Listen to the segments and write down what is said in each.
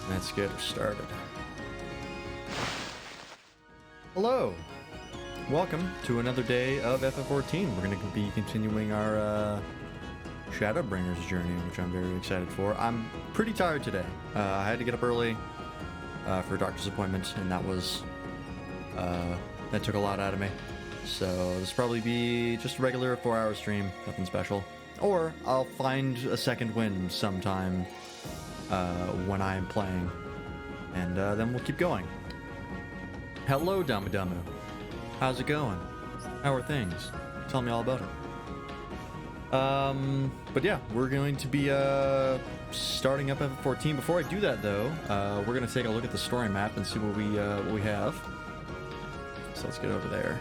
Let's get her started. Hello! Welcome to another day of FF14. We're going to be continuing our Shadowbringers journey, which I'm very excited for. I'm pretty tired today. I had to get up early for a doctor's appointment, and that took a lot out of me. So this will probably be just a regular 4-hour stream, nothing special. Or I'll find a second wind sometime when I am playing, and then we'll keep going. Hello, Damu Damu. How's it going? How are things? Tell me all about it. But yeah, we're going to be starting up FF14. Before I do that, though, we're going to take a look at the story map and see what we have. So let's get over there.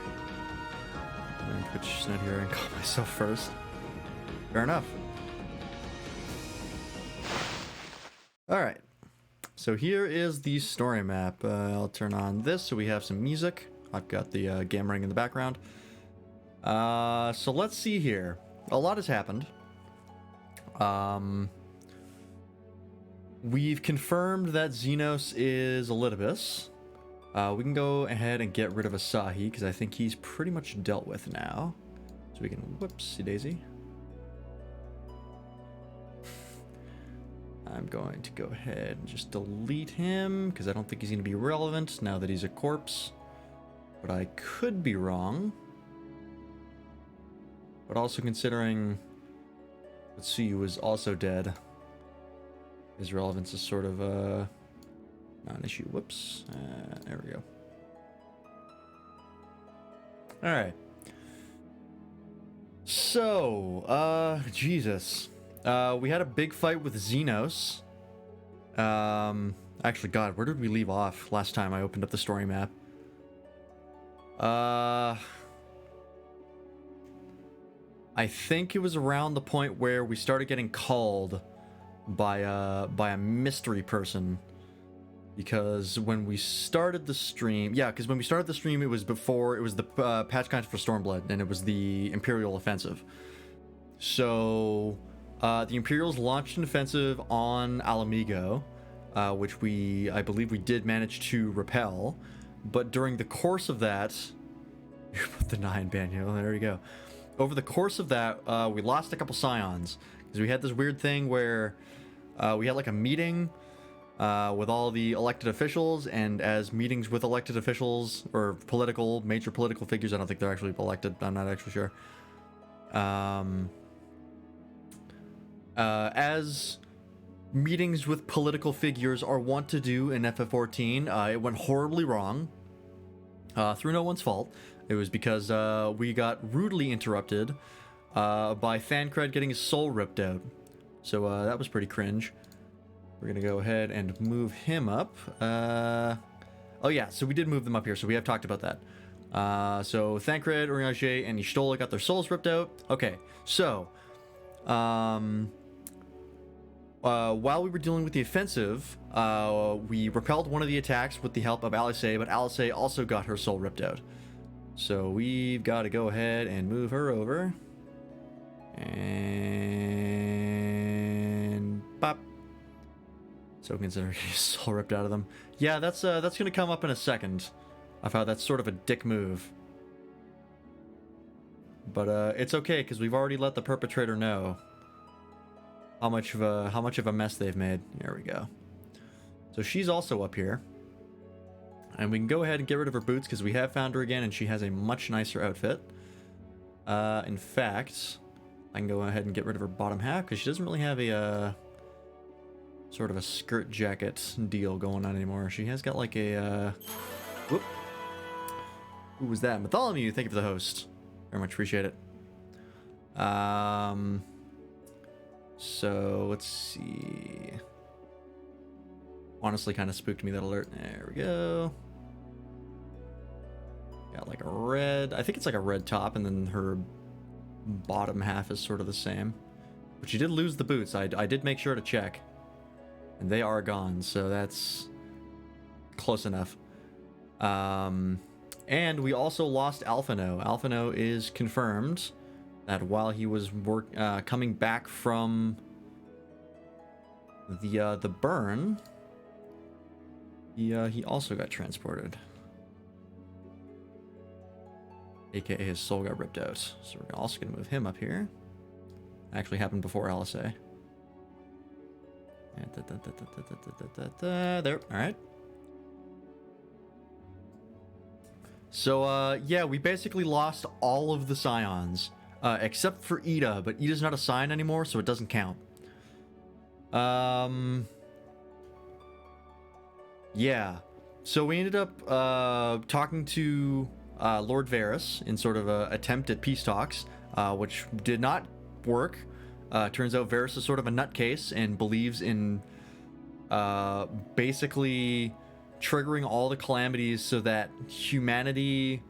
I'm going to Twitch Snood here and call myself first. Fair enough. Alright, so here is the story map. I'll turn on this so we have some music. I've got the game running in the background. So let's see here. A lot has happened. We've confirmed that Xenos is Elidibus. We can go ahead and get rid of Asahi, because I think he's pretty much dealt with now. So we can, whoopsie daisy. I'm going to go ahead and just delete him, because I don't think he's going to be relevant now that he's a corpse. But I could be wrong. But also considering Tsuyu was also dead, his relevance is sort of not an issue. Whoops. There we go. Alright. So, Jesus. We had a big fight with Xenos. Actually, God, where did we leave off last time I opened up the story map? I think it was around the point where we started getting called by a mystery person. Because when we started the stream, it was before, it was the patch content for Stormblood, and it was the Imperial Offensive. So the Imperials launched an offensive on Alamigo, which I believe we did manage to repel. But during the course of that, you put the 9 Banyo, there you go. Over the course of that, we lost a couple Scions, because we had this weird thing where we had like a meeting with all the elected officials, and as meetings with elected officials, or major political figures, I don't think they're actually elected, I'm not actually sure. As meetings with political figures are wont to do in FF14, it went horribly wrong, through no one's fault. It was because we got rudely interrupted by Thancred getting his soul ripped out. So that was pretty cringe. We're going to go ahead and move him up. Oh yeah, so we did move them up here, so we have talked about that. So Thancred, Urianger, and Y'shtola got their souls ripped out. Okay, so while we were dealing with the offensive, we repelled one of the attacks with the help of Alice, but Alice also got her soul ripped out. So we've got to go ahead and move her over. And pop. So consider his soul ripped out of them. Yeah, that's gonna come up in a second. I thought that's sort of a dick move. But it's okay, because we've already let the perpetrator know how much of a mess they've made. There we go. So she's also up here. And we can go ahead and get rid of her boots, because we have found her again, and she has a much nicer outfit. In fact, I can go ahead and get rid of her bottom half, because she doesn't really have a sort of a skirt jacket deal going on anymore. She has got like a whoop. Who was that? Bartholomew, thank you for the host. Very much appreciate it. So let's see. Honestly, kind of spooked me, that alert. There we go. Got like a red, I think it's like a red top, and then her bottom half is sort of the same. But she did lose the boots. I did make sure to check. And they are gone, so that's close enough. And we also lost Alphino. Alphino is confirmed that while he was coming back from the burn, He also got transported. AKA his soul got ripped out. So we're also gonna move him up here. Actually happened before LSA. There, alright. So, yeah, we basically lost all of the Scions. Except for Ida, but Ida's not a Scion anymore, so it doesn't count. Yeah. So we ended up talking to Lord Varys in sort of a attempt at peace talks, which did not work. Turns out Varys is sort of a nutcase and believes in basically triggering all the calamities so that humanity,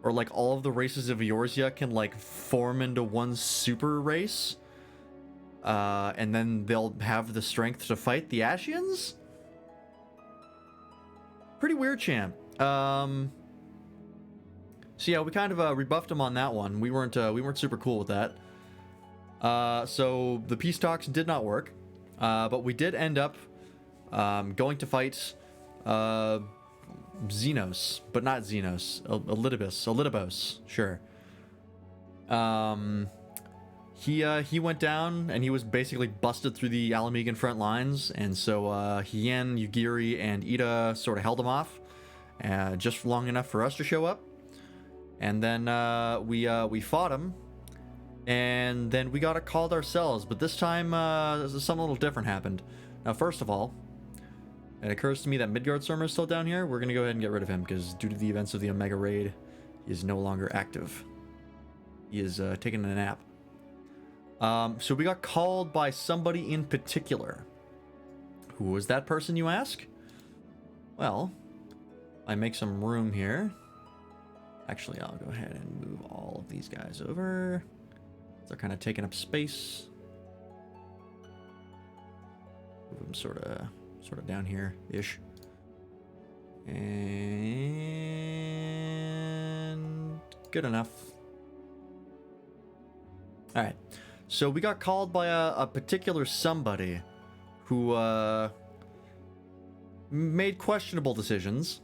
or like all of the races of Eorzea, can like form into one super race. And then they'll have the strength to fight the Ashians? Pretty weird, champ. So yeah, we kind of rebuffed him on that one. We weren't super cool with that. So the peace talks did not work. But we did end up going to fight Xenos, but not Xenos. Elidibos, sure. He went down and he was basically busted through the Alamegan front lines, and so Hien, Yugiri, and Ida sort of held him off, just long enough for us to show up, and then we fought him, and then we got it called ourselves. But this time something a little different happened. Now, first of all, it occurs to me that Midgardsormr is still down here. We're gonna go ahead and get rid of him because due to the events of the Omega Raid, he is no longer active. He is taking a nap. So we got called by somebody in particular. Who was that person, you ask? Well, I make some room here. Actually, I'll go ahead and move all of these guys over. They're kind of taking up space. Move them sort of down here-ish. And good enough. All right. So we got called by a particular somebody who made questionable decisions.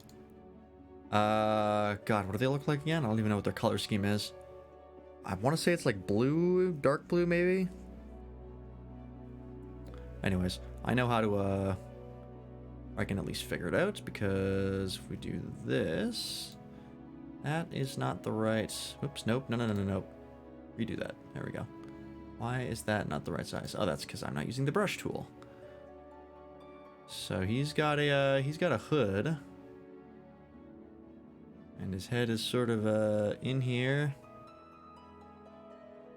God, what do they look like again? I don't even know what their color scheme is. I want to say it's like blue, dark blue maybe. Anyways, I know how to I can at least figure it out, because if we do this, that is not the right. Oops, nope, no. Redo that. There we go. Why is that not the right size? Oh, that's because I'm not using the brush tool. So he's got a hood, and his head is sort of in here,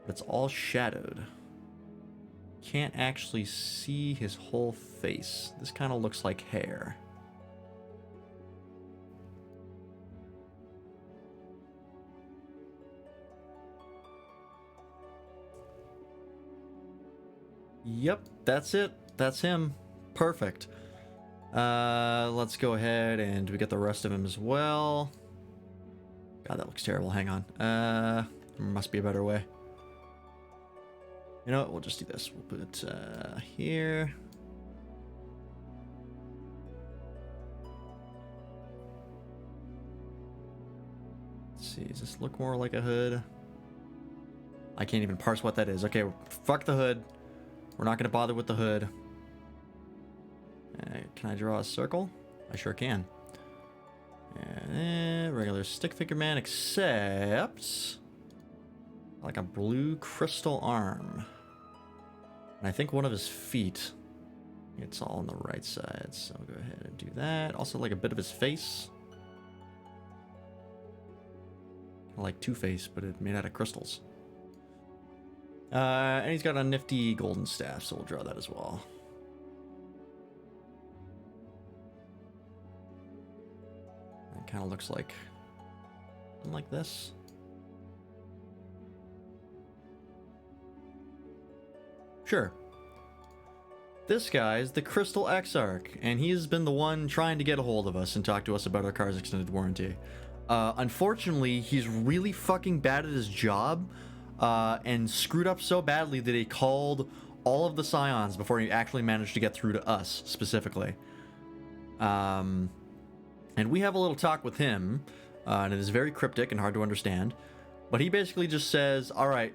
but it's all shadowed. Can't actually see his whole face. This kind of looks like hair. Yep, that's it. That's him. Perfect. Let's go ahead and we get the rest of him as well. God, that looks terrible. Hang on. There must be a better way. You know what? We'll just do this. We'll put it here. Let's see. Does this look more like a hood? I can't even parse what that is. Okay, fuck the hood. We're not going to bother with the hood. Can I draw a circle? I sure can. And regular stick figure man, except like a blue crystal arm. And I think one of his feet. It's all on the right side, so I'll go ahead and do that. Also like a bit of his face. Kind of like Two-Face, but it made out of crystals. And he's got a nifty golden staff, so we'll draw that as well. It kind of looks like something like this. Sure. This guy is the Crystal Exarch, and he's been the one trying to get a hold of us and talk to us about our car's extended warranty. Unfortunately, he's really fucking bad at his job, and screwed up so badly that he called all of the Scions before he actually managed to get through to us, specifically. And we have a little talk with him, and it is very cryptic and hard to understand. But he basically just says, all right,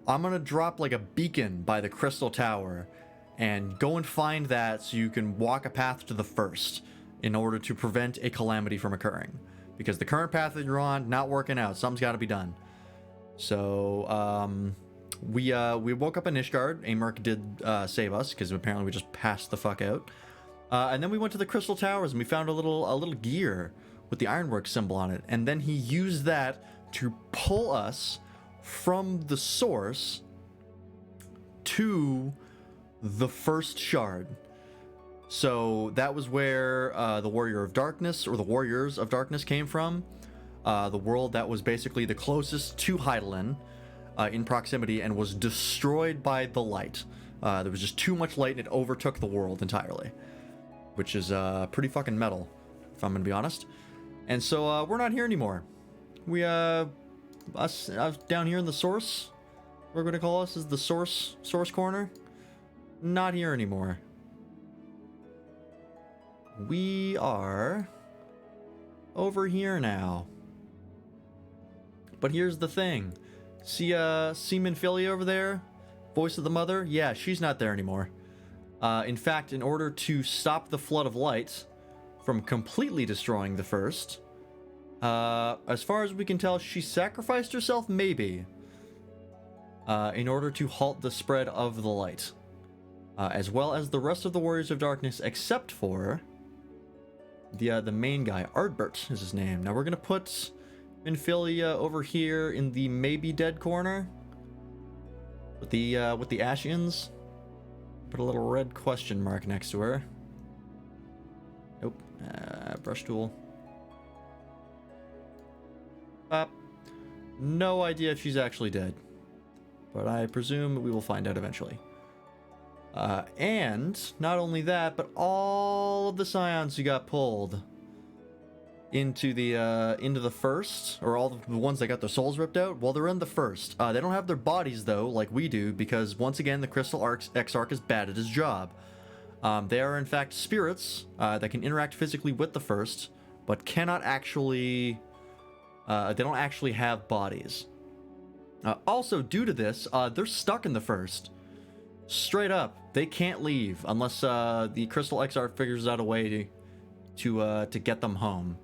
I'm going to drop like a beacon by the Crystal Tower and go and find that so you can walk a path to the first in order to prevent a calamity from occurring. Because the current path that you're on, not working out. Something's got to be done. So, we woke up in Ishgard. Amark did save us because apparently we just passed the fuck out. And then we went to the Crystal Towers and we found a little gear with the ironwork symbol on it. And then he used that to pull us from the source to the first shard. So that was where the Warrior of Darkness, or the Warriors of Darkness, came from. The world that was basically the closest to Hydaelyn in proximity and was destroyed by the light. There was just too much light and it overtook the world entirely. Which is pretty fucking metal, if I'm gonna be honest. And so we're not here anymore. We us down here in the source, we're gonna call us, is the source corner. Not here anymore. We are over here now. But here's the thing. See Minfilia over there? Voice of the Mother? Yeah, she's not there anymore. In fact, in order to stop the flood of light from completely destroying the first, as far as we can tell, she sacrificed herself, maybe, in order to halt the spread of the light. As well as the rest of the Warriors of Darkness, except for the main guy. Ardbert is his name. Now we're gonna put Minfilia over here in the maybe dead corner with the Ashians. Put a little red question mark next to her. Nope. Brush tool. No idea if she's actually dead, but I presume we will find out eventually. And not only that, but all of the scions who got pulled into the first, or all the ones that got their souls ripped out, well, they're in the first. They don't have their bodies though, like we do, because once again, the Crystal Exarch is bad at his job. They are in fact spirits that can interact physically with the first, but cannot actually. They don't actually have bodies. Also, due to this, they're stuck in the first. Straight up, they can't leave unless the Crystal Exarch figures out a way to get them home,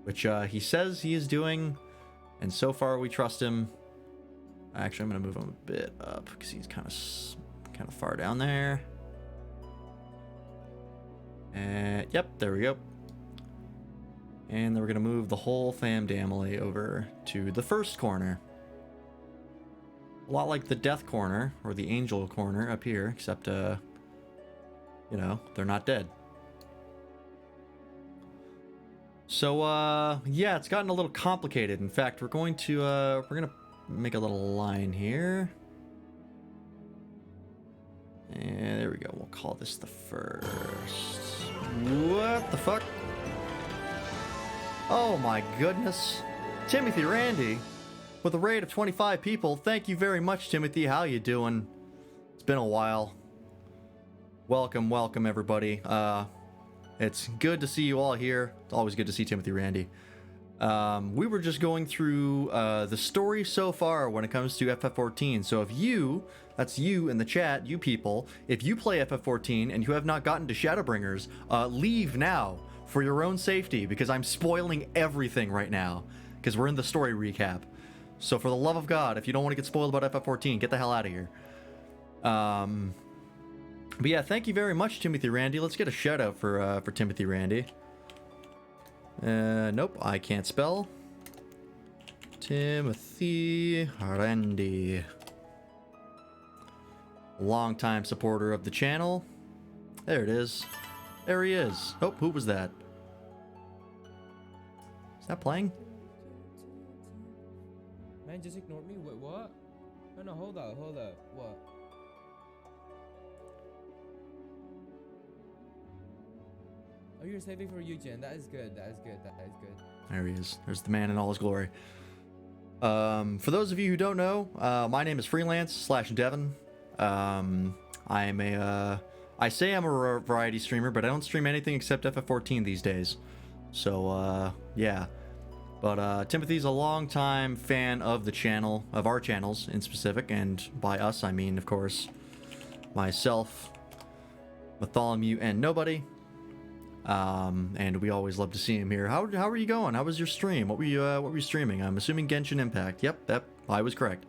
which he says he is doing, and so far we trust him. Actually, I'm gonna move him a bit up because he's kind of far down there. And yep, there we go. And then we're gonna move the whole family over to the first corner. A lot like the death corner, or the angel corner up here, except, you know, they're not dead. So, yeah, it's gotten a little complicated. In fact, we're gonna make a little line here. And there we go, we'll call this the first. What the fuck? Oh my goodness. Timothy Randy. With a raid of 25 people, thank you very much, Timothy. How you doing? It's been a while. Welcome, welcome, everybody. It's good to see you all here. It's always good to see Timothy Randy. We were just going through the story so far when it comes to FF14. So if you, that's you in the chat, you people, if you play FF14 and you have not gotten to Shadowbringers, leave now for your own safety, because I'm spoiling everything right now, because we're in the story recap. So for the love of God, if you don't want to get spoiled about FF14, get the hell out of here. But yeah, thank you very much, Timothy Randy. Let's get a shout out for Timothy Randy. Nope, I can't spell. Timothy Randy. Longtime supporter of the channel. There it is. There he is. Oh, who was that? Is that playing? Man just ignored me? Wait, what? No, hold up. What? Oh, you're saving for Eugen. That is good. There he is. There's the man in all his glory. For those of you who don't know, my name is Freelance /Devin. I am a I say I'm a variety streamer, but I don't stream anything except FF14 these days. So, yeah. But Timothy's a longtime fan of the channel, of our channels in specific, and by us I mean, of course, myself, Bartholomew, and Nobody. And we always love to see him here. How are you going? How was your stream? What were you streaming? I'm assuming Genshin Impact. Yep, I was correct.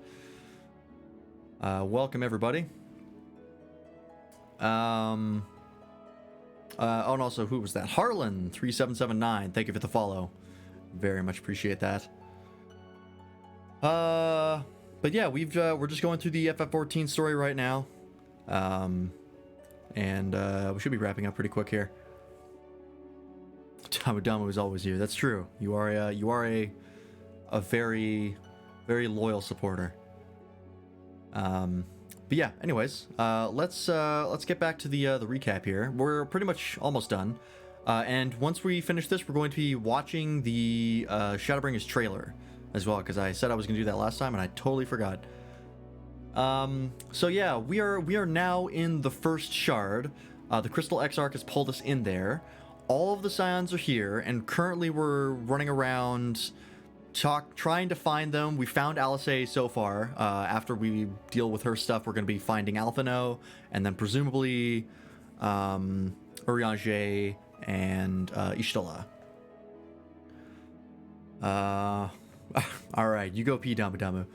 Welcome everybody. Oh, and also, who was that? Harlan3779. Thank you for the follow. Very much appreciate that. But yeah, we're just going through the FF14 story right now. And we should be wrapping up pretty quick here. Damu is always here. That's true. You are a very, very loyal supporter. But yeah, anyways, let's get back to the recap here. We're pretty much almost done. And once we finish this, we're going to be watching the Shadowbringers trailer as well, because I said I was going to do that last time and I totally forgot. So yeah, we are now in the first shard. The Crystal Exarch has pulled us in there. All of the Scions are here, and currently we're running around trying to find them. We found Alisaie so far. After we deal with her stuff, we're going to be finding Alphino, and then presumably Urianger and Y'shtola. Alright, you go pee, Damu.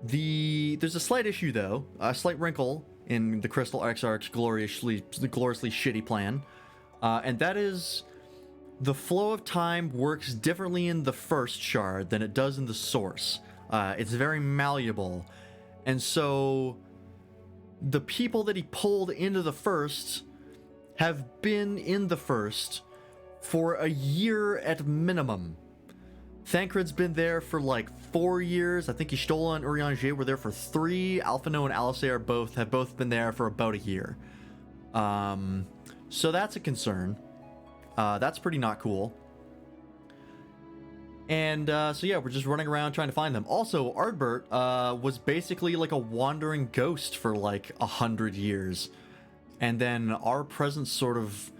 There's a slight issue though, a slight wrinkle in the Crystal Exarch's gloriously shitty plan, and that is the flow of time works differently in the first shard than it does in the source. It's very malleable, and so the people that he pulled into the first have been in the first for a year at minimum. Thancred's been there for like 4 years. I think Y'shtola and Urianger were there for 3. Alphino and Alisaie have both been there for about a year. So that's a concern. That's pretty not cool. And so yeah, we're just running around trying to find them. Also, Ardbert was basically like a wandering ghost for like 100 years. And then our presence sort of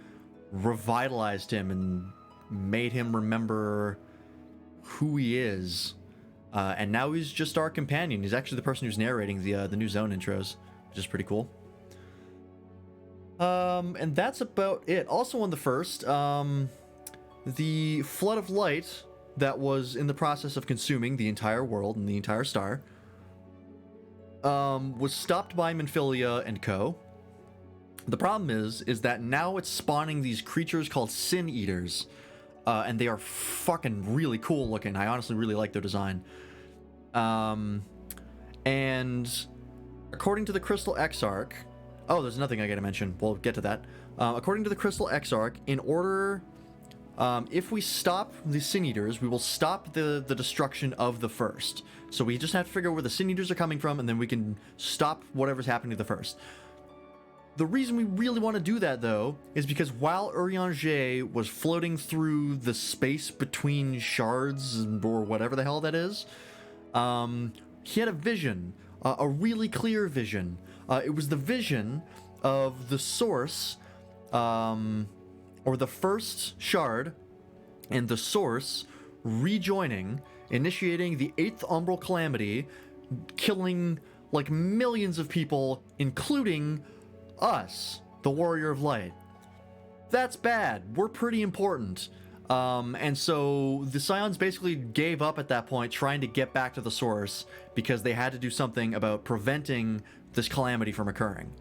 revitalized him and made him remember who he is. And now he's just our companion. He's actually the person who's narrating the new zone intros, which is pretty cool. And that's about it. Also on the first, the flood of light that was in the process of consuming the entire world and the entire star was stopped by Minfilia and co. The problem is that now it's spawning these creatures called Sin Eaters, and they are fucking really cool looking. I honestly really like their design. And according to the Crystal Exarch, oh, there's nothing I gotta mention. We'll get to that. According to the Crystal Exarch, in order, if we stop the Sin Eaters, we will stop the destruction of the first. So we just have to figure out where the Sin Eaters are coming from, and then we can stop whatever's happening to the first. The reason we really want to do that, though, is because while Urianger was floating through the space between shards, or whatever the hell that is, he had a vision, a really clear vision. It was the vision of the source, or the first shard, and the source rejoining, initiating the 8th Umbral Calamity, killing like millions of people, including us, the Warrior of Light. That's bad. We're pretty important. And so the Scions basically gave up at that point trying to get back to the source because they had to do something about preventing this calamity from occurring.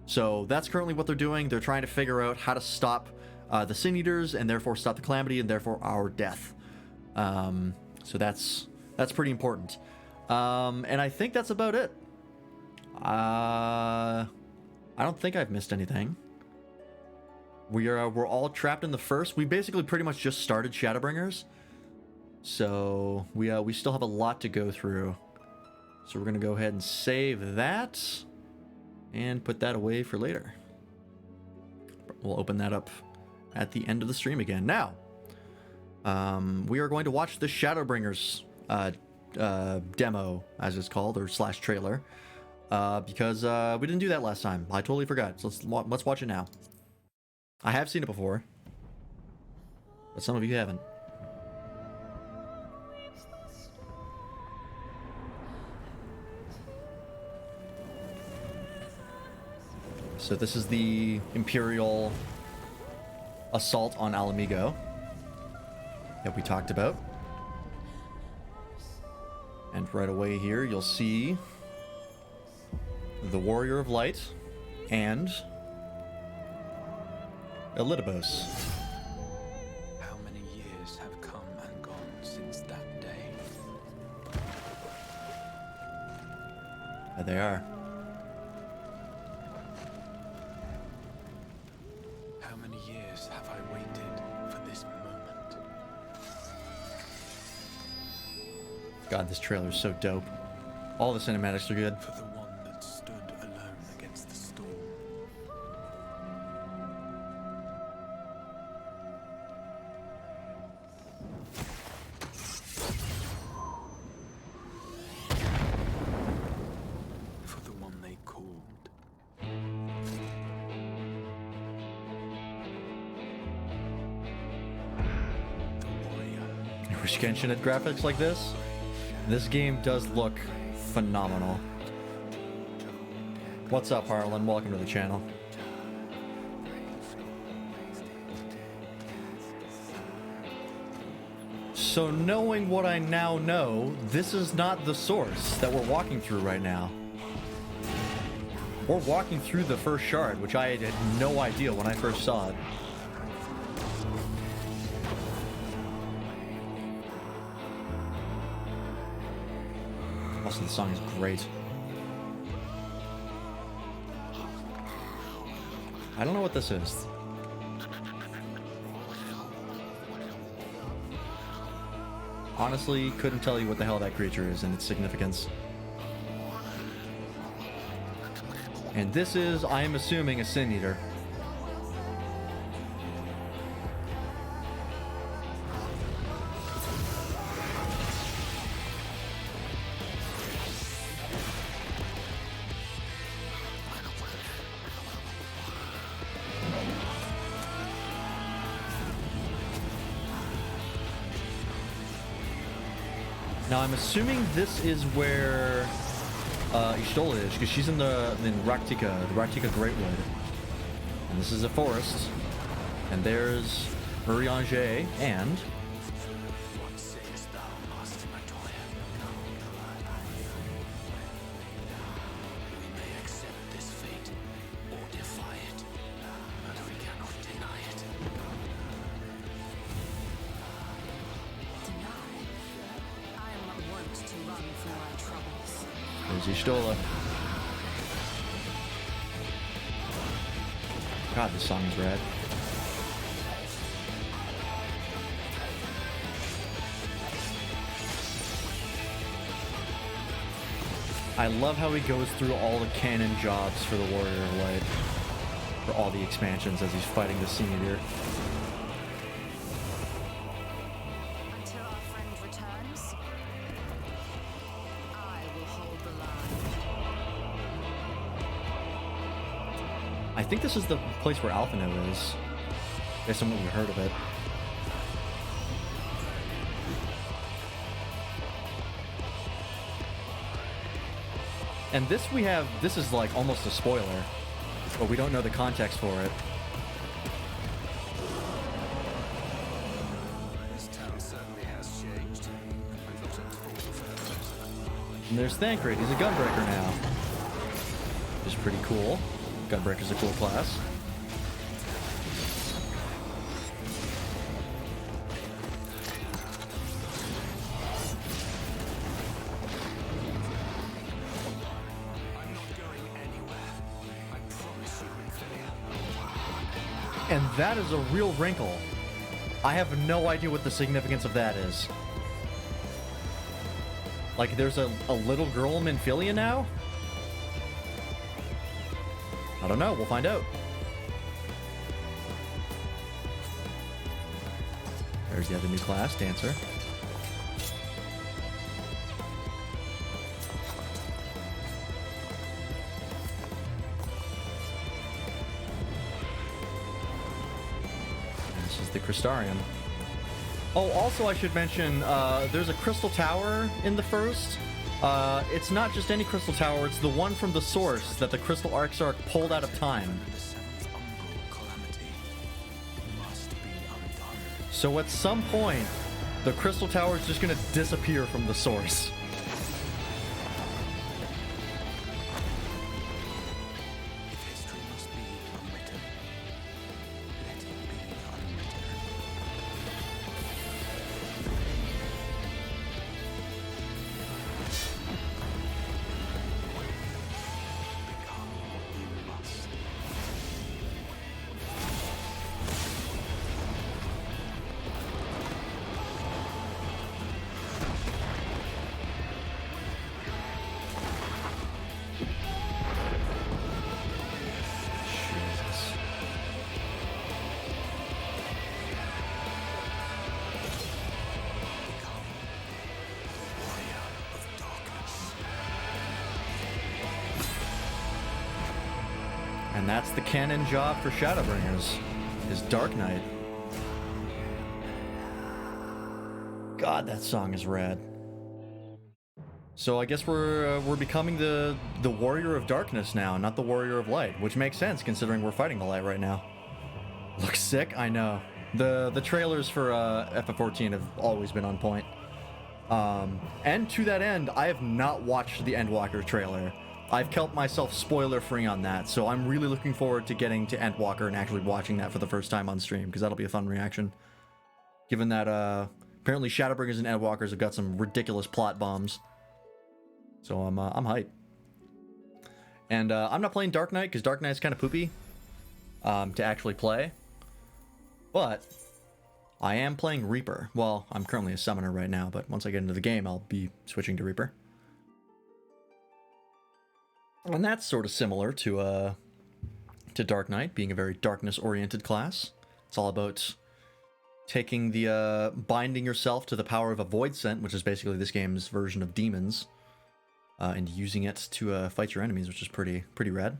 So that's currently what they're doing. They're trying to figure out how to stop the Sin Eaters and therefore stop the calamity and therefore our death. So that's pretty important. And I think that's about it. I don't think I've missed anything. We're all trapped in the first. We basically pretty much just started Shadowbringers, so we still have a lot to go through. So we're gonna go ahead and save that and put that away for later. We'll open that up at the end of the stream again. Now, we are going to watch the Shadowbringers demo, as it's called, or /trailer. because we didn't do that last time. I totally forgot. So let's watch it now. I have seen it before, but some of you haven't. So this is the Imperial assault on Alamigo that we talked about. And right away here, you'll see the Warrior of Light and Elidibos. How many years have come and gone since that day? There they are. How many years have I waited for this moment? God, this trailer is so dope. All the cinematics are good. For the one that stood alone against the storm. For the one they called. The warrior. I wish Genshin had graphics like this. This game does look phenomenal. What's up, Harlan? Welcome to the channel. So knowing what I now know, this is not the source that we're walking through right now. We're walking through the first shard, which I had no idea when I first saw it. Also, the song is great. I don't know what this is. Honestly, couldn't tell you what the hell that creature is and its significance. And this is, I am assuming, a Sin Eater. Now I'm assuming this is where Y'shtola is, because she's in Raktika, the Raktika Greatwood. And this is a forest. And there's Urianger and... What sayest thou, Master Matoya? We may accept this fate or defy it, but we cannot deny it. I am not wont to run from my troubles. There's Y'shtola. God, this song is rad. I love how he goes through all the canon jobs for the Warrior of Light. For all the expansions as he's fighting the Sin Eater. Until our friend returns, I will hold the line. I think this is the place where Alphino is. Based on what we heard of it. And this is like almost a spoiler, but we don't know the context for it. This town certainly has changed. I'm not at all for And there's Thancred, he's a Gunbreaker now. Which is pretty cool. Gunbreaker's a cool class. And that is a real wrinkle. I have no idea what the significance of that is. Like, there's a little girl in Minfilia now? I don't know, we'll find out. There's the other new class, Dancer. the Crystarium. Oh, also I should mention, there's a crystal tower in the first. It's not just any crystal tower, it's the one from the source that the Crystal Arxarch pulled out of time. The seventh umbral calamity must be undone. So at some point, the crystal tower is just gonna disappear from the source. If history must be unwritten, let it be unwritten. Become what you must. Jesus. Become warrior of darkness. And that's the canon job for Shadowbringers, is Dark Knight. God, that song is rad. So I guess we're becoming the warrior of darkness now, not the warrior of light, which makes sense considering we're fighting the light right now. Looks sick, I know. The trailers for FF14 have always been on point. And to that end, I have not watched the Endwalker trailer. I've kept myself spoiler free on that, so I'm really looking forward to getting to Endwalker and actually watching that for the first time on stream, because that'll be a fun reaction. Given that apparently Shadowbringers and Endwalkers have got some ridiculous plot bombs. So I'm hyped. And I'm not playing Dark Knight because Dark Knight's kind of poopy to actually play. But I am playing Reaper. Well, I'm currently a summoner right now, but once I get into the game, I'll be switching to Reaper. And that's sort of similar to Dark Knight, being a very darkness-oriented class. It's all about taking the binding yourself to the power of a void scent, which is basically this game's version of demons. And using it to fight your enemies, which is pretty rad.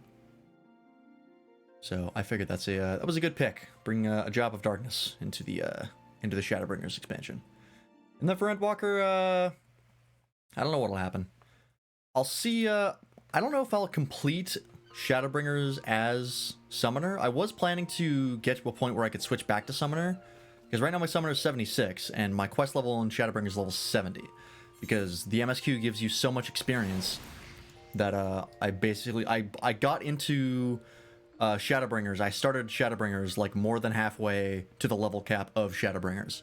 So I figured that was a good pick. Bring a Job of Darkness into the Shadowbringers expansion. And then for Endwalker, I don't know what'll happen. I'll see. I don't know if I'll complete Shadowbringers as Summoner. I was planning to get to a point where I could switch back to Summoner, because right now my Summoner is 76, and my quest level in Shadowbringers is level 70. Because the MSQ gives you so much experience that I got into Shadowbringers. I started Shadowbringers like more than halfway to the level cap of Shadowbringers.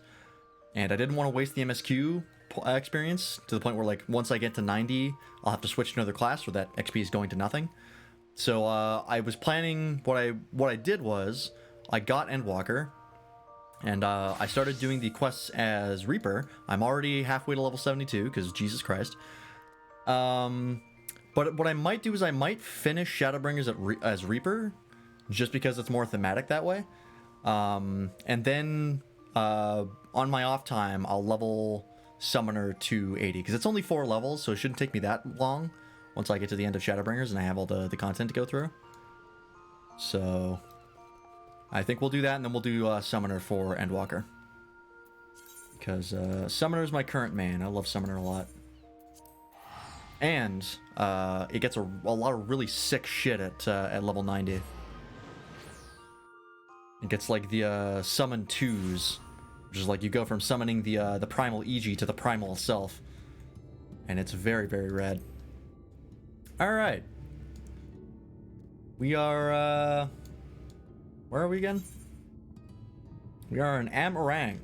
And I didn't want to waste the MSQ experience to the point where, like, once I get to 90, I'll have to switch to another class where that XP is going to nothing. So I was planning, what I did was, I got Endwalker, and I started doing the quests as Reaper. I'm already halfway to level 72, because Jesus Christ. But what I might do is I might finish Shadowbringers as Reaper, just because it's more thematic that way. And then on my off time, I'll level Summoner to 80, because it's only 4 levels, so it shouldn't take me that long once I get to the end of Shadowbringers and I have all the content to go through. So I think we'll do that, and then we'll do Summoner for Endwalker. Because Summoner is my current main. I love Summoner a lot. And it gets a lot of really sick shit at level 90. It gets like the Summon 2s, which is like you go from summoning the Primal EG to the Primal itself. And it's very, very rad. Alright. We are... where are we again? We are in Amarang,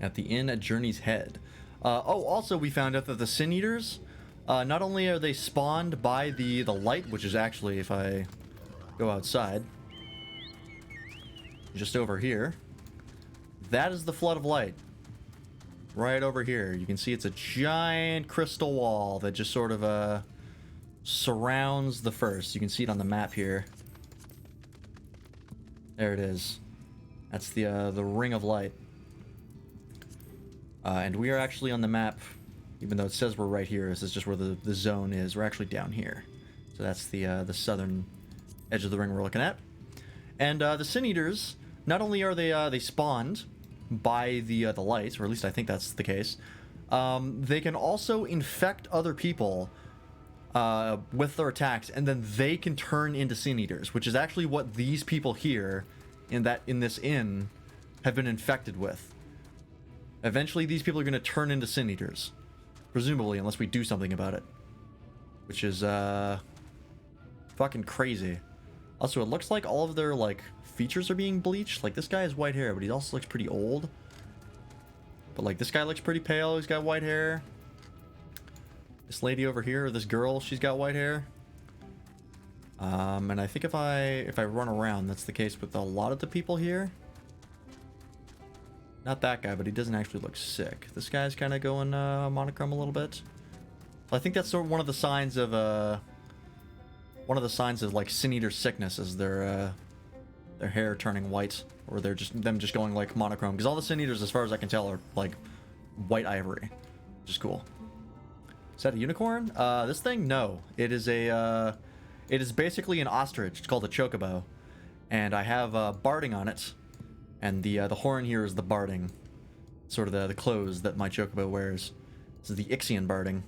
at the inn at Journey's Head. Oh, also we found out that the Sin Eaters, not only are they spawned by the light, which is actually, if I go outside, just over here, that is the Flood of Light. Right over here. You can see it's a giant crystal wall that just sort of surrounds the first. You can see it on the map here. There it is. That's the Ring of Light. And we are actually on the map, even though it says we're right here. This is just where the zone is. We're actually down here. So that's the southern edge of the ring we're looking at. And the Sin Eaters, not only are they spawned by the lights, or at least I think that's the case, they can also infect other people with their attacks, and then they can turn into Sin Eaters, which is actually what these people here in this inn have been infected with. Eventually, these people are going to turn into Sin Eaters, presumably, unless we do something about it, which is fucking crazy. Also, it looks like all of their like features are being bleached. Like, this guy has white hair, but he also looks pretty old. But like, this guy looks pretty pale. He's got white hair. This lady over here, or this girl, she's got white hair. And I think if I run around, that's the case with a lot of the people here. Not that guy, but he doesn't actually look sick. This guy's kind of going monochrome a little bit. I think that's sort of one of the signs of like Sin Eater sickness, is their hair turning white, or them just going like monochrome. Because all the Sin Eaters, as far as I can tell, are like white ivory, which is cool. Is that a unicorn? This thing? No. It is basically an ostrich. It's called a chocobo, and I have barding on it, and the horn here is the barding, sort of the clothes that my chocobo wears. This is the Ixian barding.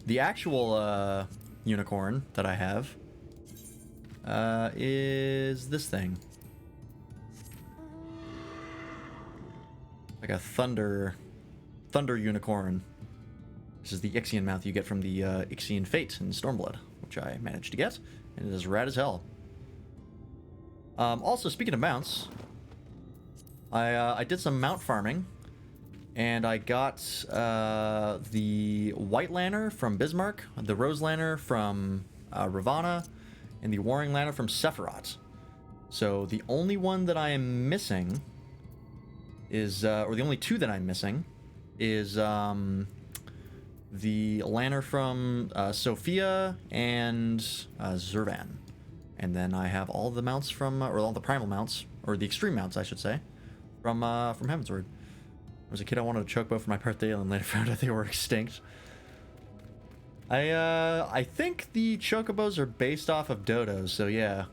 The actual unicorn that I have is this thing, like a thunder unicorn. This is the Ixian mouth you get from the Ixian Fate in Stormblood, which I managed to get, and it is rad as hell. Also, speaking of mounts, I did some mount farming, and I got the White Lanner from Bismarck, the Rose Lanner from Ravana, and the Warring Lanner from Sephiroth. So the only one that I am missing is, or the only two that I'm missing is the Lanner from Sophia and Zurvan. And then I have all the mounts from, or all the primal mounts, or the extreme mounts, I should say, from Heavensward. I was a kid, I wanted a chocobo for my birthday, and then later found out they were extinct. I think the chocobos are based off of dodos, so yeah,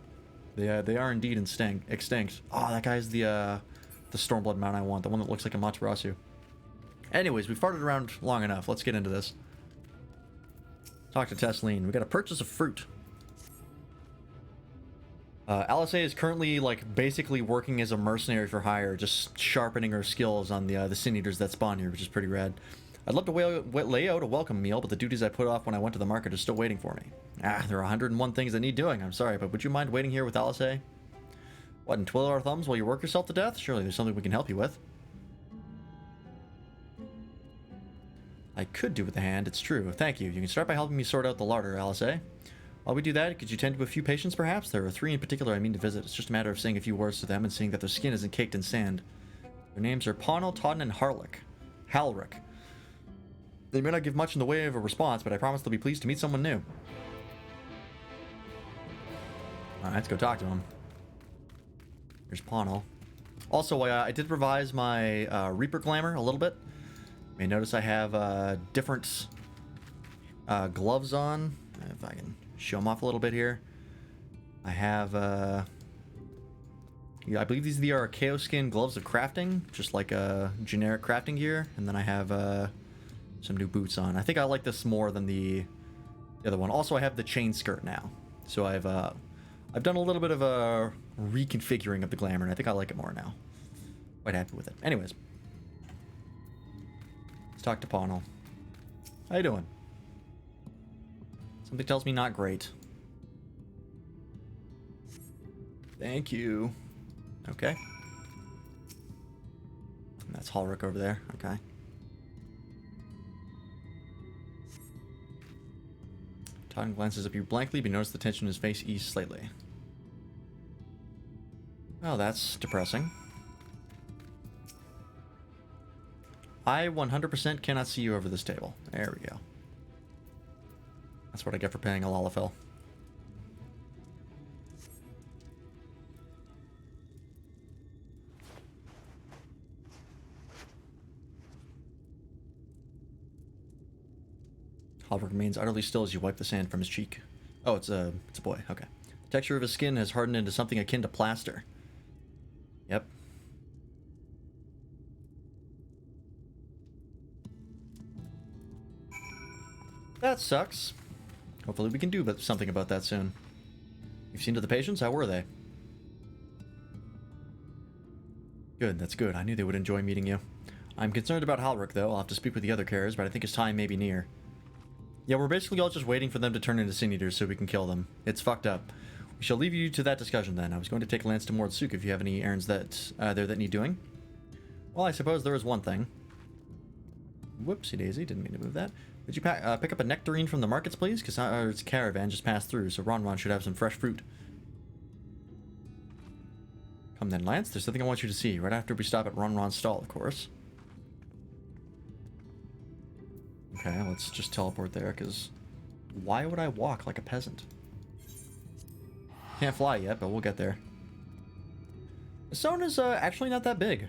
they are indeed extinct. Oh, that guy's the Stormblood mount I want, the one that looks like a Matarasu. Anyways, we've farted around long enough. Let's get into this. Talk to Tesleen. We got to purchase a fruit. Alice is currently, like, basically working as a mercenary for hire, just sharpening her skills on the Sin Eaters that spawn here, which is pretty rad. I'd love to lay out a welcome meal, but the duties I put off when I went to the market are still waiting for me. There are 101 things that need doing. I'm sorry, but would you mind waiting here with Alice? What, and twiddle our thumbs while you work yourself to death? Surely there's something we can help you with. I could do with a hand, it's true. Thank you. You can start by helping me sort out the larder, Alice. While we do that, could you tend to a few patients, perhaps? There are 3 in particular I mean to visit. It's just a matter of saying a few words to them and seeing that their skin isn't caked in sand. Their names are Pono, Totten, and Halric. They may not give much in the way of a response, but I promise they'll be pleased to meet someone new. Alright, let's go talk to him. Here's Pono. Also, I did revise my Reaper Glamour a little bit. You may notice I have different gloves on. If I can show them off a little bit here. I have, I believe these are the Archaeo Skin Gloves of Crafting, just like a generic crafting gear. And then I have some new boots on. I think I like this more than the other one. Also, I have the chain skirt now. So I've done a little bit of a reconfiguring of the glamour, and I think I like it more now. Quite happy with it. Anyways. Let's talk to Pono. How you doing? Something tells me not great. Thank you. Okay. And that's Halric over there. Okay. Totten glances up you blankly, but notices the tension in his face ease slightly. Well, that's depressing. I 100% cannot see you over this table. There we go. That's what I get for paying a Lalafell. Halric remains utterly still as you wipe the sand from his cheek. Oh, it's a boy. Okay. The texture of his skin has hardened into something akin to plaster. that sucks. Hopefully we can do something about that soon. You've seen to the patients? How were they? Good, that's good. I knew they would enjoy meeting you. I'm concerned about Halric, though. I'll have to speak with the other carers, but I think his time may be near. Yeah, we're basically all just waiting for them to turn into Sin Eaters so we can kill them. It's fucked up. We shall leave you to that discussion then. I was going to take Lance to Mordsuk if you have any errands that there that need doing. Well, I suppose there is one thing. Whoopsie daisy, didn't mean to move that. Would you pick up a nectarine from the markets, please? Because our caravan just passed through, so Ron should have some fresh fruit. Come then, Lance. There's something I want you to see, right after we stop at Ron's stall, of course. Okay, let's just teleport there, because why would I walk like a peasant? Can't fly yet, but we'll get there. The zone is actually not that big.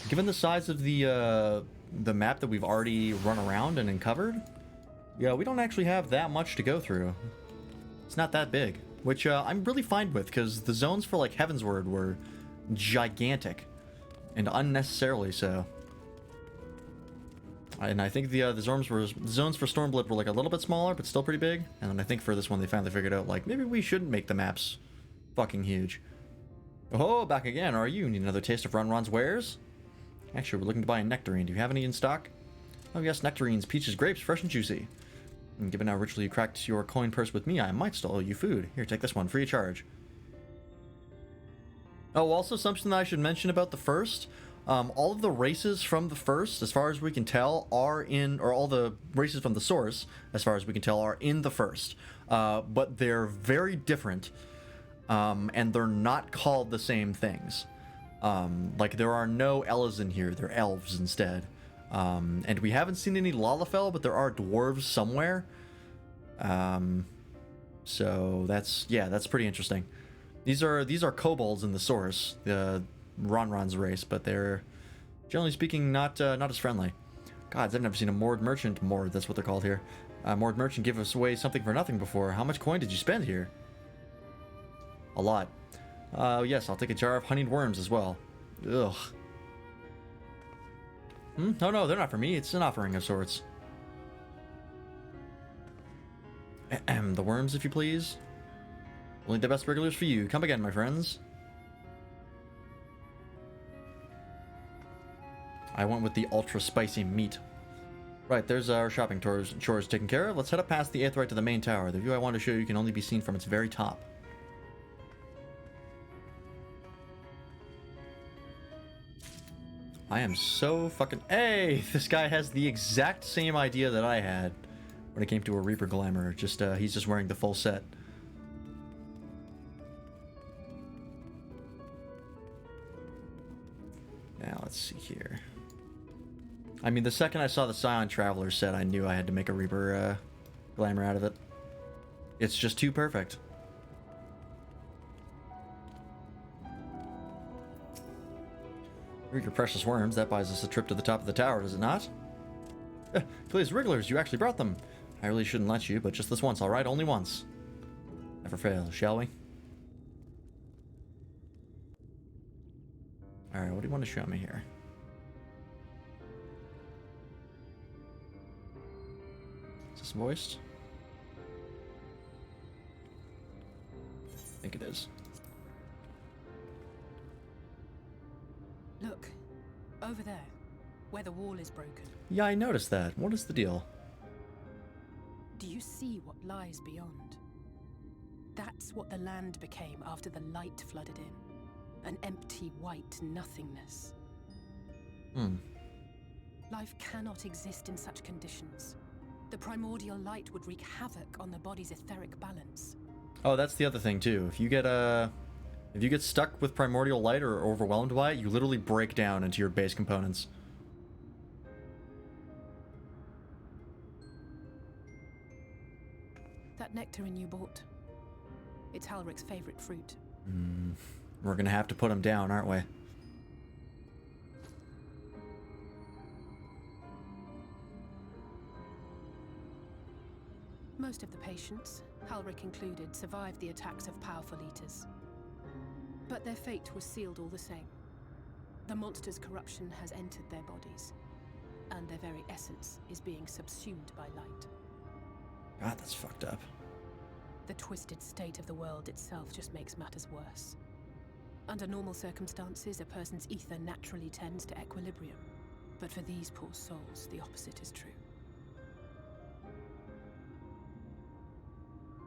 Given the size of the map that we've already run around and uncovered, yeah, we don't actually have that much to go through. It's not that big, which I'm really fine with, because the zones for like Heavensward were gigantic and unnecessarily so. And I think the zones for Stormblood were like a little bit smaller, but still pretty big. And then I think for this one they finally figured out like maybe we shouldn't make the maps fucking huge. Oh, back again, are you? Need another taste of Ron's wares? Actually, we're looking to buy a nectarine. Do you have any in stock? Oh yes, nectarines, peaches, grapes, fresh and juicy. And given how richly you cracked your coin purse with me, I might still owe you food. Here, take this one, free of charge. Oh, also something that I should mention about the first. All of the races from the first, as far as we can tell, are in, or all the races from the source, as far as we can tell, are in the first. But they're very different, and they're not called the same things. Like, there are no Ellas in here, they're elves instead. And we haven't seen any Lalafell, but there are dwarves somewhere. So that's pretty interesting. These are kobolds in the source, the Ron's race, but they're generally speaking not as friendly. Gods, I've never seen a Mord merchant. Mord, that's what they're called here. Mord merchant give us away something for nothing before. How much coin did you spend here? A lot. Yes, I'll take a jar of honeyed worms as well. Ugh. No, they're not for me. It's an offering of sorts. The worms, if you please. Only the best regulars for you. Come again, my friends. I went with the ultra spicy meat. Right, there's our shopping chores taken care of. Let's head up past the Aetheryte to the main tower. The view I want to show you can only be seen from its very top. I am so fucking... Hey! This guy has the exact same idea that I had when it came to a Reaper Glamour. Just, he's just wearing the full set. Now, let's see here. I mean, the second I saw the Scion Traveler set, I knew I had to make a Reaper Glamour out of it. It's just too perfect. Your precious worms, that buys us a trip to the top of the tower, does it not? Please, wrigglers, you actually brought them. I really shouldn't let you, but just this once, alright? Only once. Never fail, shall we? Alright, what do you want to show me here? Is this voiced? I think it is. Look, over there, where the wall is broken. Yeah, I noticed that. What is the deal? Do you see what lies beyond? That's what the land became after the light flooded in. An empty white nothingness. Life cannot exist in such conditions. The primordial light would wreak havoc on the body's etheric balance. Oh, that's the other thing too. If you get stuck with primordial light or overwhelmed by it, you literally break down into your base components. That nectarine you bought, it's Halric's favorite fruit. We're gonna have to put him down, aren't we? Most of the patients, Halric included, survived the attacks of powerful eaters. But their fate was sealed all the same. The monster's corruption has entered their bodies, and their very essence is being subsumed by light. God, that's fucked up. The twisted state of the world itself just makes matters worse. Under normal circumstances, a person's ether naturally tends to equilibrium. But for these poor souls, the opposite is true.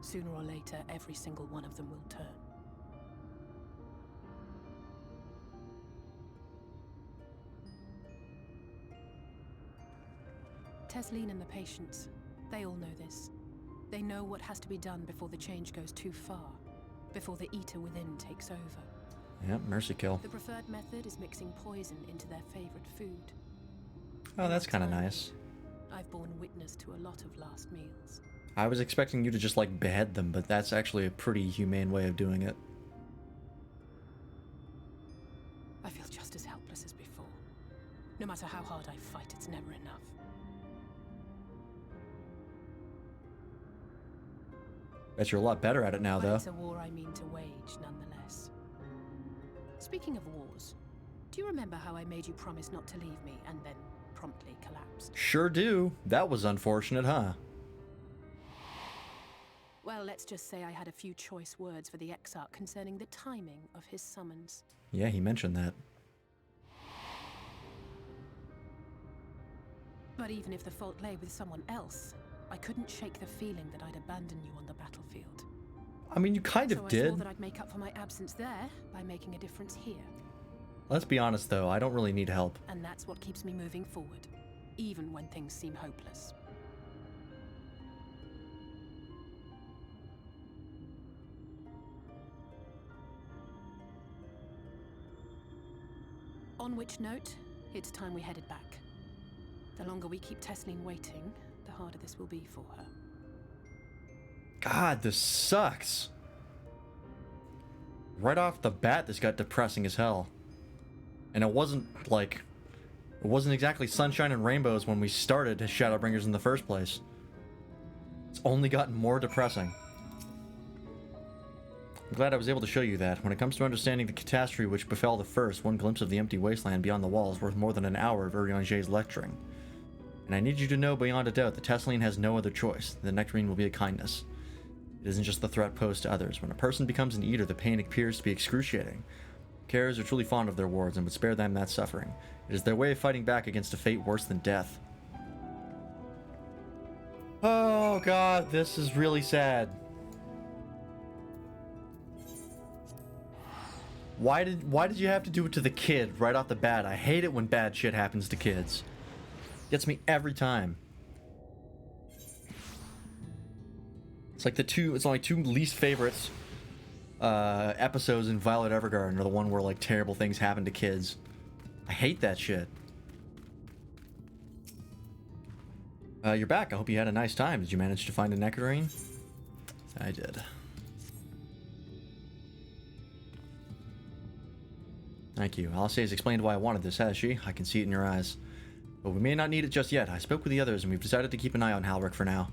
Sooner or later, every single one of them will turn. Tesleen and the patients, they all know this. They know what has to be done before the change goes too far, before the eater within takes over. Yep, mercy kill. The preferred method is mixing poison into their favorite food. Oh, that's kind of nice. I've borne witness to a lot of last meals. I was expecting you to just, like, behead them, but that's actually a pretty humane way of doing it. I feel just as helpless as before. No matter how hard I fight, it's never enough. Bet you're a lot better at it now, But though. it's a war I mean to wage, nonetheless. Speaking of wars, do you remember how I made you promise not to leave me and then promptly collapsed? Sure do. That was unfortunate, huh? Well, let's just say I had a few choice words for the Exarch concerning the timing of his summons. Yeah, he mentioned that. But even if the fault lay with someone else, I couldn't shake the feeling that I'd abandon you on the battlefield. I mean, you kind So of I did. swore that I'd make up for my absence there by making a difference here. Let's be honest, though. I don't really need help. And that's what keeps me moving forward, even when things seem hopeless. On which note, it's time we headed back. The longer we keep Tesleen waiting, the harder this will be for her. God, this sucks. Right off the bat, this got depressing as hell. And it wasn't exactly sunshine and rainbows when we started Shadowbringers in the first place. It's only gotten more depressing. I'm glad I was able to show you that. When it comes to understanding the catastrophe which befell the first, one glimpse of the empty wasteland beyond the walls is worth more than an hour of Urianger's lecturing. And I need you to know beyond a doubt that Tesleen has no other choice. The nectarine will be a kindness. It isn't just the threat posed to others. When a person becomes an eater, the pain appears to be excruciating. Carers are truly fond of their wards and would spare them that suffering. It is their way of fighting back against a fate worse than death. Oh god, this is really sad. Why did you have to do it to the kid right off the bat? I hate it when bad shit happens to kids. Gets me every time. It's only two least favorites episodes in Violet Evergarden are the one where like terrible things happen to kids. I hate that shit. You're back. I hope you had a nice time. Did you manage to find a nectarine? I did. Thank you. Alice explained why I wanted this, has she? I can see it in your eyes. But we may not need it just yet. I spoke with the others and we've decided to keep an eye on Halric for now.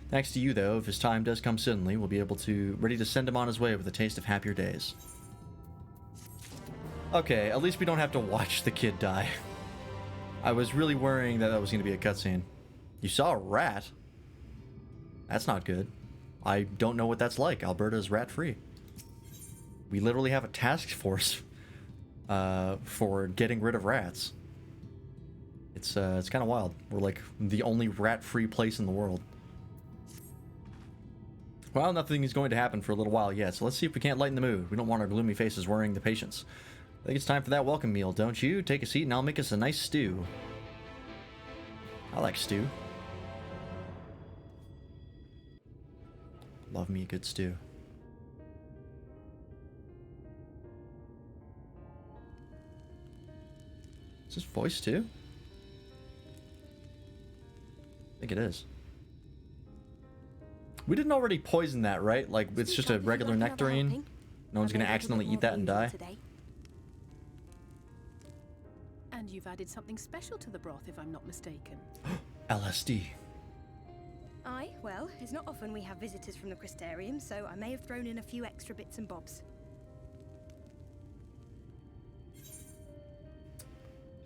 Thanks to you, though, if his time does come suddenly, we'll be ready to send him on his way with a taste of happier days. Okay, at least we don't have to watch the kid die. I was really worrying that was going to be a cutscene. You saw a rat? That's not good. I don't know what that's like. Alberta is rat-free. We literally have a task force for getting rid of rats. It's kind of wild. We're like the only rat-free place in the world. Well, nothing is going to happen for a little while yet, so let's see if we can't lighten the mood. We don't want our gloomy faces worrying the patients. I think it's time for that welcome meal, don't you? Take a seat and I'll make us a nice stew. I like stew. Love me a good stew. Is this voice too? I think it is. We didn't already poison that, right? Like, it's just a regular nectarine. No one's gonna accidentally eat that and die. And you've added something special to the broth, if I'm not mistaken. LSD. Aye, well, it's not often we have visitors from the Crystarium, so I may have thrown in a few extra bits and bobs.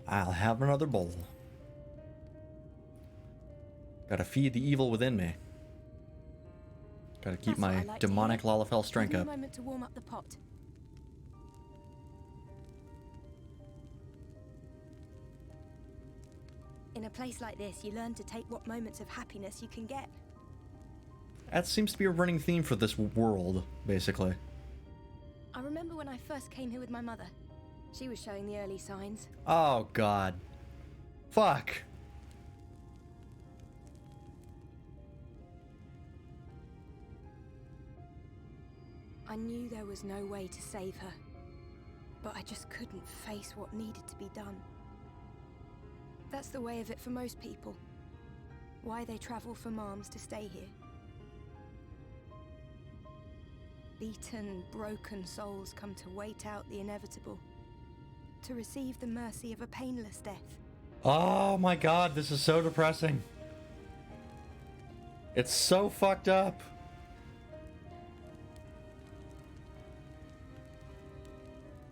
I'll have another bowl. Gotta feed the evil within me. Gotta keep That's what I my like to demonic hear. Lalafell strength Give me up. a moment to warm up the pot. In a place like this, you learn to take what moments of happiness you can get. That seems to be a running theme for this world, basically. I remember when I first came here with my mother. She was showing the early signs. Oh, God. Fuck. I knew there was no way to save her, but I just couldn't face what needed to be done. That's the way of it for most people. Why they travel from arms to stay here. Beaten, broken souls come to wait out the inevitable, to receive the mercy of a painless death. Oh my God, this is so depressing. It's so fucked up.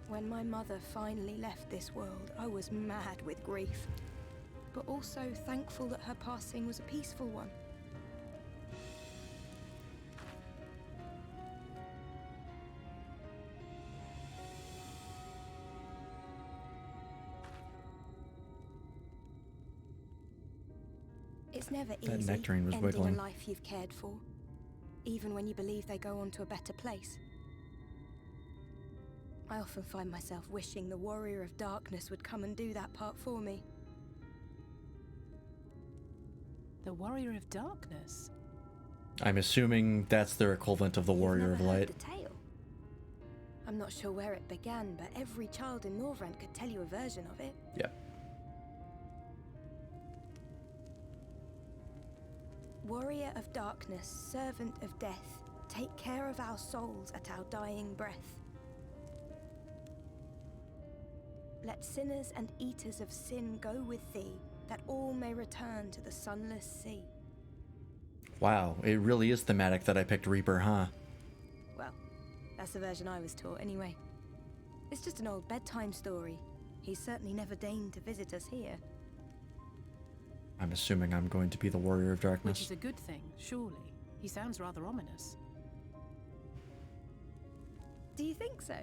When my mother finally left this world, I was mad with grief, but also thankful that her passing was a peaceful one. It's never easy nectarine was ending wiggling. a life you've cared for, even when you believe they go on to a better place. I often find myself wishing the Warrior of Darkness would come and do that part for me. The Warrior of Darkness? I'm assuming that's their equivalent of the Warrior You've of never heard Light. the tale? I'm not sure where it began, but every child in Norvrent could tell you a version of it. Yeah. Warrior of Darkness, servant of death, take care of our souls at our dying breath. Let sinners and eaters of sin go with thee, that all may return to the sunless sea. Wow, it really is thematic that I picked Reaper, huh? Well, that's the version I was taught anyway. It's just an old bedtime story. He's certainly never deigned to visit us here. I'm assuming I'm going to be the Warrior of Which Darkness. is a good thing, surely. He sounds rather ominous. Do you think so?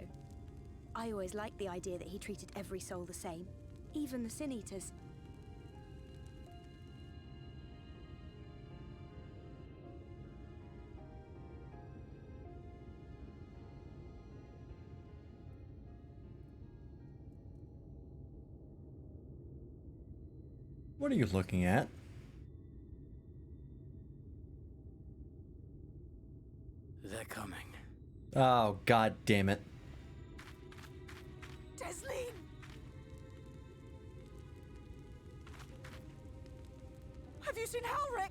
I always liked the idea that he treated every soul the same, even the Sin Eaters. What are you looking at? They're coming. Oh, God damn it. Desleen! Have you seen Halric?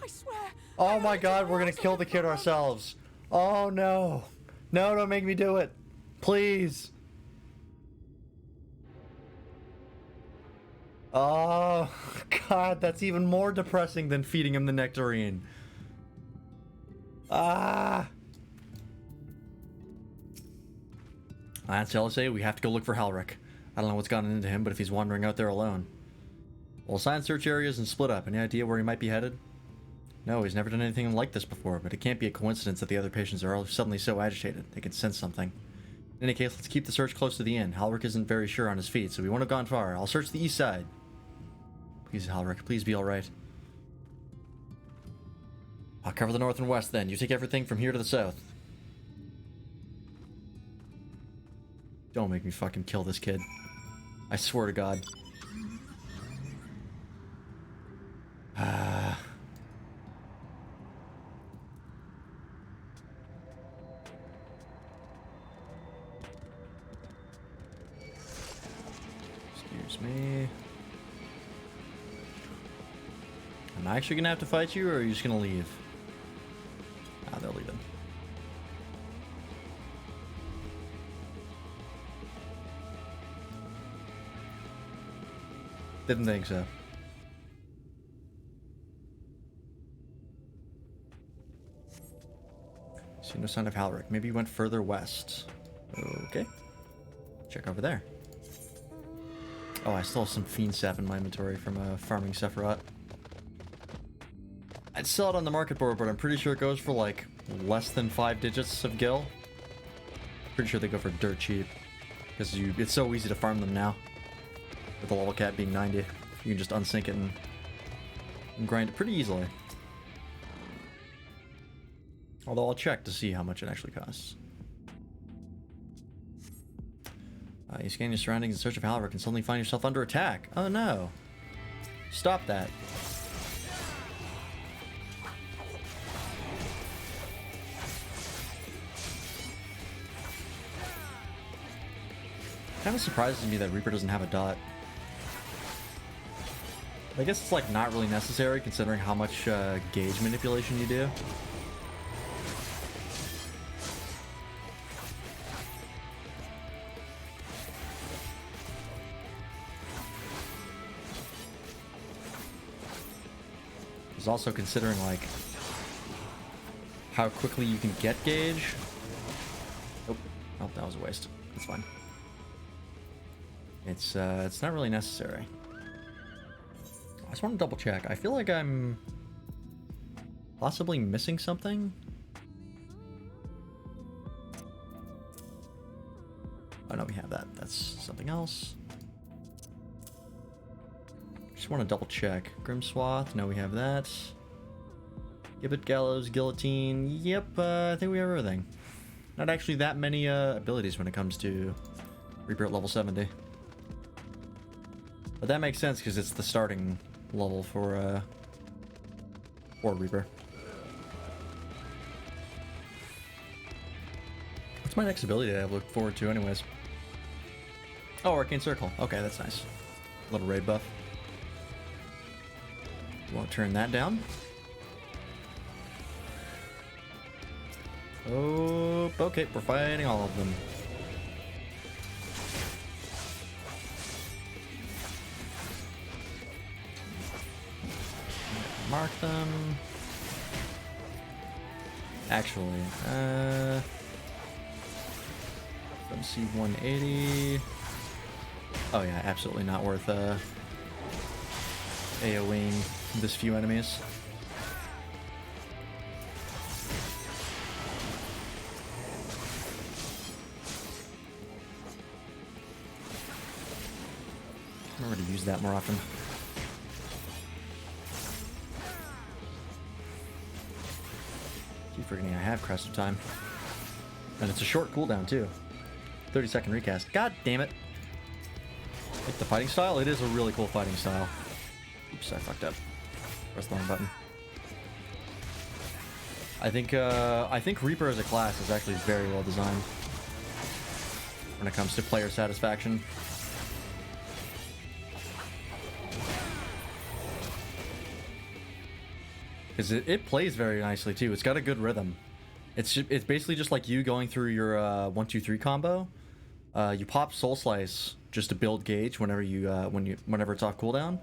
I swear. Oh my God, we're gonna kill the kid ourselves. Oh no. No, don't make me do it. Please. Oh, God, that's even more depressing than feeding him the nectarine. Ah. That's all I'll say. We have to go look for Halric. I don't know what's gotten into him, but if he's wandering out there alone. We'll assign search areas and split up. Any idea where he might be headed? No, he's never done anything like this before, but it can't be a coincidence that the other patients are all suddenly so agitated. They can sense something. In any case, let's keep the search close to the inn. Halric isn't very sure on his feet, so we won't have gone far. I'll search the east side. Please, Halric, please be alright. I'll cover the north and west then. You take everything from here to the south. Don't make me fucking kill this kid. I swear to God. Excuse me. Am I actually gonna have to fight you, or are you just gonna leave? Ah, they're leaving. Didn't think so. See no sign of Halric. Maybe he went further west. Okay. Check over there. Oh, I still have some Fiend Sap in my inventory from farming Sephiroth. I'd sell it on the market board, but I'm pretty sure it goes for like less than 5 digits of gil. Pretty sure they go for dirt cheap. Because it's so easy to farm them now. With the level cap being 90. You can just unsync it and grind it pretty easily. Although I'll check to see how much it actually costs. You scan your surroundings in search of Halvor, can suddenly find yourself under attack. Oh no. Stop that. Kind of surprises me that Reaper doesn't have a dot. I guess it's like not really necessary considering how much gauge manipulation you do. It's also considering like how quickly you can get gauge. Oh, that was a waste. That's fine. It's not really necessary. I just want to double check. I feel like I'm possibly missing something. Oh no, we have that. That's something else. Just want to double check. Grim Swath. No, we have that. Gibbet, Gallows, Guillotine. Yep, I think we have everything. Not actually that many abilities when it comes to Reaper at level 70. But that makes sense because it's the starting level for Reaper. What's my next ability that I look forward to anyways? Oh, Arcane Circle. Okay, that's nice. Little raid buff. Won't turn that down. Oh, okay, we're fighting all of them. Mark them. Actually, MC 180. Oh yeah, absolutely not worth AoEing this few enemies. Remember to use that more often. Keep forgetting I have Crest of Time. And it's a short cooldown too. 30-second recast. God damn it. Like the fighting style? It is a really cool fighting style. Oops, I fucked up. Press the wrong button. I think Reaper as a class is actually very well designed when it comes to player satisfaction. Because it plays very nicely too. It's got a good rhythm. It's basically just like you going through your 1-2-3 combo. You pop Soul Slice just to build gauge whenever whenever it's off cooldown,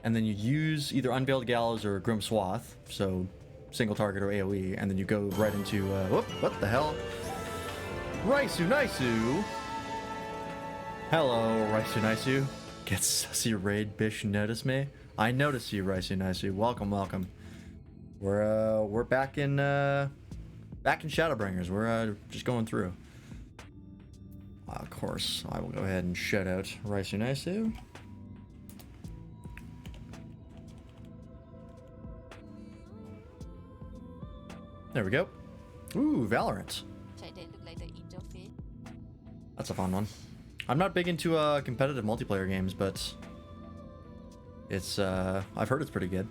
and then you use either Unveiled Gallows or Grim Swath, so single target or AoE, and then you go right into whoop, what the hell? Raisu Naisu. Hello, Raisu Naisu. Get sussy raid bish notice me. I notice you, Raisu Naisu. Welcome, welcome. We're back in Shadowbringers. We're just going through. Of course, I will go ahead and shout out Raisu Naisu. There we go. Ooh, Valorant. That's a fun one. I'm not big into competitive multiplayer games, but it's I've heard it's pretty good.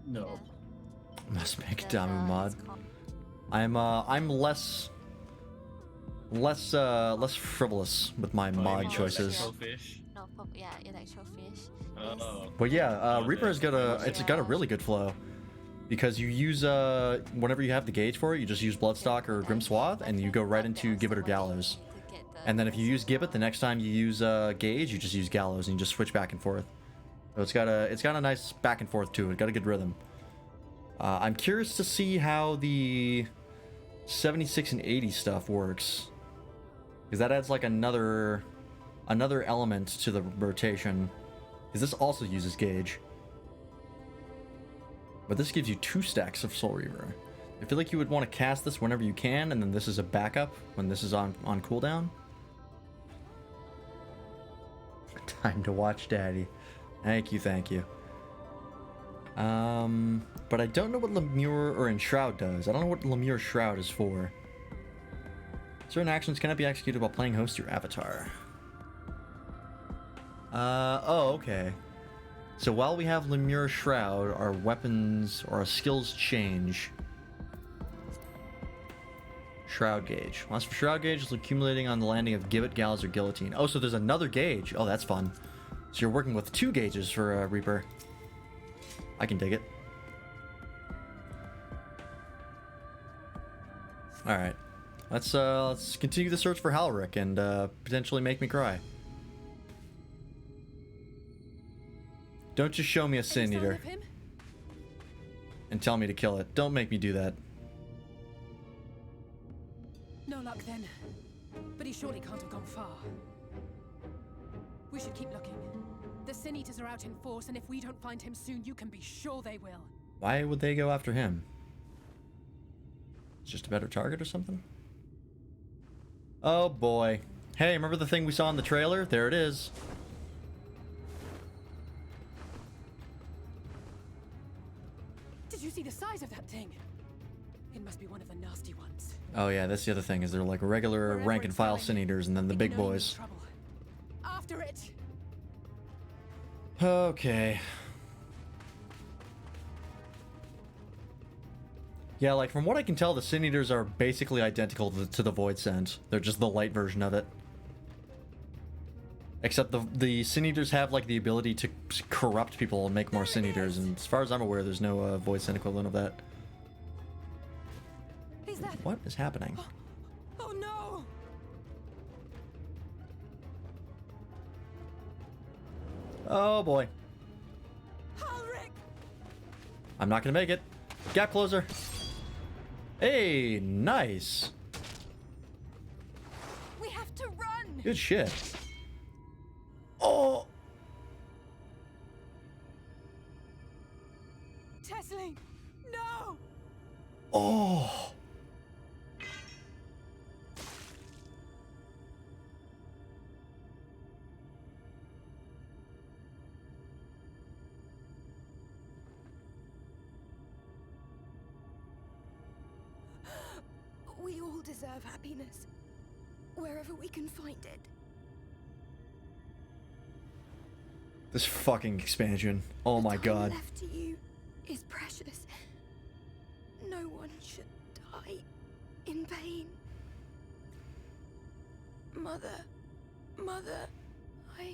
No. Must make Damu mod. I'm less frivolous with my mod choices. Yeah, electro fish. Oh. But yeah, Reaper's got a really good flow. Because you use, whenever you have the gauge for it, you just use Bloodstock or Grim Swath, and you go right into Gibbet or Gallows. And then if you use Gibbet, the next time you use gauge, you just use Gallows, and you just switch back and forth. So it's got a nice back and forth to it. Got a good rhythm. I'm curious to see how the 76 and 80 stuff works, because that adds like another element to the rotation. Because this also uses gauge. But this gives you 2 stacks of Soul Reaver. I feel like you would want to cast this whenever you can, and then this is a backup when this is on cooldown. Time to watch Daddy. Thank you, thank you. But I don't know what Lemure or Enshroud does. I don't know what Lemure Shroud is for. Certain actions cannot be executed while playing host to your avatar. Oh, okay. So while we have Lemure Shroud, our weapons or our skills change. Shroud gauge. Loss for Shroud gauge is accumulating on the landing of Gibbet, Gallows, or Guillotine. Oh, so there's another gauge. Oh, that's fun. So you're working with 2 gauges for Reaper. I can dig it. Alright. Let's continue the search for Halric and potentially make me cry. Don't just show me a Sin Eater and tell me to kill it. Don't make me do that. No luck then. But he surely can't have gone far. We should keep looking. The Sin Eaters are out in force, and if we don't find him soon, you can be sure they will. Why would they go after him? It's just a better target or something? Oh boy. Hey, remember the thing we saw in the trailer? There it is. Did you see the size of that thing? It must be one of the nasty ones. Oh yeah, that's the other thing, is they're like regular Wherever rank and it's file going, Sin Eaters and then the it big can only mean boys. trouble. After it! Okay. Yeah, like from what I can tell, the Sin Eaters are basically identical to the Void Scent. They're just the light version of it. Except the Sin Eaters have like the ability to corrupt people and make more Sin Eaters, and as far as I'm aware, there's no Void Scent equivalent of that. Is that... What is happening? Oh no! Oh boy. Halric! I'm not gonna make it. Gap closer. Hey, nice. We have to run! Good shit. Oh! Tesling! No! Oh! We all deserve happiness. Wherever we can find it. This fucking expansion. Oh my The time god. left to you is precious. No one should die in pain. Mother, I...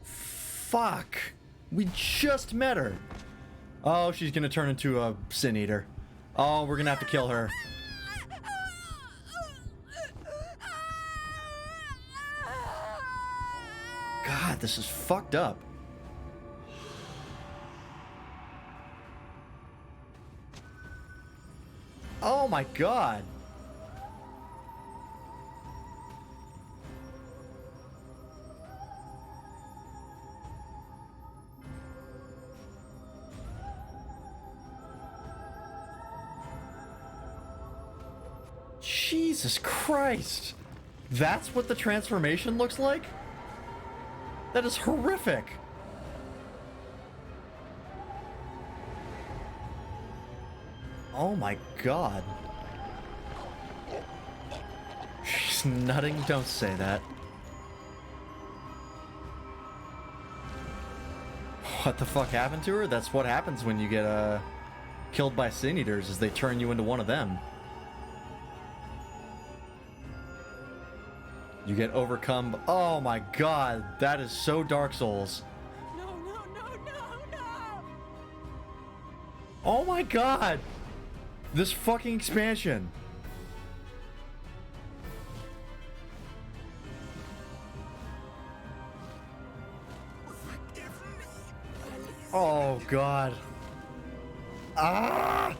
Fuck. We just met her. Oh, she's gonna turn into a Sin Eater. Oh, we're gonna have to kill her. God, this is fucked up. Oh my god. Jesus Christ. That's what the transformation looks like? That is horrific. Oh my god. She's nutting, don't say that. What the fuck happened to her? That's what happens when you get killed by Sin Eaters, is they turn you into one of them. You get overcome. Oh my god, that is so Dark Souls. No, no, no, no, no! Oh my god! This fucking expansion. Oh god. Ah!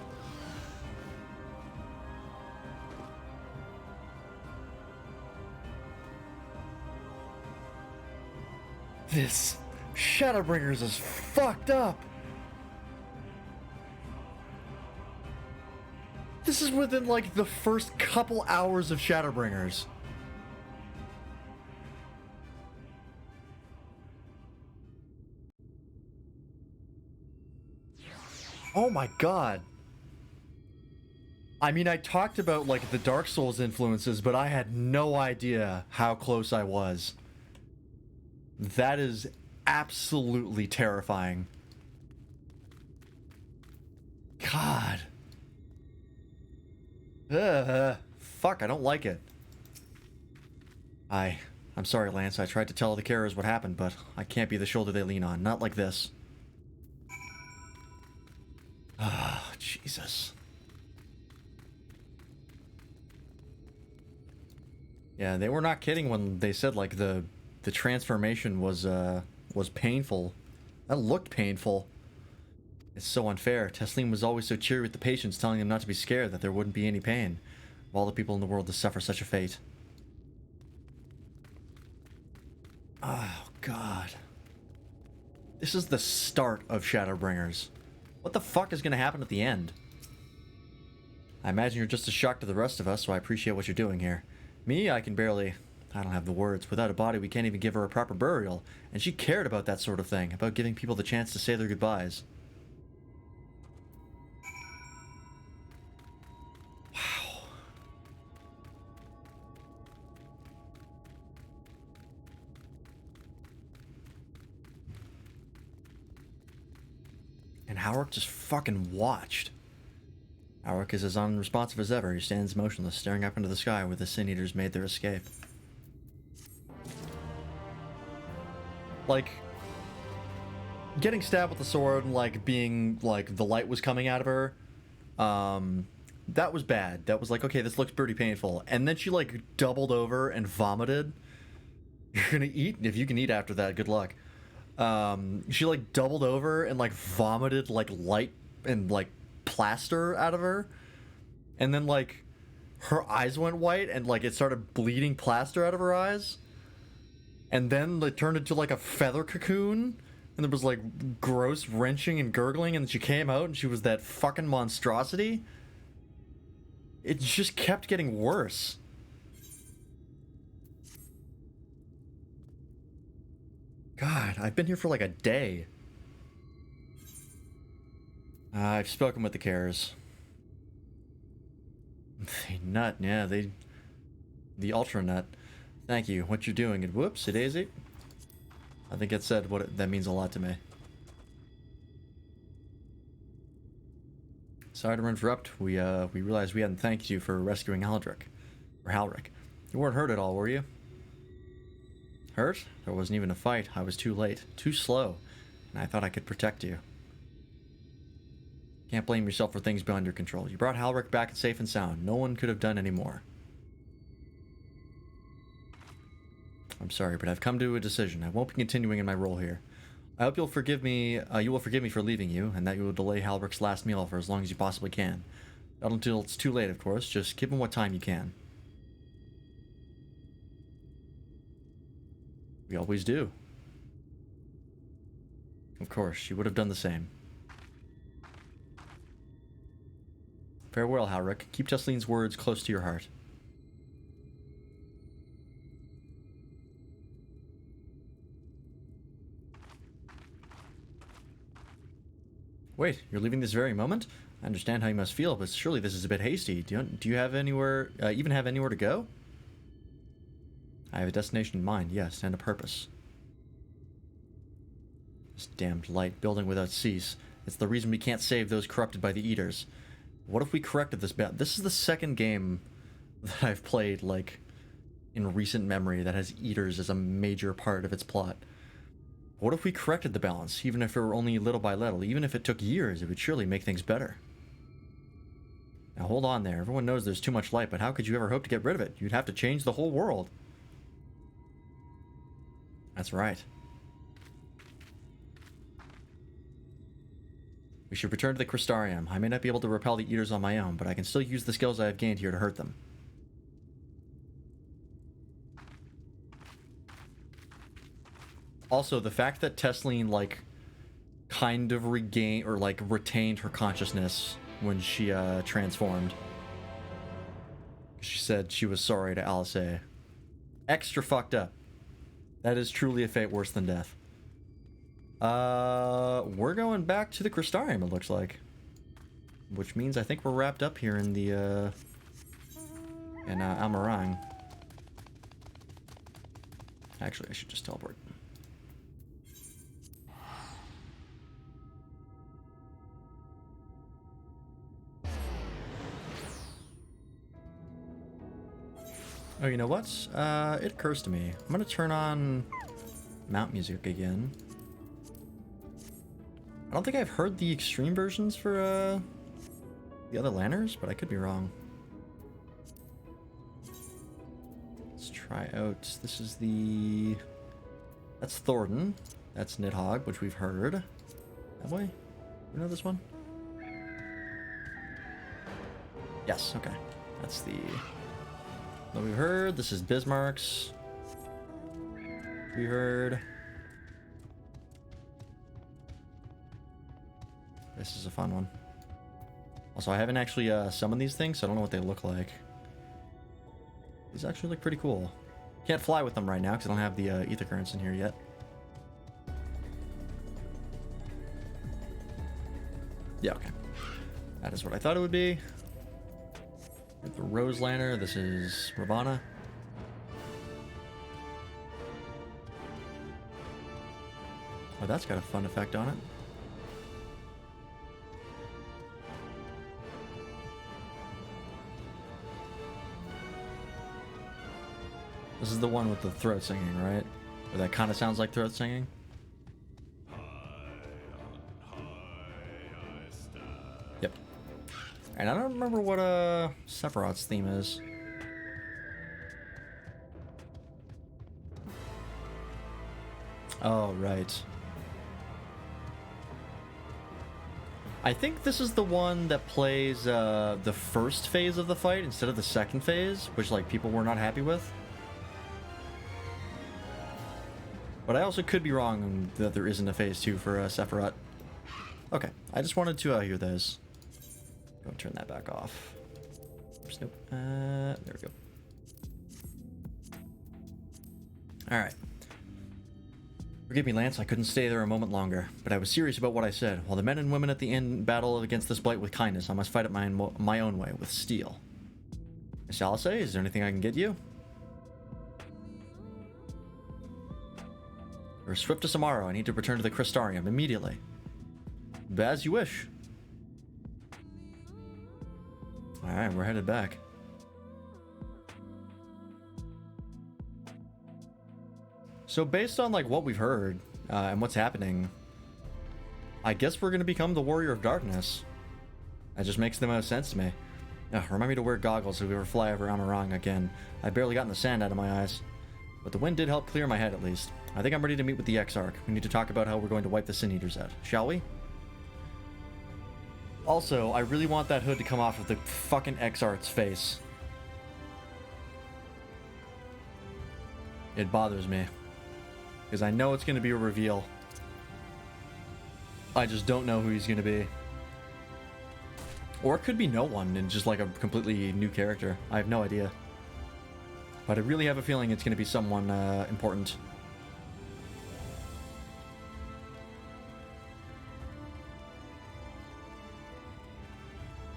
This Shadowbringers is fucked up. This is within, like, the first couple hours of Shadowbringers. Oh my god. I mean, I talked about, like, the Dark Souls influences, but I had no idea how close I was. That is absolutely terrifying. God. Fuck, I don't like it. I'm sorry, Lance. I tried to tell the carers what happened, but I can't be the shoulder they lean on. Not like this. Ah, Jesus. Yeah, they were not kidding when they said, like, the transformation was painful. That looked painful. It's so unfair. Tesleen was always so cheery with the patients, telling them not to be scared, that there wouldn't be any pain. Of all the people in the world to suffer such a fate. Oh, God. This is the start of Shadowbringers. What the fuck is gonna happen at the end? I imagine you're just as shocked as the rest of us, so I appreciate what you're doing here. Me, I don't have the words. Without a body, we can't even give her a proper burial. And she cared about that sort of thing, about giving people the chance to say their goodbyes. Wow. And Howard just fucking watched. Howard is as unresponsive as ever. He stands motionless, staring up into the sky where the Sin Eaters made their escape. Like, getting stabbed with the sword and, like, being, like, the light was coming out of her, that was bad. That was like, okay, this looks pretty painful. And then she, like, doubled over and vomited. You're gonna eat? If you can eat after that, good luck. She, like, doubled over and, like, vomited, like, light and, like, plaster out of her. And then, like, her eyes went white and, like, it started bleeding plaster out of her eyes. And then it turned into, like, a feather cocoon. And there was, like, gross wrenching and gurgling. And then she came out and she was that fucking monstrosity. It just kept getting worse. God, I've been here for, like, a day. I've spoken with the carers. They nut, yeah, the ultra nut. Thank you. What you're doing, and whoops, daisy. I think it said that means a lot to me. Sorry to interrupt. We realized we hadn't thanked you for rescuing Halric. You weren't hurt at all, were you? Hurt? There wasn't even a fight. I was too late, too slow, and I thought I could protect you. Can't blame yourself for things beyond your control. You brought Halric back safe and sound. No one could have done any more. I'm sorry, but I've come to a decision. I won't be continuing in my role here. I hope you'll forgive me. You will forgive me for leaving you, and that you will delay Halric's last meal for as long as you possibly can. Not until it's too late, of course. Just give him what time you can. We always do. Of course, she would have done the same. Farewell, Halric. Keep Tesleen's words close to your heart. Wait, you're leaving this very moment? I understand how you must feel, but surely this is a bit hasty. Do you have anywhere, even have anywhere to go? I have a destination in mind, yes, and a purpose. This damned light, building without cease. It's the reason we can't save those corrupted by the Eaters. What if we corrected this bad? This is the second game that I've played, like, in recent memory that has Eaters as a major part of its plot. What if we corrected the balance, even if it were only little by little? Even if it took years, it would surely make things better. Now hold on there. Everyone knows there's too much light, but how could you ever hope to get rid of it? You'd have to change the whole world. That's right. We should return to the Crystarium. I may not be able to repel the Eaters on my own, but I can still use the skills I have gained here to hurt them. Also, the fact that Tesleen, like, kind of regained, or, like, retained her consciousness when she, transformed She said she was sorry to Alice. Extra fucked up. That is truly a fate worse than death. We're going back to the Crystarium, it looks like. Which means I think we're wrapped up here in the, Almarang. Actually, I should just teleport. Oh, you know what? It occurs to me. I'm gonna turn on mount music again. I don't think I've heard the extreme versions for, the other Lanners, but I could be wrong. Let's try out. This is the... That's Thornton. That's Nidhogg, which we've heard. Have we? You know this one? Yes, okay. That's the... That we've heard. This is Bismarck's. We heard. This is a fun one. Also, I haven't actually summoned these things, so I don't know what they look like. These actually look pretty cool. Can't fly with them right now because I don't have the ether currents in here yet. Yeah, okay. That is what I thought it would be. The Rose Lanner, this is Ravana. Oh, that's got a fun effect on it. This is the one with the throat singing, right? Or that kind of sounds like throat singing. Yep. And I don't remember what Sephiroth's theme is. Oh, right. I think this is the one that plays the first phase of the fight instead of the second phase, which like people were not happy with. But I also could be wrong that there isn't a phase 2 for Sephiroth. Okay, I just wanted to hear those. Go and turn that back off. Oops, nope. There we go. Alright. Forgive me, Lance, I couldn't stay there a moment longer, but I was serious about what I said. While the men and women at the end battle against this blight with kindness, I must fight it my own way, with steel. Miss Alice, is there anything I can get you? Or swift to tomorrow, I need to return to the Crystarium immediately. As you wish. Alright, we're headed back. So based on like what we've heard and what's happening, I guess we're going to become the Warrior of Darkness. That just makes the most sense to me. Remind me to wear goggles if we ever fly over Amarang again. I barely gotten the sand out of my eyes. But the wind did help clear my head at least. I think I'm ready to meet with the Exarch. We need to talk about how we're going to wipe the Sin Eaters out. Shall we? Also, I really want that hood to come off of the fucking Exarch's face. It bothers me. Because I know it's going to be a reveal. I just don't know who he's going to be. Or it could be no one and just like a completely new character. I have no idea. But I really have a feeling it's going to be someone important.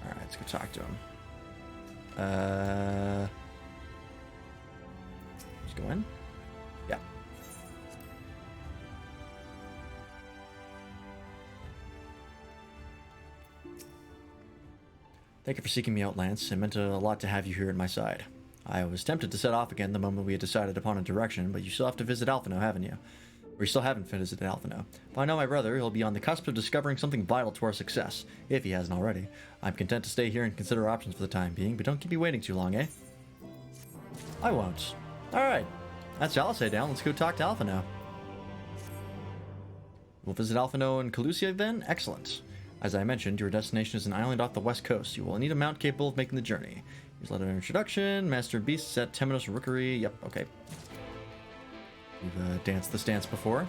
Alright, let's go talk to him. Let's go in. Yeah. Thank you for seeking me out, Lance. It meant a lot to have you here at my side. I was tempted to set off again the moment we had decided upon a direction, but you still have to visit Alphino, haven't you? Or you still haven't visited Alphino. If I know my brother, he'll be on the cusp of discovering something vital to our success, if he hasn't already. I'm content to stay here and consider options for the time being, but don't keep me waiting too long, eh? I won't. Alright. That's Alice down. Let's go talk to Alphino. We'll visit Alphino and Calusia then? Excellent. As I mentioned, your destination is an island off the west coast. You will need a mount capable of making the journey. Here's a letter of introduction. Master Beasts at Temenos Rookery. Yep, okay. We've danced this dance before.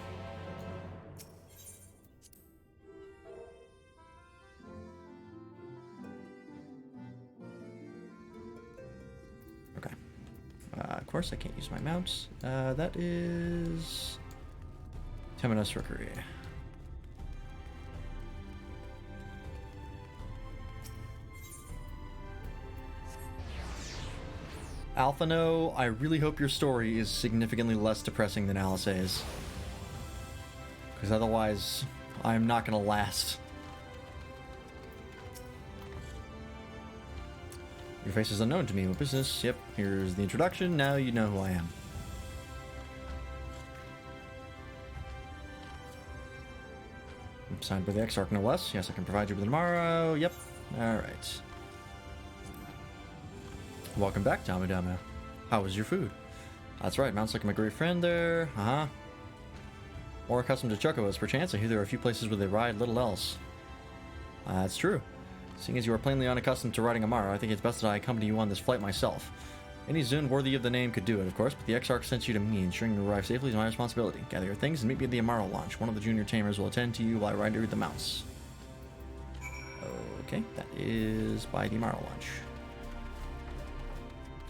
Of course, I can't use my mouse. That is Temenos Rookery. Alphano, I really hope your story is significantly less depressing than Alice's. Because otherwise, I'm not going to last. Your face is unknown to me. What business? Yep, here's the introduction. Now you know who I am. I'm signed by the Exarch, no less. Yes, I can provide you with tomorrow. Yep. Alright. Welcome back, Damu. How was your food? That's right, Mount's like my great friend there. Uh-huh. More accustomed to chocobos, perchance. I hear there are a few places where they ride little else. That's true. Seeing as you are plainly unaccustomed to riding a Mara, I think it's best that I accompany you on this flight myself. Any Zun worthy of the name could do it, of course, but the Exarch sent you to me. Ensuring you arrive safely is my responsibility. Gather your things and meet me at the Amaro launch. One of the junior tamers will attend to you while I ride the mounts. Okay, that is by the Amaro launch.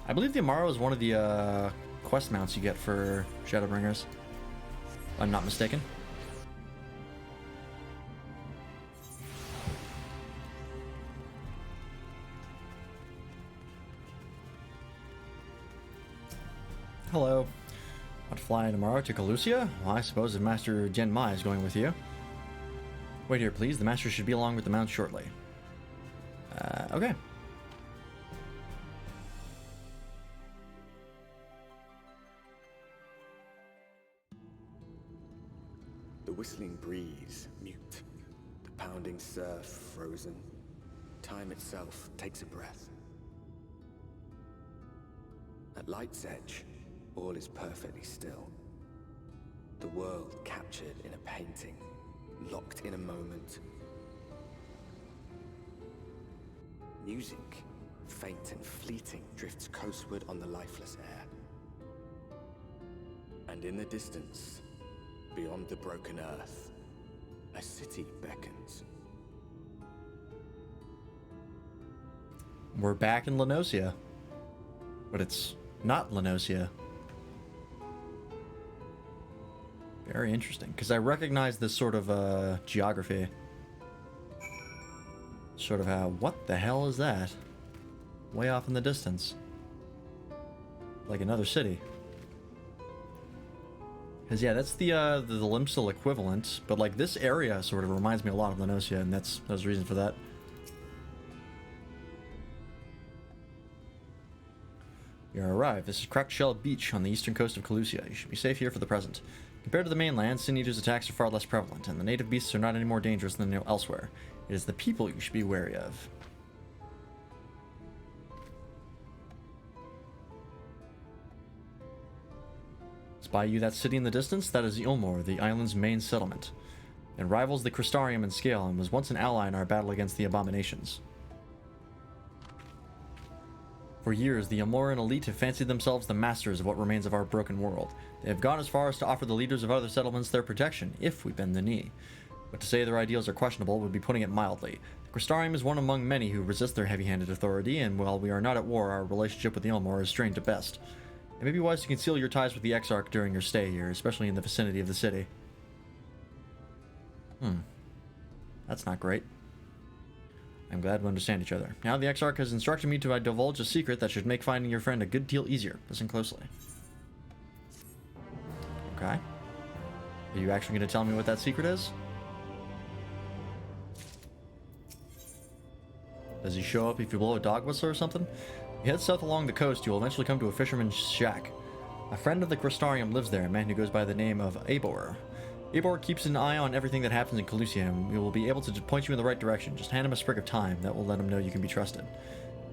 I believe the Amaro is one of the quest mounts you get for Shadowbringers. If I'm not mistaken. Hello. Want to fly tomorrow to Calusia? Well, I suppose if Master Gen Mai is going with you. Wait here, please. The Master should be along with the mount shortly. Okay. The whistling breeze, mute. The pounding surf, frozen. Time itself takes a breath. At light's edge, all is perfectly still. The world captured in a painting, locked in a moment. Music, faint and fleeting, drifts coastward on the lifeless air. And in the distance, beyond the broken earth, a city beckons. We're back in Lenosia. But it's not Lenosia. Very interesting, because I recognize this sort of geography. Sort of how, what the hell is that? Way off in the distance. Like another city. Because yeah, that's the Limsel equivalent, but like this area sort of reminds me a lot of Lenosia, and there's a reason for that. You are arrived. This is Cracked Shell Beach on the eastern coast of Calusia. You should be safe here for the present. Compared to the mainland, Sin Eater's attacks are far less prevalent, and the native beasts are not any more dangerous than elsewhere. It is the people you should be wary of. Spy you that city in the distance? That is Ilmor, the island's main settlement. It rivals the Crystarium in scale and was once an ally in our battle against the Abominations. For years, the Ilmoran elite have fancied themselves the masters of what remains of our broken world. They have gone as far as to offer the leaders of other settlements their protection, if we bend the knee. But to say their ideals are questionable would be putting it mildly. The Crystarium is one among many who resist their heavy-handed authority, and while we are not at war, our relationship with the Ilmor is strained to best. It may be wise to conceal your ties with the Exarch during your stay here, especially in the vicinity of the city. That's not great. I'm glad we understand each other. Now the Exarch has instructed me to divulge a secret that should make finding your friend a good deal easier. Listen closely. Okay. Are you actually going to tell me what that secret is? Does he show up if you blow a dog whistle or something? You head south along the coast, you will eventually come to a fisherman's shack. A friend of the Crystarium lives there, a man who goes by the name of Eivor. Eivor keeps an eye on everything that happens in Calusia, and we will be able to point you in the right direction. Just hand him a sprig of thyme. That will let him know you can be trusted.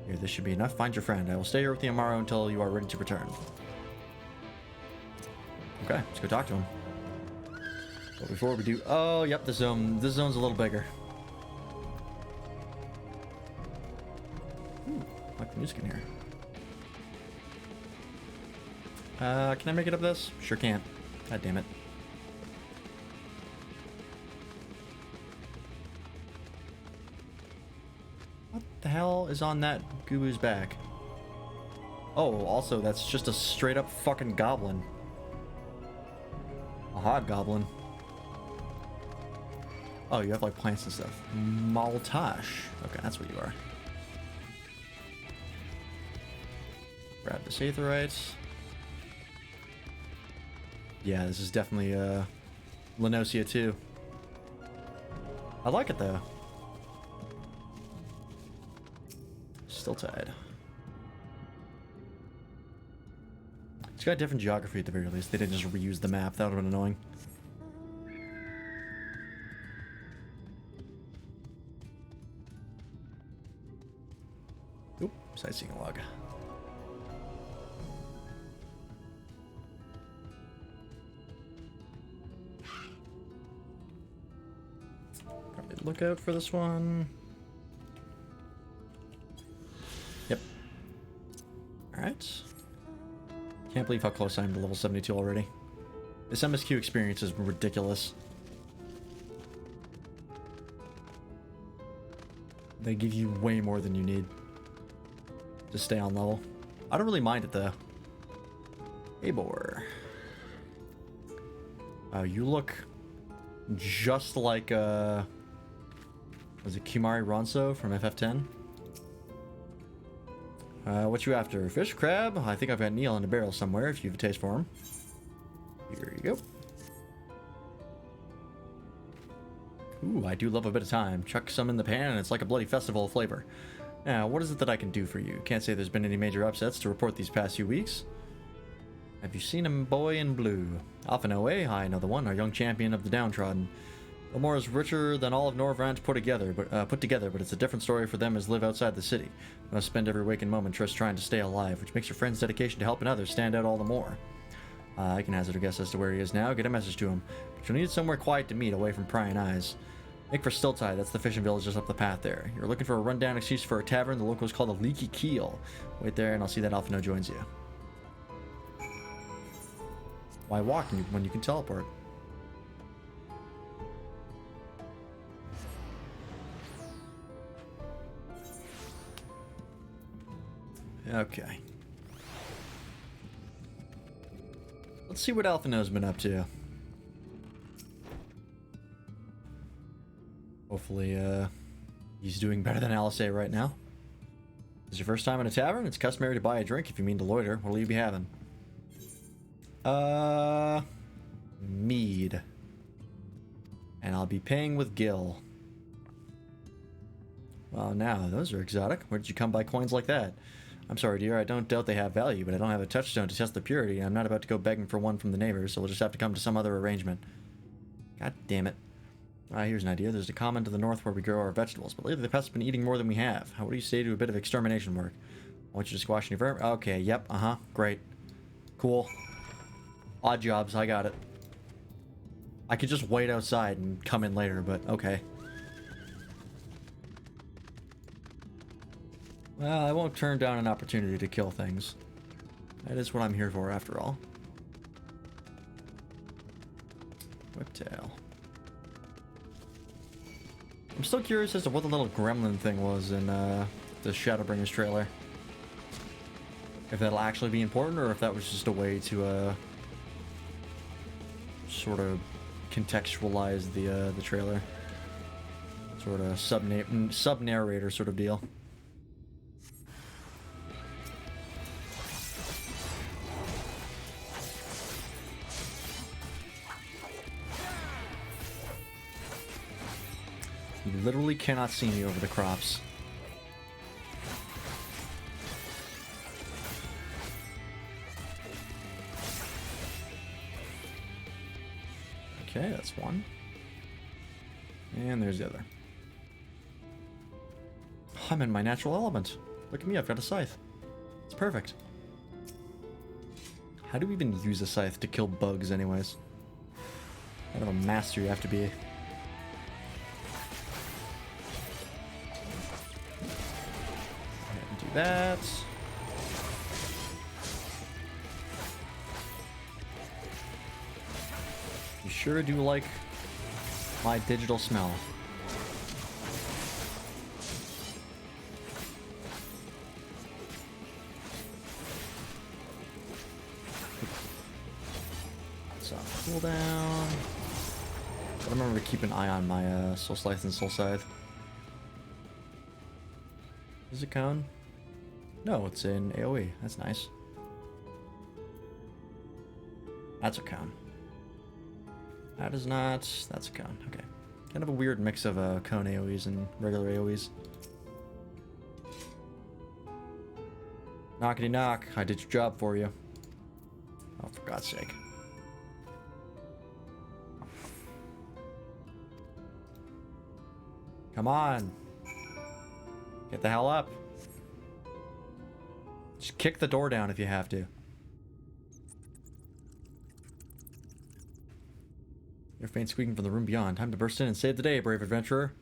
Here, this should be enough. Find your friend. I will stay here with the Amaro until you are ready to return. Okay, let's go talk to him. But before we do... Oh, yep, this zone's a little bigger. I like the music in here. Can I make it up this? Sure can't. God damn it. What the hell is on that Gubu's back? Oh, also, that's just a straight up fucking goblin. A hobgoblin. Oh, you have like plants and stuff. Maltash. Okay, that's what you are. Grab this aetherite. Yeah, this is definitely Lenosia too. I like it though. Still tied. It's got different geography at the very least. They didn't just reuse the map. That would have been annoying. Oop, sightseeing log. Probably look out for this one. Yep. Alright. Can't believe how close I am to level 72 already. This MSQ experience is ridiculous. They give you way more than you need to stay on level. I don't really mind it though. Eivor. You look just like was it Kumari Ronso from FF10? What you after? Fish, crab? I think I've got Neil in a barrel somewhere if you have a taste for him. Here you go. Ooh, I do love a bit of time. Chuck some in the pan and it's like a bloody festival of flavor. Now, what is it that I can do for you? Can't say there's been any major upsets to report these past few weeks. Have you seen a boy in blue? Alphinoe, I know the one, our young champion of the downtrodden. Gilmore is richer than all of Norvrant put together, but it's a different story for them as live outside the city. Must spend every waking moment just trying to stay alive, which makes your friend's dedication to helping others stand out all the more. I can hazard a guess as to where he is now. Get a message to him. But you'll need somewhere quiet to meet, away from prying eyes. Make for Stiltide, that's the fishing village just up the path there. You're looking for a rundown excuse for a tavern, the locals call the Leaky Keel. Wait there and I'll see that Alphino joins you. Why walk when you can teleport? Okay. Let's see what Alphino's been up to. Hopefully, he's doing better than Alice right now. This is your first time in a tavern? It's customary to buy a drink if you mean to loiter. What'll you be having? Mead. And I'll be paying with Gil. Well, now, those are exotic. Where did you come by coins like that? I'm sorry, dear, I don't doubt they have value, but I don't have a touchstone to test the purity, and I'm not about to go begging for one from the neighbors, so we'll just have to come to some other arrangement. God damn it. Here's an idea. There's a common to the north where we grow our vegetables, but lately the pests have been eating more than we have. What do you say to a bit of extermination work? I want you to squash any vermin. Okay, yep, great. Cool. Odd jobs, I got it. I could just wait outside and come in later, but okay. Well, I won't turn down an opportunity to kill things. That is what I'm here for, after all. Whiptail. I'm still curious as to what the little gremlin thing was in the Shadowbringers trailer. If that'll actually be important, or if that was just a way to sort of contextualize the trailer. Sort of sub-narrator sort of deal. You literally cannot see me over the crops. Okay, that's one. And there's the other. I'm in my natural element. Look at me, I've got a scythe. It's perfect. How do we even use a scythe to kill bugs anyways? Kind of a master you have to be. Do that. You sure do like my digital smell. cooldown. But I remember to keep an eye on my Soul Slice and Soul Scythe. Is it cone? No, it's in AoE. That's nice. That's a cone. That is not. That's a cone. Okay. Kind of a weird mix of cone AoEs and regular AoEs. Knockety knock. I did your job for you. Oh, for God's sake. Come on. Get the hell up. Just kick the door down if you have to. Your faint squeaking from the room beyond. Time to burst in and save the day, brave adventurer.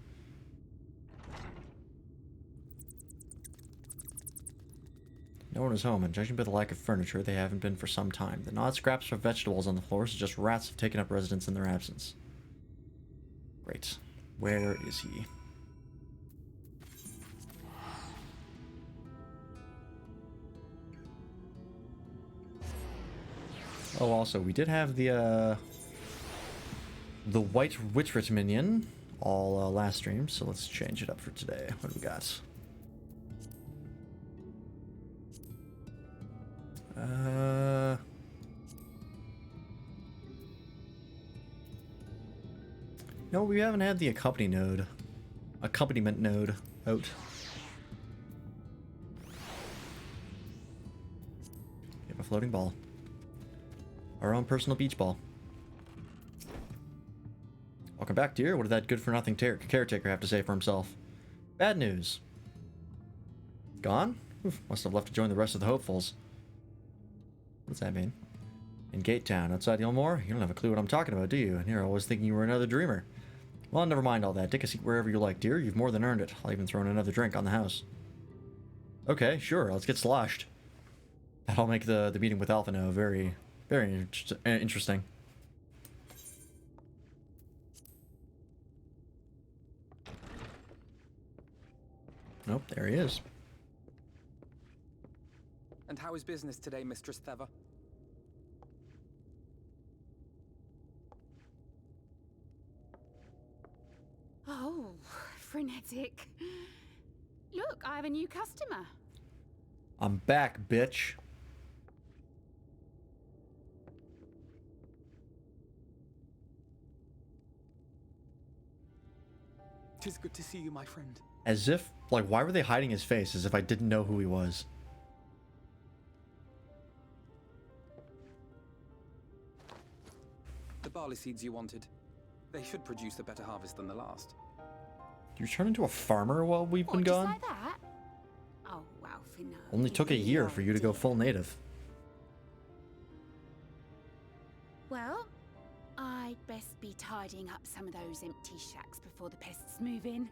No one is home, and judging by the lack of furniture, they haven't been for some time. The gnawed scraps of vegetables on the floor suggest rats have taken up residence in their absence. Great. Where is he? Oh, also, we did have the White Witrit minion all last stream, so let's change it up for today. What do we got? No, we haven't had the accompaniment node out. We have a floating ball. Our own personal beach ball. Welcome back, dear. What did that good-for-nothing caretaker have to say for himself? Bad news. Gone? Oof, must have left to join the rest of the hopefuls. What does that mean? In Gate Town, outside Gilmore? You don't have a clue what I'm talking about, do you? And here I was thinking you were another dreamer. Well, never mind all that. Take a seat wherever you like, dear. You've more than earned it. I'll even throw in another drink on the house. Okay, sure. Let's get sloshed. That'll make the meeting with Alphino very, very interesting. Nope, there he is. And how is business today, Mistress Theva? Oh, frenetic. Look, I have a new customer. I'm back, bitch. 'Tis good to see you, my friend. As if, like, why were they hiding his face? As if I didn't know who he was. The barley seeds you wanted. They should produce a better harvest than the last. You turn into a farmer while we've been What, gone? just like that? Oh, Alphino. Only took a year for you to go full native. Well, I'd best be tidying up some of those empty shacks before the pests move in.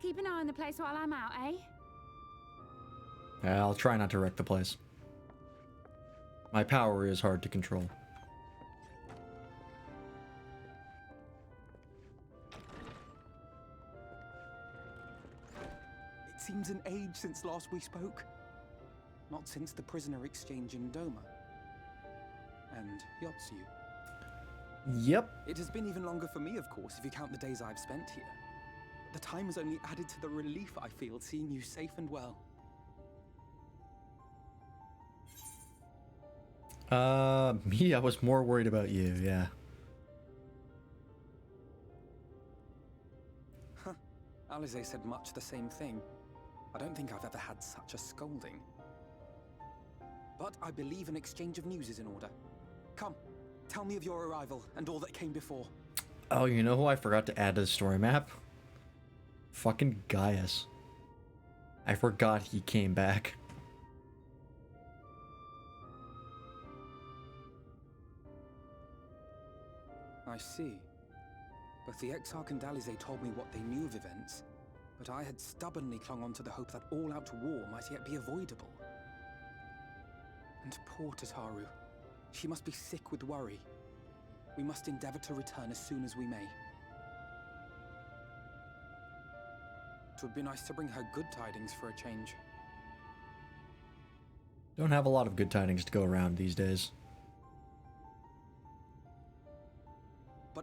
Keep an eye on the place while I'm out, eh? Yeah, I'll try not to wreck the place. My power is hard to control. It seems an age since last we spoke. Not since the prisoner exchange in Doma. And Yotsu. Yep. It has been even longer for me, of course, if you count the days I've spent here. The time has only added to the relief I feel seeing you safe and well. Me, I was more worried about you, yeah. Huh. Alize said much the same thing. I don't think I've ever had such a scolding. But I believe an exchange of news is in order. Come, tell me of your arrival and all that came before. Oh, you know who I forgot to add to the story map? Fucking Gaius. I forgot he came back. I see. Both the Exarch and Alize told me what they knew of events, but I had stubbornly clung on to the hope that all-out war might yet be avoidable. And poor Tataru. She must be sick with worry. We must endeavor to return as soon as we may. It would be nice to bring her good tidings for a change. Don't have a lot of good tidings to go around these days.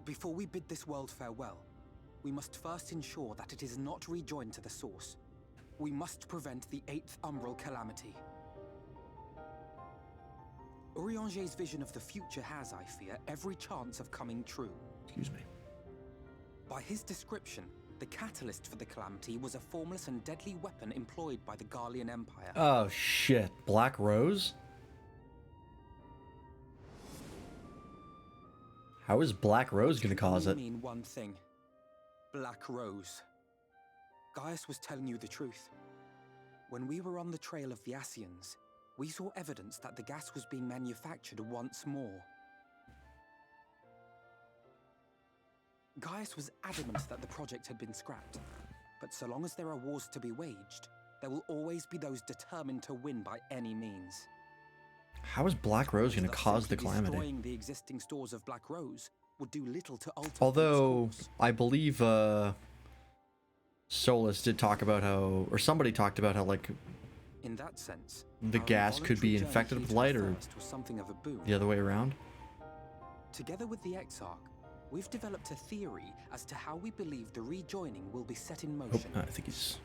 Before we bid this world farewell, we must first ensure that it is not rejoined to the source. We must prevent the 8th Umbral calamity. Urianger's vision of the future has, I fear, every chance of coming true. Excuse me. By his description, the catalyst for the calamity was a formless and deadly weapon employed by the Garlean Empire. Oh shit, Black Rose? How is Black Rose gonna cause it? I mean one thing. Black Rose. Gaius was telling you the truth. When we were on the trail of the Ascians, we saw evidence that the gas was being manufactured once more. Gaius was adamant that the project had been scrapped. But so long as there are wars to be waged, there will always be those determined to win by any means. How is Black Rose gonna cause the calamity? Destroying the existing stores of Black Rose would do little to alter Although, its course. I believe Solus did talk about how, or somebody talked about how, like, In that sense, the our gas could be involuntary journey infected with here to light the or first was something of a boon. the other way around. Together with the Exarch, we've developed a theory as to how we believe the rejoining will be set in Oh, motion. I think he's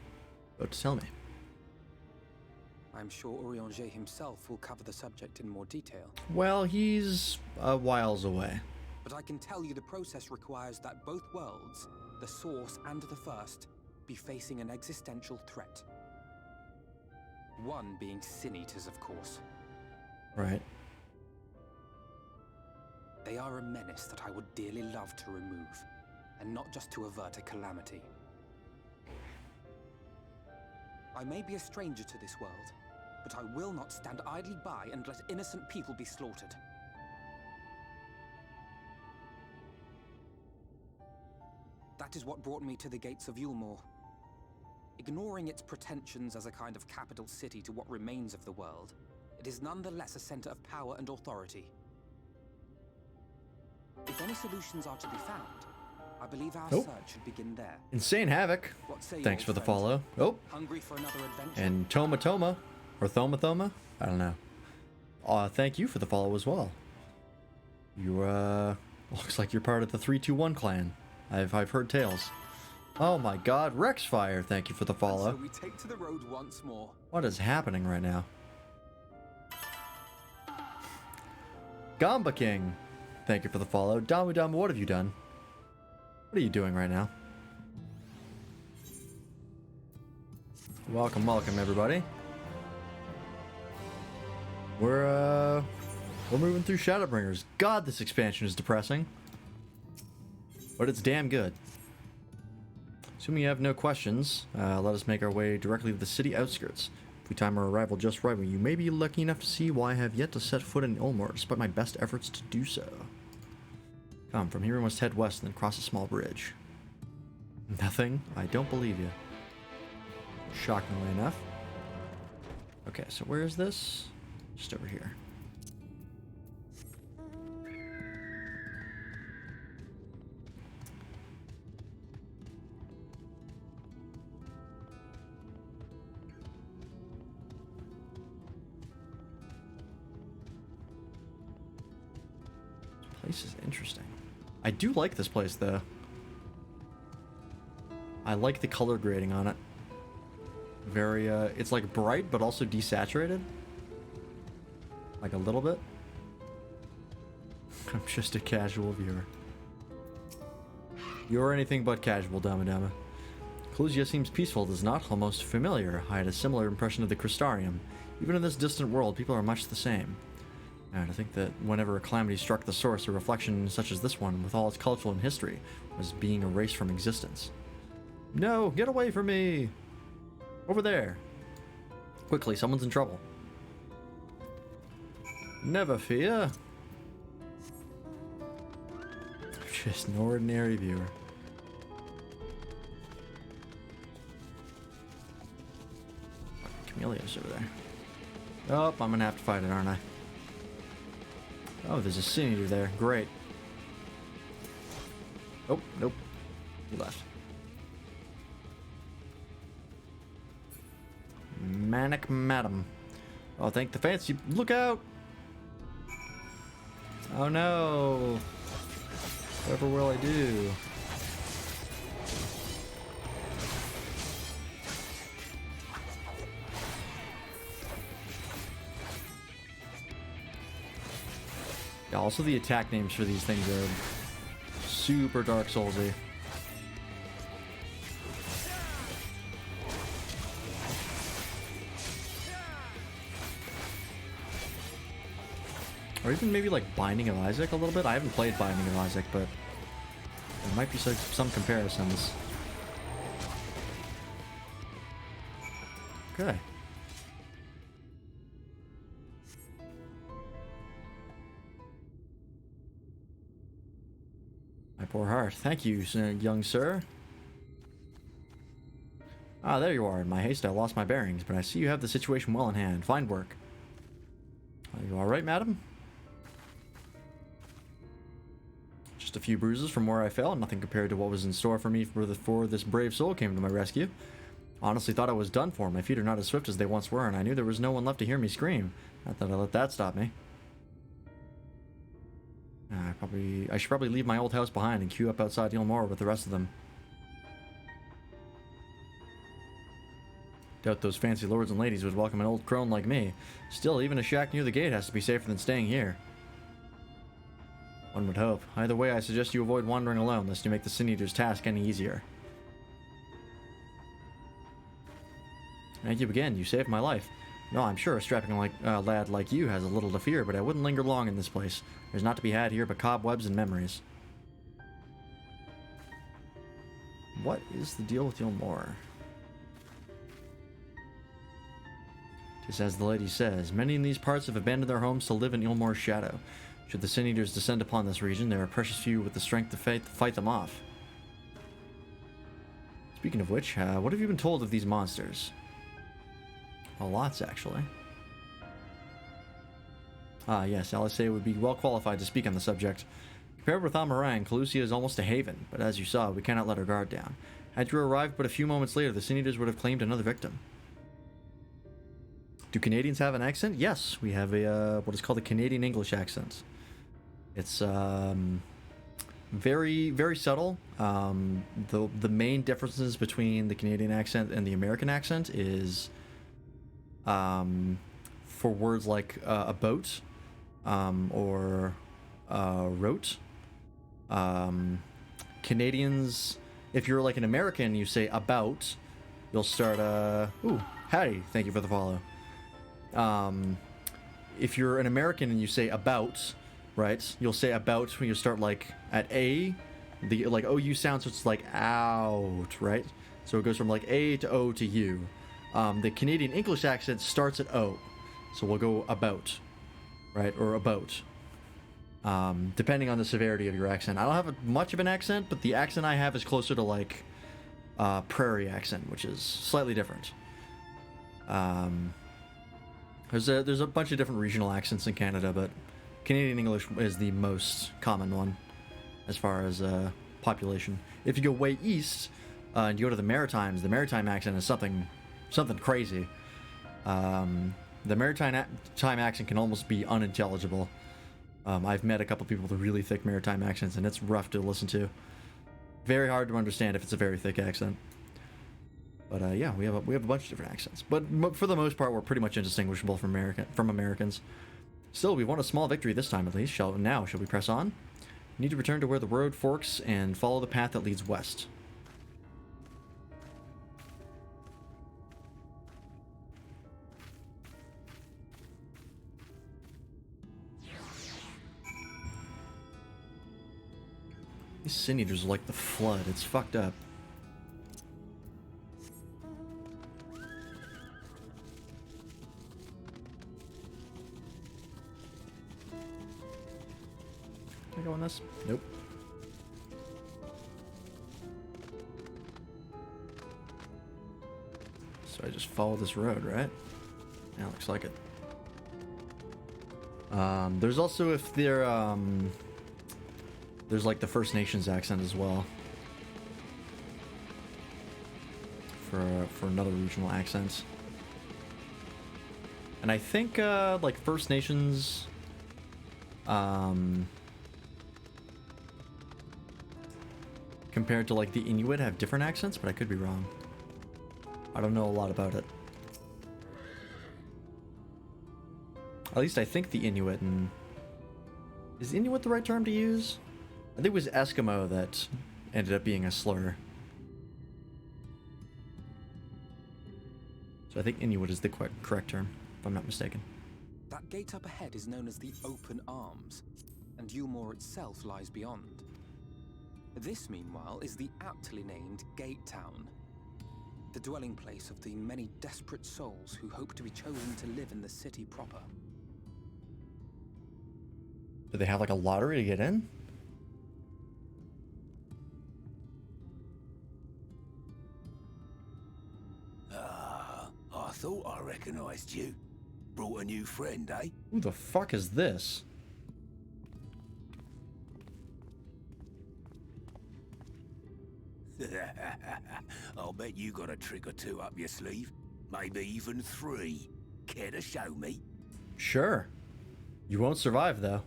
about to tell me. I'm sure Urianger himself will cover the subject in more detail. Well, he's a whiles away. But I can tell you the process requires that both worlds, the Source and the First, be facing an existential threat. One being Sin Eaters, of course. Right. They are a menace that I would dearly love to remove, and not just to avert a calamity. I may be a stranger to this world, but I will not stand idly by and let innocent people be slaughtered. That is what brought me to the gates of Yulmore. Ignoring its pretensions as a kind of capital city to what remains of the world, it is nonetheless a center of power and authority. If any solutions are to be found, I believe our Oh. search should begin there. Insane Havoc. What say you, Thanks old for the friend? follow. Oh, Hungry for another adventure? and Toma, or Thoma? I don't know. Thank you for the follow as well. You, looks like you're part of the 321 clan. I've heard tales. Oh my god, Rexfire, thank you for the And follow. so we take to the road once more. What is happening right now? Gamba King, thank you for the follow. Damu, what have you done? What are you doing right now? Welcome, everybody. We're moving through Shadowbringers. God, this expansion is depressing. But it's damn good. Assuming you have no questions, let us make our way directly to the city outskirts. If we time our arrival just right, you may be lucky enough to see why I have yet to set foot in Ulmor, despite my best efforts to do so. Come, from here we must head west and then cross a small bridge. Nothing? I don't believe you. Shockingly enough. Okay, so where is this? Just over here. This place is interesting. I do like this place though. I like the color grading on it. Very, it's like bright but also desaturated. Like a little bit. I'm just a casual viewer. You're anything but casual, Dama. Clusia seems peaceful, does not? Almost familiar. I had a similar impression of the Crystarium. Even in this distant world, people are much the same. And I think that whenever a calamity struck the source, a reflection such as this one, with all its culture and history, was being erased from existence. No, get away from me! Over there! Quickly, someone's in trouble. Never fear. Just an ordinary viewer. Camellia's over there. Oh, I'm gonna have to fight it, aren't I? Oh, there's a Sin Eater there. Great. Oh, nope. He left. Manic Madam. Oh, thank the fancy. Look out! Oh no! Whatever will I do? Yeah, also the attack names for these things are super Dark Soulsy. Or even maybe like Binding of Isaac a little bit. I haven't played Binding of Isaac, but there might be some comparisons. Okay. My poor heart. Thank you, young sir. Ah, there you are. In my haste, I lost my bearings, but I see you have the situation well in hand. Fine work. Are you alright, madam? Just a few bruises from where I fell, nothing compared to what was in store for me before this brave soul came to my rescue. Honestly thought I was done for. My feet are not as swift as they once were, and I knew there was no one left to hear me scream. Not that I let that stop me. I should probably leave my old house behind and queue up outside Ilmore with the rest of them. Doubt those fancy lords and ladies would welcome an old crone like me. Still, even a shack near the gate has to be safer than staying here. One would hope. Either way, I suggest you avoid wandering alone, lest you make the Sin Eater's task any easier. Thank you again, you saved my life. No, I'm sure a strapping lad like you has a little to fear, but I wouldn't linger long in this place. There's not to be had here but cobwebs and memories. What is the deal with Ilmore? Just as the lady says, many in these parts have abandoned their homes to live in Ilmore's shadow. Should the Sin Eaters descend upon this region, there are precious few with the strength to fight them off. Speaking of which, what have you been told of these monsters? Well, lots, actually. Ah, yes, Alisei would be well qualified to speak on the subject. Compared with Amarang, Calusia is almost a haven, but as you saw, we cannot let our guard down. Had you arrived but a few moments later, the Sin Eaters would have claimed another victim. Do Canadians have an accent? Yes, we have a what is called a Canadian English accent. It's very, very subtle. The main differences between the Canadian accent and the American accent is for words like a boat or wrote. Canadians, if you're like an American, you say about, you'll start ooh, howdy, thank you for the follow. If you're an American and you say about, right, you'll say about when you start like at A, the like OU sound, so it's like out, right? So it goes from like A to O to U. The Canadian English accent starts at O, so we'll go about, right, or about, depending on the severity of your accent. I don't have much of an accent, but the accent I have is closer to like prairie accent, which is slightly different. There's a bunch of different regional accents in Canada, but Canadian English is the most common one as far as population. If you go way east and you go to the Maritimes, the Maritime accent is something crazy. The Maritime accent can almost be unintelligible. I've met a couple people with really thick Maritime accents, and it's rough to listen to. Very hard to understand if it's a very thick accent. But yeah, we have a bunch of different accents. But for the most part, we're pretty much indistinguishable from Americans. Still, we won a small victory this time at least. Shall we press on? We need to return to where the road forks and follow the path that leads west. These Sin Eaters are like the Flood. It's fucked up. Can I go on this? Nope. So I just follow this road, right? Yeah, looks like it. There's also, if they're, there's like the First Nations accent as well. For another regional accent. And I think, like First Nations, compared to like the Inuit have different accents, but I could be wrong. I don't know a lot about it. At least I think the Inuit and... Is Inuit the right term to use? I think it was Eskimo that ended up being a slur. So I think Inuit is the correct term, if I'm not mistaken. That gate up ahead is known as the Open Arms, and Yulmore itself lies beyond. This, meanwhile, is the aptly named Gate Town, the dwelling place of the many desperate souls who hope to be chosen to live in the city proper. Do they have like a lottery to get in? I thought I recognized you. Brought a new friend, eh? Who the fuck is this? I'll bet you got a trick or two up your sleeve. Maybe even 3. Care to show me? Sure. You won't survive, though.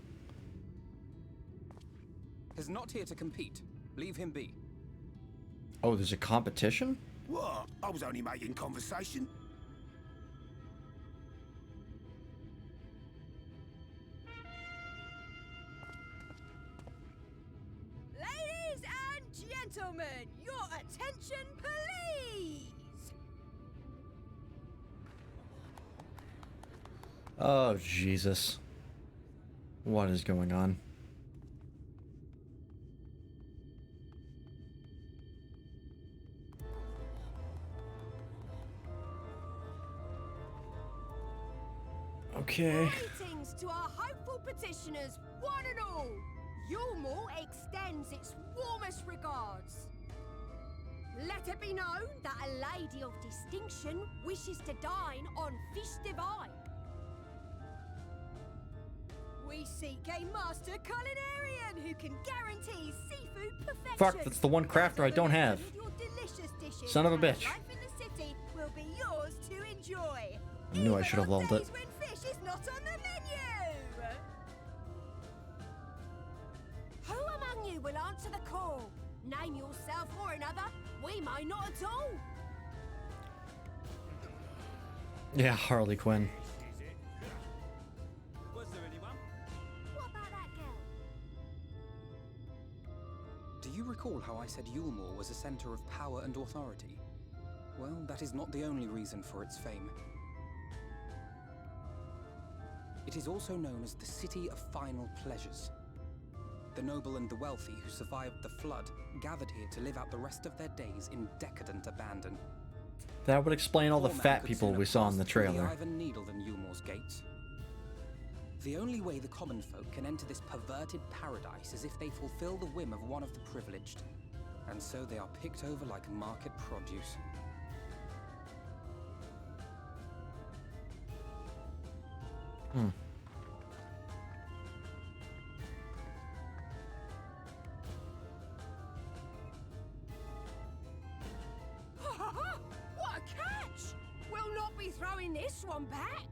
He's not here to compete. Leave him be. Oh, there's a competition? What? I was only making conversation. Ladies and gentlemen, your attention, please! Oh, Jesus. What is going on? Okay. Greetings to our hopeful petitioners, one and all. Yulmore extends its warmest regards. Let it be known that a lady of distinction wishes to dine on fish divine. We seek a master culinarian who can guarantee seafood perfection. Fuck, that's the one crafter I don't have. Your delicious dishes Son of a and bitch. Life in the city will be yours to enjoy. I knew I Even should have on lulled it. days when fish is not on the menu. Who among you will answer the call? Name yourself or another. We may not at all. Yeah, Harley Quinn. Was there anyone? What about that girl? Do you recall how I said Yulmore was a center of power and authority? Well, that is not the only reason for its fame. It is also known as the City of Final Pleasures. The noble and the wealthy who survived the flood gathered here to live out the rest of their days in decadent abandon. That would explain all the Poor man fat could people sooner we saw in the pass through trailer. eye of a needle than Yulmore's gates. The only way the common folk can enter this perverted paradise is if they fulfill the whim of one of the privileged. And so they are picked over like market produce. Hmm. What a catch! We'll not be throwing this one back.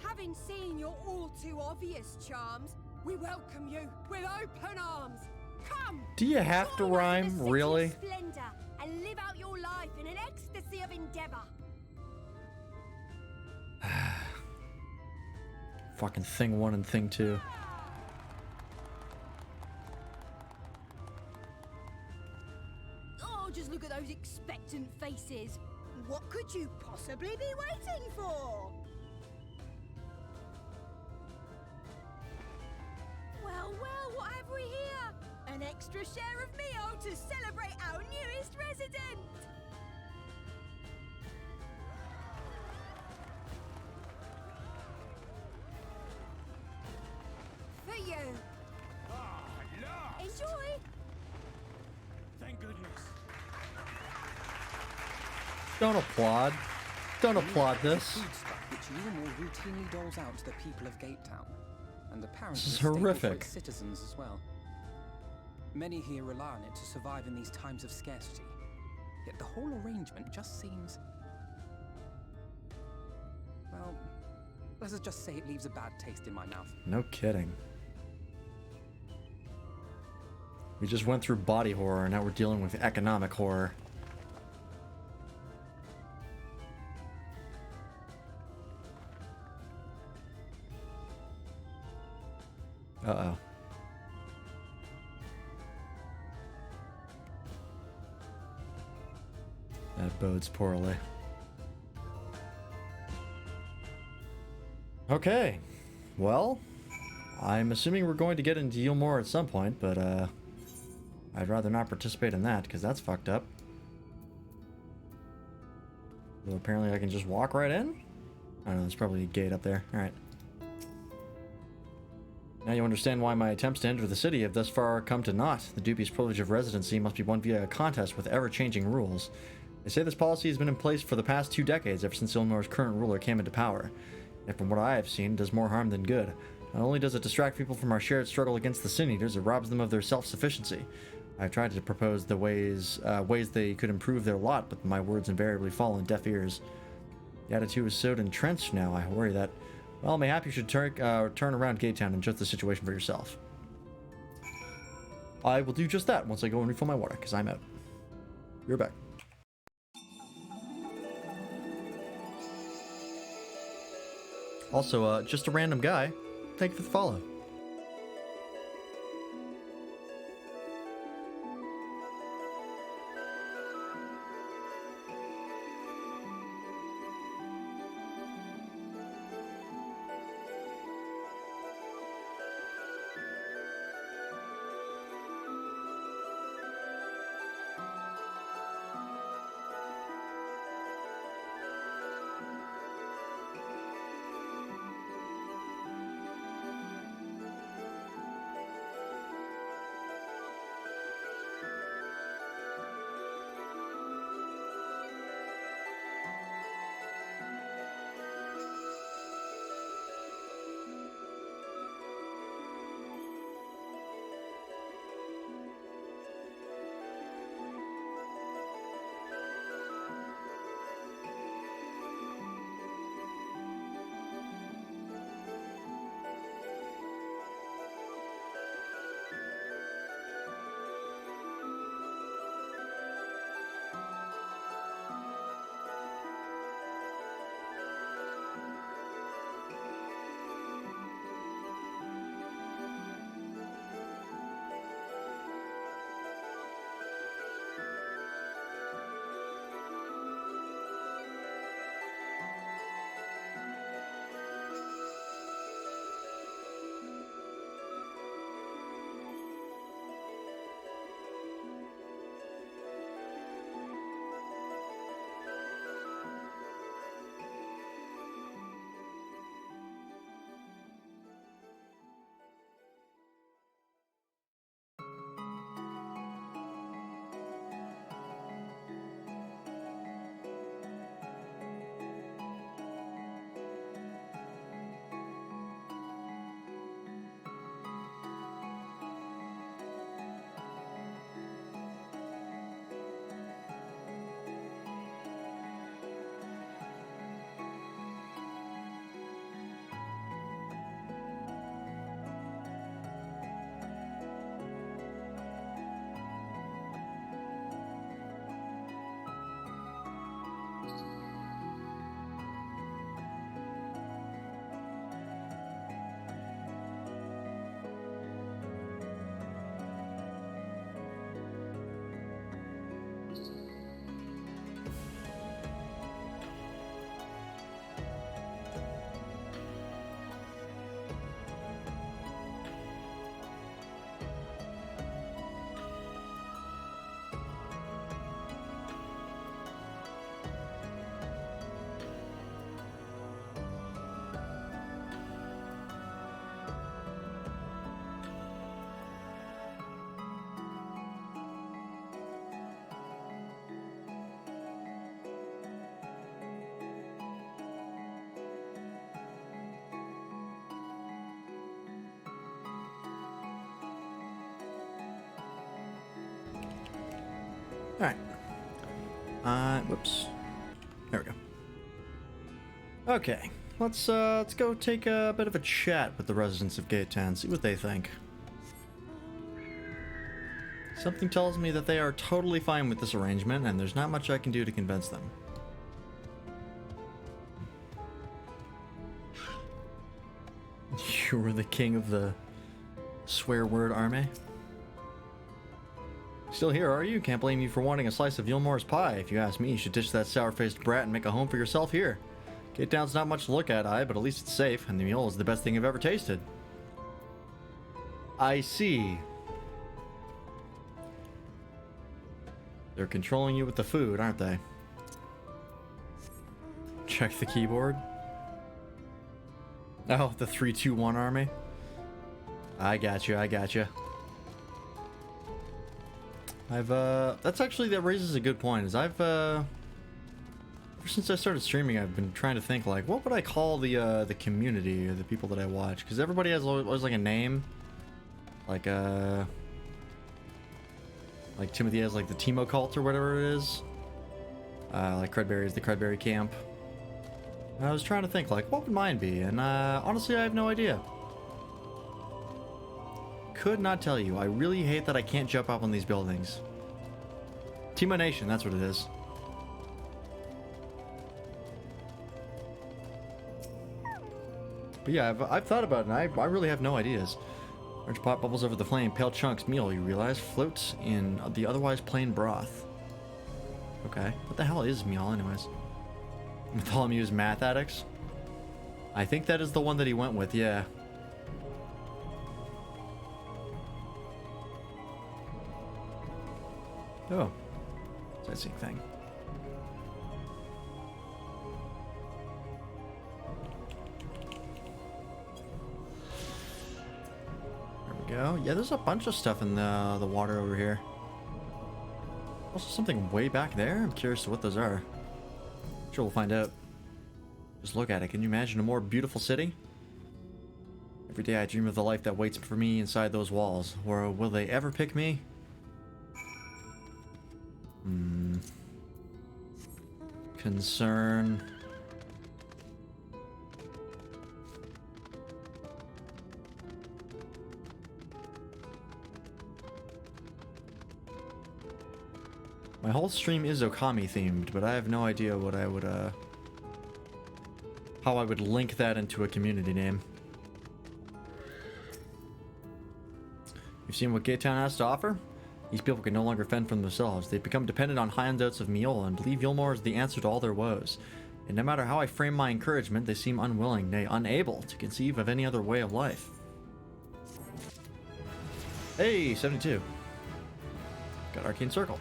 Having seen your all too obvious charms, we welcome you with open arms. Come! Do you have to join us in a rhyme, city of really? Splendor and live out your life in an ecstasy of endeavor. Fucking thing 1 and thing 2. Oh, just look at those expectant faces. What could you possibly be waiting for? Well, well, what have we here? An extra share of meal to celebrate our newest resident. For you. Enjoy. Thank goodness. Don't applaud. Don't applaud The this. food stuff which Yulmore routinely doles out to the people of Gate Town, and apparently This is a staple for horrific. its citizens as well. Many here rely on it to survive in these times of scarcity. Yet the whole arrangement just seems... well, let's just say it leaves a bad taste in my mouth. No kidding. We just went through body horror, and now we're dealing with economic horror. Uh-oh. That bodes poorly. Okay. Well, I'm assuming we're going to get into Yulmore at some point, but I'd rather not participate in that, because that's fucked up. Well, apparently I can just walk right in? I don't know, there's probably a gate up there. Alright. Now you understand why my attempts to enter the city have thus far come to naught. The dubious privilege of residency must be won via a contest with ever-changing rules. They say this policy has been in place for the past 2 decades, ever since Ilnor's current ruler came into power. And from what I have seen, it does more harm than good. Not only does it distract people from our shared struggle against the Sin Eaters, it robs them of their self-sufficiency. I've tried to propose the ways they could improve their lot, but my words invariably fall on deaf ears. The attitude is so entrenched now, I worry that, well, mayhap you should turn around Gatetown and judge the situation for yourself. I will do just that once I go and refill my water, because I'm out. You're back. Also, just a random guy. Thank you for the follow. Alright. Whoops. There we go. Okay. Let's go take a bit of a chat with the residents of Gatetown, see what they think. Something tells me that they are totally fine with this arrangement, and there's not much I can do to convince them. You were the king of the swear word army? Still here, are you? Can't blame you for wanting a slice of Yulmore's pie. If you ask me, you should ditch that sour-faced brat and make a home for yourself here. Gate Town's not much to look at, but at least it's safe, and the mule is the best thing I've ever tasted. I see. They're controlling you with the food, aren't they? Check the keyboard. Oh, the 3-2-1 army. I got you. That's actually, that raises a good point, is ever since I started streaming, I've been trying to think, like, what would I call the community, or the people that I watch? Because everybody has always like a name. Like Timothy has like the Timo cult or whatever it is. Like Crudberry is the Crudberry camp. And I was trying to think, like, what would mine be? And honestly, I have no idea. Could not tell you. I really hate that I can't jump up on these buildings. Timo Nation, that's what it is. But yeah, I've thought about it, and I really have no ideas. Large pot bubbles over the flame, pale chunks, meal, you realize, floats in the otherwise plain broth. Okay, what the hell is meal anyways? Bartholomew's math addicts? I think that is the one that he went with, yeah. Oh, sightseeing thing. Go. Yeah, there's a bunch of stuff in the water over here. Also something way back there. I'm curious to what those are. Sure, we'll find out. Just look at it. Can you imagine a more beautiful city? Every day I dream of the life that waits for me inside those walls. Or will they ever pick me? Concern. My whole stream is Okami themed, but I have no idea what I would, how I would link that into a community name. You've seen what Gate Town has to offer? These people can no longer fend for themselves. They've become dependent on handouts of meal and believe Yulmore is the answer to all their woes. And no matter how I frame my encouragement, they seem unwilling, nay, unable to conceive of any other way of life. Hey, 72. Got Arcane Circle.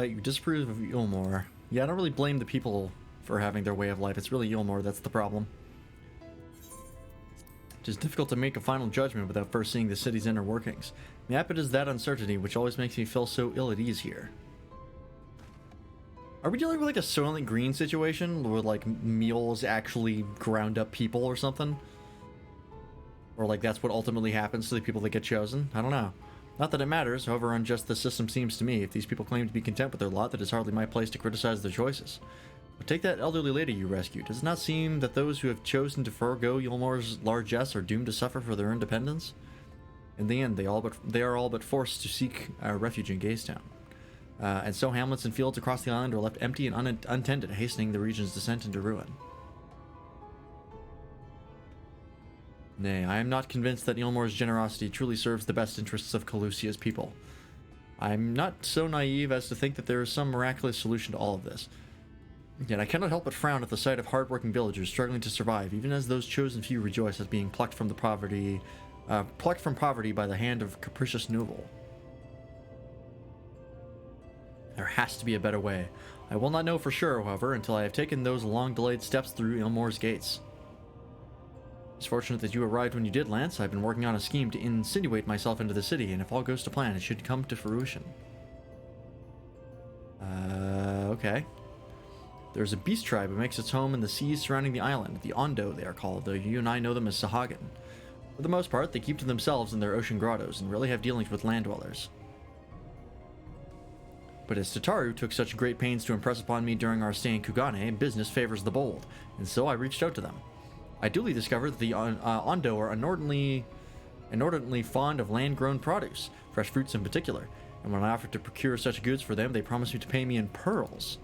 You disapprove of Yulmore. Yeah, I don't really blame the people for having their way of life. It's really Yulmore that's the problem. It is difficult to make a final judgment without first seeing the city's inner workings. Mayhap it is that uncertainty which always makes me feel so ill at ease here. Are we dealing with like a Soylent Green situation where like meals actually ground up people or something? Or like that's what ultimately happens to the people that get chosen? I don't know. Not that it matters, however unjust the system seems to me. If these people claim to be content with their lot, that is hardly my place to criticize their choices. But take that elderly lady you rescued. Does it not seem that those who have chosen to forego Yulmore's largesse are doomed to suffer for their independence? In the end, they are all but forced to seek refuge in Gazetown. And so hamlets and fields across the island are left empty and untended, hastening the region's descent into ruin. Nay, I am not convinced that Yulmore's generosity truly serves the best interests of Calusia's people. I am not so naive as to think that there is some miraculous solution to all of this. Yet I cannot help but frown at the sight of hard-working villagers struggling to survive, even as those chosen few rejoice at being plucked from poverty by the hand of capricious noble. There has to be a better way. I will not know for sure, however, until I have taken those long-delayed steps through Yulmore's gates. It's fortunate that you arrived when you did, Lance. I've been working on a scheme to insinuate myself into the city, and if all goes to plan, it should come to fruition. Okay. There's a beast tribe who makes its home in the seas surrounding the island. The Ondo, they are called, though you and I know them as Sahagin. For the most part, they keep to themselves in their ocean grottos, and rarely have dealings with land dwellers. But as Tataru took such great pains to impress upon me during our stay in Kugane, business favors the bold, and so I reached out to them. I duly discovered that the Ondo are inordinately fond of land-grown produce, fresh fruits in particular, and when I offered to procure such goods for them, they promised me to pay me in pearls.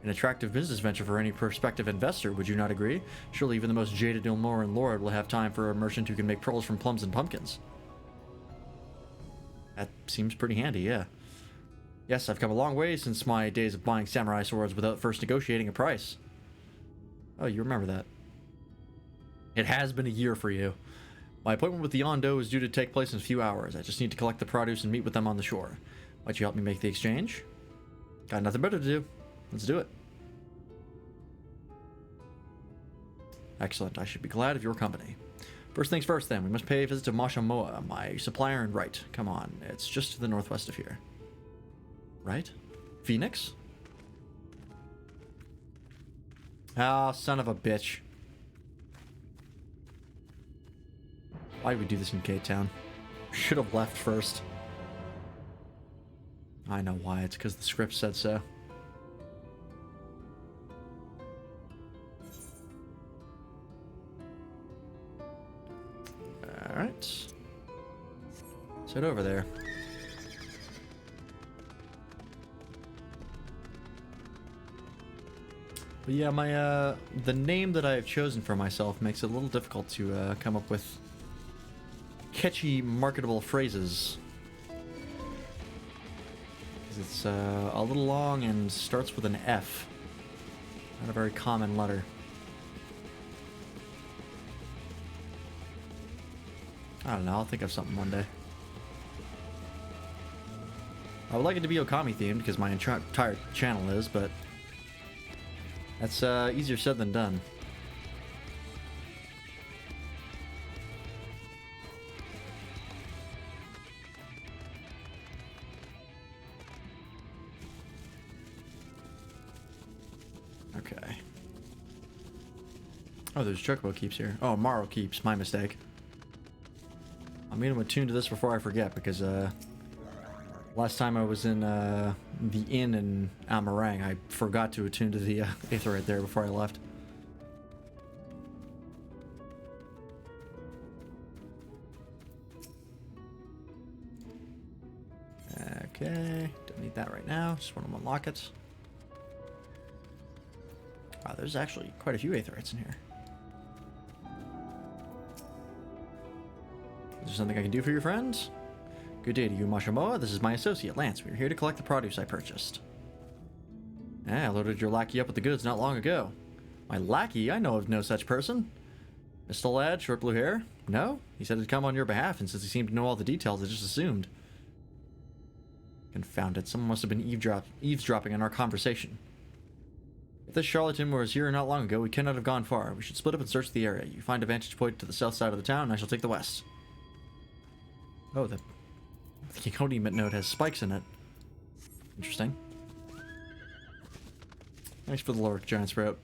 An attractive business venture for any prospective investor, would you not agree? Surely even the most jaded Ilmoran lord will have time for a merchant who can make pearls from plums and pumpkins. That seems pretty handy, yeah. Yes, I've come a long way since my days of buying samurai swords without first negotiating a price. Oh, you remember that. It has been a year for you. My appointment with the Ondo is due to take place in a few hours. I just need to collect the produce and meet with them on the shore. Might you help me make the exchange? Got nothing better to do. Let's do it. Excellent. I should be glad of your company. First things first, then. We must pay a visit to Mashamoa, my supplier and right. Come on. It's just to the northwest of here. Right? Phoenix? Ah, son of a bitch. Why did we do this in Cape Town? Should have left first. I know why. It's because the script said so. Alright. Let's head over there. But yeah, my the name that I have chosen for myself makes it a little difficult to come up with catchy, marketable phrases. Because it's a little long and starts with an F. Not a very common letter. I don't know, I'll think of something one day. I would like it to be Okami themed because my entire channel is, but that's easier said than done. Okay. Oh, there's Chocobo Keeps here. Oh, Morrow Keeps. My mistake. I'm gonna attune to this before I forget because last time I was in the inn in Almarang, I forgot to attune to the Aether right there before I left. Okay, don't need that right now. Just want to unlock it. Wow, there's actually quite a few Aetherites in here. Is there something I can do for your friends? Good day to you, Mashamoa. This is my associate, Lance. We are here to collect the produce I purchased. I loaded your lackey up with the goods not long ago. My lackey? I know of no such person. Mr. Lad, short blue hair? No? He said he'd come on your behalf, and since he seemed to know all the details, I just assumed. Confound it. Someone must have been eavesdropping on our conversation. If this charlatan was here not long ago, we cannot have gone far. We should split up and search the area. You find a vantage point to the south side of the town, and I shall take the west. Oh, the accompaniment note has spikes in it. Interesting. Thanks for the lore, Giant Sprout.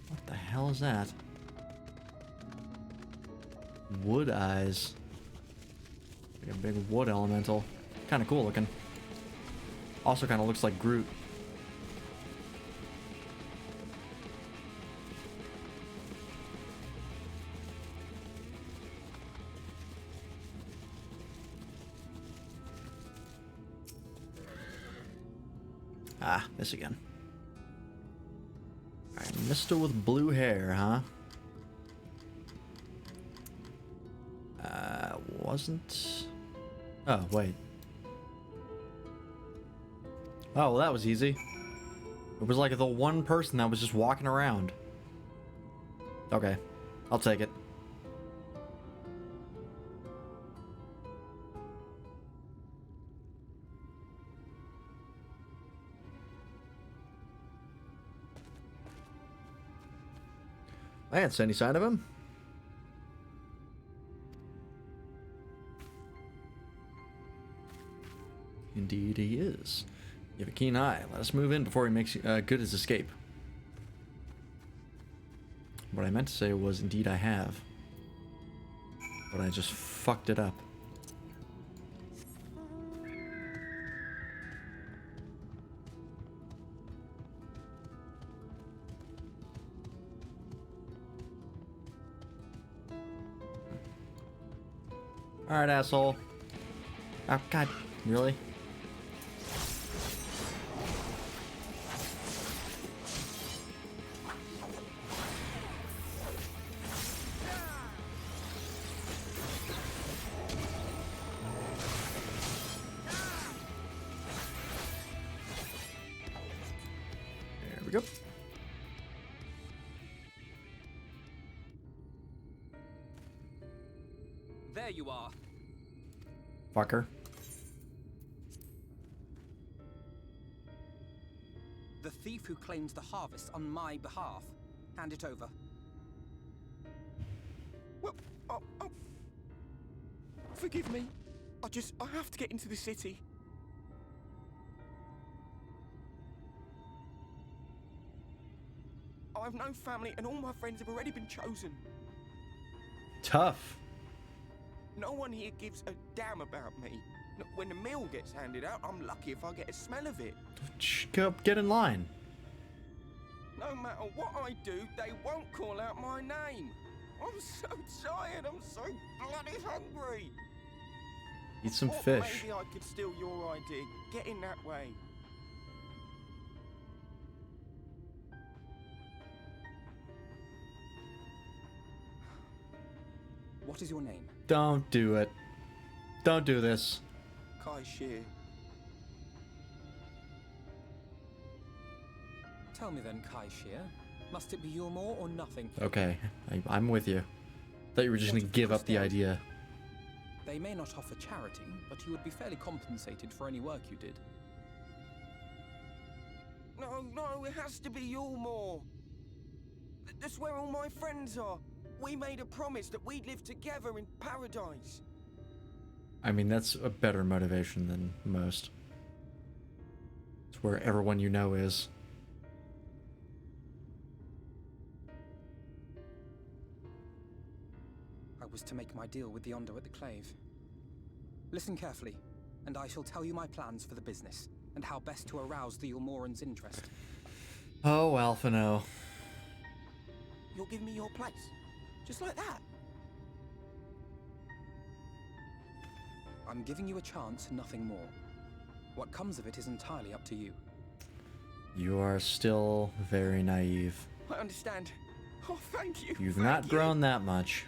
What the hell is that? Wood eyes. Like a big wood elemental. Kind of cool looking. Also kind of looks like Groot. Ah, this again. Alright, Mr. with blue hair, huh? Wasn't... Oh, wait. Oh, well, that was easy. It was like the one person that was just walking around. Okay, I'll take it. I didn't see any sign of him. Indeed he is. You have a keen eye. Let us move in before he makes good his escape. What I meant to say was, indeed I have. But I just fucked it up. Alright, asshole. Oh, God. Really? There we go. There you are. Fucker. The thief who claims the harvest on my behalf. Hand it over. Well, forgive me. I have to get into the city. I have no family and all my friends have already been chosen. Tough. No one here gives a damn about me. When the meal gets handed out, I'm lucky if I get a smell of it. Get in line. No matter what I do, they won't call out my name. I'm so tired, I'm so bloody hungry. Eat some Or fish. Maybe I could steal your idea. Get in that way. What is your name? Don't do it. Don't do this. Kai Shear. Tell me then, Kai Shear. Must it be Yulmore or nothing? Okay, I'm with you. Thought you were just What gonna of give up the Christelle? idea. They may not offer charity, but you would be fairly compensated for any work you did. No, it has to be Yulmore. That's where all my friends are. We made a promise that we'd live together in paradise. I mean, that's a better motivation than most. It's where everyone you know is. I was to make my deal with the Ondo at the Clave. Listen carefully, and I shall tell you my plans for the business, and how best to arouse the Yulmoran's interest. Oh, Alphino. You'll give me your place. Just like that. I'm giving you a chance, nothing more. What comes of it is entirely up to you. You are still very naive. I understand. Oh, thank you. You've thank not you. grown that much.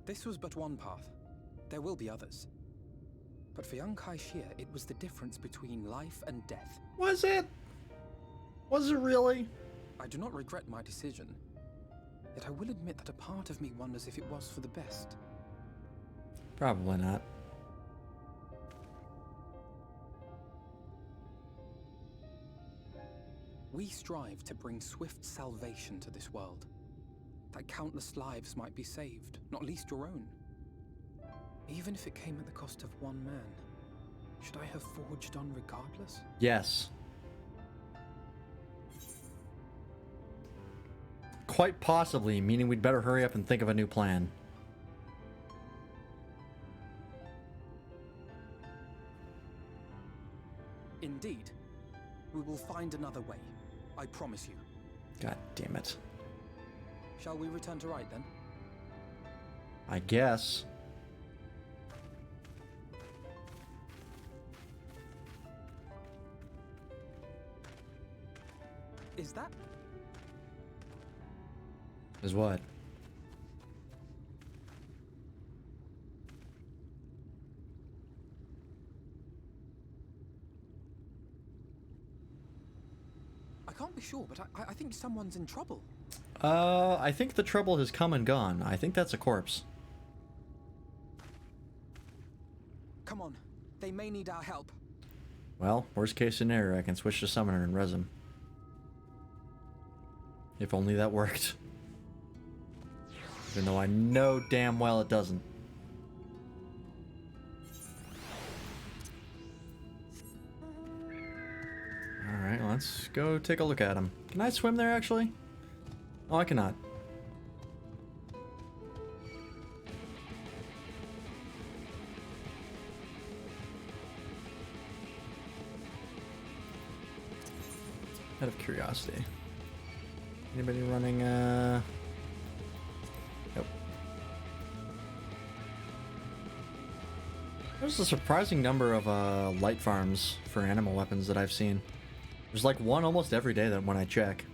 This was but one path. There will be others. But for young Kai Shear, it was the difference between life and death. Was it? Was it really? I do not regret my decision. Yet I will admit that a part of me wonders if it was for the best. Probably not. We strive to bring swift salvation to this world. That countless lives might be saved, not least your own. Even if it came at the cost of one man, should I have forged on regardless? Yes. Quite possibly, meaning we'd better hurry up and think of a new plan. Indeed. We will find another way. I promise you. God damn it. Shall we return to right then? I guess. Is that? Is what? I can't be sure, but I think someone's in trouble. I think the trouble has come and gone. I think that's a corpse. Come on. They may need our help. Well, worst case scenario, I can switch to Summoner and res him. If only that worked. Even though I know damn well it doesn't. Alright, let's go take a look at him. Can I swim there, actually? Oh, I cannot. Out of curiosity. Anybody running, Nope. There's a surprising number of, light farms for animal weapons that I've seen. There's like one almost every day that when I check.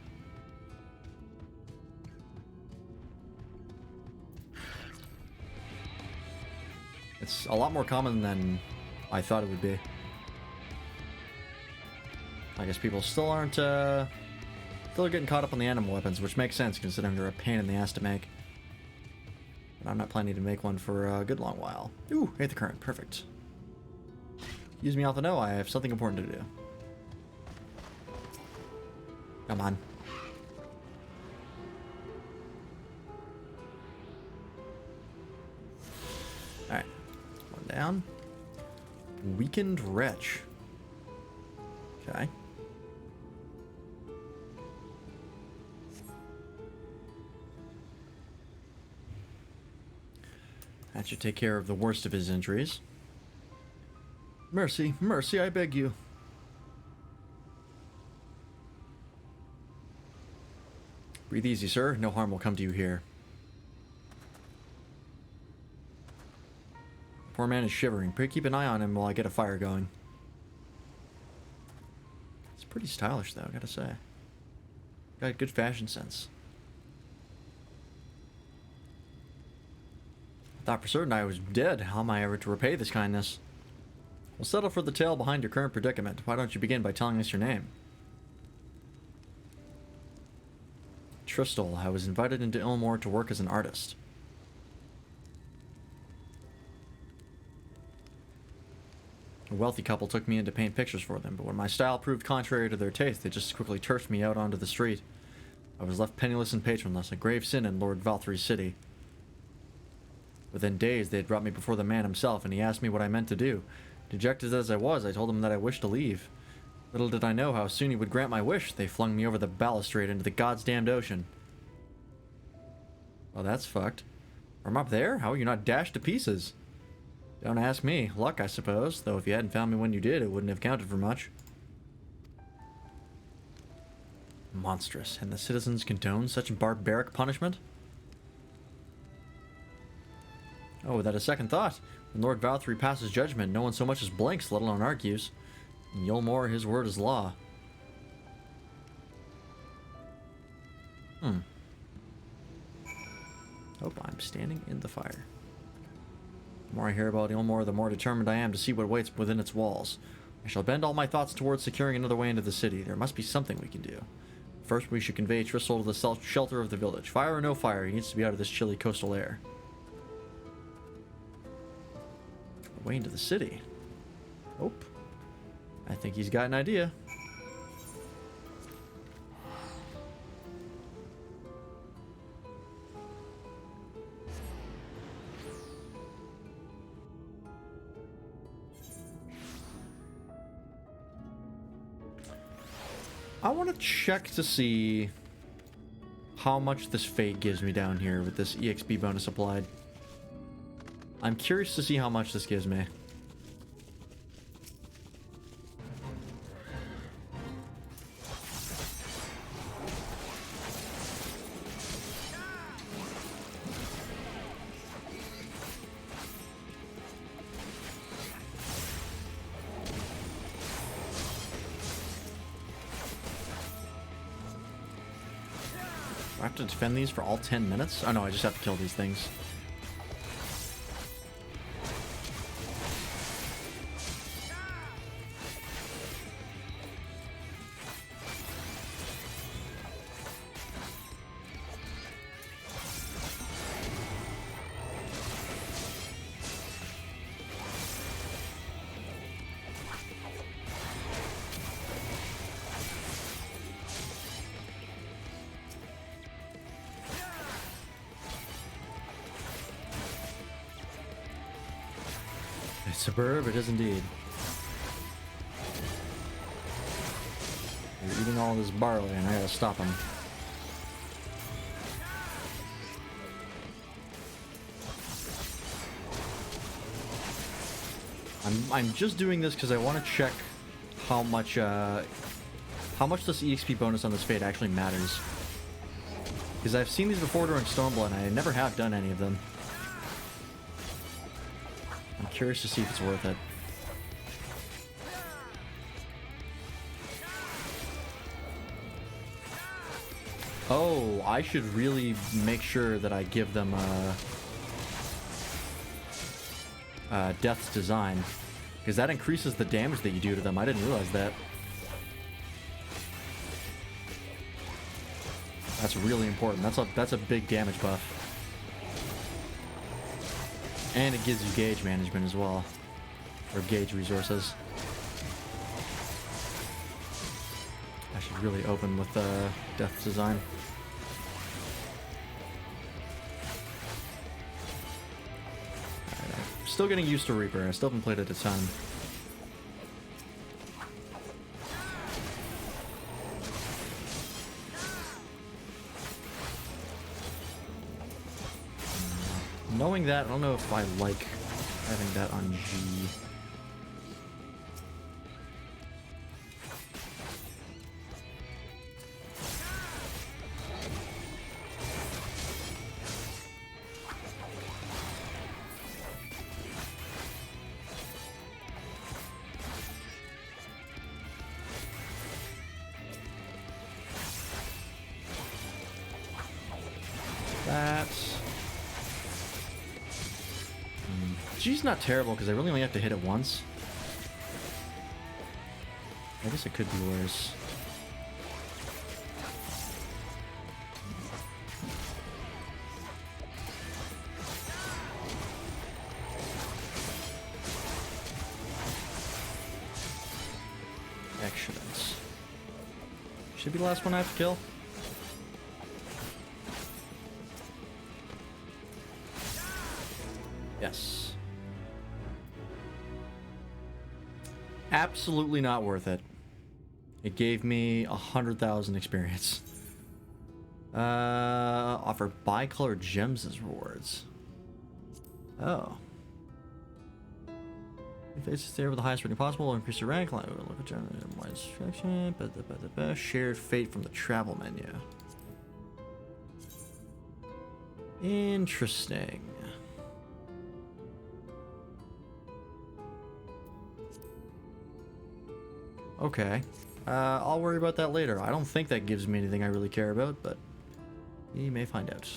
It's a lot more common than I thought it would be. I guess people still aren't, still getting caught up on the animal weapons, which makes sense considering they're a pain in the ass to make. But I'm not planning to make one for a good long while. Ooh, 8th current, perfect. Use me out to know I have something important to do. Come on. Alright. One down. Weakened Wretch. Okay. That should take care of the worst of his injuries. Mercy, mercy, I beg you. Breathe easy, sir. No harm will come to you here. Poor man is shivering. Pray keep an eye on him while I get a fire going. It's pretty stylish, though, I gotta say. Got good fashion sense. Thought for certain I was dead. How am I ever to repay this kindness? We'll settle for the tale behind your current predicament. Why don't you begin by telling us your name? Tristal. I was invited into Ilmore to work as an artist. A wealthy couple took me in to paint pictures for them, but when my style proved contrary to their taste, they just quickly turfed me out onto the street. I was left penniless and patronless, a grave sin in Lord Valthry's city. Within days, they had brought me before the man himself, and he asked me what I meant to do. Dejected as I was, I told him that I wished to leave. Little did I know how soon he would grant my wish. They flung me over the balustrade into the God's damned ocean. Well, that's fucked. From up there? How are you not dashed to pieces? Don't ask me. Luck, I suppose. Though if you hadn't found me when you did, it wouldn't have counted for much. Monstrous. And the citizens condone such barbaric punishment? Oh, without a second thought. When Lord Valthry passes judgment, no one so much as blinks, let alone argues. In Yulmore, his word is law. Oh, I'm standing in the fire. The more I hear about Ilmore, the more determined I am to see what waits within its walls. I shall bend all my thoughts towards securing another way into the city. There must be something we can do. First, we should convey Tristal to the shelter of the village. Fire or no fire, he needs to be out of this chilly coastal air. Way into the city. Oh. I think he's got an idea. I want to check to see how much this fate gives me down here with this EXP bonus applied. I'm curious to see how much this gives me. Do I have to defend these for all 10 minutes? Oh no, I just have to kill these things. Suburb, it is indeed. You're eating all this barley and I gotta stop him. I'm just doing this because I want to check how much how much this EXP bonus on this fade actually matters. Because I've seen these before during Stormblood, and I never have done any of them. I'm curious to see if it's worth it. Oh, I should really make sure that I give them Death's Design, because that increases the damage that you do to them. I didn't realize that. That's really important. That's a big damage buff. And it gives you gauge management as well. Or gauge resources. I should really open with Death's Design. Alright, I'm still getting used to Reaper. I still haven't played it a ton. Knowing that, I don't know if I like having that on G. G's not terrible because I really only have to hit it once. I guess it could be worse. Excellent. Should be the last one I have to kill. Yes. Absolutely not worth it. It gave me 100,000 experience. Offer bi-colored gems as rewards. Oh. If it's there with the highest rating possible, increase your rank. Look at general instruction. Shared fate from the travel menu. Interesting. Okay. I'll worry about that later. I don't think that gives me anything I really care about, but we may find out.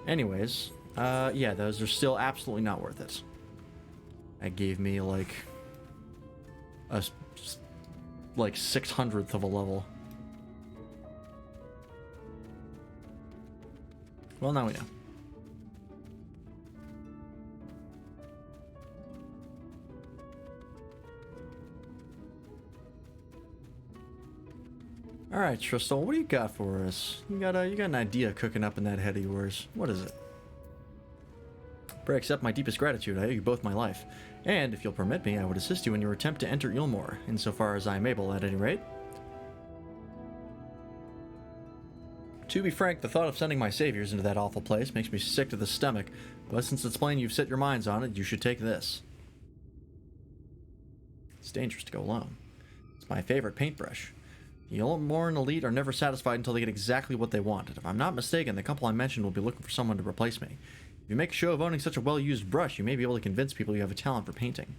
Anyways, yeah, those are still absolutely not worth it. That gave me like a 600th of a level. Well, now we know. All right, Tristan, what do you got for us? You got an idea cooking up in that head of yours. What is it? Pray accept my deepest gratitude. I owe you both my life. And if you'll permit me, I would assist you in your attempt to enter Ilmore, insofar as I am able, at any rate. To be frank, the thought of sending my saviors into that awful place makes me sick to the stomach, but since it's plain you've set your minds on it, you should take this. It's dangerous to go alone. It's my favorite paintbrush. The Ilmorn elite are never satisfied until they get exactly what they want, and if I'm not mistaken, the couple I mentioned will be looking for someone to replace me. If you make a show of owning such a well-used brush, you may be able to convince people you have a talent for painting.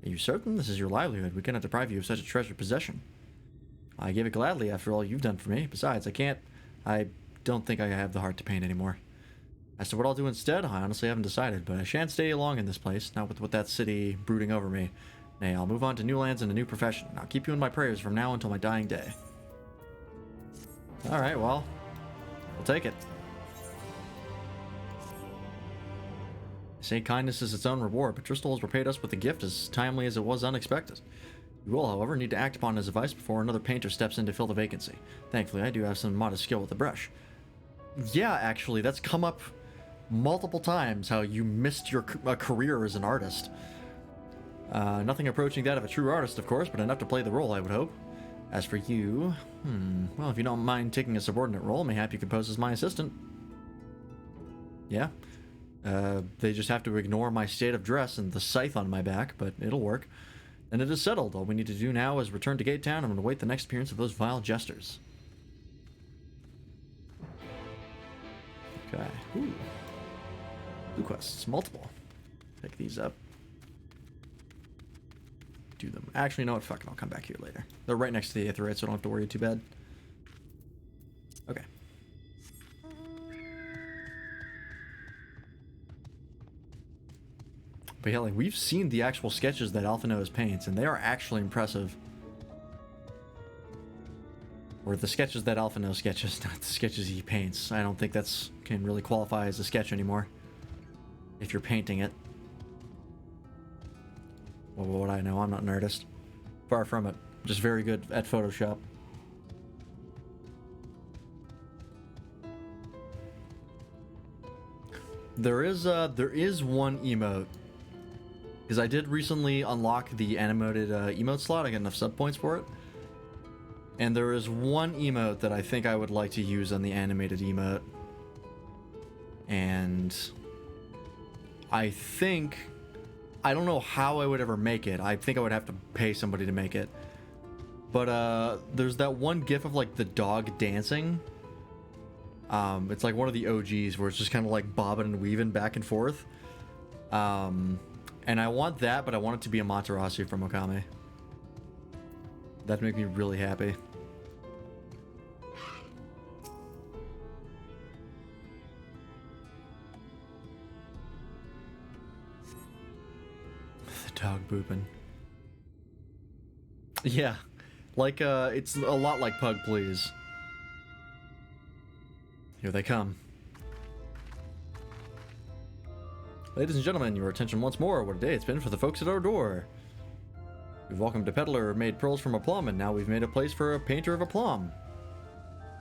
Are you certain? This is your livelihood. We cannot deprive you of such a treasured possession. I gave it gladly after all you've done for me. Besides, I don't think I have the heart to paint anymore. As to what I'll do instead, I honestly haven't decided, but I shan't stay long in this place, not with that city brooding over me. Nay, I'll move on to new lands and a new profession. I'll keep you in my prayers from now until my dying day. Alright, well, we'll take it. I say kindness is its own reward, but Driscoll has repaid us with a gift as timely as it was unexpected. You will, however, need to act upon his advice before another painter steps in to fill the vacancy. Thankfully, I do have some modest skill with the brush. Yeah, actually, that's come up multiple times, how you missed your career as an artist. Nothing approaching that of a true artist, of course, but enough to play the role, I would hope. As for you, well, if you don't mind taking a subordinate role, mayhap you could pose as my assistant. Yeah. They just have to ignore my state of dress and the scythe on my back, but it'll work. And it is settled. All we need to do now is return to Gate Town and await the next appearance of those vile jesters. Okay. Ooh. Blue quests. Multiple. Pick these up. Do them. Actually, you know what? Fuck it. I'll come back here later. They're right next to the Aetheryte, so I don't have to worry too bad. Okay. But yeah, like, we've seen the actual sketches that Alphinaud paints, and they are actually impressive. Or the sketches that Alphinaud sketches, not the sketches he paints. I don't think that's can really qualify as a sketch anymore. If you're painting it. Well, what I know, I'm not an artist. Far from it. Just very good at Photoshop. There is one emote. Because I did recently unlock the animated emote slot. I got enough sub points for it. And there is one emote that I think I would like to use on the animated emote. And I think... I don't know how I would ever make it. I think I would have to pay somebody to make it. But there's that one gif of like the dog dancing. It's like one of the OGs where it's just kind of like bobbing and weaving back and forth. And I want that, but I want it to be a Amaterasu from Okame. That'd make me really happy. The dog booping. Yeah. Like, it's a lot like Pug Please. Here they come. Ladies and gentlemen, your attention once more. What a day it's been for the folks at our door. We've welcomed a peddler who made pearls from a plum, and now we've made a place for a painter of a plum.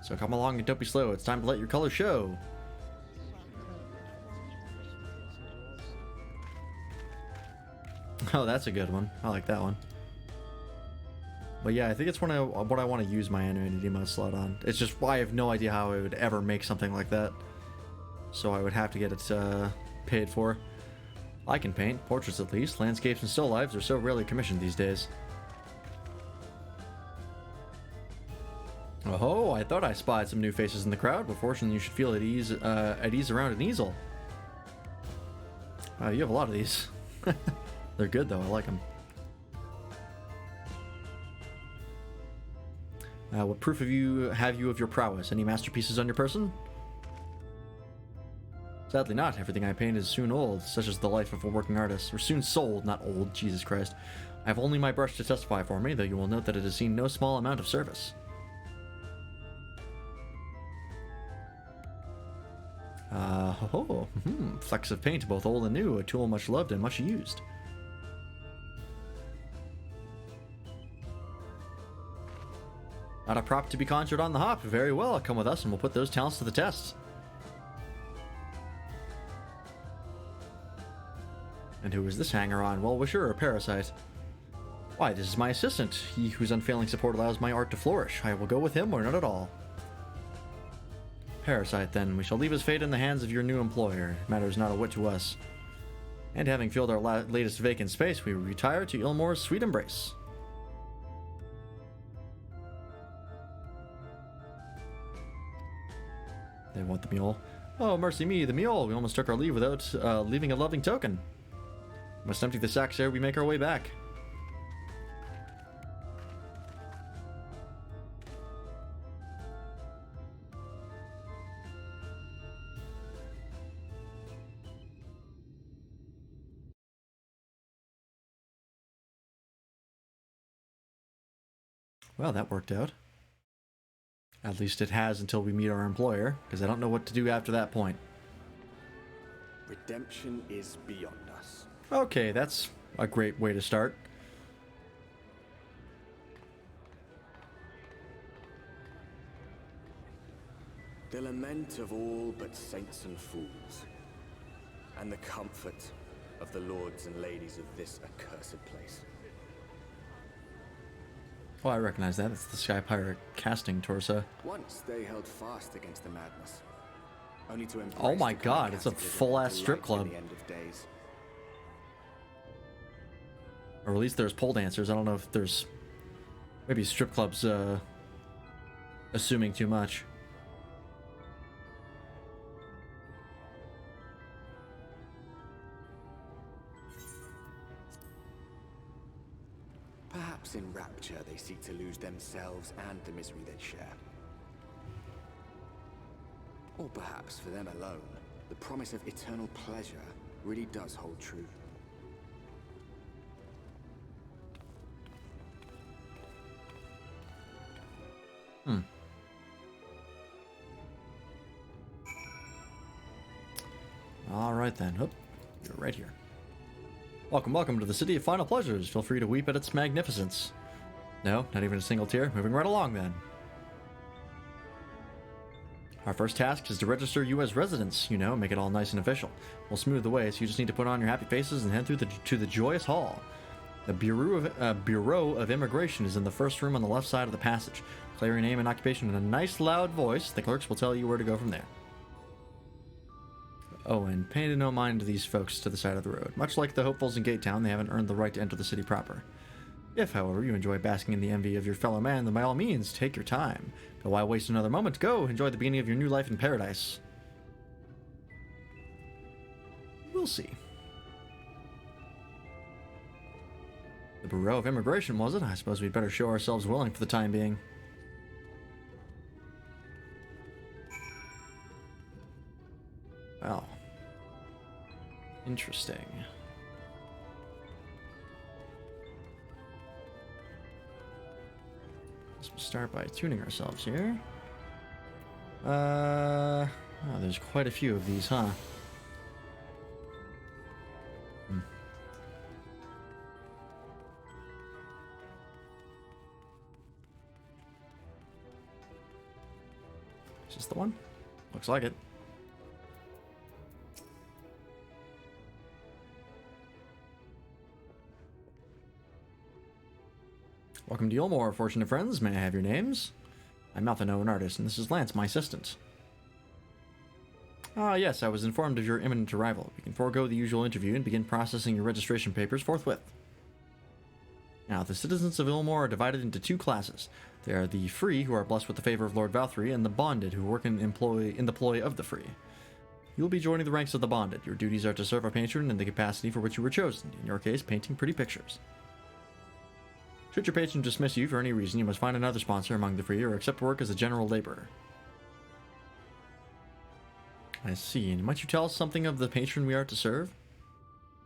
So come along and don't be slow. It's time to let your colors show. Oh, that's a good one. I like that one. But yeah, I think it's what I want to use my animated emote slot on. It's just I have no idea how I would ever make something like that. So I would have to get it paid for. I can paint, portraits at least. Landscapes and still lives are so rarely commissioned these days. Oh, I thought I spied some new faces in the crowd, but fortunately you should feel at ease around an easel. Wow, you have a lot of these. They're good though, I like them. What proof have you of your prowess? Any masterpieces on your person? Sadly not. Everything I paint is soon old, such as the life of a working artist. Or soon sold, not old, Jesus Christ. I have only my brush to testify for me, though you will note that it has seen no small amount of service. Flecks of paint, both old and new, a tool much loved and much used. Not a prop to be conjured on the hop. Very well, come with us and we'll put those talents to the test. And who is this hanger-on? Well-wisher or parasite? Why, this is my assistant, he whose unfailing support allows my art to flourish. I will go with him or not at all. Parasite, then. We shall leave his fate in the hands of your new employer. It matters not a whit to us. And having filled our latest vacant space, we retire to Ilmore's sweet embrace. They want the mule. Oh, mercy me, the mule! We almost took our leave without leaving a loving token. Must empty the sacks ere we make our way back. Well, that worked out. At least it has until we meet our employer, because I don't know what to do after that point. Redemption is beyond us. Okay, that's a great way to start. The lament of all but saints and fools, and the comfort of the lords and ladies of this accursed place. Oh, I recognize that. It's the Sky Pirate casting torso. Once they held fast against the madness, only to embrace oh my the god, it's a catechism full-ass of strip light club. in the end of days. Or at least there's pole dancers. I don't know if there's... Maybe strip clubs, assuming too much. Perhaps in rapture they seek to lose themselves and the misery they share. Or perhaps for them alone, the promise of eternal pleasure really does hold true. Alright then. Oh, you're right here. Welcome, welcome to the City of Final Pleasures. Feel free to weep at its magnificence. No, not even a single tear. Moving right along then. Our first task is to register you as residents, you know, make it all nice and official. We'll smooth the way, so you just need to put on your happy faces and head through to the joyous hall. The Bureau of Immigration is in the first room on the left side of the passage. Declare your name and occupation in a nice loud voice. The clerks will tell you where to go from there. Oh, and pay no mind to these folks to the side of the road. Much like the hopefuls in Gate Town, they haven't earned the right to enter the city proper. If, however, you enjoy basking in the envy of your fellow man, then by all means, take your time. But why waste another moment? Go, enjoy the beginning of your new life in paradise. We'll see. The Bureau of Immigration, was it? I suppose we'd better show ourselves willing for the time being. Well. Interesting. Let's start by tuning ourselves here. Oh, there's quite a few of these, huh? Is this the one? Looks like it. Welcome to Yulmore, fortunate friends. May I have your names? I'm Alphino, an artist, and this is Lance, my assistant. Ah, yes, I was informed of your imminent arrival. We can forego the usual interview and begin processing your registration papers forthwith. Now, the citizens of Yulmore are divided into two classes. They are the free, who are blessed with the favor of Lord Valkyrie, and the bonded, who work in the employ of the free. You will be joining the ranks of the bonded. Your duties are to serve our patron in the capacity for which you were chosen, in your case, painting pretty pictures. Should your patron dismiss you for any reason, you must find another sponsor among the free or accept work as a general laborer. I see. And might you tell us something of the patron we are to serve?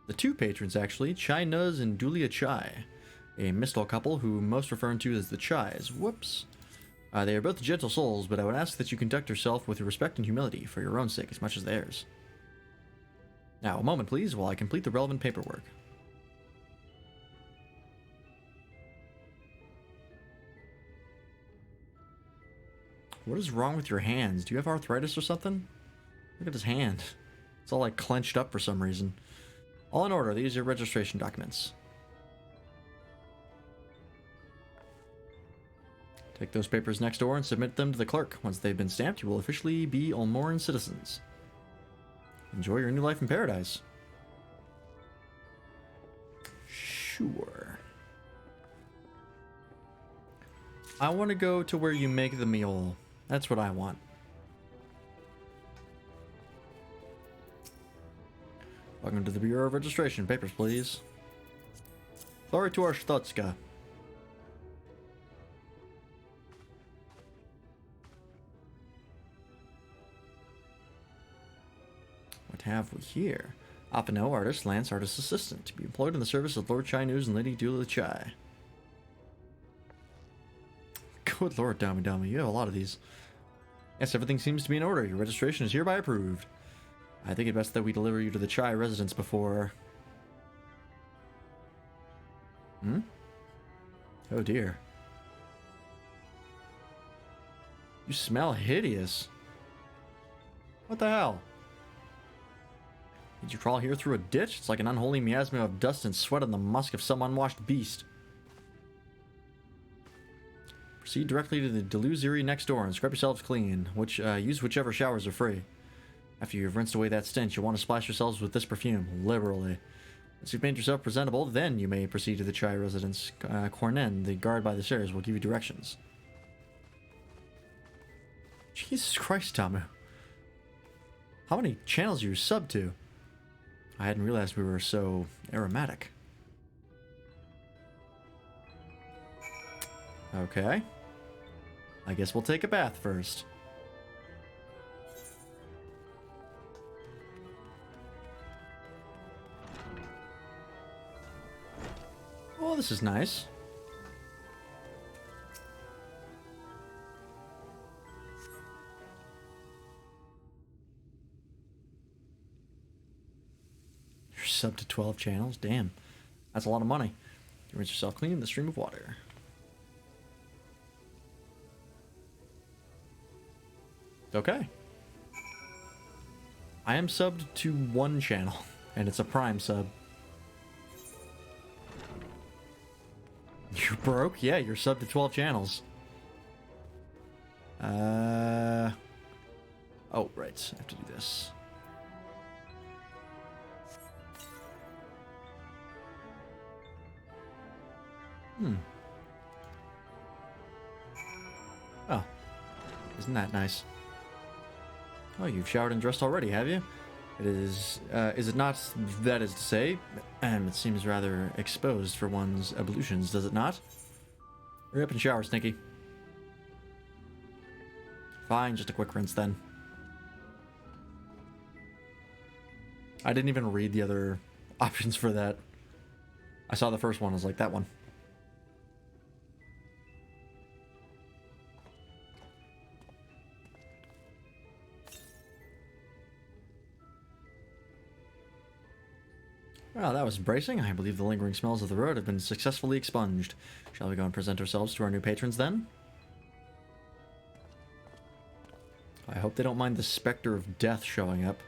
The two patrons, actually, Chai Nuz and Dulia Chai, a Mistal couple who most referred to as the Chais. Whoops. They are both gentle souls, but I would ask that you conduct yourself with respect and humility for your own sake as much as theirs. Now, a moment, please, while I complete the relevant paperwork. What is wrong with your hands? Do you have arthritis or something? Look at his hand. It's all like clenched up for some reason. All in order. These are your registration documents. Take those papers next door and submit them to the clerk. Once they've been stamped, you will officially be Ulmoran citizens. Enjoy your new life in paradise. Sure. I want to go to where you make the meal. That's what I want. Welcome to the Bureau of Registration. Papers, please. Glory to our Stotska. What have we here? Alphino, artist, Lance, artist assistant. To be employed in the service of Lord Chai Nuz and Lady Dula Chai. Good Lord, Dami, you have a lot of these. Yes, everything seems to be in order. Your registration is hereby approved. I think it best that we deliver you to the Chai residence before... Oh dear. You smell hideous. What the hell? Did you crawl here through a ditch? It's like an unholy miasma of dust and sweat and the musk of some unwashed beast. Proceed directly to the Deluziri next door and scrub yourselves clean. Use whichever showers are free. After you've rinsed away that stench, you'll want to splash yourselves with this perfume liberally. Once you've made yourself presentable, then you may proceed to the Chai residence. Cornen, the guard by the stairs, will give you directions. Jesus Christ, Tamu. How many channels are you sub to? I hadn't realized we were so aromatic. Okay. I guess we'll take a bath first. Oh, this is nice. You're sub to 12 channels? Damn. That's a lot of money. You rinse yourself clean in the stream of water. Okay. I am subbed to 1 channel, and it's a Prime sub. You broke? Yeah, you're subbed to 12 channels. Oh, right. I have to do this. Oh. Isn't that nice? Oh, you've showered and dressed already, have you? Is it not, that is to say, it seems rather exposed for one's ablutions, does it not? Hurry up and shower, Stinky. Fine, just a quick rinse then. I didn't even read the other options for that. I saw the first one, I was like, that one. Well, that was bracing. I believe the lingering smells of the road have been successfully expunged. Shall we go and present ourselves to our new patrons then? I hope they don't mind the specter of death showing up.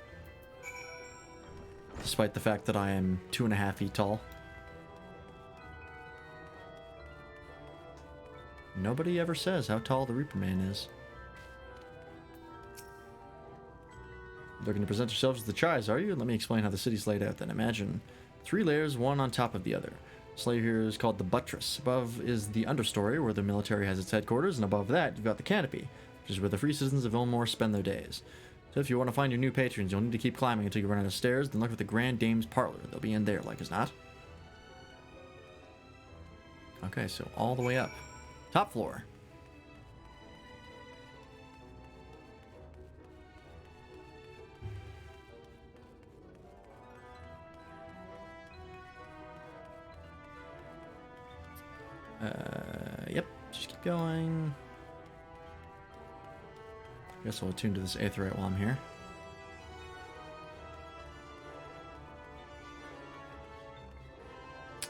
Despite the fact that I am 2.5 feet tall. Nobody ever says how tall the Reaper Man is. Looking to present yourselves to the Chais, are you? Let me explain how the city's laid out then. Imagine 3 layers, one on top of the other. This layer here is called the buttress. Above is the understory, where the military has its headquarters, and above that, you've got the canopy, which is where the free citizens of Ilmore spend their days. So if you want to find your new patrons, you'll need to keep climbing until you run out of stairs, then look for the Grand Dame's parlor. They'll be in there, like as not. Okay, so all the way up. Top floor. Yep, just keep going. I guess I'll attune to this aetheryte while I'm here.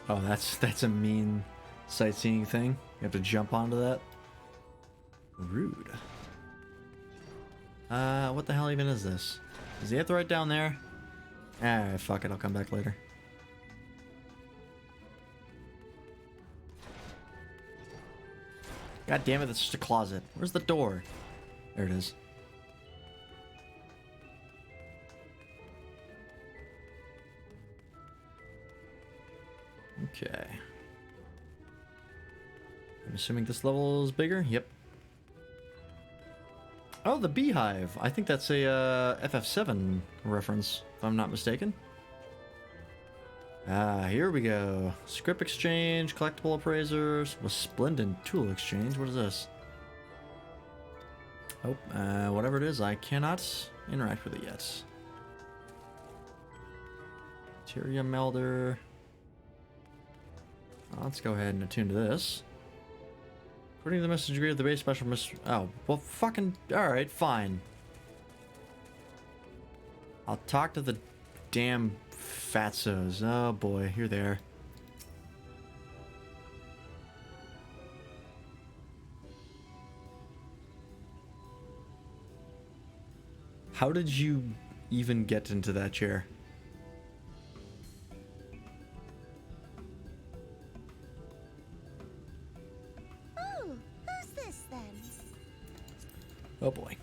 Oh, that's a mean sightseeing thing. You have to jump onto that. Rude. What the hell even is this? Is the aetheryte down there? Ah, fuck it, I'll come back later. God damn it, that's just a closet. Where's the door? There it is. Okay. I'm assuming this level is bigger? Yep. Oh, the beehive. I think that's a FF7 reference, if I'm not mistaken. Ah, here we go. Script exchange, collectible appraisers, resplendent tool exchange. What is this? Oh, whatever it is, I cannot interact with it yet. Materia melder. Let's go ahead and attune to this. According to the message degree of the base special oh, well, fucking. Alright, fine. I'll talk to the damn fatzos. Oh boy, you're there. How did you even get into that chair? Oh, who's this then? Oh boy.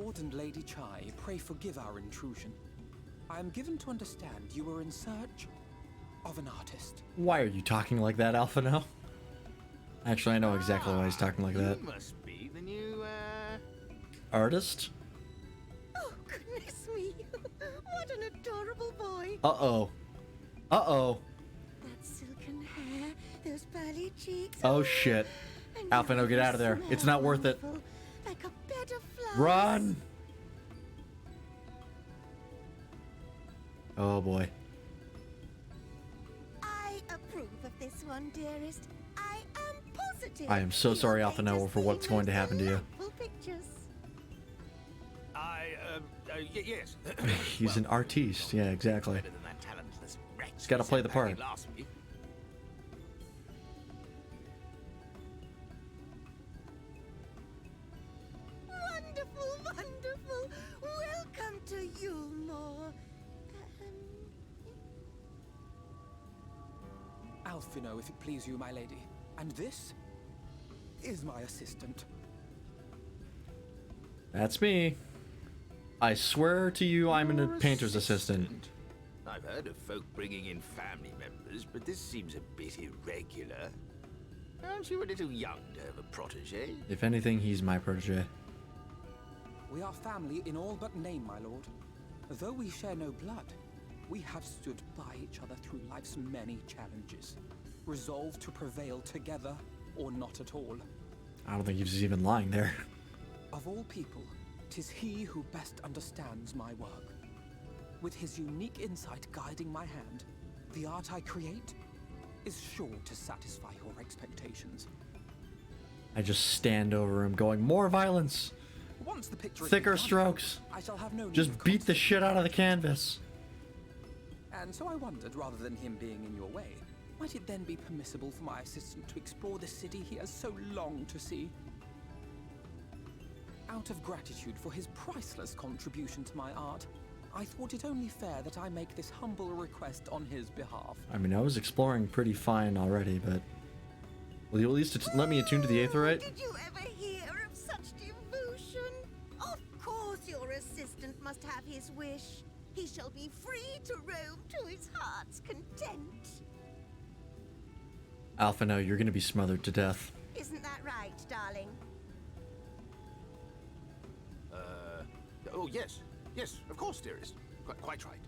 Lord and Lady Chai, pray forgive our intrusion. I am given to understand you were in search of an artist. Why are you talking like that, Alpha now? Actually, I know exactly why he's talking like that. You must be the new, Artist? Oh, goodness me. What an adorable boy. Uh-oh. Uh-oh. That silken hair, those pearly cheeks. Oh, shit. And Alpha, no, get out of there. It's not worth it. Like a bed of flowers. Run! Oh, boy. I approve of this one, dearest. I am positive. I am so sorry, Alpha Noah, for what's going to happen to you. Pictures. Yes. He's an artiste. Yeah, exactly. He's got to play the part. Wonderful, wonderful. Welcome to Yulmore. Alphino, if it please you, my lady. And this is my assistant. That's me. I swear to you, I'm a painter's assistant. I've heard of folk bringing in family members, but this seems a bit irregular. Aren't you a little young to have a protege? If anything, he's my protege. We are family in all but name, my lord. Though we share no blood, we have stood by each other through life's many challenges, resolved to prevail together or not at all. I don't think he's even lying there. Of all people, 'tis he who best understands my work. With his unique insight guiding my hand, the art I create is sure to satisfy your expectations. I just stand over him going, more violence! Once the picture is Thicker begun, strokes! I shall have no need Just of beat the shit out of the canvas! And so I wondered, rather than him being in your way, might it then be permissible for my assistant to explore the city he has so longed to see? Out of gratitude for his priceless contribution to my art, I thought it only fair that I make this humble request on his behalf. I mean, I was exploring pretty fine already, but... Will you at least let me attune to the Aetherite? Did you ever hear of such devotion? Of course your assistant must have his wish. He shall be free to roam to his heart's content. Alpha, no, you're gonna be smothered to death. Isn't that right, darling? Oh, yes. Yes, of course, dearest. Quite right.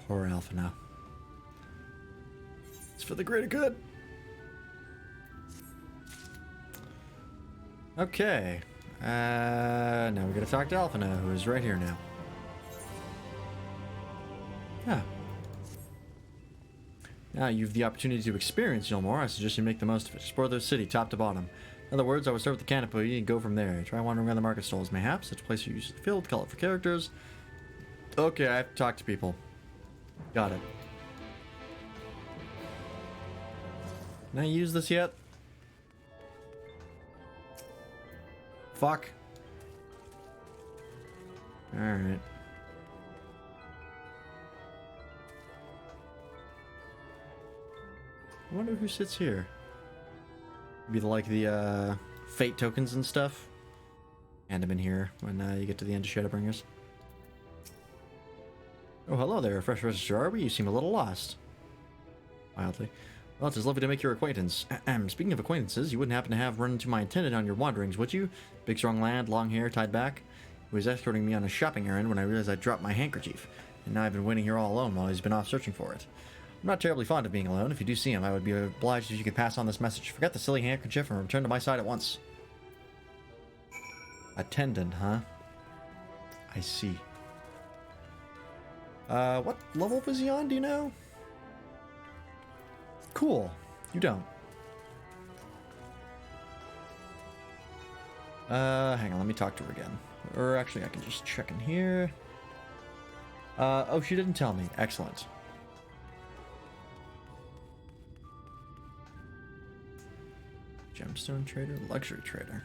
Poor Alpha now. It's for the greater good. Okay. Now we're gonna talk to Alpha now, who is right here now. Yeah. Now you've the opportunity to experience Yulmore. I suggest you make the most of it. Explore the city, top to bottom. In other words, I would start with the canopy and go from there. Try wandering around the market stalls, mayhaps. Such a place you usually filled with colorful characters. Okay, I have to talk to people. Got it. Can I use this yet? Fuck. Alright. I wonder who sits here. Maybe like the fate tokens and stuff. And I'm in here when you get to the end of Shadowbringers. Oh, hello there, Fresh Register Arby. You seem a little lost. Mildly. Well, it's lovely to make your acquaintance. Speaking of acquaintances, you wouldn't happen to have run into my attendant on your wanderings, would you? Big strong lad, long hair, tied back. He was escorting me on a shopping errand when I realized I'd dropped my handkerchief. And now I've been waiting here all alone while he's been off searching for it. I'm not terribly fond of being alone. If you do see him, I would be obliged if you could pass on this message. Forget the silly handkerchief and return to my side at once. Attendant, huh? I see. What level was he on, do you know? Cool. You don't. Hang on, let me talk to her again. Or actually, I can just check in here. Oh, she didn't tell me. Excellent. Gemstone trader, luxury trader.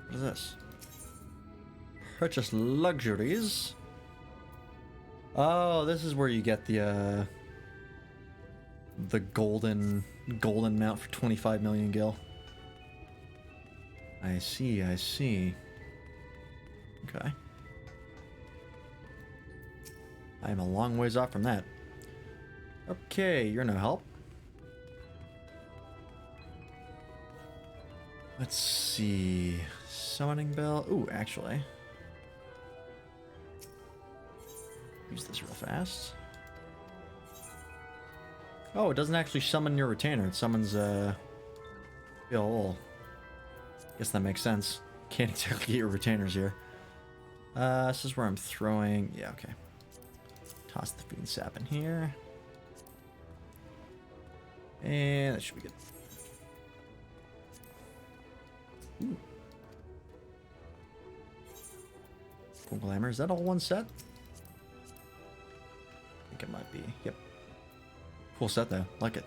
What is this? Purchase luxuries. Oh, this is where you get the the golden mount for 25 million gil. I see, I see. Okay. I am a long ways off from that. Okay, you're no help. Let's see. Summoning bell. Ooh, actually. Use this real fast. Oh, it doesn't actually summon your retainer. It summons, Bill. Guess that makes sense. Can't exactly get your retainers here. This is where I'm throwing... Yeah, okay. Toss the fiend sap in here. And that should be good. Ooh. Cool glamour. Is that all one set? I think it might be. Yep. Cool set though. Like it.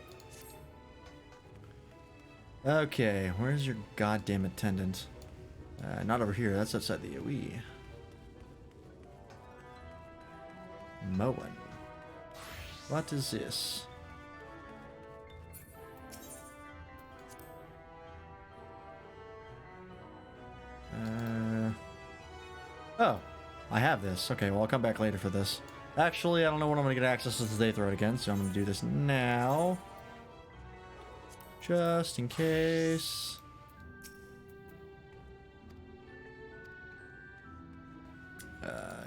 Okay, where's your goddamn attendant? Not over here. That's outside the AoE. Mowing. What is this? Oh, I have this. Okay, well, I'll come back later for this. Actually, I don't know when I'm going to get access to the day thread again, so I'm going to do this now. Just in case.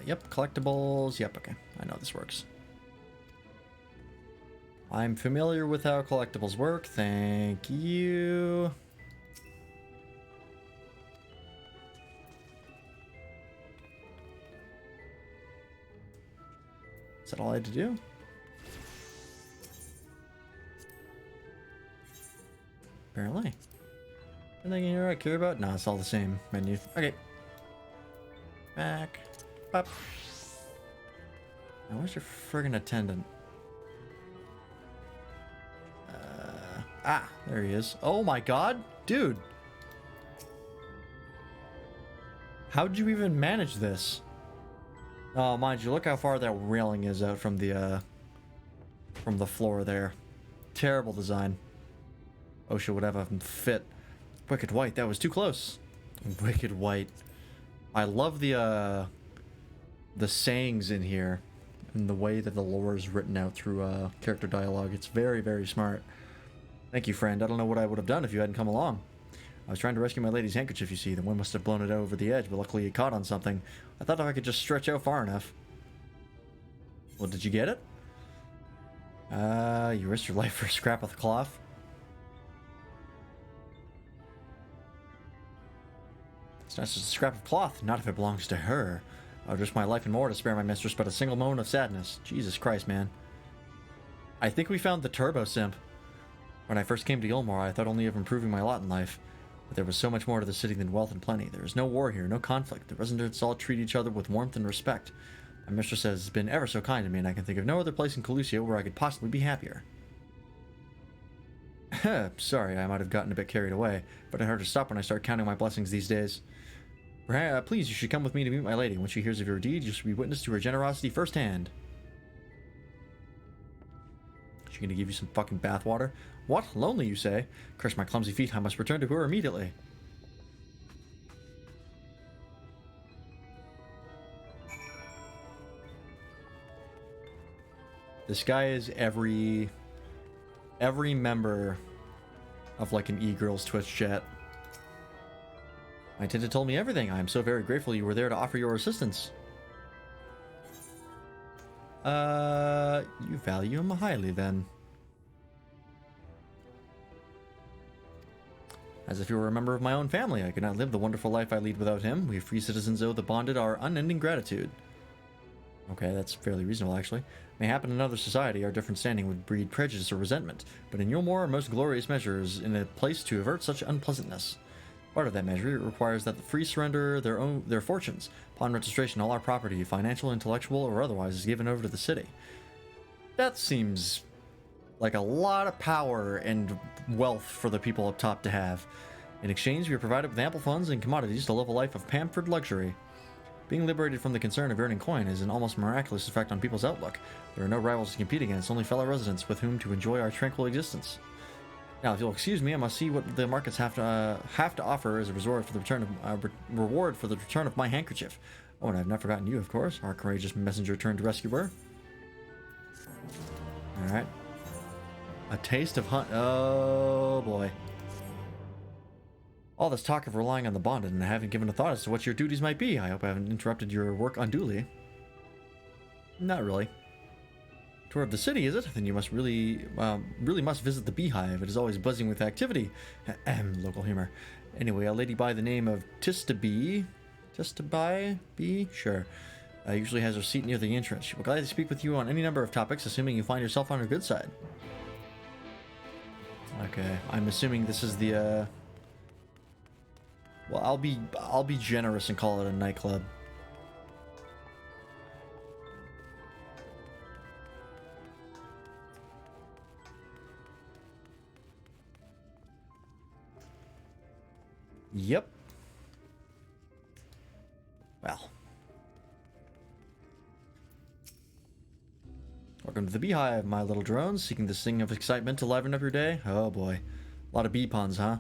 Yep, collectibles. Yep, okay. I know this works. I'm familiar with how collectibles work. Thank you. Is that all I had to do? Apparently. Anything here I care about? No, it's all the same menu. Okay. Back. Up. Now, where's your friggin' attendant? There he is. Oh my god, dude. How'd you even manage this? Oh, mind you, look how far that railing is out from the floor there. Terrible design. OSHA would have a fit. Wicked White, that was too close. Wicked White. I love the sayings in here and the way that the lore is written out through character dialogue. It's very, very smart. Thank you, friend. I don't know what I would have done if you hadn't come along. I was trying to rescue my lady's handkerchief, you see. The wind must have blown it over the edge, but luckily it caught on something. I thought if I could just stretch out far enough. Well, did you get it? You risked your life for a scrap of the cloth? It's not just a scrap of cloth, not if it belongs to her. I would risk my life and more to spare my mistress but a single moment of sadness. Jesus Christ, man. I think we found the turbo simp. When I first came to Gilmore, I thought only of improving my lot in life. But there was so much more to the city than wealth and plenty. There is no war here, no conflict. The residents all treat each other with warmth and respect. My mistress has been ever so kind to me, and I can think of no other place in Calusia where I could possibly be happier. Sorry, I might have gotten a bit carried away, but I heard her stop when I start counting my blessings these days. Please, you should come with me to meet my lady. When she hears of your deed, you should be witness to her generosity firsthand. She gonna give you some fucking bathwater? What? Lonely, you say? Curse my clumsy feet, I must return to her immediately. This guy is every member of like an e-girls Twitch chat. My attendant told me everything. I am so very grateful you were there to offer your assistance. You value him highly then. As if you were a member of my own family, I could not live the wonderful life I lead without him. We free citizens owe the bonded our unending gratitude. Okay, that's fairly reasonable, actually. Mayhap in another society, our different standing would breed prejudice or resentment, but in Yulmore, our most glorious measure is in a place to avert such unpleasantness. Part of that measure requires that the free surrender their fortunes. Upon registration, all our property, financial, intellectual, or otherwise, is given over to the city. That seems like a lot of power and wealth for the people up top to have. In exchange, we are provided with ample funds and commodities to live a life of pampered luxury. Being liberated from the concern of earning coin is an almost miraculous effect on people's outlook. There are no rivals to compete against, only fellow residents with whom to enjoy our tranquil existence. Now, if you'll excuse me, I must see what the markets have to offer as a reward for the return of my handkerchief. Oh, and I've not forgotten you, of course, our courageous messenger turned rescuer. All right. A taste of hunt. Oh boy. All this talk of relying on the bonded, and I haven't given a thought as to what your duties might be. I hope I haven't interrupted your work unduly. Not really. Tour of the city, is it? Then you must really must visit the beehive. It is always buzzing with activity. Local humor. Anyway, a lady by the name of Tistaby, sure, usually has her seat near the entrance. She will gladly speak with you on any number of topics, assuming you find yourself on her good side. Okay, I'm assuming this is the. Well, I'll be generous and call it a nightclub. Yep. Well. Welcome to the beehive, my little drones, seeking the sting of excitement to liven up your day. Oh boy. A lot of bee puns, huh?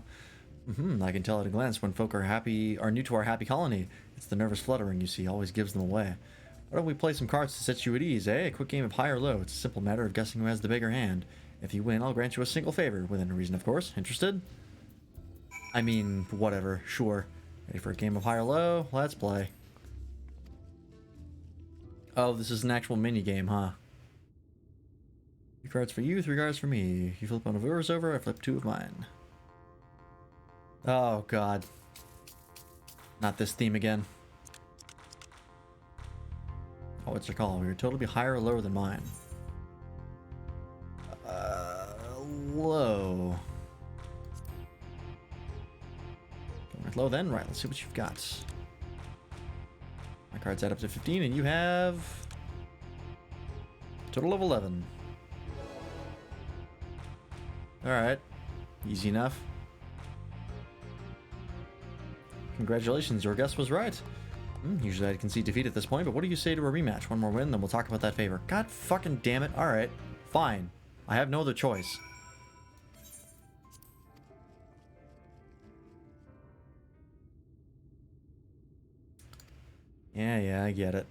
I can tell at a glance when folk are new to our happy colony. It's the nervous fluttering, you see, always gives them away. Why don't we play some cards to set you at ease, eh? A quick game of high or low. It's a simple matter of guessing who has the bigger hand. If you win, I'll grant you a single favor, within reason, of course. Interested? I mean, whatever. Sure. Ready for a game of high or low? Let's play. Oh, this is an actual mini game, huh? 3 cards for you, 3 cards for me. You flip one of yours over, I flip 2 of mine. Oh, God. Not this theme again. Oh, what's your call? Your total be higher or lower than mine? Low. Going with low then? Right, let's see what you've got. My cards add up to 15, and you have... total of 11. Alright. Easy enough. Congratulations, your guess was right. Usually I'd concede defeat at this point, but what do you say to a rematch? One more win, then we'll talk about that favor. God fucking damn it. Alright. Fine. I have no other choice. Yeah, I get it.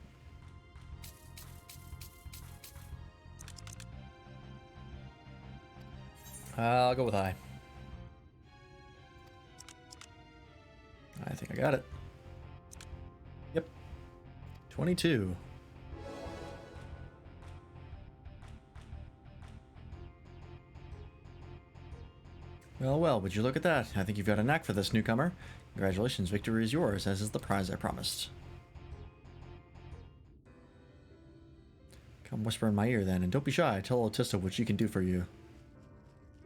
I'll go with I. I think I got it. Yep. 22. Well, would you look at that? I think you've got a knack for this, newcomer. Congratulations, victory is yours, as is the prize I promised. Come whisper in my ear then, and don't be shy. Tell Otista what she can do for you.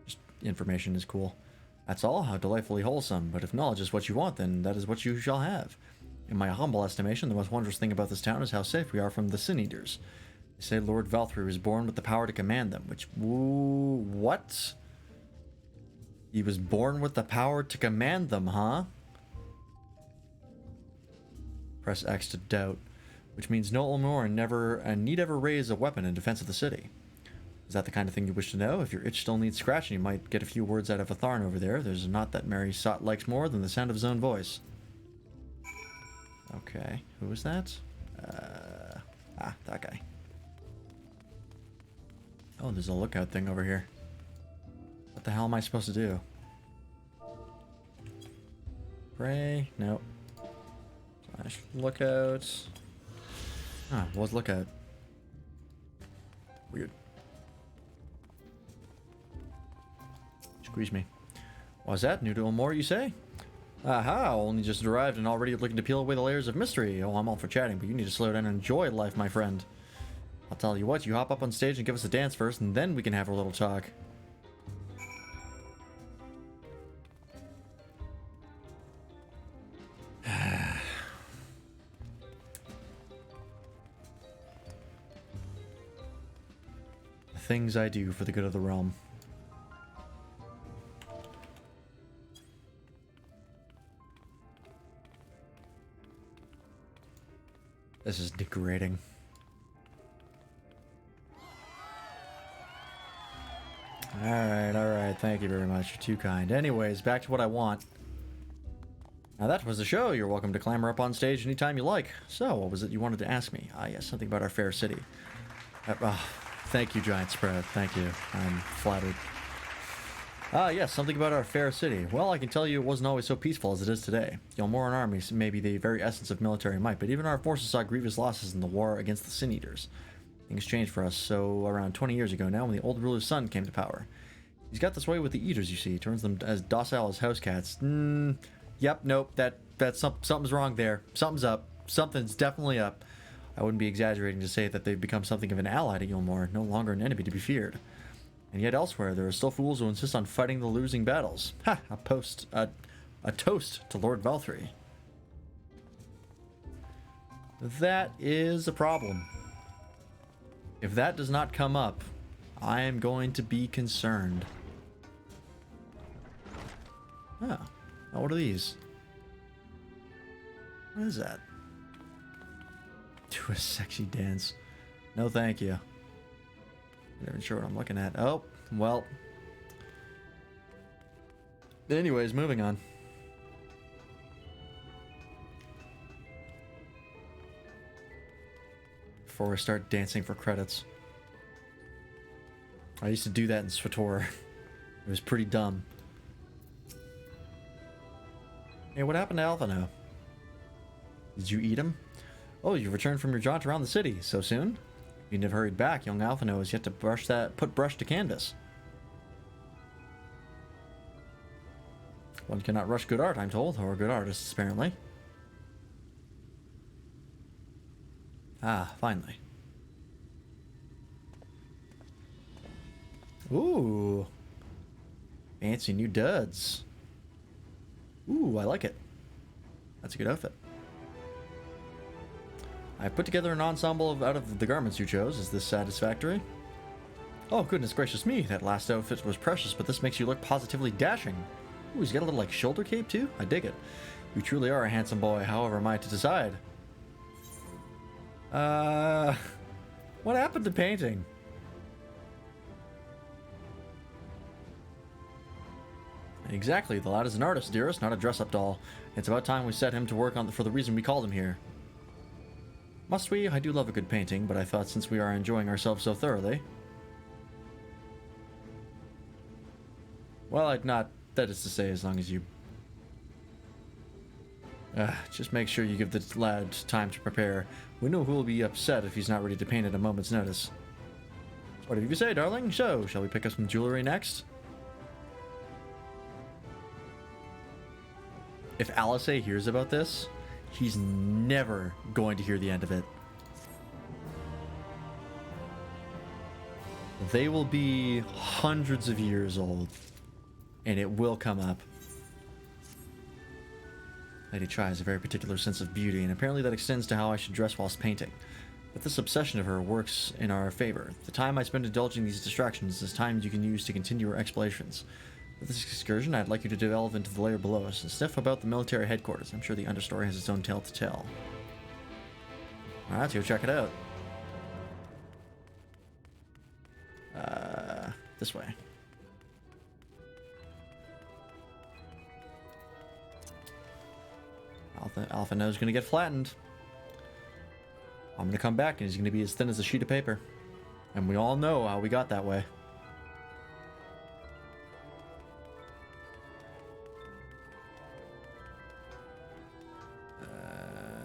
Just information is cool. That's all? How delightfully wholesome. But if knowledge is what you want, then that is what you shall have. In my humble estimation, the most wondrous thing about this town is how safe we are from the Sin Eaters. They say Lord Valthree was born with the power to command them, which... what? He was born with the power to command them, huh? Press X to doubt. Which means no more and need ever raise a weapon in defense of the city. Is that the kind of thing you wish to know? If your itch still needs scratching, you might get a few words out of a Tharn over there. There's not that Mary Sot likes more than the sound of his own voice. Okay, who was that? That guy. Oh, there's a lookout thing over here. What the hell am I supposed to do? Pray? Nope. Slash lookout. Ah, what's lookout? Weird. Squeeze me. What's that? New to more, you say? Aha, only just arrived and already looking to peel away the layers of mystery. Oh, I'm all for chatting, but you need to slow down and enjoy life, my friend. I'll tell you what, you hop up on stage and give us a dance first, and then we can have a little talk. The things I do for the good of the realm. This is degrading. Alright, thank you very much. You're too kind. Anyways, back to what I want. Now that was the show. You're welcome to clamber up on stage anytime you like. So, what was it you wanted to ask me? Ah, yes, something about our fair city. Thank you, Giant Spread. Thank you. I'm flattered. Ah, yes, something about our fair city. Well, I can tell you it wasn't always so peaceful as it is today. The Almoran armies may be the very essence of military might, but even our forces saw grievous losses in the war against the Sin Eaters. Things changed for us, so around 20 years ago now, when the old ruler's son came to power. He's got this way with the Eaters, you see. He turns them as docile as house cats. Yep, nope, something's wrong there. Something's up. Something's definitely up. I wouldn't be exaggerating to say that they've become something of an ally to Gilmore, no longer an enemy to be feared. And yet elsewhere, there are still fools who insist on fighting the losing battles. Ha! A toast to Lord Valthree. That is a problem. If that does not come up, I am going to be concerned. Oh, what are these? What is that? Do a sexy dance. No, thank you. Not even sure what I'm looking at. Oh, well. Anyways, moving on. Before I start dancing for credits. I used to do that in SWTOR. It was pretty dumb. Hey, what happened to Alphino? Did you eat him? Oh, you returned from your jaunt around the city so soon? If you'd have hurried back, young Alphino has yet to put brush to canvas. One cannot rush good art, I'm told, or good artists, apparently. Ah, finally. Ooh. Fancy new duds. Ooh, I like it. That's a good outfit. I put together an ensemble out of the garments you chose. Is this satisfactory? Oh, goodness gracious me. That last outfit was precious, but this makes you look positively dashing. Ooh, he's got a little, like, shoulder cape, too? I dig it. You truly are a handsome boy, however am I to decide. What happened to painting? Exactly, the lad is an artist, dearest, not a dress-up doll. It's about time we set him to work for the reason we called him here. Must we? I do love a good painting, but I thought since we are enjoying ourselves so thoroughly... Well, I'd not... That is to say, as long as you... just make sure you give the lad time to prepare. We know who will be upset if he's not ready to paint at a moment's notice. What do you say, darling? So, shall we pick up some jewelry next? If Alice hears about this, he's never going to hear the end of it. They will be hundreds of years old, and it will come up. Lady Chai has a very particular sense of beauty, and apparently that extends to how I should dress whilst painting. But this obsession of her works in our favor. The time I spend indulging these distractions is time you can use to continue your explorations. For this excursion, I'd like you to delve into the layer below us and sniff about the military headquarters. I'm sure the understory has its own tale to tell. Alright, let's go check it out. This way. Alphino's gonna get flattened. I'm gonna come back and he's gonna be as thin as a sheet of paper. And we all know how we got that way.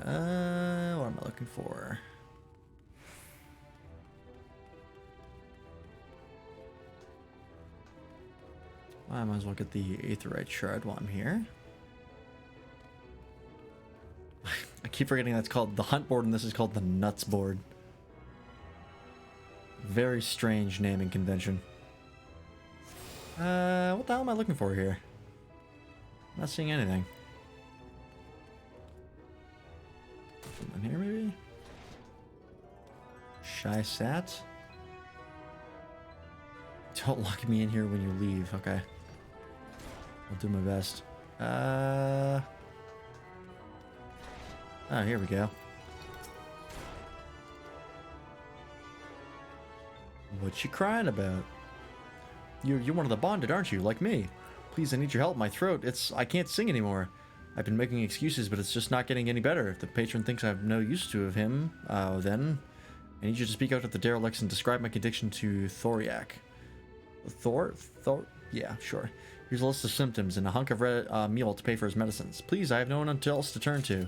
What am I looking for? I might as well get the Aetheryte Shard while I'm here. I keep forgetting that's called the Hunt board and this is called the Nuts board. Very strange naming convention. What the hell am I looking for here? I'm not seeing anything. Something here maybe? Shy Sat? Don't lock me in here when you leave, okay. I'll do my best. Oh, here we go. What you crying about? You're one of the bonded, aren't you? Like me. Please, I need your help. My throat, I can't sing anymore. I've been making excuses, but it's just not getting any better. If the patron thinks I have no use to of him, then I need you to speak out at the derelicts and describe my condition to Thoriak. Thor? Yeah, sure. Here's a list of symptoms and a hunk of red meal to pay for his medicines. Please, I have no one else to turn to.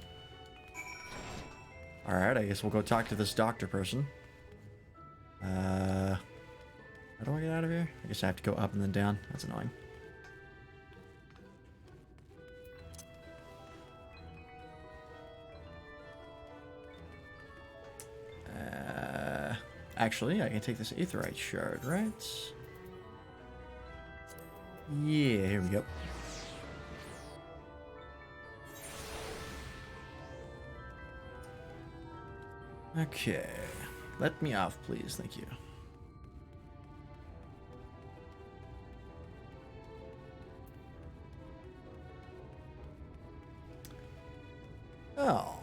Alright, I guess we'll go talk to this doctor person. How do I get out of here? I guess I have to go up and then down. That's annoying. Actually, I can take this aetherite shard, right? Yeah, here we go. Okay. Let me off, please. Thank you. Oh.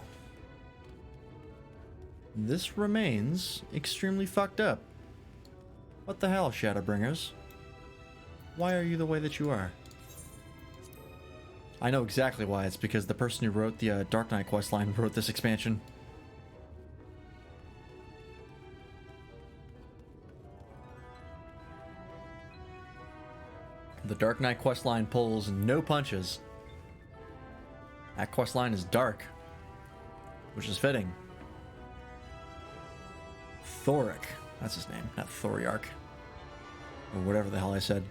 This remains extremely fucked up. What the hell, Shadowbringers? Why are you the way that you are? I know exactly why. It's because the person who wrote the Dark Knight questline wrote this expansion. The Dark Knight questline pulls no punches. That questline is dark, which is fitting. Thoric, that's his name, not Thoriark. Or whatever the hell I said.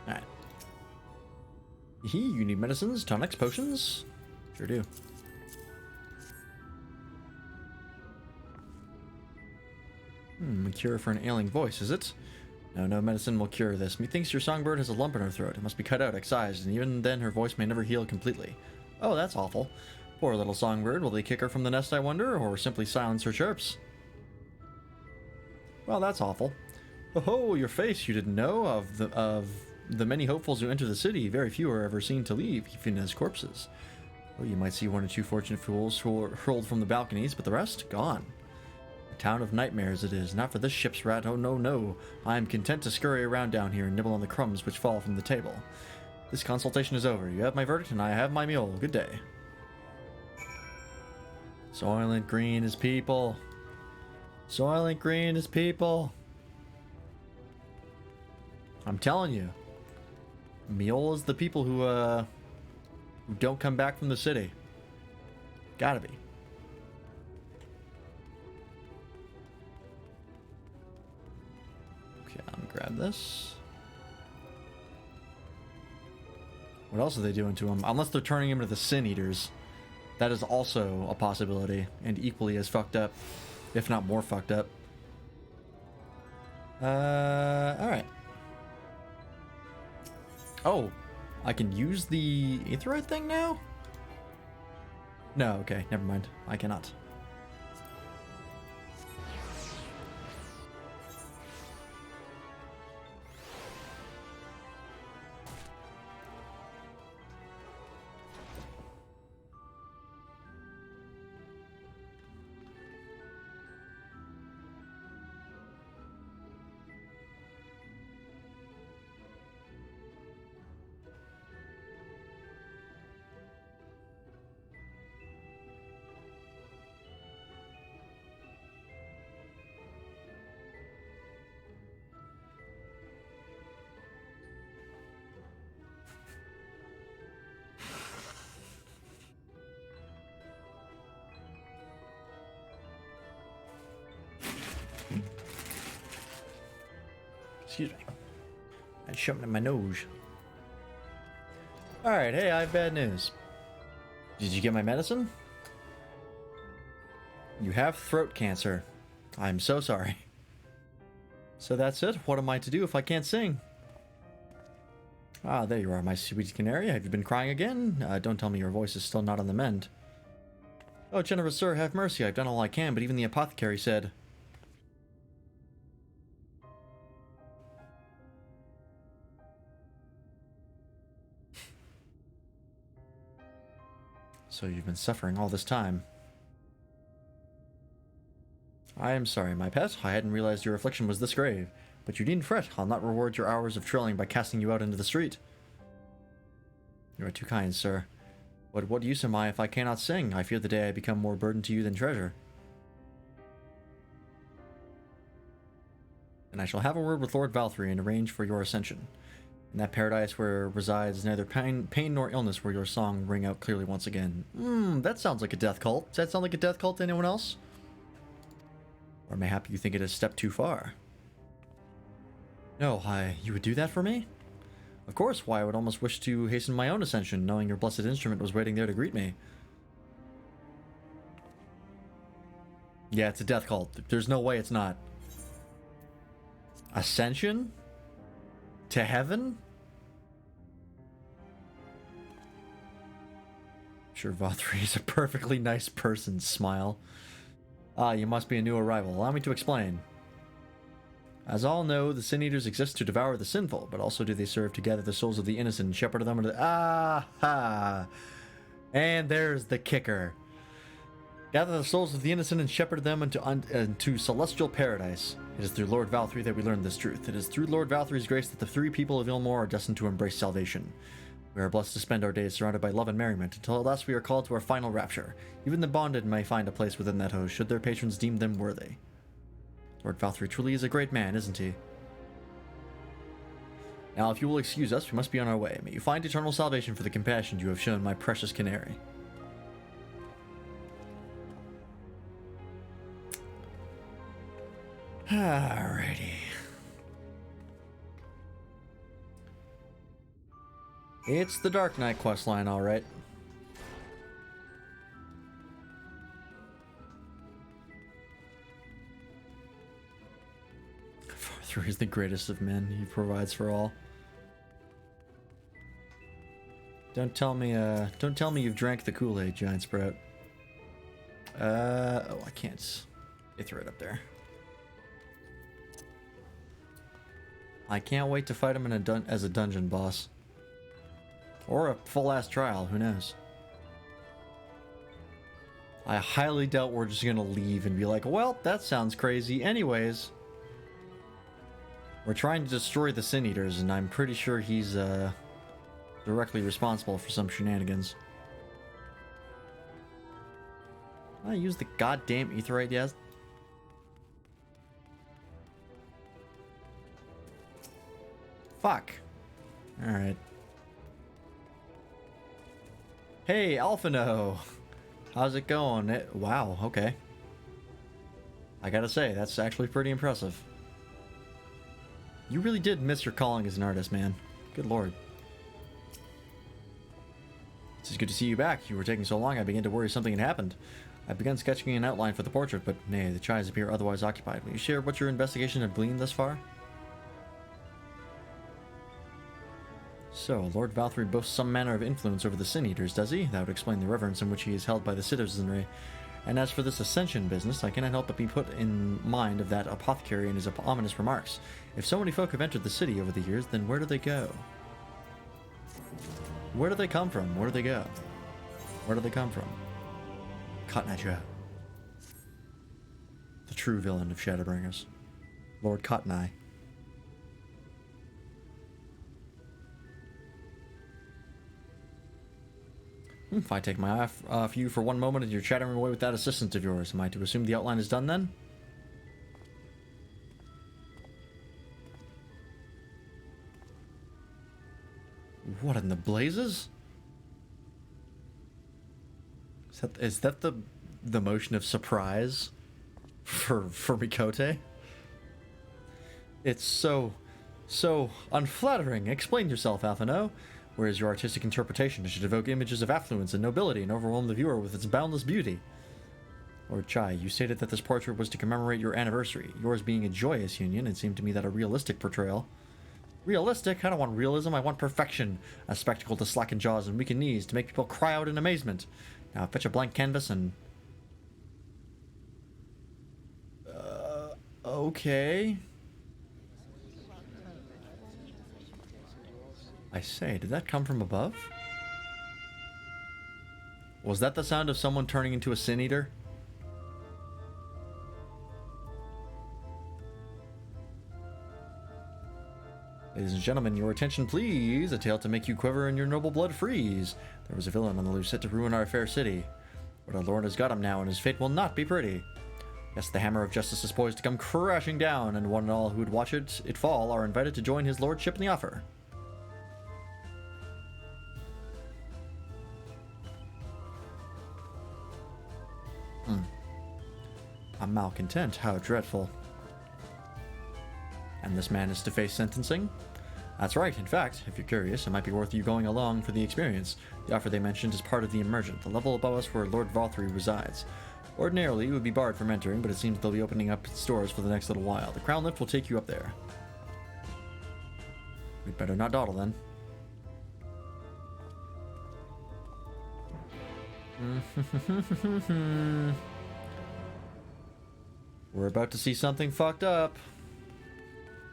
Alright. You need medicines, tonics, potions? Sure do. A cure for an ailing voice, is it? No medicine will cure this. Methinks your songbird has a lump in her throat. It must be cut out, excised, and even then her voice may never heal completely. Oh, that's awful. Poor little songbird. Will they kick her from the nest, I wonder, or simply silence her chirps? Well, that's awful. Oh, your face, you didn't know? Of the many hopefuls who enter the city, very few are ever seen to leave, even as corpses. Oh, you might see one or two fortunate fools who are hurled from the balconies, but the rest, gone. A town of nightmares it is, not for this ship's rat, oh no. I am content to scurry around down here and nibble on the crumbs which fall from the table. This consultation is over. You have my verdict, and I have my mule. Good day. Soylent Green is people. Soylent Green is people. I'm telling you. Mule is the people who don't come back from the city. Gotta be. Okay, I'm gonna grab this. What else are they doing to him? Unless they're turning him into the Sin Eaters. That is also a possibility, and equally as fucked up, if not more fucked up. Alright. Oh, I can use the aetherite thing now? No, okay, never mind. I cannot. Excuse me. I had something in my nose. Alright, hey, I have bad news. Did you get my medicine? You have throat cancer. I'm so sorry. So that's it? What am I to do if I can't sing? Ah, there you are, my sweet canary. Have you been crying again? Don't tell me your voice is still not on the mend. Oh, generous sir, have mercy. I've done all I can, but even the apothecary said... So you've been suffering all this time. I am sorry, my pet. I hadn't realized your affliction was this grave. But you needn't fret. I'll not reward your hours of trilling by casting you out into the street. You are too kind, sir. What use am I if I cannot sing? I fear the day I become more burden to you than treasure. And I shall have a word with Lord Valkyrie and arrange for your ascension. In that paradise where resides neither pain nor illness, where your song ring out clearly once again. That sounds like a death cult. Does that sound like a death cult to anyone else? Or mayhap you think it a step too far? No, you would do that for me? Of course, why I would almost wish to hasten my own ascension, knowing your blessed instrument was waiting there to greet me. Yeah, it's a death cult. There's no way it's not. Ascension? To heaven? Sure, Valkyrie is a perfectly nice person, smile. Ah, you must be a new arrival. Allow me to explain. As all know, the Sin Eaters exist to devour the sinful, but also do they serve to gather the souls of the innocent and shepherd them into the... Ah-ha! And there's the kicker. Gather the souls of the innocent and shepherd them into celestial paradise. It is through Lord Valkyrie that we learn this truth. It is through Lord Valkyrie's grace that the three people of Ilmore are destined to embrace salvation. We are blessed to spend our days surrounded by love and merriment, until at last we are called to our final rapture. Even the bonded may find a place within that host, should their patrons deem them worthy. Lord Valkyrie truly is a great man, isn't he? Now, if you will excuse us, we must be on our way. May you find eternal salvation for the compassion you have shown my precious canary. Alrighty. It's the Dark Knight questline, alright. Valkyrie is the greatest of men. He provides for all. Don't tell me you've drank the Kool-Aid, Giant Sprout. Oh, I can't. They threw it up there. I can't wait to fight him in as a dungeon boss. Or a full-ass trial, who knows? I highly doubt we're just gonna leave and be like, well, that sounds crazy. Anyways. We're trying to destroy the Sin Eaters, and I'm pretty sure he's, directly responsible for some shenanigans. I use the goddamn Aetheryte, yes? Fuck. Alright. Hey, Alphino! How's it going? Wow, okay. I gotta say, that's actually pretty impressive. You really did miss your calling as an artist, man. Good lord. It's good to see you back. You were taking so long, I began to worry something had happened. I began sketching an outline for the portrait, but nay, the chies appear otherwise occupied. Will you share what your investigation had gleaned thus far? So, Lord Valkyrie boasts some manner of influence over the Sin Eaters, does he? That would explain the reverence in which he is held by the citizenry. And as for this ascension business, I cannot help but be put in mind of that apothecary and his ominous remarks. If so many folk have entered the city over the years, then where do they go? Where do they come from? Where do they go? Where do they come from? Cotton Eye Joe. The true villain of Shadowbringers. Lord Cotton Eye. If I take my eye off you for one moment and you're chattering away with that assistant of yours, am I to assume the outline is done then? What in the blazes? Is that the motion of surprise for Mikote? It's so unflattering. Explain yourself, Alphino. Where is your artistic interpretation? It should evoke images of affluence and nobility and overwhelm the viewer with its boundless beauty. Lord Chai, you stated that this portrait was to commemorate your anniversary, yours being a joyous union. It seemed to me that a realistic portrayal. Realistic? I don't want realism, I want perfection. A spectacle to slacken jaws and weaken knees, to make people cry out in amazement. Now fetch a blank canvas and... okay... I say, did that come from above? Was that the sound of someone turning into a Sin Eater? Ladies and gentlemen, your attention please. A tale to make you quiver and your noble blood freeze. There was a villain on the loose set to ruin our fair city. But our Lord has got him now, and his fate will not be pretty. Yes, the hammer of justice is poised to come crashing down, and one and all who would watch it fall are invited to join his lordship in the offer. A malcontent, how dreadful. And this man is to face sentencing? That's right. In fact, if you're curious, it might be worth you going along for the experience. The offer they mentioned is part of the Emergent, the level above us where Lord Valthree resides. Ordinarily, it would be barred from entering, but it seems they'll be opening up its doors for the next little while. The Crown Lift will take you up there. We'd better not dawdle, then. We're about to see something fucked up.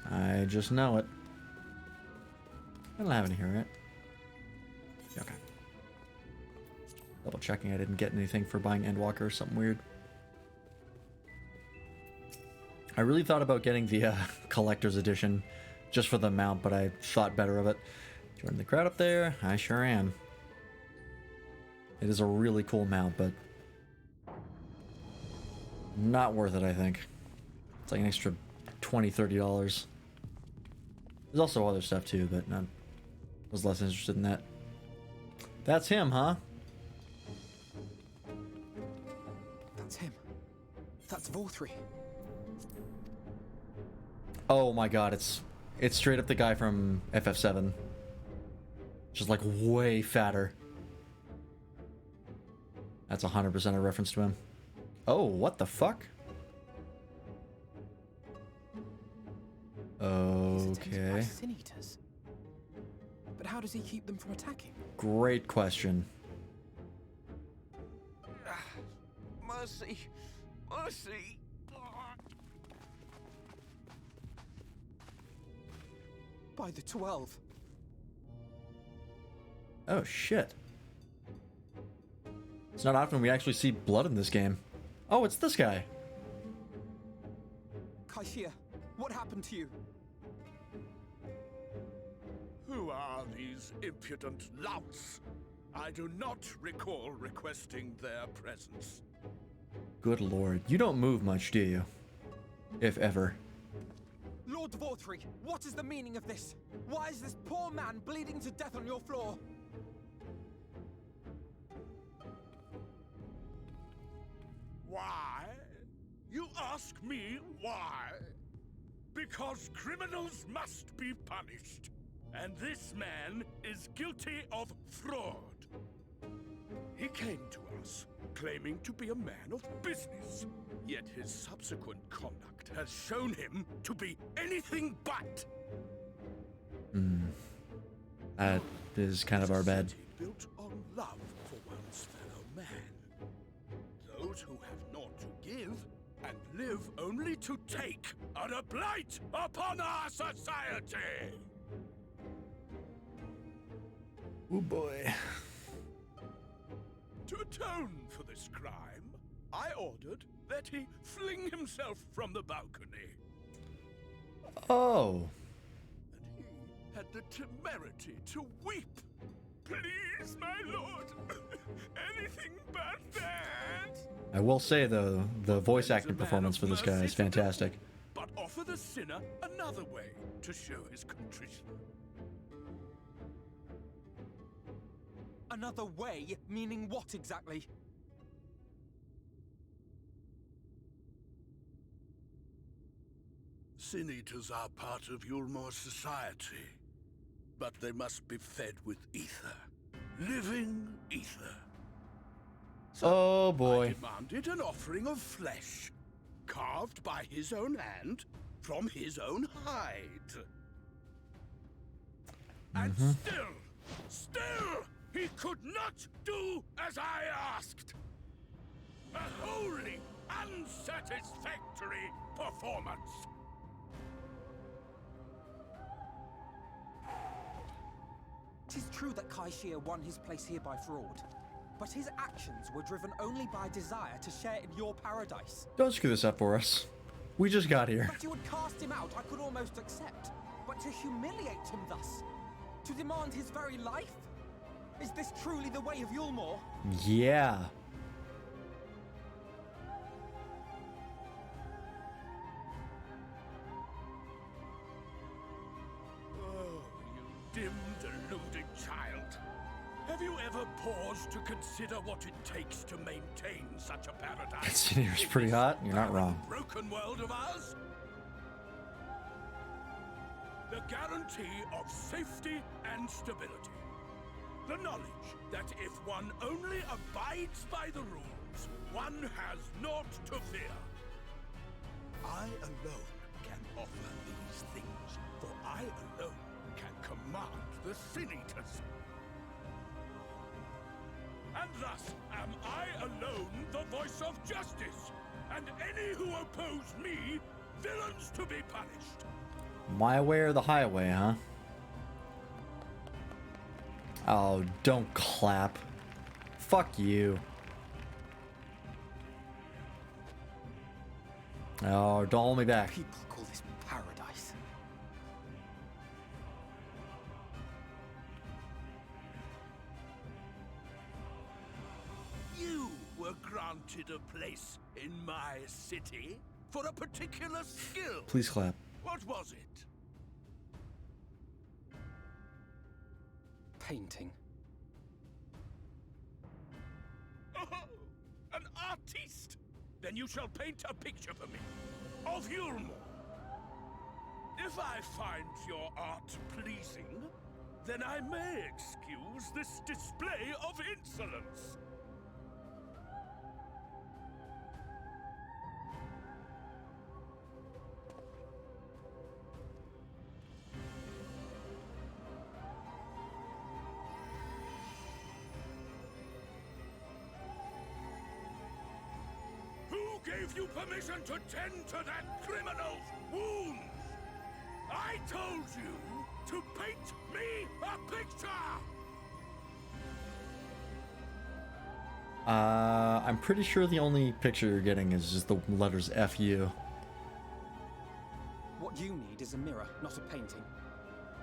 I just know it. I don't have any here, right? Okay. Double checking I didn't get anything for buying Endwalker or something weird. I really thought about getting the collector's edition just for the mount, but I thought better of it. Joining the crowd up there? I sure am. It is a really cool mount, but not worth it, I think. It's like an extra $20, $30. There's also other stuff too, but I was less interested in that. That's him, huh? That's him. That's Valthree. Oh my god, it's straight up the guy from FF7. Just like way fatter. That's 100% a reference to him. Oh, what the fuck? Okay. Sin eaters. But how does he keep them from attacking? Great question. Mercy. Mercy. By the 12. Oh shit. It's not often we actually see blood in this game. Oh, it's this guy. Kaishia, what happened to you? Who are these impudent louts? I do not recall requesting their presence. Good lord. You don't move much, do you? If ever. Lord Valthree, what is the meaning of this? Why is this poor man bleeding to death on your floor? Why? You ask me why? Because criminals must be punished. And this man is guilty of fraud. He came to us, claiming to be a man of business. Yet his subsequent conduct has shown him to be anything but. That is kind of our bad. Built on love for one's fellow man. Those who have naught to give and live only to take are a blight upon our society. Oh boy. To atone for this crime, I ordered that he fling himself from the balcony. Oh. And he had the temerity to weep. Please, my lord, anything but that. I will say though, the voice acting performance for this guy is fantastic. But offer the sinner another way to show his contrition. Another way? Meaning what exactly? Sin eaters are part of Yulmore society, but they must be fed with ether. Living ether. So oh boy. I demanded an offering of flesh, carved by his own hand, from his own hide. And still, he could not do as I asked. A wholly unsatisfactory performance. Tis true that Kaishia won his place here by fraud, but his actions were driven only by desire to share in your paradise. Don't screw this up for us. We just got here. That you would cast him out, I could almost accept. But But to humiliate him thus? To demand his very life? Is this truly the way of Yulmore? Yeah. Oh, you dim, deluded child. Have you ever paused to consider what it takes to maintain such a paradise? That scenerio's pretty hot. You're not wrong. Broken world of ours? The guarantee of safety and stability. The knowledge that if one only abides by the rules, one has naught to fear. I alone can offer these things, for I alone can command the Sin Eaters. And thus am I alone the voice of justice, and any who oppose me, villains to be punished. My way or the highway, huh? Oh, don't clap. Fuck you. Oh, don't hold me back. People call this paradise. You were granted a place in my city for a particular skill. Please clap. What was it? Painting. Oh, an artiste! Then you shall paint a picture for me of Yulmore. If I find your art pleasing, then I may excuse this display of insolence. Who gave you permission to tend to that criminal's wounds? I told you to paint me a picture! I'm pretty sure the only picture you're getting is just the letters FU. What you need is a mirror, not a painting.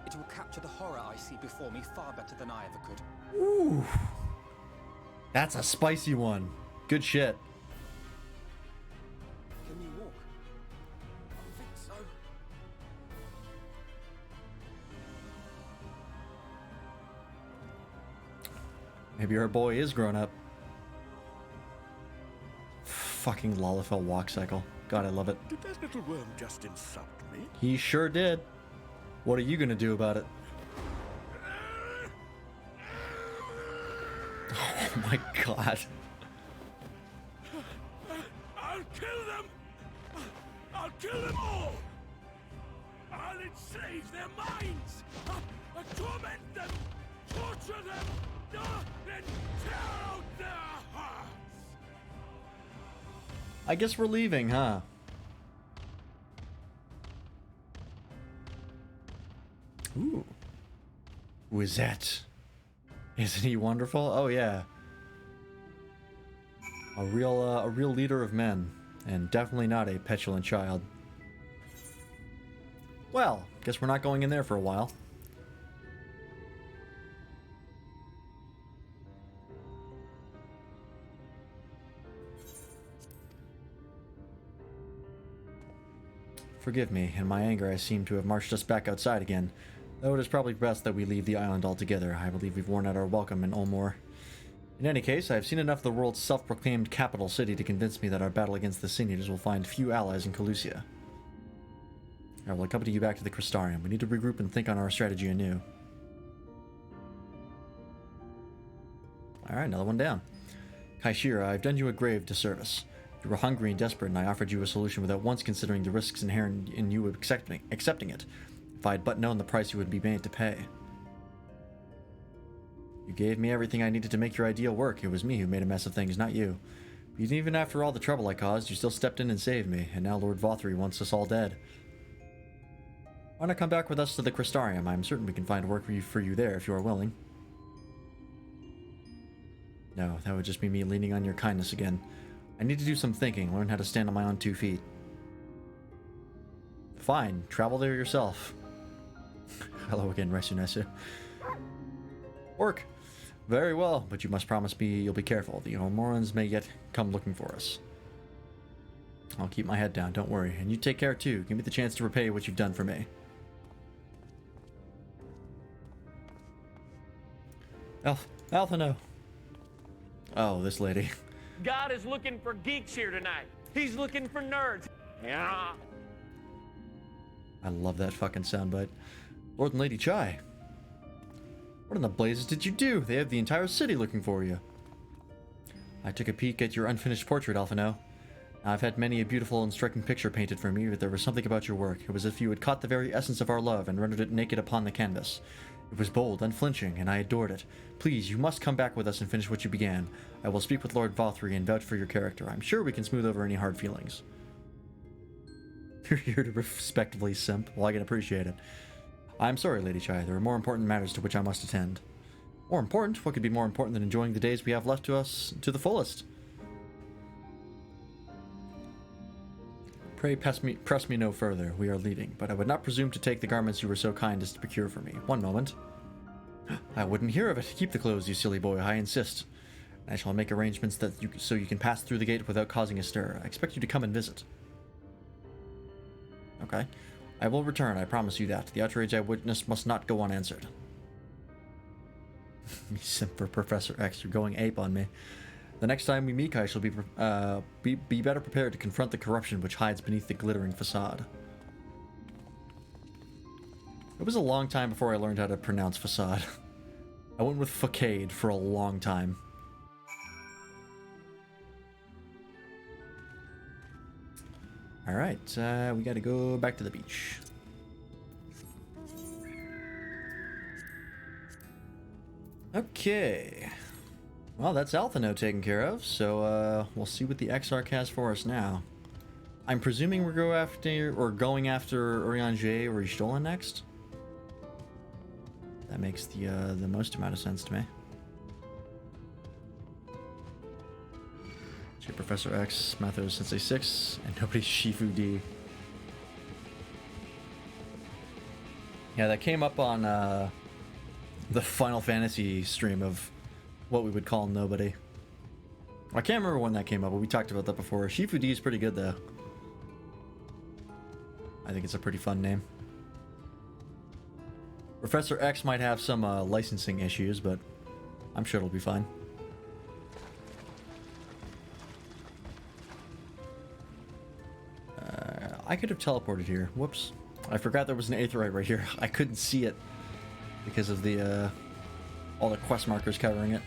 It will capture the horror I see before me far better than I ever could. Ooh. That's a spicy one. Good shit. Can you walk? I think so. Maybe our boy is grown up. Fucking Lalafell walk cycle. God, I love it. Did that little worm just insult me? He sure did. What are you gonna do about it? Oh my god. I'll kill them! I'll kill them all! I'll enslave their minds! I'll torment them! Torture them! Then tear out their hearts! I guess we're leaving, huh? Ooh. Who is that? Isn't he wonderful? Oh yeah. A real leader of men, and definitely not a petulant child. Well, guess we're not going in there for a while. Forgive me, in my anger I seem to have marched us back outside again, though it is probably best that we leave the island altogether. I believe we've worn out our welcome in Ulmore. In any case, I have seen enough of the world's self-proclaimed capital city to convince me that our battle against the Sin Eaters will find few allies in Calusia. I will accompany you back to the Crystarium. We need to regroup and think on our strategy anew. Alright, another one down. Kaishira, I've done you a grave disservice. You were hungry and desperate, and I offered you a solution without once considering the risks inherent in you accepting it. If I had but known the price you would be made to pay. You gave me everything I needed to make your ideal work. It was me who made a mess of things, not you. But even after all the trouble I caused, you still stepped in and saved me, and now Lord Vothri wants us all dead. Why not come back with us to the Crystarium? I'm certain we can find work for you there if you are willing. No, that would just be me leaning on your kindness again. I need to do some thinking, learn how to stand on my own 2 feet. Fine, travel there yourself. Hello again, Resunesu. Orc. Very well, but you must promise me you'll be careful. The Omorans may yet come looking for us. I'll keep my head down, don't worry. And you take care too. Give me the chance to repay what you've done for me. Althano. Oh, this lady. God is looking for geeks here tonight. He's looking for nerds. Yeah. I love that fucking soundbite. Lord and Lady Chai. What in the blazes did you do? They have the entire city looking for you. I took a peek at your unfinished portrait, Alphino. I've had many a beautiful and striking picture painted for me, but there was something about your work. It was as if you had caught the very essence of our love and rendered it naked upon the canvas. It was bold, unflinching, and I adored it. Please, you must come back with us and finish what you began. I will speak with Lord Valtteri and vouch for your character. I'm sure we can smooth over any hard feelings. You're here to respectfully simp. Well, I can appreciate it. I'm sorry, Lady Chai. There are more important matters to which I must attend. More important? What could be more important than enjoying the days we have left to us to the fullest? Pray press me no further. We are leaving, but I would not presume to take the garments you were so kind as to procure for me. One moment. I wouldn't hear of it. Keep the clothes, you silly boy. I insist. I shall make arrangements so you can pass through the gate without causing a stir. I expect you to come and visit. Okay. I will return, I promise you that. The outrage I witnessed must not go unanswered. Me simp for Professor X, you're going ape on me. The next time we meet, I shall be better prepared to confront the corruption which hides beneath the glittering facade. It was a long time before I learned how to pronounce facade. I went with facade for a long time. Alright, we gotta go back to the beach. Okay. Well, that's Althano taken care of, so we'll see what the Exarch has for us now. I'm presuming we're going after Urianger or Ishtola next. That makes the most amount of sense to me. So Professor X, Mathos Sensei 6, and nobody's Shifu D. Yeah, that came up on the Final Fantasy stream of what we would call nobody. I can't remember when that came up, but we talked about that before. Shifu D is pretty good, though. I think it's a pretty fun name. Professor X might have some licensing issues, but I'm sure it'll be fine. I could have teleported here. Whoops. I forgot there was an Aetheryte right here. I couldn't see it because of the all the quest markers covering it.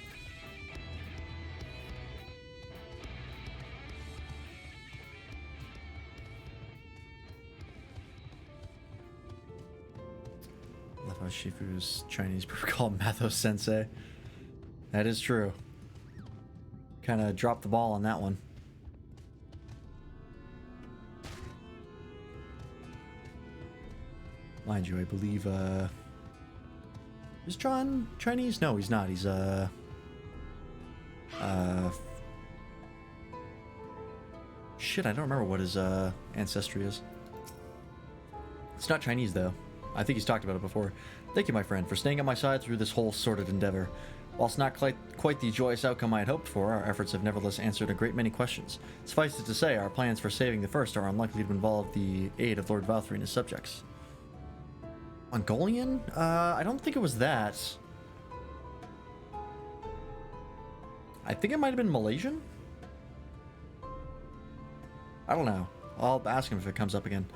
Love how Shifu's Chinese called Mathos Sensei. That is true. Kind of dropped the ball on that one. Mind you, I believe, is John Chinese? No, he's not. He's, shit, I don't remember what his, ancestry is. It's not Chinese, though. I think he's talked about it before. Thank you, my friend, for staying at my side through this whole sordid endeavor. Whilst not quite the joyous outcome I had hoped for, our efforts have nevertheless answered a great many questions. Suffice it to say, our plans for saving the First are unlikely to involve the aid of Lord Valtteri and his subjects. Mongolian? I don't think it was that. I think it might have been Malaysian? I don't know. I'll ask him if it comes up again.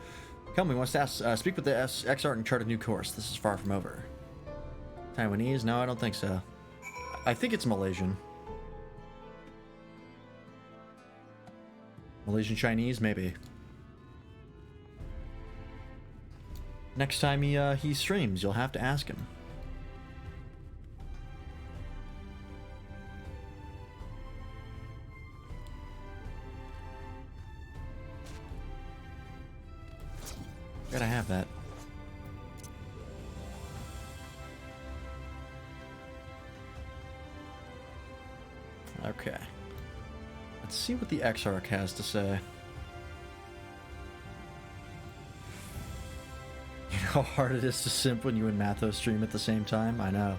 Come, we must speak with the Exarch and chart a new course. This is far from over. Taiwanese? No, I don't think so. I think it's Malaysian. Malaysian Chinese? Maybe. Next time he streams, you'll have to ask him. Gotta have that. Okay. Let's see what the Exarch has to say. You know How hard it is to simp when you and Mathos stream at the same time? I know.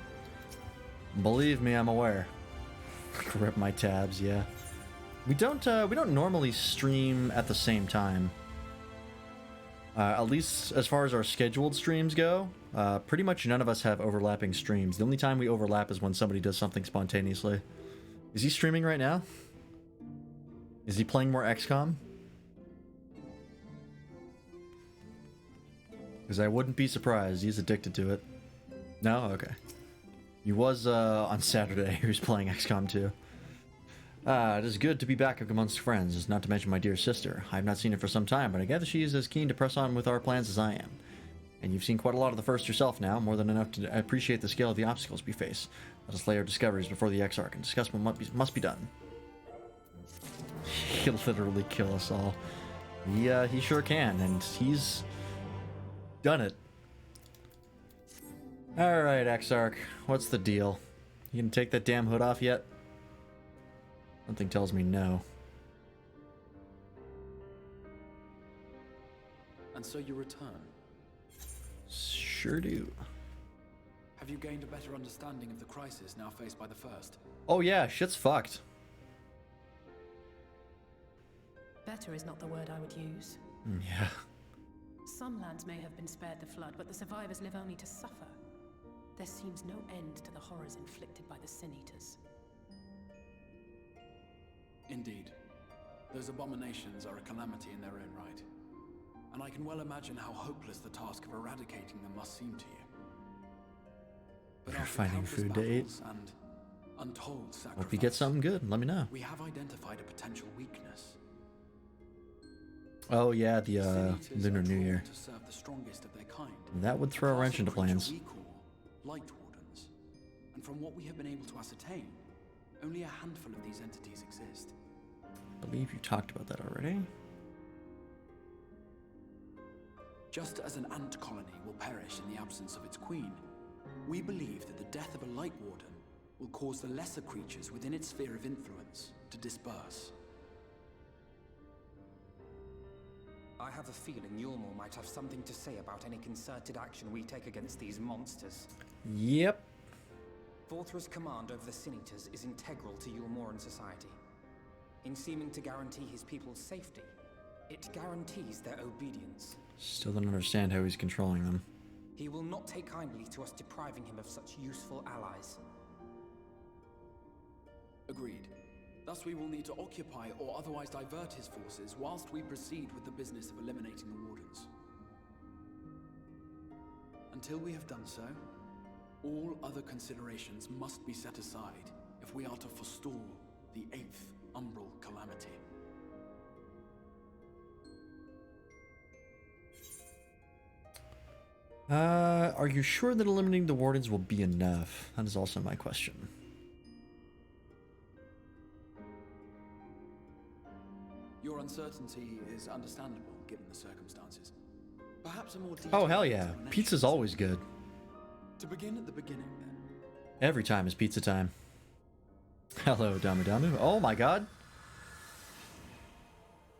Believe me, I'm aware. Rip my tabs, yeah. We don't normally stream at the same time. At least as far as our scheduled streams go, pretty much none of us have overlapping streams. The only time we overlap is when somebody does something spontaneously. Is he streaming right now? Is he playing more XCOM? Because I wouldn't be surprised. He's addicted to it. No? Okay. He was on Saturday. He was playing XCOM 2. It is good to be back amongst friends, not to mention my dear sister. I have not seen her for some time, but I gather she is as keen to press on with our plans as I am. And you've seen quite a lot of the first yourself now, more than enough to appreciate the scale of the obstacles we face. Let us lay our discoveries before the Exarch and discuss what must be done. He'll literally kill us all. He sure can, and he's done it. Alright, Exarch, what's the deal? You gonna take that damn hood off yet? Something tells me no. And so you return? Sure do. Have you gained a better understanding of the crisis now faced by the First? Oh yeah, shit's fucked. Better is not the word I would use. Yeah. Some lands may have been spared the flood, but the survivors live only to suffer. There seems no end to the horrors inflicted by the Sin Eaters. Indeed. Those abominations are a calamity in their own right. And I can well imagine how hopeless the task of eradicating them must seem to you. But You're finding food to eat. And untold sacrifice, Hope you get something good. Let me know. We have identified a potential weakness. Oh yeah, the Lunar New Year. To serve the strongest of their kind. That would throw a wrench into plans. We call Light Wardens. And from what we have been able to ascertain, only a handful of these entities exist. I believe you talked about that already. Just as an ant colony will perish in the absence of its queen, we believe that the death of a Light Warden will cause the lesser creatures within its sphere of influence to disperse. I have a feeling Yulmor might have something to say about any concerted action we take against these monsters. Yep. Vorthra's command over the Sin Eaters is integral to Yulmoran society. In seeming to guarantee his people's safety, it guarantees their obedience. Still don't understand how he's controlling them. He will not take kindly to us depriving him of such useful allies. Agreed. Thus we will need to occupy or otherwise divert his forces whilst we proceed with the business of eliminating the Wardens. Until we have done so, all other considerations must be set aside if we are to forestall the 8th Umbral Calamity. Are you sure that eliminating the Wardens will be enough? That is also my question. Your uncertainty is understandable, given the circumstances. Perhaps a more Oh, hell yeah. Pizza's always good. To begin at the beginning, then. Every time is pizza time. Hello, Damu Damu. Oh my god.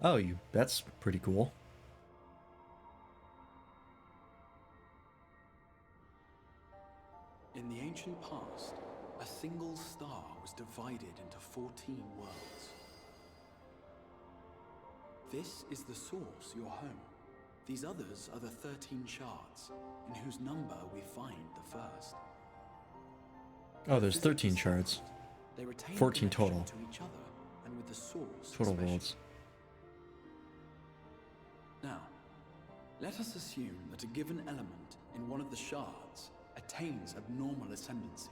Oh, that's pretty cool. In the ancient past, a single star was divided into 14 worlds. This is the source, your home. These others are the 13 shards, in whose number we find the first. Oh, there's 13 shards. They retain 14 connection total. to each other and with the source Total especially. worlds. Now, let us assume that a given element in one of the shards attains abnormal ascendancy.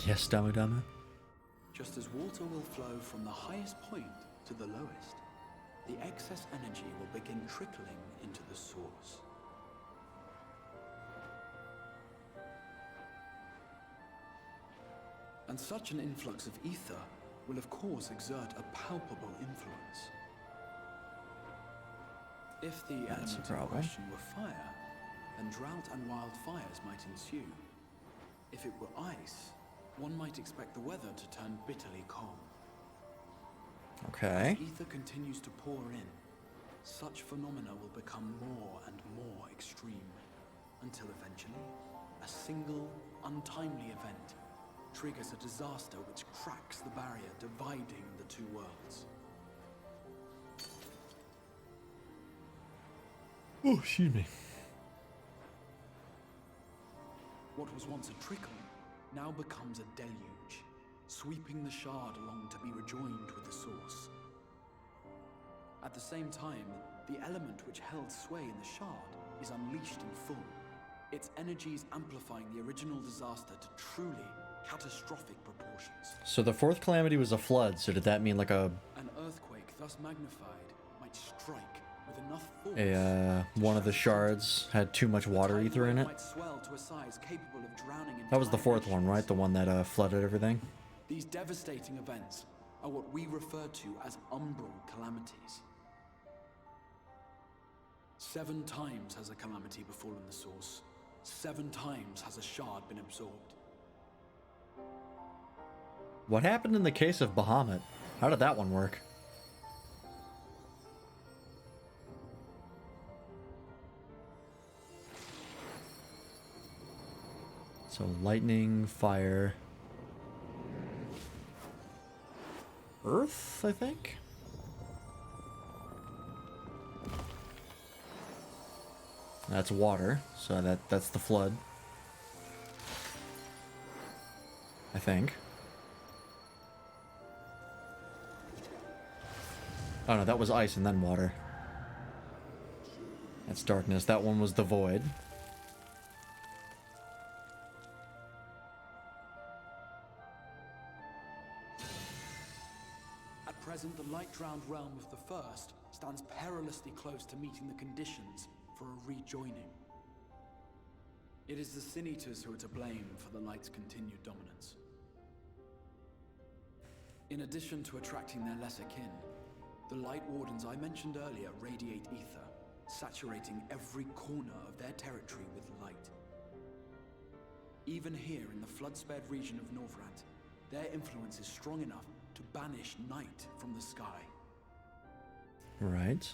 Yes, Damu Damu. Just as water will flow from the highest point to the lowest, the excess energy will begin trickling into the source. And such an influx of ether will of course exert a palpable influence. If the That's a element in problem. question were fire, then drought and wildfires might ensue. If it were ice, one might expect the weather to turn bitterly cold. Okay. As ether continues to pour in, such phenomena will become more and more extreme, until eventually, a single, untimely event triggers a disaster which cracks the barrier dividing the two worlds. Oh, excuse me. What was once a trickle now becomes a deluge, sweeping the shard along to be rejoined with the source. At the same time, the element which held sway in the shard is unleashed in full, its energies amplifying the original disaster to truly catastrophic proportions. So the fourth calamity was a flood, so did that mean like An earthquake thus magnified might strike with enough force one of the shards had too much water ether in it? might swell to a size capable of drowning That was the entire fourth one, right? The one that flooded everything? These devastating events are what we refer to as umbral calamities. 7 times has a calamity befallen the source. 7 times has a shard been absorbed. What happened in the case of Bahamut? How did that one work? So lightning, fire, earth, I think? That's water, so that's the flood. I think. Oh no, that was ice and then water. That's darkness. That one was the void. At present, the light-drowned realm of the First stands perilously close to meeting the conditions for a rejoining. It is the Sin Eaters who are to blame for the light's continued dominance. In addition to attracting their lesser kin, the Light Wardens I mentioned earlier radiate ether, saturating every corner of their territory with light. Even here in the flood-spared region of Norvrant, their influence is strong enough to banish night from the sky. Right.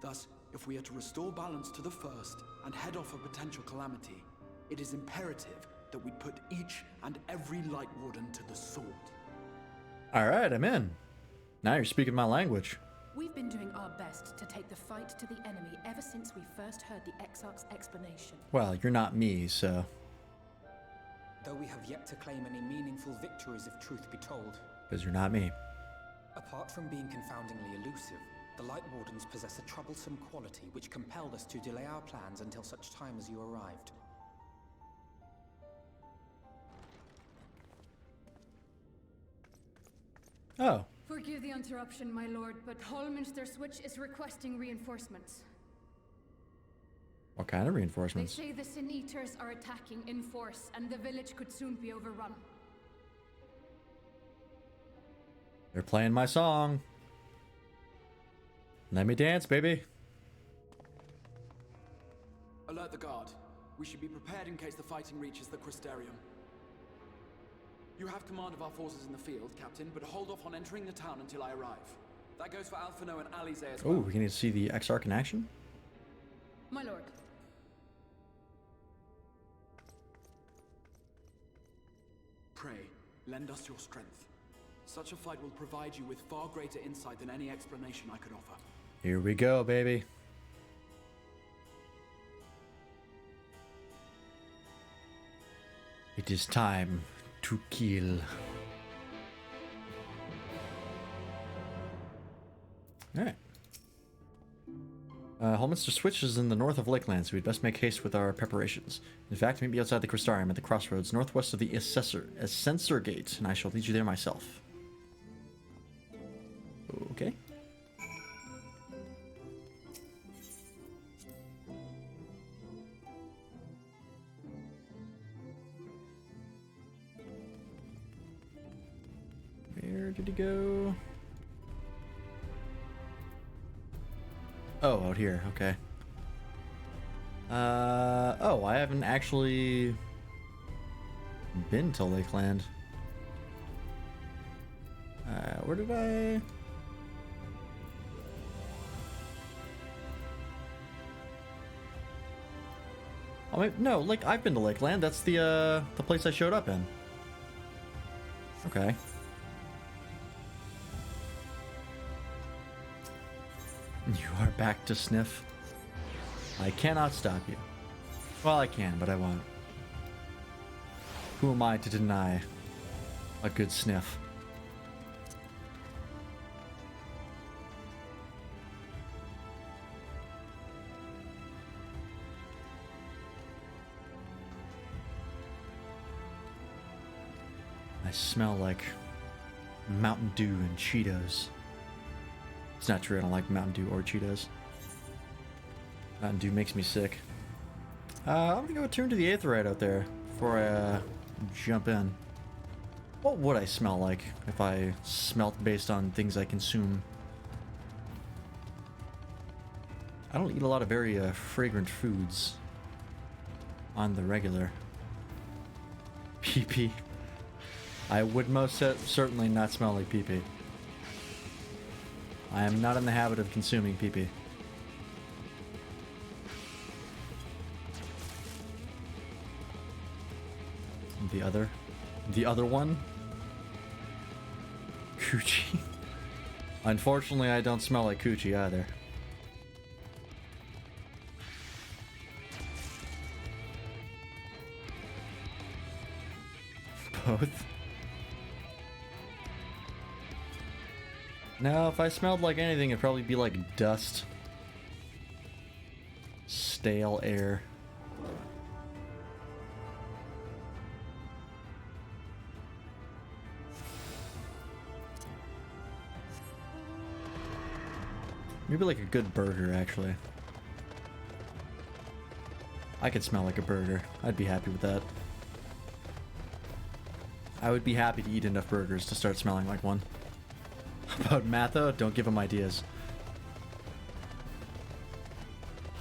Thus, if we are to restore balance to the First and head off a potential calamity, it is imperative that we put each and every Light Warden to the sword. Alright, I'm in. Now you're speaking my language. We've been doing our best to take the fight to the enemy ever since we first heard the Exarch's explanation. Well, you're not me, so... Though we have yet to claim any meaningful victories if truth be told. Because you're not me. Apart from being confoundingly elusive, the Light Wardens possess a troublesome quality which compelled us to delay our plans until such time as you arrived. Oh. Forgive the interruption, my lord, but Hallminster Switch is requesting reinforcements. What kind of They reinforcements? say the Sin Eaters are attacking in force, and the village could soon be overrun. They're playing my song. Let me dance, baby. Alert the guard. We should be prepared in case the fighting reaches the Crystarium. You have command of our forces in the field, Captain, but hold off on entering the town until I arrive. That goes for Alphino and Alize as Oh, well. we can see the Exarch in action? My lord. Pray, lend us your strength. Such a fight will provide you with far greater insight than any explanation I could offer. Here we go, baby. It is time to kill. Alright. Hallminster Switch is in the north of Lakeland, so we'd best make haste with our preparations. In fact, maybe outside the Crystarium at the crossroads, northwest of the Assessor Gate, and I shall lead you there myself. Okay. Where did he go? Oh, out here. Okay. Oh, I haven't actually been to Lakeland. Where did I... Oh, wait, no, like, I've been to Lakeland. That's the place I showed up in. Okay. You are back to sniff. I cannot stop you. Well, I can, but I won't. Who am I to deny a good sniff? I smell like Mountain Dew and Cheetos. It's not true, I don't like Mountain Dew or Cheetos. Mountain Dew makes me sick. I'm gonna go turn to the Aetheryte out there before I jump in. What would I smell like if I smelt based on things I consume? I don't eat a lot of very fragrant foods on the regular. Pee-pee. I would most certainly not smell like pee-pee. I am not in the habit of consuming pee-pee. The other one? Coochie. Unfortunately, I don't smell like coochie either. Both? No, if I smelled like anything, it'd probably be like dust. Stale air. Maybe like a good burger, actually. I could smell like a burger. I'd be happy with that. I would be happy to eat enough burgers to start smelling like one. About Matho, don't give him ideas.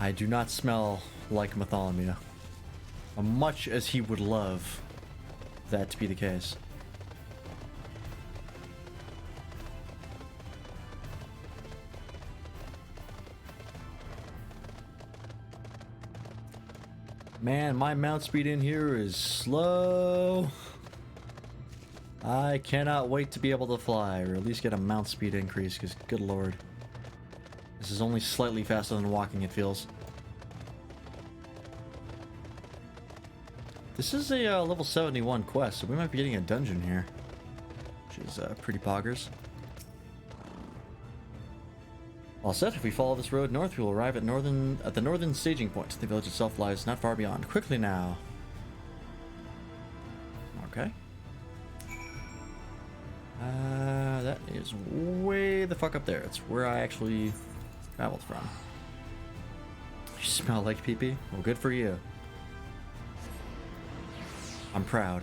I do not smell like Bartholomew. Much as he would love that to be the case. Man, my mount speed in here is slow. I cannot wait to be able to fly, or at least get a mount speed increase, because good lord. This is only slightly faster than walking, it feels. This is a level 71 quest, so we might be getting a dungeon here. Which is pretty poggers. All set. If we follow this road north, we will arrive at the northern staging point. The village itself lies not far beyond. Quickly now. Okay. That is way the fuck up there. It's where I actually traveled from. You smell like pee-pee? Well, good for you. I'm proud.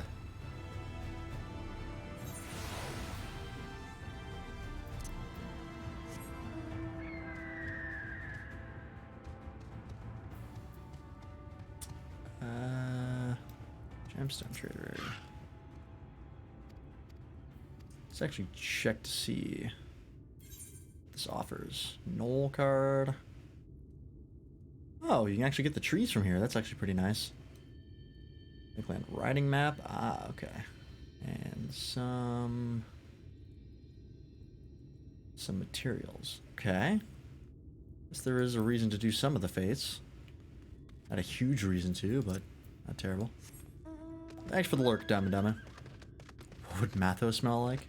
Gemstone trader. Let's actually check to see what this offers. Knoll card. Oh, you can actually get the trees from here. That's actually pretty nice. Lakeland riding map. Ah, okay. And some materials. Okay. Guess there is a reason to do some of the fates. Not a huge reason to, but not terrible. Thanks for the lurk, Dummy Dummy. What would Matho smell like?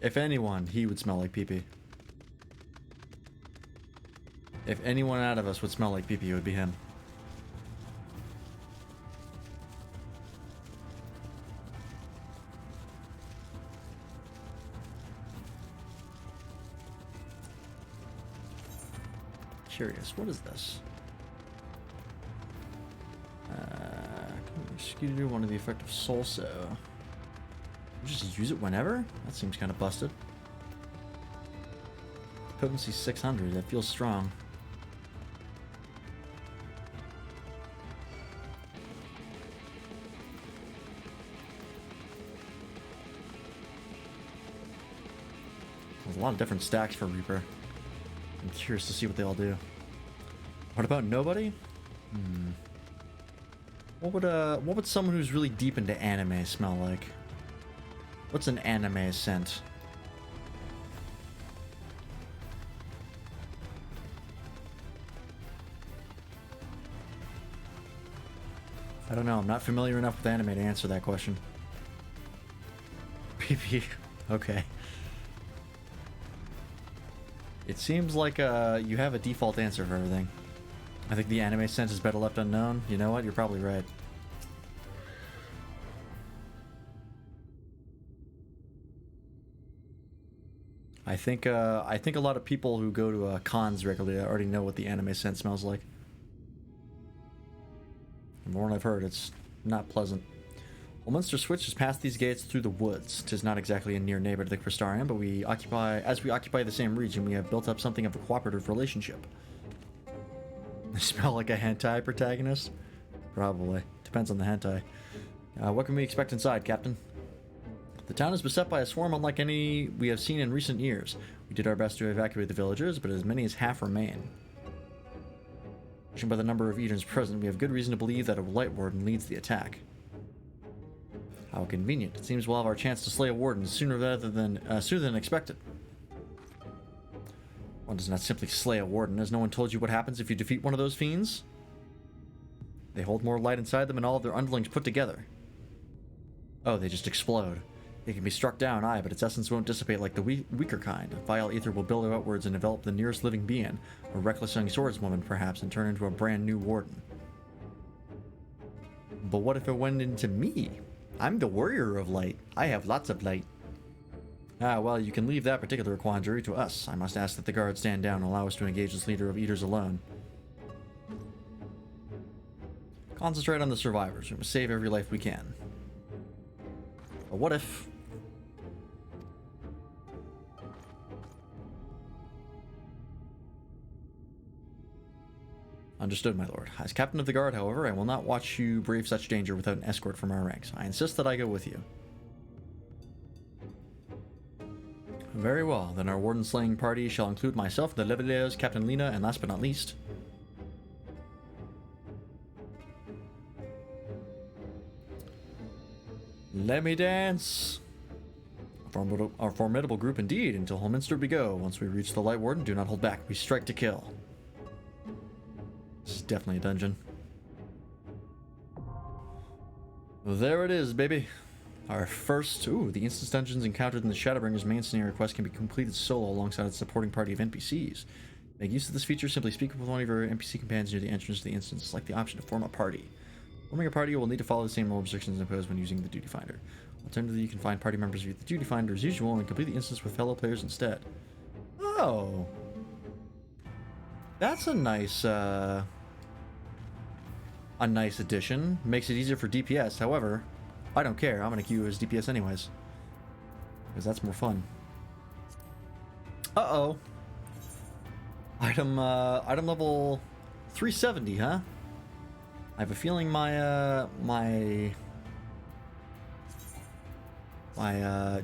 If anyone, he would smell like pee-pee. If anyone out of us would smell like pee-pee, it would be him. Curious, what is this? Executed one of the effect of soul so. Just use it whenever? That seems kind of busted. Potency 600, that feels strong. There's a lot of different stacks for Reaper. I'm curious to see what they all do. What about nobody? What would someone who's really deep into anime smell like? What's an anime scent? I don't know. I'm not familiar enough with anime to answer that question. PP. Okay. It seems like you have a default answer for everything. I think the anime sense is better left unknown. You know what? You're probably right. I think a lot of people who go to cons regularly already know what the anime scent smells like. From what I've heard, it's not pleasant. Holminster Switch has passed these gates through the woods. 'Tis not exactly a near neighbor to the Crystarium, but as we occupy the same region, we have built up something of a cooperative relationship. They smell like a hentai protagonist? Probably. Depends on the hentai. What can we expect inside, Captain? The town is beset by a swarm unlike any we have seen in recent years. We did our best to evacuate the villagers, but as many as half remain. Judging by the number of Edens present, we have good reason to believe that a Light Warden leads the attack. How convenient. It seems we'll have our chance to slay a Warden sooner than expected. One does not simply slay a Warden. Has no one told you what happens if you defeat one of those fiends? They hold more light inside them than all of their underlings put together. Oh, they just explode. It can be struck down, aye, but its essence won't dissipate like the weaker kind. Vile ether will billow outwards and envelop the nearest living being, a reckless young swordswoman perhaps, and turn into a brand new Warden. But what if it went into me? I'm the warrior of light. I have lots of light. Ah, well, you can leave that particular quandary to us. I must ask that the guards stand down and allow us to engage this leader of eaters alone. Concentrate on the survivors. We must save every life we can. But what if... Understood, my lord. As captain of the guard, however, I will not watch you brave such danger without an escort from our ranks. I insist that I go with you. Very well, then our warden slaying party shall include myself, the Leveliers, Captain Lena, and last but not least... Let me dance! A formidable group indeed. Until Holminster we go. Once we reach the Light Warden, do not hold back. We strike to kill. This is definitely a dungeon. There it is, baby. Our first... Ooh, the instance dungeons encountered in the Shadowbringers main scenario quest can be completed solo alongside a supporting party of NPCs. Make use of this feature. Simply speak with one of your NPC companions near the entrance to the instance. Select the option to form a party. Forming a party will need to follow the same role restrictions imposed when using the Duty Finder. Alternatively, you can find party members via the Duty Finder as usual and complete the instance with fellow players instead. Oh. That's a nice addition. Makes it easier for DPS. However, I don't care. I'm going to queue as DPS anyways. Because that's more fun. Uh-oh. Item level 370, huh? I have a feeling my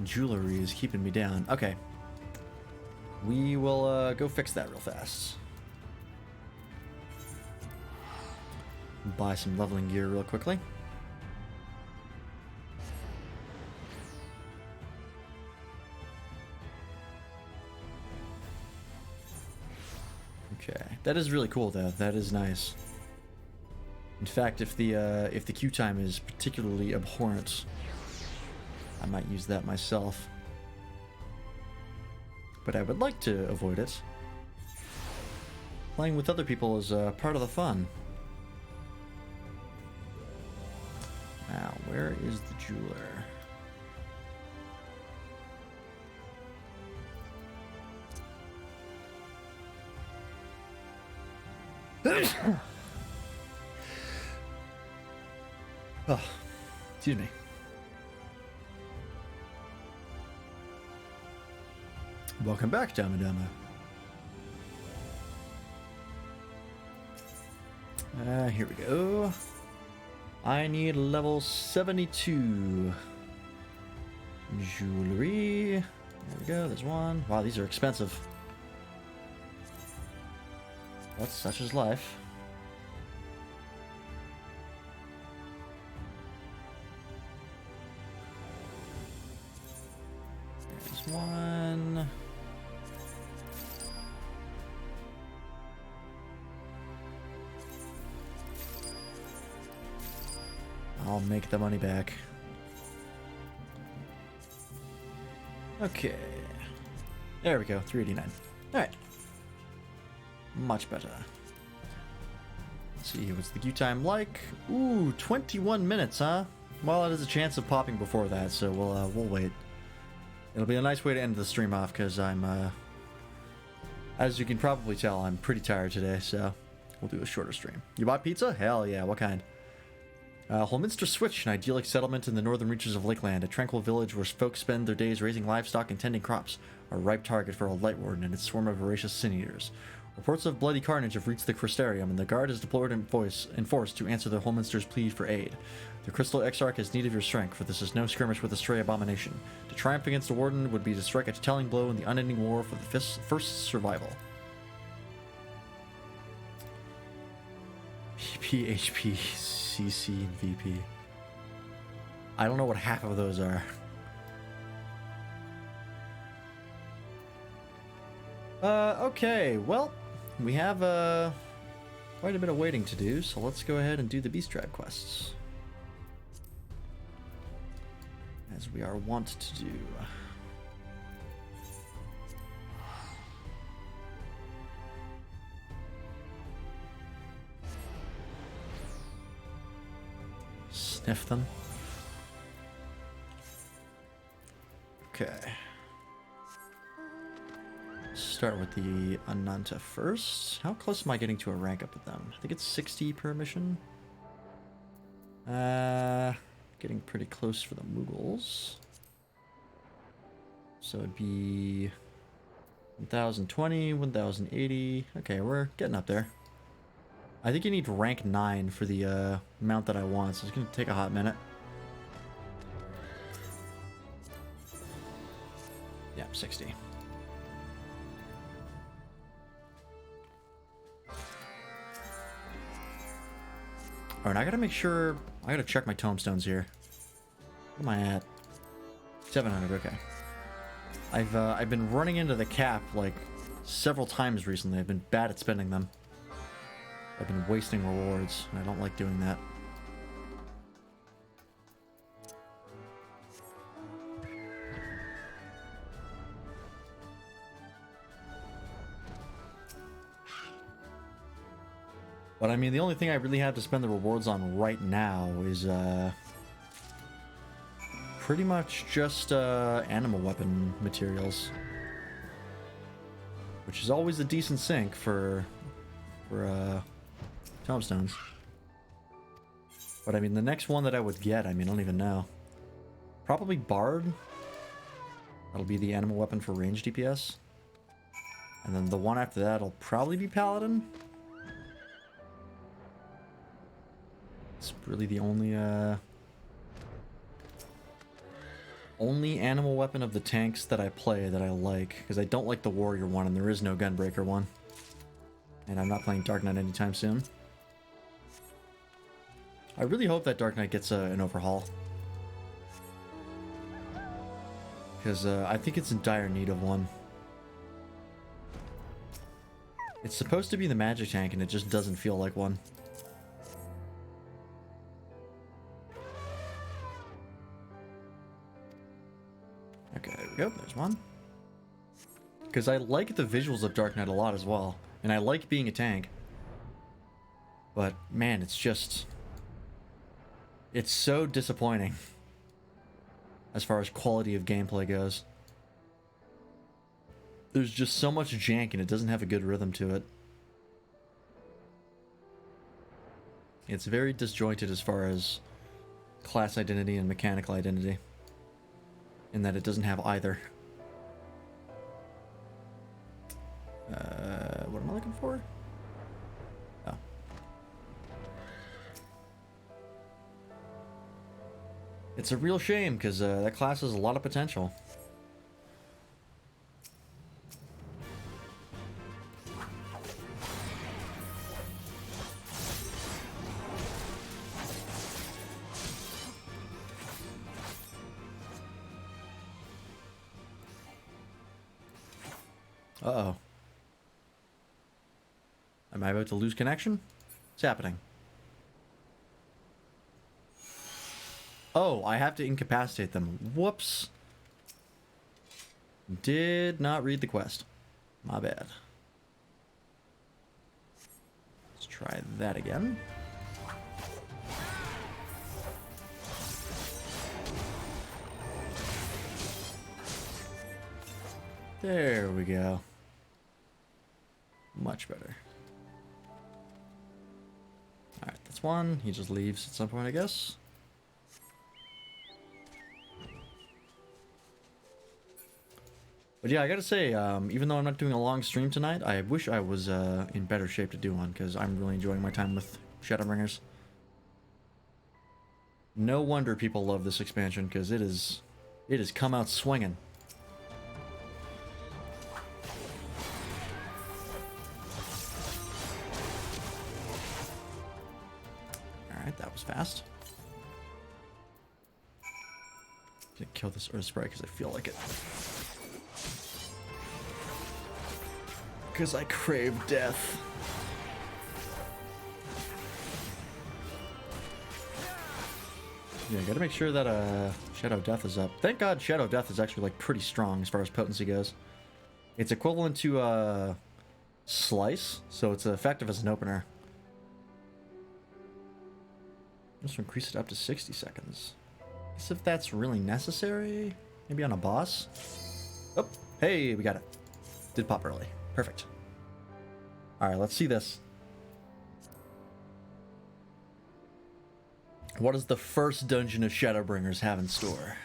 jewelry is keeping me down. Okay. We will go fix that real fast. Buy some leveling gear real quickly. Okay. That is really cool though. That is nice. In fact, if the queue time is particularly abhorrent, I might use that myself. But I would like to avoid it. Playing with other people is part of the fun. Now, where is the jeweler? Oh, excuse me. Welcome back, Dama Dama. Here we go. I need level 72. Jewelry. There we go, there's one. Wow, these are expensive. But such is life. one. I'll make the money back. Okay. There we go, 389. Alright. Much better. Let's see, what's the queue time like? Ooh, 21 minutes, huh? Well, it has a chance of popping before that, so we'll wait. It'll be a nice way to end the stream off, because I'm, as you can probably tell, I'm pretty tired today, so we'll do a shorter stream. You bought pizza? Hell yeah, what kind? Holminster Switch, an idyllic settlement in the northern reaches of Lakeland, a tranquil village where folks spend their days raising livestock and tending crops, a ripe target for a light warden and its swarm of voracious sin-eaters. Reports of bloody carnage have reached the Crystarium, and the guard is deployed in force to answer the Holminster's plea for aid. The Crystal Exarch has need of your strength, for this is no skirmish with a stray abomination. To triumph against the Warden would be to strike a telling blow in the unending war for the first survival. PP, HP, CC, and VP. I don't know what half of those are. Okay, well, we have quite a bit of waiting to do, so let's go ahead and do the Beast Tribe quests. As we are wont to do. Sniff them. Okay. Start with the Ananta first. How close am I getting to a rank up with them? I think it's 60 per mission. Getting pretty close for the Mughals. So it'd be 1020, 1080. Okay, we're getting up there. I think you need rank 9 for the mount that I want, so it's going to take a hot minute. Yeah, 60. Alright, I gotta make sure... I gotta check my tombstones here. What am I at? 700, okay. I've been running into the cap, like, several times recently. I've been bad at spending them. I've been wasting rewards, and I don't like doing that. But I mean, the only thing I really have to spend the rewards on right now is pretty much just animal weapon materials, which is always a decent sink for tombstones. But I mean, the next one that I would get, I mean, I don't even know. Probably Bard. That'll be the animal weapon for range DPS. And then the one after that will probably be Paladin. It's really the only animal weapon of the tanks that I play that I like, because I don't like the warrior one, and there is no gunbreaker one. And I'm not playing Dark Knight anytime soon. I really hope that Dark Knight gets an overhaul, because I think it's in dire need of one. It's supposed to be the magic tank, and it just doesn't feel like one. Okay, there we go. There's one. Because I like the visuals of Dark Knight a lot as well. And I like being a tank. But, man, it's just... it's so disappointing. As far as quality of gameplay goes. There's just so much jank and it doesn't have a good rhythm to it. It's very disjointed as far as class identity and mechanical identity. In that it doesn't have either. What am I looking for? Oh. It's a real shame, because that class has a lot of potential. Uh-oh. Am I about to lose connection? What's happening? Oh, I have to incapacitate them. Whoops. Did not read the quest. My bad. Let's try that again. There we go. Much better. Alright, that's one. He just leaves at some point, I guess. But yeah, I gotta say, even though I'm not doing a long stream tonight, I wish I was in better shape to do one, because I'm really enjoying my time with Shadowbringers. No wonder people love this expansion, because it has come out swinging. Alright, that was fast. Gonna kill this Earth Sprite because I feel like it. Because I crave death. Yeah, gotta make sure that Shadow Death is up. Thank God Shadow Death is actually like pretty strong as far as potency goes. It's equivalent to Slice, so it's effective as an opener. Just increase it up to 60 seconds. Guess if that's really necessary, maybe on a boss. Oh, hey, we got it. Did pop early. Perfect. Alright, let's see this. What does the first dungeon of Shadowbringers have in store?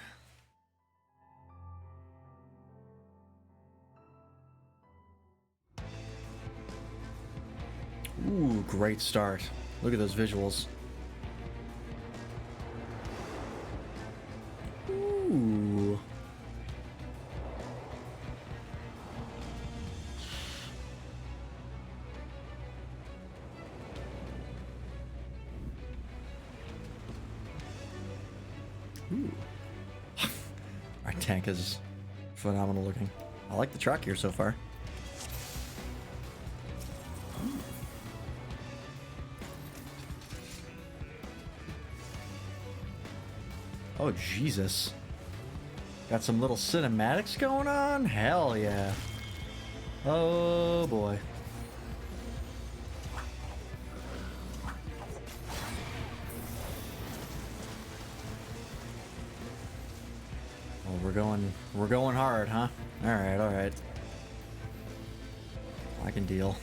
Ooh, great start. Look at those visuals. Ooh. Ooh. Our tank is phenomenal looking. I like the truck here so far. Oh, Jesus. Got some little cinematics going on? Hell yeah. Oh, boy. Oh, we're going hard, huh? Alright, alright. I can deal.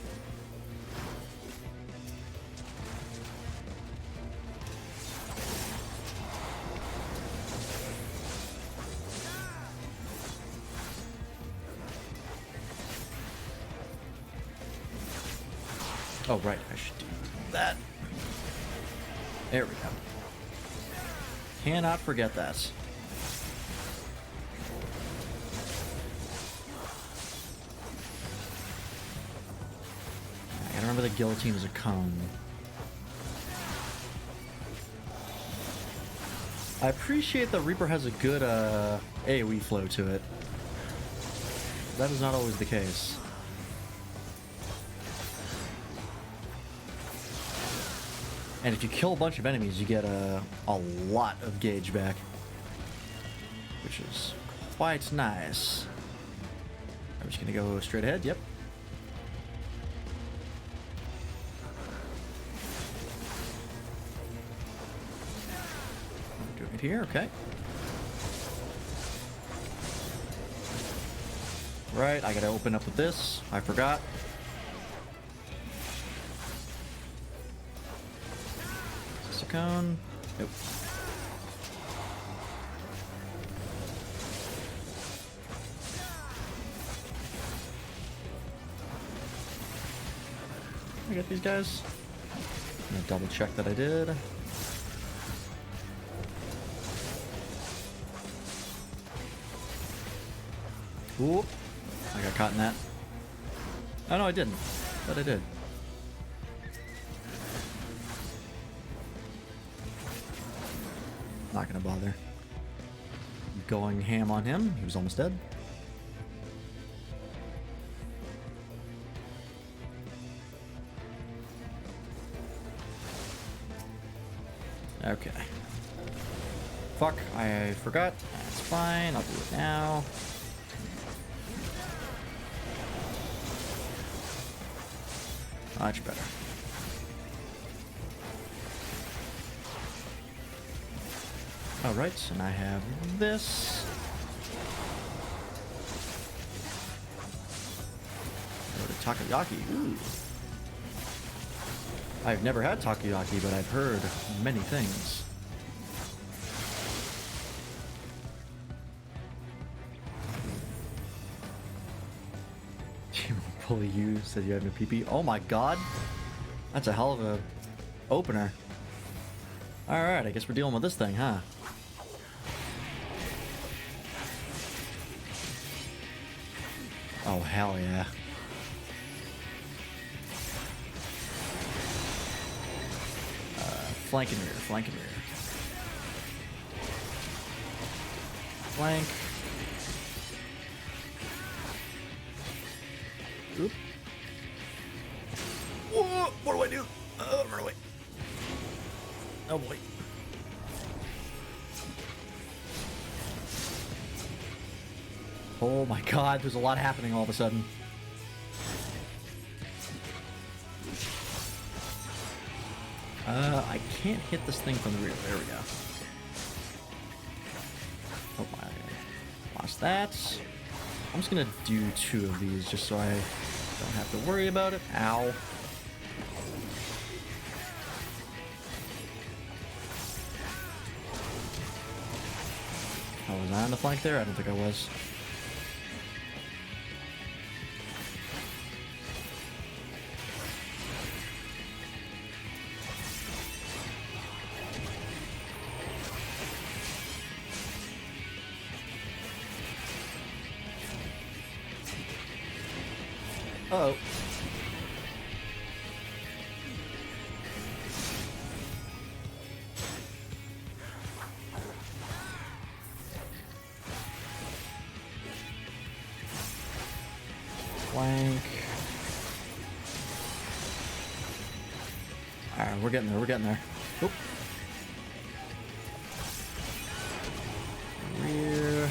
Oh, right, I should do that. There we go. Cannot forget that. I gotta remember the guillotine is a cone. I appreciate that Reaper has a good AoE flow to it. That is not always the case. And if you kill a bunch of enemies, you get a lot of gauge back, which is quite nice. I'm just gonna go straight ahead. Yep. I'm doing it here. Okay. Right. I gotta open up with this. I forgot. Cone. Nope. I got these guys. I'm gonna double check that I did. Oop. I got caught in that. Oh no, I didn't. But I did. Not gonna bother. Going ham on him. He was almost dead. Okay. Fuck, I forgot. That's fine, I'll do it now. Much better. Alright, and I have this. Go to takoyaki. Ooh. I've never had takoyaki, but I've heard many things. Bully you said you had no PP. Oh my god, that's a hell of a opener. All right, I guess we're dealing with this thing, huh? Oh hell yeah. Flank and rear, flank and rear. Flank. Oop. Whoa, what do I do? Run away. Oh boy. Oh my god, there's a lot happening all of a sudden. I can't hit this thing from the rear. There we go. Oh, I lost that. I'm just gonna do 2 of these just so I don't have to worry about it. Ow. Oh, was I on the flank there? I don't think I was. Uh-oh. Flank. Alright, we're getting there, we're getting there. Oop. Rear.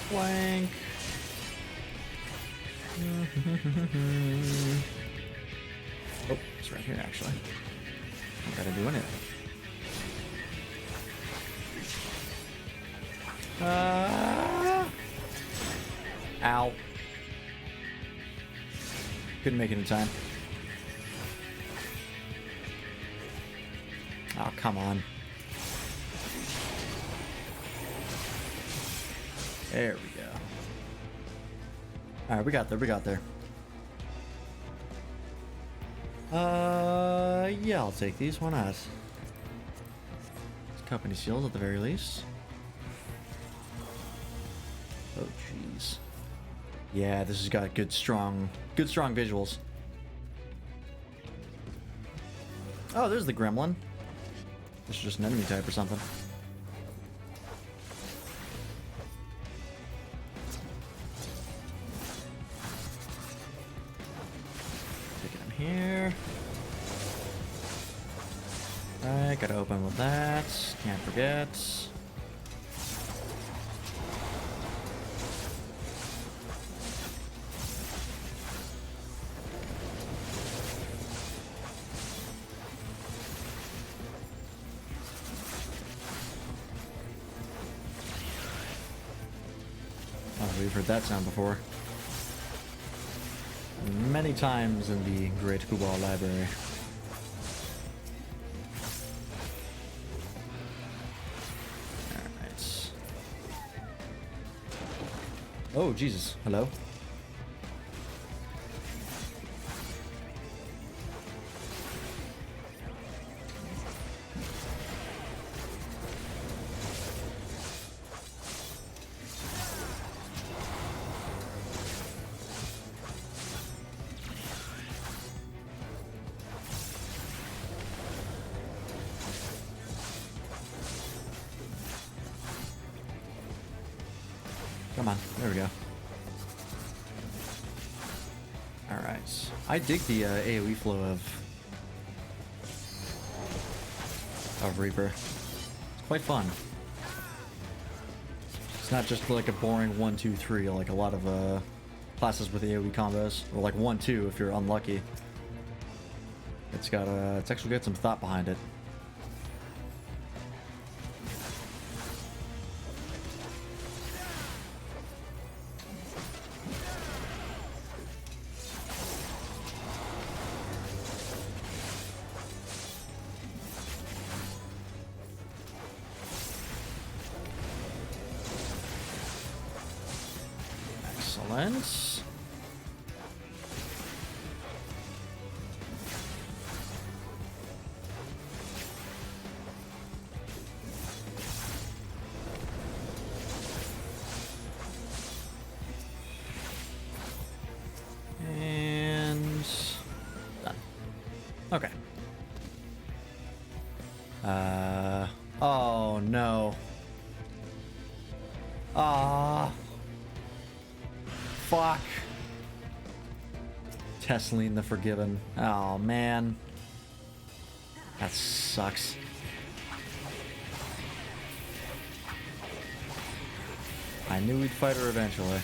Flank. Oh, it's right here actually. I gotta do anything. Ow. Couldn't make it in time. Oh, come on. There we go. Alright, we got there, we got there. Yeah, I'll take these. Why not? It's company seals at the very least. Oh, jeez. Yeah, this has got good, strong visuals. Oh, there's the gremlin. This is just an enemy type or something. Taking him here. Alright, gotta open with that. Can't forget. Oh, we've heard that sound before. Many times in the Great Kubal Library. Alright. Oh, Jesus. Hello? Come on. There we go. Alright. I dig the AoE flow of Reaper. It's quite fun. It's not just like a boring 1-2-3 like a lot of classes with AoE combos. Or like 1-2 if you're unlucky. It's actually got some thought behind it. Excellent. And done. Okay. Oh no. Ah. Fuck. Tesseline the Forgiven. Oh man. That sucks. I knew we'd fight her eventually.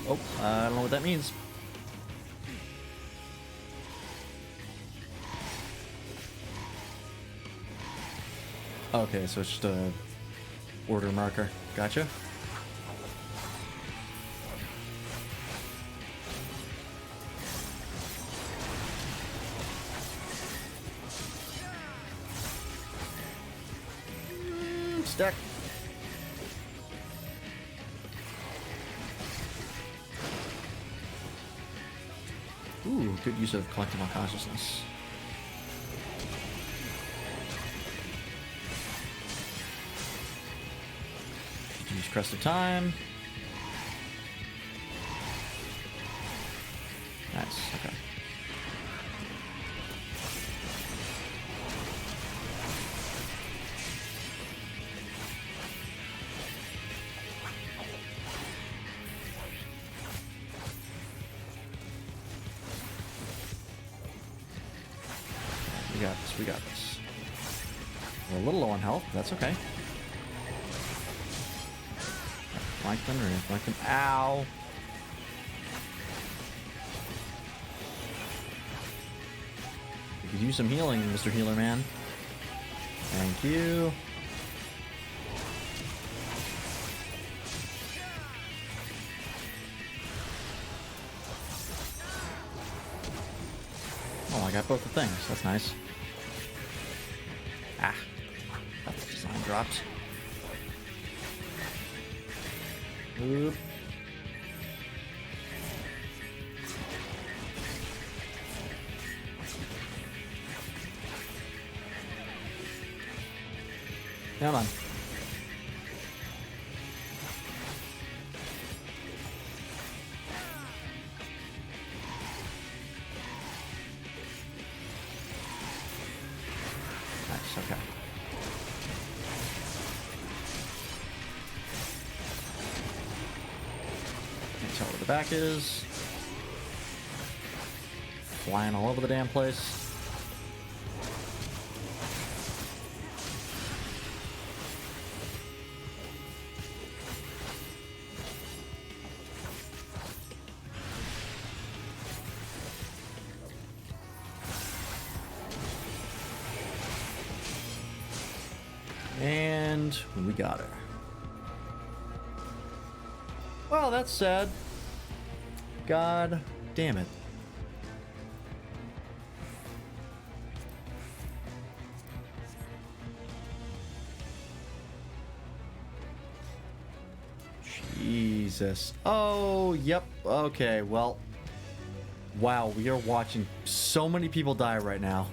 Oh, I don't know what that means. Okay, so it's just a order marker. Gotcha. Stack. Ooh, good use of collectible consciousness. Use Crest of Time. Nice, okay. We got this, we got this. We're a little low on health, but that's okay. Flank them, or flank them. Ow! You could use some healing, Mr. Healer Man. Thank you. Oh, I got both the things. That's nice. Ah. That design dropped. Oop. Come on. Nice, okay. Can't tell where the back is. Flying all over the damn place. And we got her. Well, that's sad. God damn it. Jesus. Oh, yep. Okay, well. Wow, we are watching so many people die right now.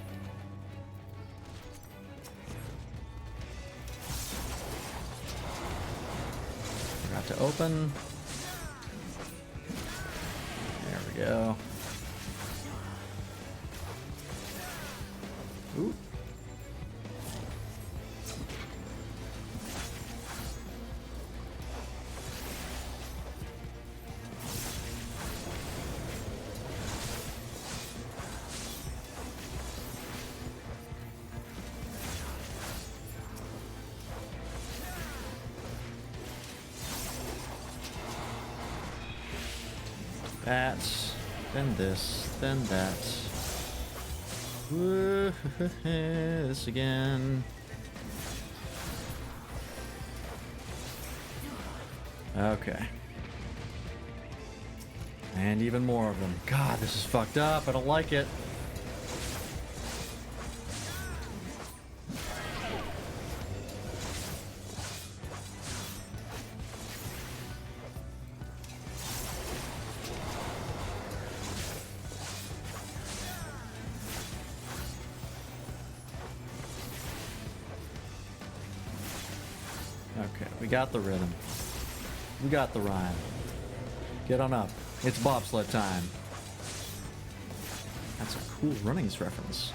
That to open. There we go. Ooh. That, then this, then that. This again. Okay. And even more of them. God, this is fucked up. I don't like it. Okay, we got the rhythm. We got the rhyme. Get on up. It's bobsled time. That's a cool runnings reference.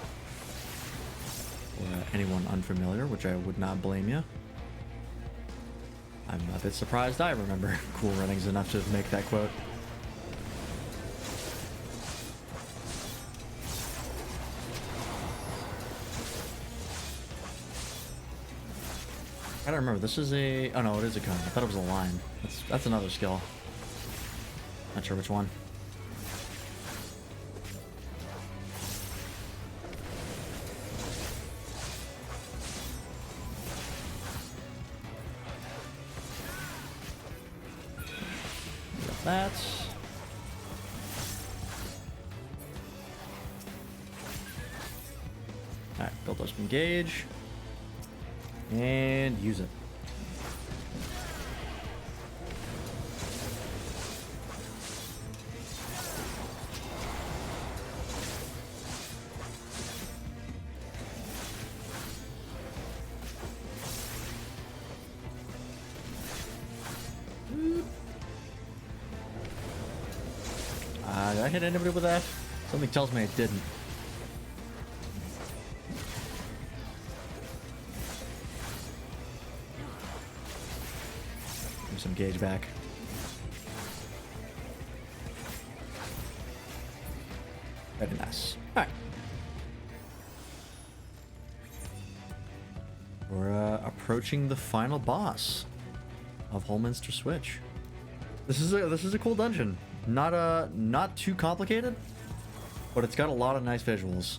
For anyone unfamiliar, which I would not blame you. I'm a bit surprised I remember cool runnings enough to make that quote. I don't remember. This is a... Oh no, it is a cone. I thought it was a line. That's another skill. Not sure which one. Got that. Alright, build up some gauge. And use it. Did I hit anybody with that? Something tells me I didn't. Some gauge back. Very nice. Alright. We're approaching the final boss of Holminster Switch. This is a cool dungeon. Not too complicated, but it's got a lot of nice visuals.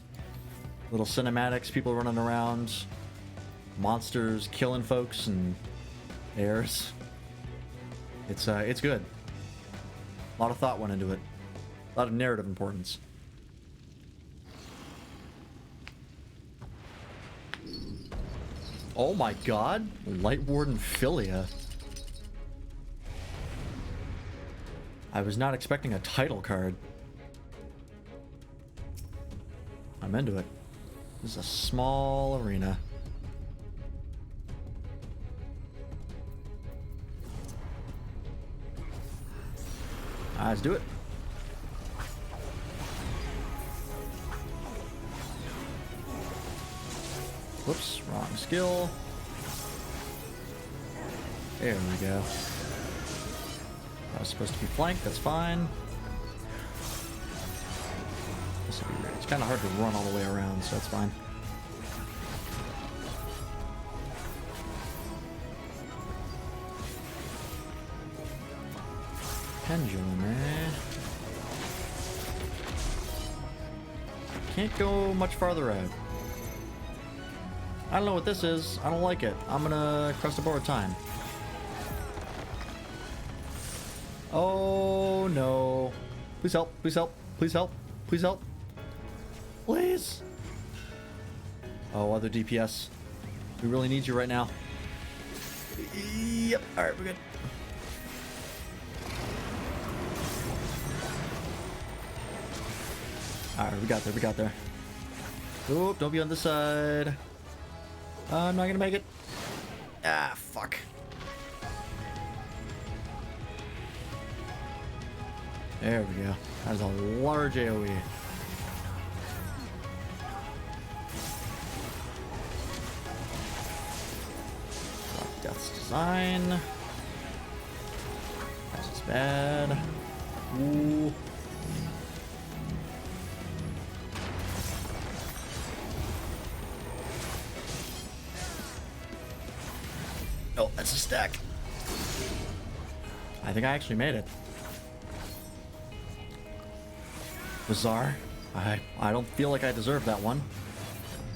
Little cinematics, people running around, monsters killing folks and airs. It's good. A lot of thought went into it. A lot of narrative importance. Oh my god! Light Warden Philia. I was not expecting a title card. I'm into it. This is a small arena. Let's do it. Whoops, wrong skill. There we go. I was supposed to be flanked, that's fine. This will be great. It's kind of hard to run all the way around, so that's fine. Pendulum, eh? Can't go much farther out. I don't know what this is. I don't like it. I'm gonna crest a borrowed time. Oh no. Please help, please help, please help, please help. Please. Oh, other DPS. We really need you right now. Yep, alright, we're good. Alright, we got there. Oop, don't be on this side. I'm not gonna make it. Ah, fuck. There we go. That is a large AoE. Death's Design. That's bad. Ooh. Oh, that's a stack. I think I actually made it. Bizarre. I don't feel like I deserve that one,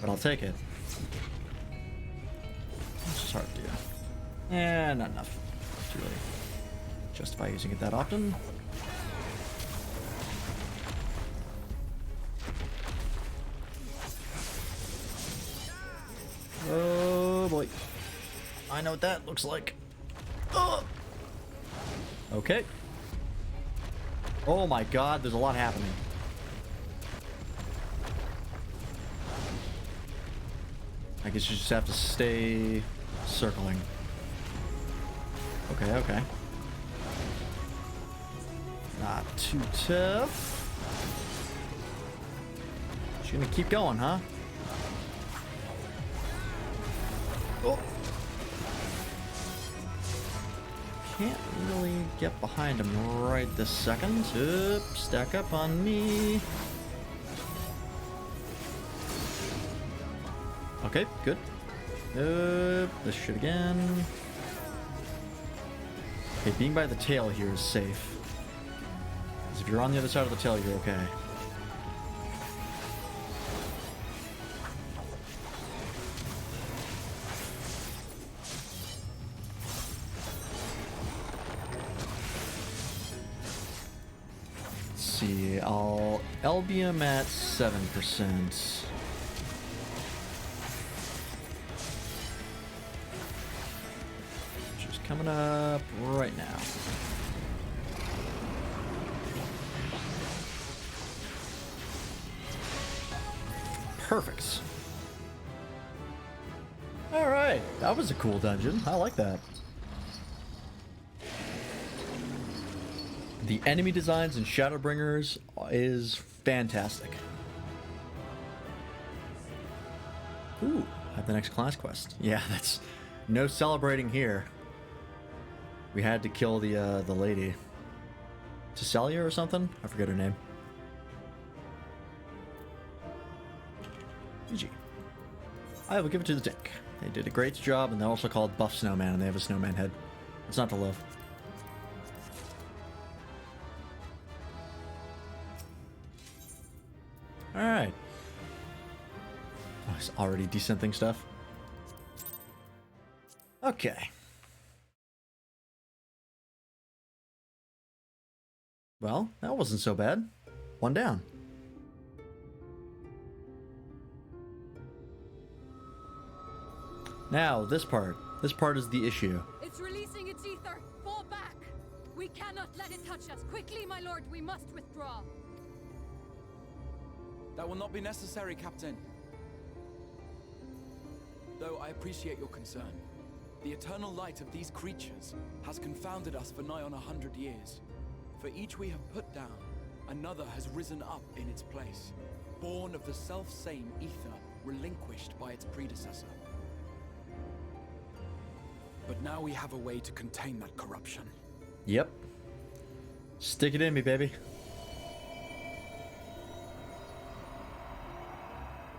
but I'll take it. It's just hard to do. Eh, not enough to really justify using it that often. Oh boy. I know what that looks like. Oh! Okay. Oh my god, there's a lot happening. I guess you just have to stay circling. Okay, okay. Not too tough. Just gonna keep going, huh? Oh. Can't really get behind him right this second. Oop, stack up on me. Okay, good. This shit again. Okay, being by the tail here is safe. Because if you're on the other side of the tail, you're okay. Let's see, I'll Albium at 7%. Coming up right now. Perfect. All right, that was a cool dungeon. I like that. The enemy designs in Shadowbringers is fantastic. Ooh, I have the next class quest. Yeah, that's no celebrating here. We had to kill the lady. Cecilia or something? I forget her name. GG. I will give it to the tank. They did a great job, and they're also called Buff Snowman, and they have a snowman head. It's not to love. Alright. Oh, it's already decenting stuff. Okay. Well, that wasn't so bad. One down. Now, this part. This part is the issue. It's releasing its ether. Fall back. We cannot let it touch us. Quickly, my lord, we must withdraw. That will not be necessary, Captain. Though I appreciate your concern. The eternal light of these creatures has confounded us for nigh on 100 years. For each we have put down, another has risen up in its place, born of the self-same ether relinquished by its predecessor. But now we have a way to contain that corruption. Yep. Stick it in me, baby.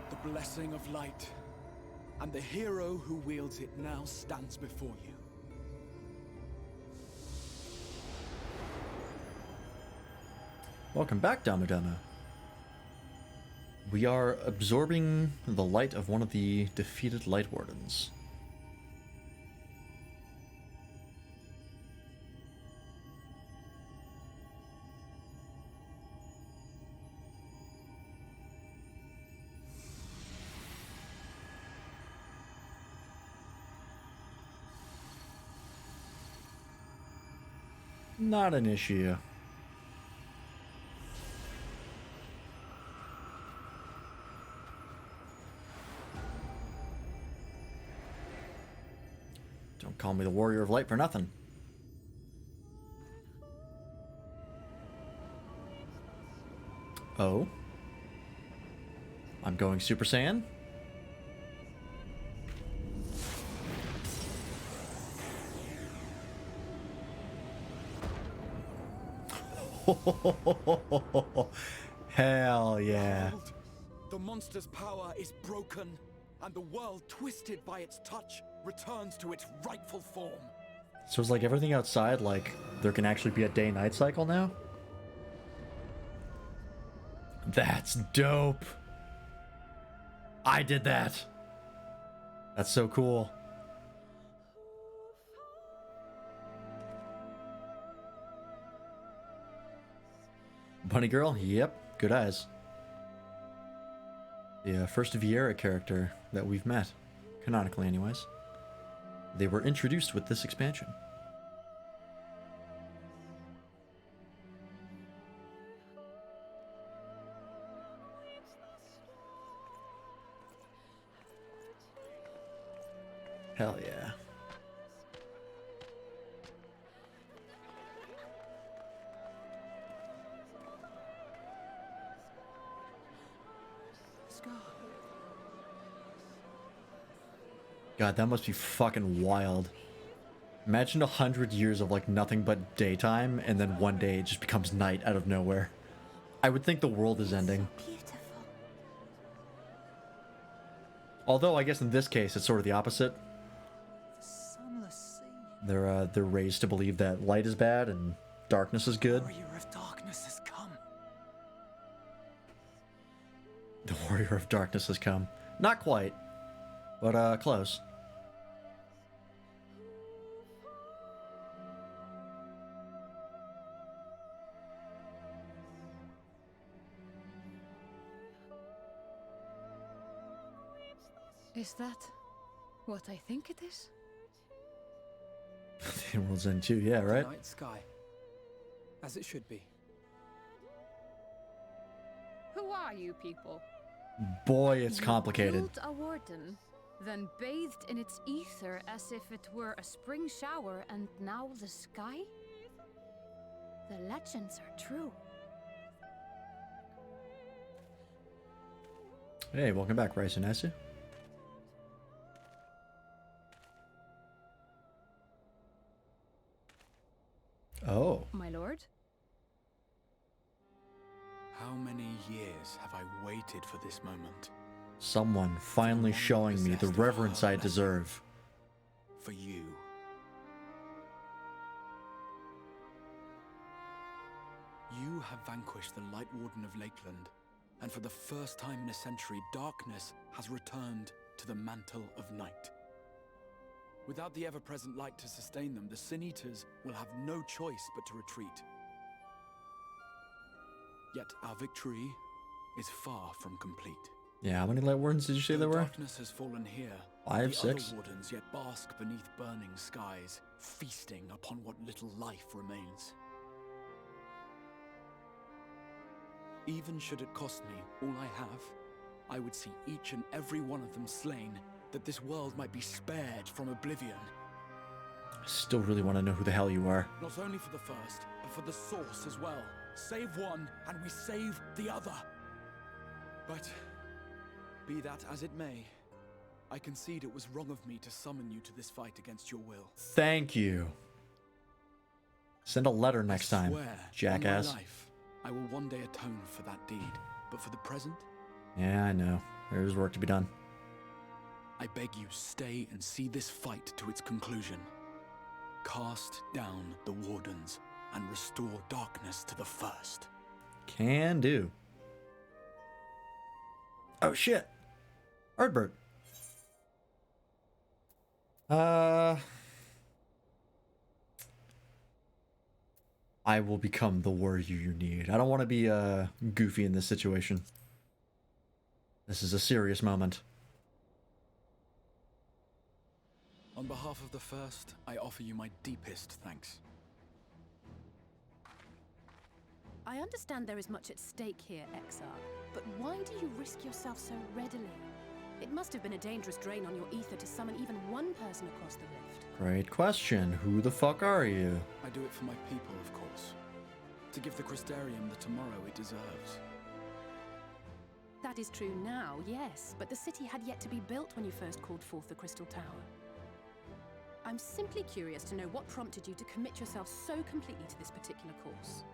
The blessing of light, and the hero who wields it now stands before you. Welcome back, Damu Damu. We are absorbing the light of one of the defeated Light Wardens. Not an issue. Don't call me the Warrior of Light for nothing. Oh. I'm going Super Saiyan. Hell yeah. Behold, the monster's power is broken, and the world, twisted by its touch, returns to its rightful form. So it's like everything outside, like, there can actually be a day-night cycle now? That's dope. I did that. That's so cool. Bunny girl? Yep. Good eyes. The first Viera character that we've met. Canonically, anyways. They were introduced with this expansion. Hell yeah. God, that must be fucking wild. Imagine 100 years of like nothing but daytime, and then one day it just becomes night out of nowhere. I would think the world is ending. Although I guess in this case it's sort of the opposite. They're raised to believe that light is bad and darkness is good. The warrior of darkness has come. The warrior of darkness has come. Not quite, but close. Is that what I think it is? The Emerald's End too, yeah, right? The night sky, as it should be. Who are you people? Boy, it's You complicated. built a warden, then bathed in its ether as if it were a spring shower, and now the sky? The legends are true. Hey, welcome back, Rice and Essie. Oh. My lord? How many years have I waited for this moment? Someone finally showing me the reverence I deserve. For you. You have vanquished the Light Warden of Lakeland, and for the first time in a century, darkness has returned to the mantle of night. Without the ever-present light to sustain them, the Sin Eaters will have no choice but to retreat. Yet our victory is far from complete. Yeah, how many Light Wardens did you say there were? Darkness has fallen here. 5, the 6? Other wardens yet bask beneath burning skies, feasting upon what little life remains. Even should it cost me all I have, I would see each and every one of them slain, that this world might be spared from oblivion. I still really want to know who the hell you are. Not only for the first, but for the source as well. Save one, and we save the other. But, be that as it may, I concede it was wrong of me to summon you to this fight against your will. Thank you. Send a letter next time, Swear jackass. on my life, I will one day atone for that deed. But for the present, Yeah, I know. There's work to be done. I beg you stay and see this fight to its conclusion. Cast down the wardens and restore darkness to the first. Can do. Oh shit. Ardbert. I will become the warrior you need. I don't want to be goofy in this situation. This is a serious moment. On behalf of the first, I offer you my deepest thanks. I understand there is much at stake here, Exarch, but why do you risk yourself so readily? It must have been a dangerous drain on your ether to summon even one person across the rift. Great question. Who the fuck are you? I do it for my people, of course. To give the Crystarium the tomorrow it deserves. That is true now, yes, but the city had yet to be built when you first called forth the Crystal Tower. I'm simply curious to know what prompted you to commit yourself so completely to this particular course.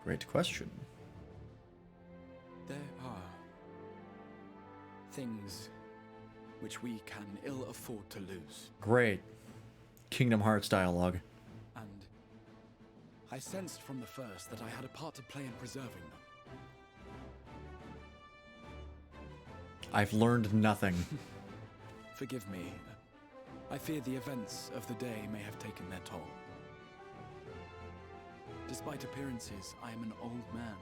Great question. There are things which we can ill afford to lose. Great. Kingdom Hearts dialogue. And I sensed from the first that I had a part to play in preserving them. I've learned nothing. Forgive me. I fear the events of the day may have taken their toll. Despite appearances, I am an old man.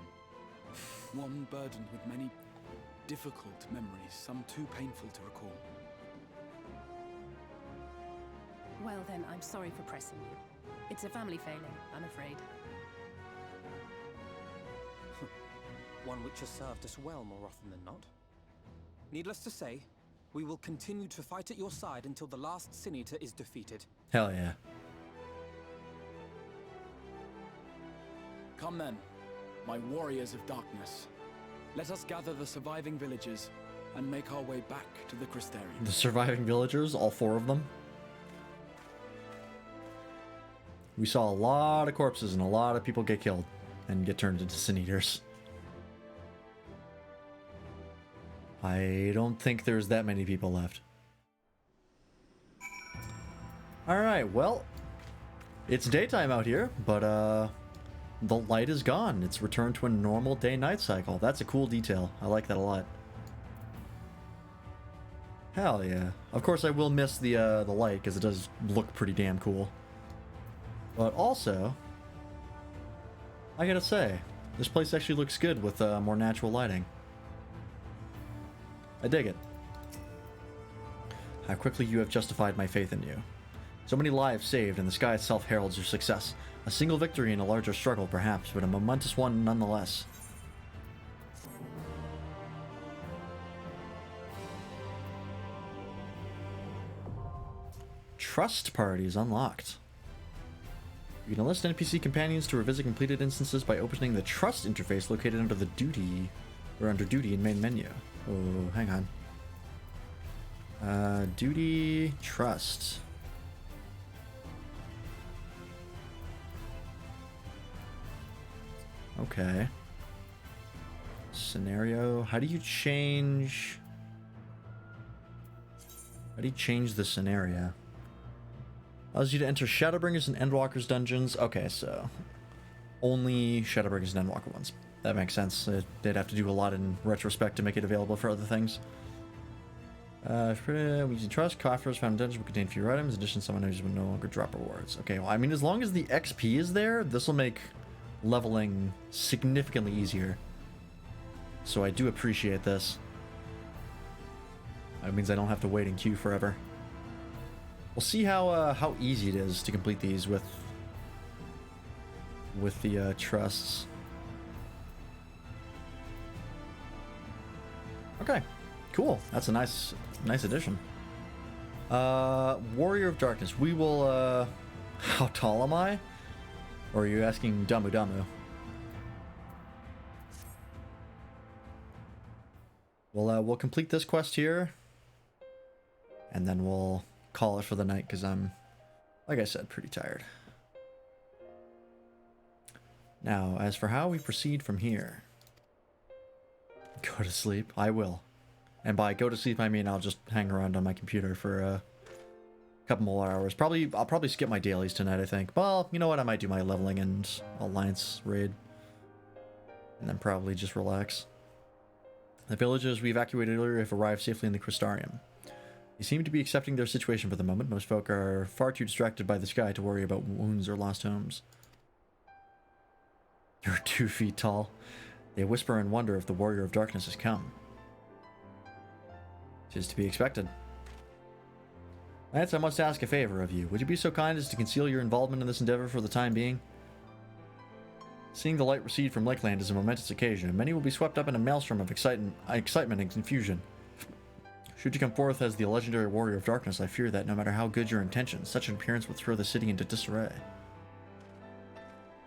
One burdened with many difficult memories, some too painful to recall. Well then, I'm sorry for pressing you. It's a family failing, I'm afraid. One which has served us well more often than not. Needless to say, we will continue to fight at your side until the last Sin Eater is defeated. Hell yeah. Come then, my warriors of darkness. Let us gather the surviving villagers and make our way back to the Crystarium. The surviving villagers, all 4 of them. We saw a lot of corpses and a lot of people get killed and get turned into Sin Eaters. I don't think there's that many people left. Alright, well, it's daytime out here, but the light is gone. It's returned to a normal day-night cycle. That's a cool detail. I like that a lot. Hell yeah. Of course I will miss the light, because it does look pretty damn cool. But also, I gotta say, this place actually looks good with more natural lighting. I dig it. How quickly you have justified my faith in you. So many lives saved, and the sky itself heralds your success. A single victory in a larger struggle, perhaps, but a momentous one nonetheless. Trust parties unlocked. You can enlist NPC companions to revisit completed instances by opening the Trust interface located under the Duty, or under Duty in main menu. Oh, hang on. Duty, Trust. Okay. Scenario. How do you change the scenario? Allows you to enter Shadowbringers and Endwalkers dungeons. Okay, so only Shadowbringers and Endwalker ones. That makes sense. They'd have to do a lot in retrospect to make it available for other things. We use trust. Coffers found in dungeons will contain fewer items. In addition, someone who's will no longer drop rewards. Okay, well, I mean, as long as the XP is there, this will make leveling significantly easier. So I do appreciate this. That means I don't have to wait in queue forever. We'll see how easy it is to complete these with the trusts. Okay, cool. That's a nice addition. Warrior of Darkness. We will. How tall am I? Or are you asking Damu Damu? We'll complete this quest here, and then we'll call it for the night because I'm, like I said, pretty tired. Now, as for how we proceed from here, go to sleep. I will, and by go to sleep I mean I'll just hang around on my computer for a couple more hours. I'll probably skip my dailies tonight. I think. Well, you know what? I might do my leveling and alliance raid, and then probably just relax. The villagers we evacuated earlier have arrived safely in the Crystarium. They seem to be accepting their situation for the moment. Most folk are far too distracted by the sky to worry about wounds or lost homes. You're 2 feet tall. They whisper and wonder if the Warrior of Darkness has come. 'Tis to be expected. Lance, I must ask a favor of you. Would you be so kind as to conceal your involvement in this endeavor for the time being? Seeing the light recede from Lakeland is a momentous occasion, and many will be swept up in a maelstrom of excitement and confusion. Should you come forth as the legendary Warrior of Darkness, I fear that, no matter how good your intentions, such an appearance will throw the city into disarray.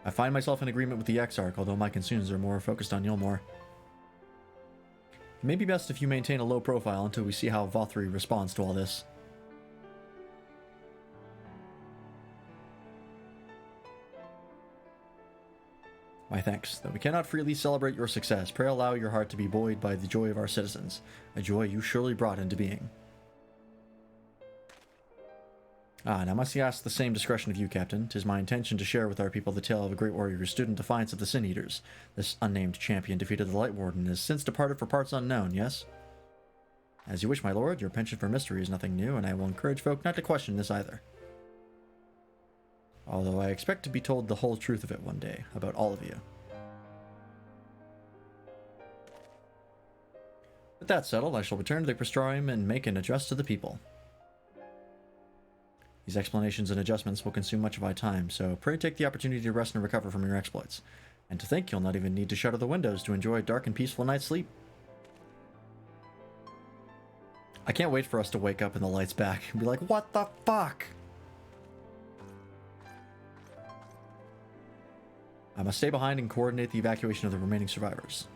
I find myself in agreement with the Exarch, although my concerns are more focused on Yulmore. It may be best if you maintain a low profile until we see how Vothri responds to all this. My thanks. Though we cannot freely celebrate your success, pray allow your heart to be buoyed by the joy of our citizens, a joy you surely brought into being. And I must ask the same discretion of you, Captain. 'Tis my intention to share with our people the tale of a great warrior who stood in defiance of the Sin Eaters. This unnamed champion defeated the Light Warden and has since departed for parts unknown, yes? As you wish, my lord. Your penchant for mystery is nothing new, and I will encourage folk not to question this either. Although I expect to be told the whole truth of it one day, about all of you. With that settled, I shall return to the Crystarium and make an address to the people. These explanations and adjustments will consume much of my time, so pray take the opportunity to rest and recover from your exploits. And to think you'll not even need to shutter the windows to enjoy a dark and peaceful night's sleep. I can't wait for us to wake up and the light's back and be like, what the fuck? I must stay behind and coordinate the evacuation of the remaining survivors.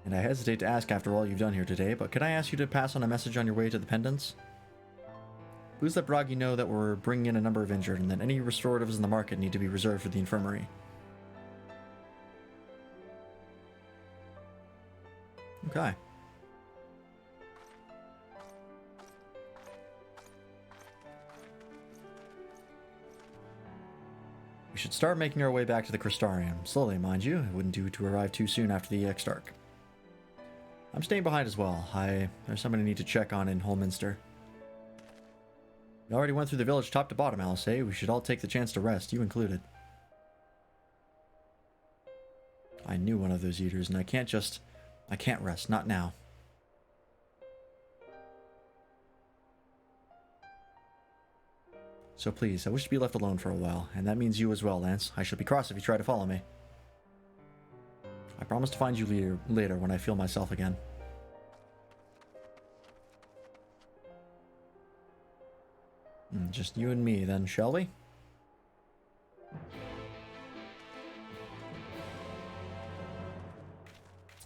And I hesitate to ask after all you've done here today, but could I ask you to pass on a message on your way to the Pendants? Please let Bragi know that we're bringing in a number of injured and that any restoratives in the market need to be reserved for the infirmary. Okay. We should start making our way back to the Crystarium. Slowly, mind you. It wouldn't do to arrive too soon after the Exarch. I'm staying behind as well. There's somebody I need to check on in Holminster. We already went through the village top to bottom, I'll say. We should all take the chance to rest, you included. I knew one of those eaters, and I can't rest, not now. So please, I wish to be left alone for a while, and that means you as well, Lance. I shall be cross if you try to follow me. I promise to find you later when I feel myself again. Just you and me then, shall we?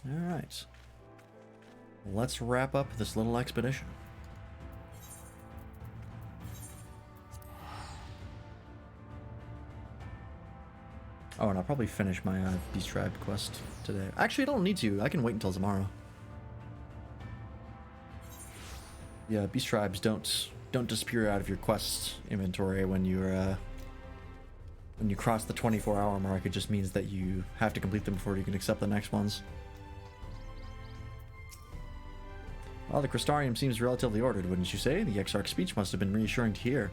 Alright. Let's wrap up this little expedition. Oh, and I'll probably finish my Beast Tribe quest today. Actually, I don't need to. I can wait until tomorrow. Yeah, Beast Tribes don't disappear out of your quest inventory when you cross the 24-hour mark. It just means that you have to complete them before you can accept the next ones. Well, the Crystarium seems relatively ordered, wouldn't you say? The Exarch's speech must have been reassuring to hear.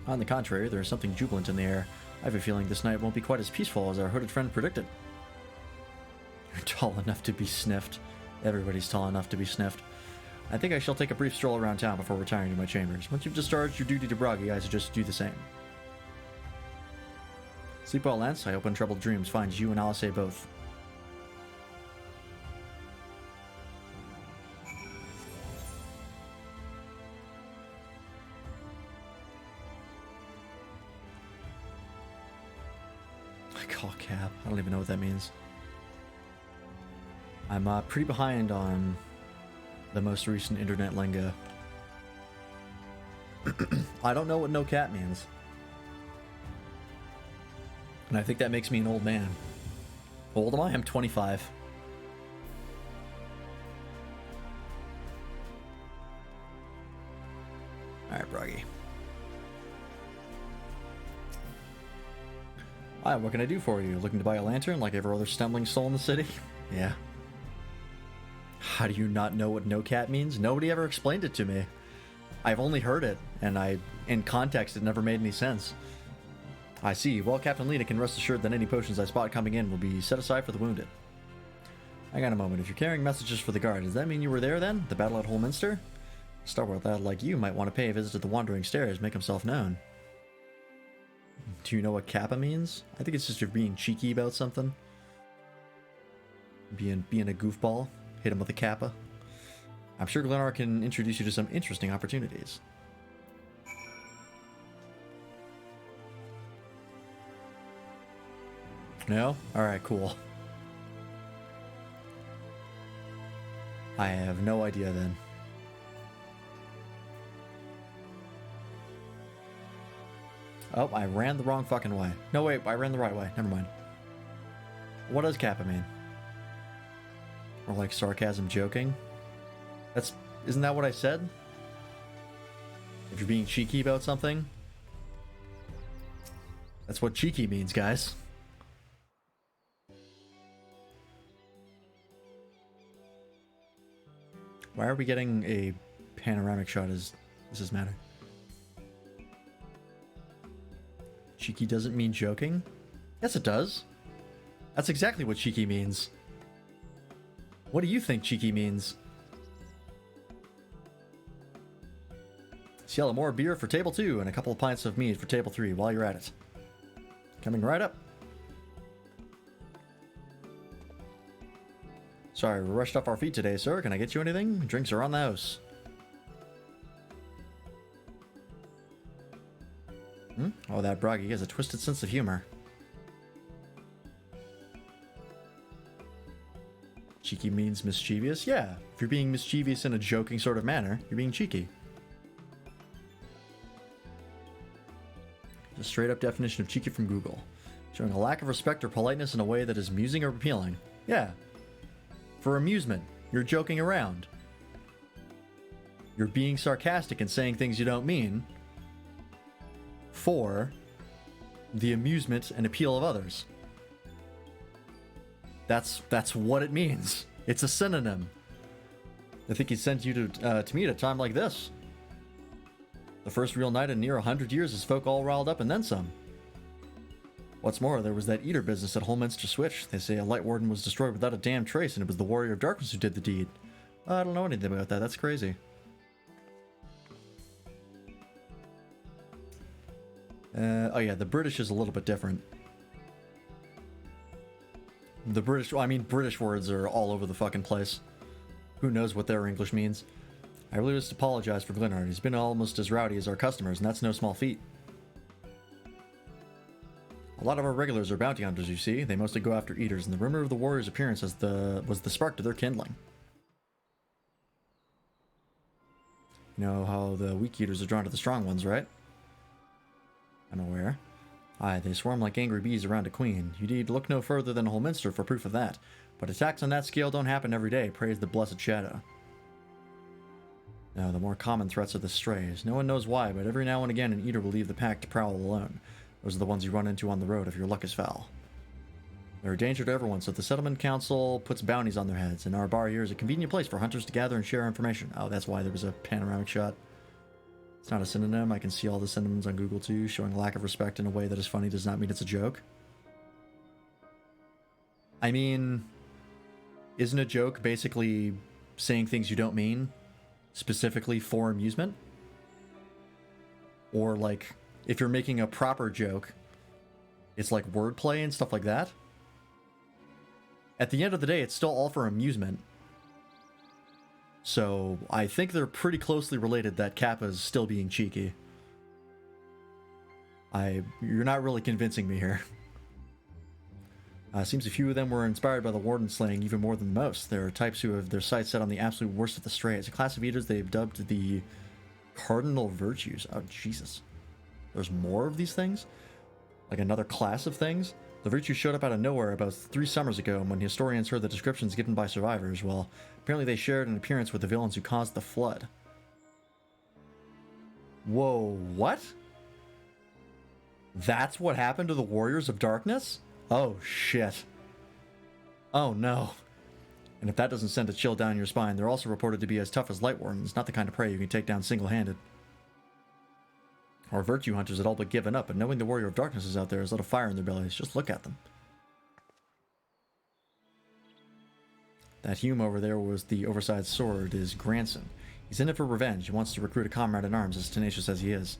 On the contrary, there is something jubilant in the air. I have a feeling this night won't be quite as peaceful as our hooded friend predicted. You're tall enough to be sniffed. Everybody's tall enough to be sniffed. I think I shall take a brief stroll around town before retiring to my chambers. Once you've discharged your duty to Bragi, I suggest you do the same. Sleep well, Lance. I hope untroubled dreams find you and Alice both. I call cab. I don't even know what that means. I'm pretty behind on the most recent internet lingo. I don't know what no cat means. And I think that makes me an old man. How old am I? I'm 25. Alright, Bragi. Hi, what can I do for you? Looking to buy a lantern like every other stumbling soul in the city? Yeah. How do you not know what no cat means? Nobody ever explained it to me. I've only heard it, and in context, it never made any sense. I see. Well, Captain Lena can rest assured that any potions I spot coming in will be set aside for the wounded. Hang on a moment. If you're carrying messages for the guard, does that mean you were there then? The battle at Holminster? A stalwart lad like you might want to pay a visit to the Wandering Stairs, make himself known. Do you know what Kappa means? I think it's just you're being cheeky about something. Being a goofball. Hit him with a Kappa. I'm sure Glennar can introduce you to some interesting opportunities. No? Alright, cool. I have no idea then. Oh, I ran the wrong fucking way. No, wait, I ran the right way. Never mind. What does Kappa mean? Or like sarcasm joking? Isn't that what I said? If you're being cheeky about something? That's what cheeky means, guys. Why are we getting a panoramic shot? Does this matter? Cheeky doesn't mean joking? Yes, it does. That's exactly what cheeky means. What do you think cheeky means? Cielo, more beer for table 2 and a couple of pints of mead for table 3 while you're at it. Coming right up. Sorry, we rushed off our feet today, sir. Can I get you anything? Drinks are on the house. Oh, that Bragi has a twisted sense of humor. Cheeky means mischievous? Yeah, if you're being mischievous in a joking sort of manner, you're being cheeky. A straight up definition of cheeky from Google. Showing a lack of respect or politeness in a way that is amusing or appealing. Yeah. For amusement, you're joking around. You're being sarcastic and saying things you don't mean. For the amusement and appeal of others. That's what it means. It's a synonym. I think he sent you to me at a time like this. The first real night in near 100 years as folk all riled up and then some. What's more, there was that eater business at Holminster Switch. They say a light warden was destroyed without a damn trace, and it was the Warrior of Darkness who did the deed. I don't know anything about that. That's crazy. Oh yeah, the British is a little bit different. The British, well, I mean, British words are all over the fucking place. Who knows what their English means? I really just apologize for Glenard. He's been almost as rowdy as our customers, and that's no small feat. A lot of our regulars are bounty hunters, you see. They mostly go after eaters, and the rumor of the warrior's appearance was the spark to their kindling. You know how the weak eaters are drawn to the strong ones, right? I'm aware. Aye, they swarm like angry bees around a queen. You need look no further than Holminster for proof of that. But attacks on that scale don't happen every day, praise the blessed Shadow. No, the more common threats are the strays. No one knows why, but every now and again an eater will leave the pack to prowl alone. Those are the ones you run into on the road if your luck is foul. They're a danger to everyone, so the Settlement Council puts bounties on their heads, and our bar here is a convenient place for hunters to gather and share information. Oh, that's why there was a panoramic shot. It's not a synonym. I can see all the synonyms on Google too. Showing a lack of respect in a way that is funny does not mean it's a joke. I mean, isn't a joke basically saying things you don't mean, specifically for amusement? Or like, if you're making a proper joke, it's like wordplay and stuff like that. At the end of the day, it's still all for amusement. So, I think they're pretty closely related that Kappa's still being cheeky. You're not really convincing me here. Seems a few of them were inspired by the warden slaying even more than most. There are types who have their sights set on the absolute worst of the strays. A class of eaters they've dubbed the Cardinal Virtues. Oh, Jesus. There's more of these things? Like another class of things? The Virtues showed up out of nowhere about 3 summers ago, and when historians heard the descriptions given by survivors, well, apparently they shared an appearance with the villains who caused the flood. Whoa, what? That's what happened to the Warriors of Darkness? Oh, shit. Oh, no. And if that doesn't send a chill down your spine, they're also reported to be as tough as Light Wardens, not the kind of prey you can take down single-handed. Our Virtue Hunters had all but given up, and knowing the Warrior of Darkness is out there has lit a fire in their bellies. Just look at them. That Hume over there was the oversized sword, is Granson. He's in it for revenge. He wants to recruit a comrade in arms, as tenacious as he is.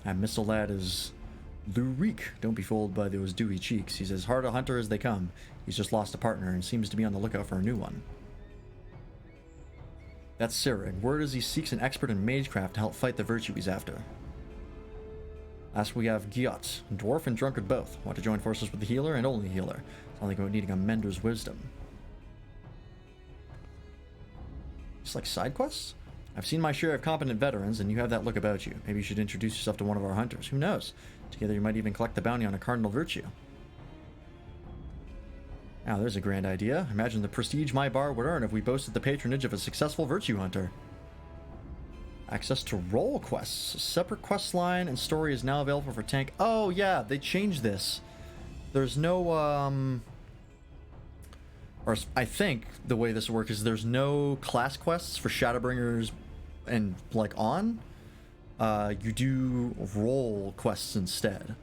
And Missile Lad is Lurik. Don't be fooled by those dewy cheeks. He's as hard a hunter as they come. He's just lost a partner and seems to be on the lookout for a new one. That's Sirig. Word is he seeks an expert in magecraft to help fight the Virtue he's after. Last we have Gyat, dwarf and drunkard both. Want to join forces with the healer and only healer. Sounds like we're needing a mender's wisdom. Just like side quests? I've seen my share of competent veterans, and you have that look about you. Maybe you should introduce yourself to one of our hunters. Who knows? Together you might even collect the bounty on a cardinal virtue. Now, there's a grand idea. Imagine the prestige my bar would earn if we boasted the patronage of a successful virtue hunter. Access to role quests. A separate quest line and story is now available for tank. Oh, yeah, they changed this. There's no, or I think the way this works is there's no class quests for Shadowbringers and, like, on. You do role quests instead.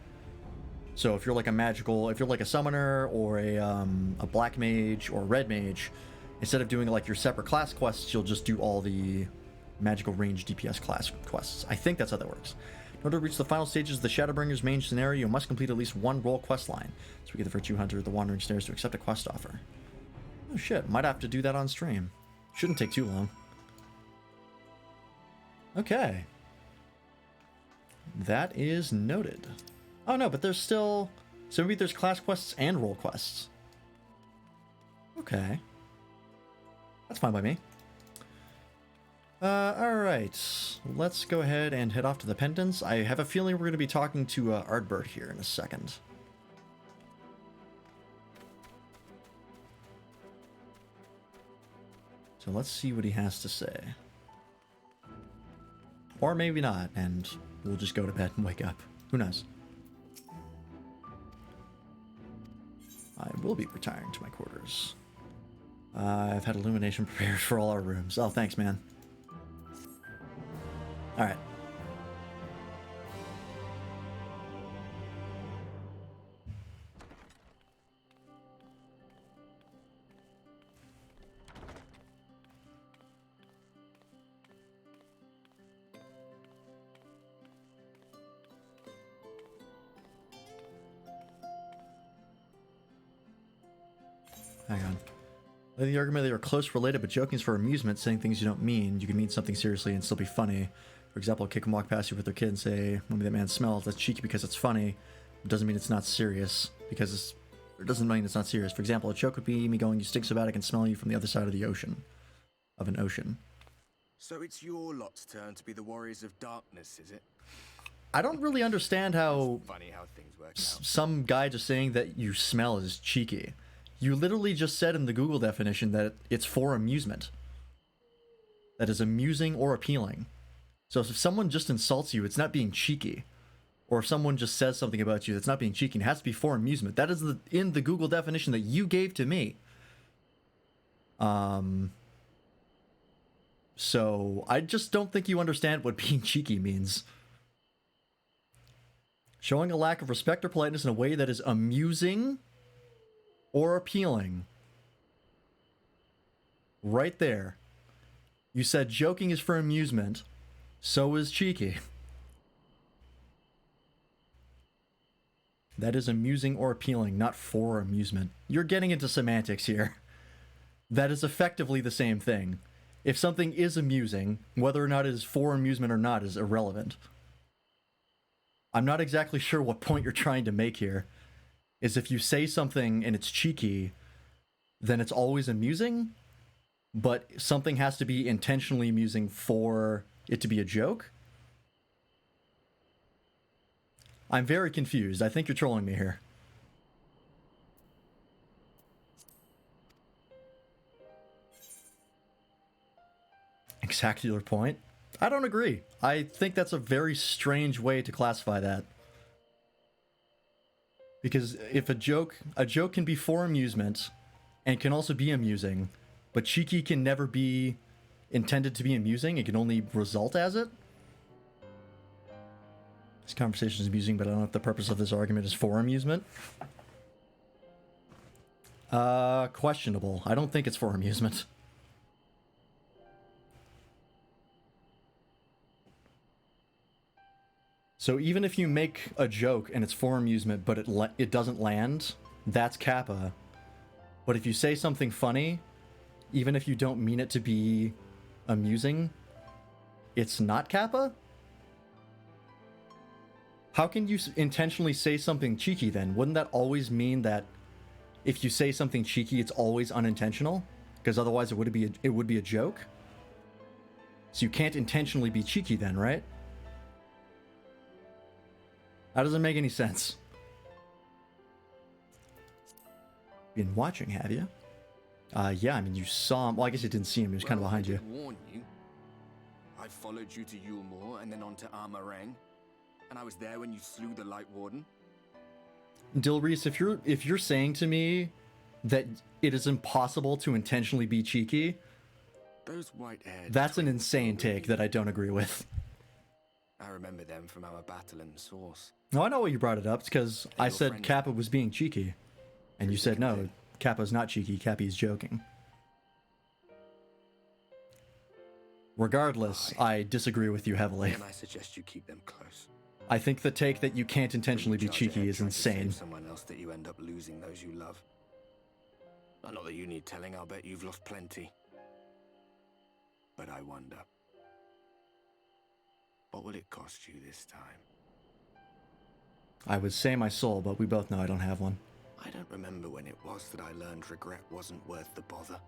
So if you're like if you're like a summoner or a black mage or a red mage, instead of doing like your separate class quests, you'll just do all the magical range DPS class quests. I think that's how that works. In order to reach the final stages of the Shadowbringers main scenario, you must complete at least one role quest line. So we get the Virtue Hunter, the Wandering Stairs to accept a quest offer. Oh shit, might have to do that on stream. Shouldn't take too long. Okay. That is noted. Oh no, but there's still... So maybe there's class quests and role quests. Okay. That's fine by me. Alright. Let's go ahead and head off to the Pendants. I have a feeling we're going to be talking to Ardbert here in a second. So let's see what he has to say. Or maybe not, and we'll just go to bed and wake up. Who knows? I will be retiring to my quarters. I've had illumination prepared for all our rooms. Oh, thanks, man. Alright. Hang on. The argument that you're close related but joking is for amusement, saying things you don't mean. You can mean something seriously and still be funny. For example, a kid can walk past you with their kid and say, "Maybe that man smells." That's cheeky because it's funny. It doesn't mean it's not serious because it's... It doesn't mean it's not serious. For example, a joke would be me going, "You stink so bad I can smell you from the other side of the ocean." Of an ocean. So it's your lot's turn to be the warriors of darkness, is it? I don't really understand how... It's funny how things work out. Some guy just saying that you smell is cheeky. You literally just said in the Google definition that it's for amusement. That is amusing or appealing. So if someone just insults you, it's not being cheeky. Or if someone just says something about you that's not being cheeky, it has to be for amusement. That is in the Google definition that you gave to me. So I just don't think you understand what being cheeky means. Showing a lack of respect or politeness in a way that is amusing or appealing. Right there. You said joking is for amusement. So is cheeky. That is amusing or appealing, not for amusement. You're getting into semantics here. That is effectively the same thing. If something is amusing, whether or not it is for amusement or not is irrelevant. I'm not exactly sure what point you're trying to make here. Is if you say something and it's cheeky, then it's always amusing, but something has to be intentionally amusing for it to be a joke? I'm very confused. I think you're trolling me here. Exactly your point? I don't agree. I think that's a very strange way to classify that. Because if a joke can be for amusement and can also be amusing, but cheeky can never be intended to be amusing, it can only result as it. This conversation is amusing, but I don't know if the purpose of this argument is for amusement. Questionable. I don't think it's for amusement. So even if you make a joke and it's for amusement, but it doesn't land, that's Kappa. But if you say something funny, even if you don't mean it to be amusing, it's not Kappa? How can you intentionally say something cheeky then? Wouldn't that always mean that if you say something cheeky, it's always unintentional? Because otherwise it would be a joke? So you can't intentionally be cheeky then, right? That doesn't make any sense. Been watching, have you? Yeah, I mean, you saw him. Well, I guess you didn't see him. He was kind of behind you. I did warn you. I followed you to Yulmore and then on to Armarang. And I was there when you slew the Light Warden. Dilreese, if you're saying to me that it is impossible to intentionally be cheeky, those white-haired... That's an insane take that I don't agree with. I remember them from our battle in the Source. No, I know why you brought it up. It's because I said Kappa was being cheeky. And you said, no, Kappa's not cheeky. Cappy's joking. Regardless, I disagree with you heavily. And I suggest you keep them close. I think the take that you can't intentionally be cheeky is insane. Someone else that you end up losing those you love. Not that you need telling, I'll bet you've lost plenty. But I wonder, what will it cost you this time? I would say my soul, but we both know I don't have one. I don't remember when it was that I learned regret wasn't worth the bother.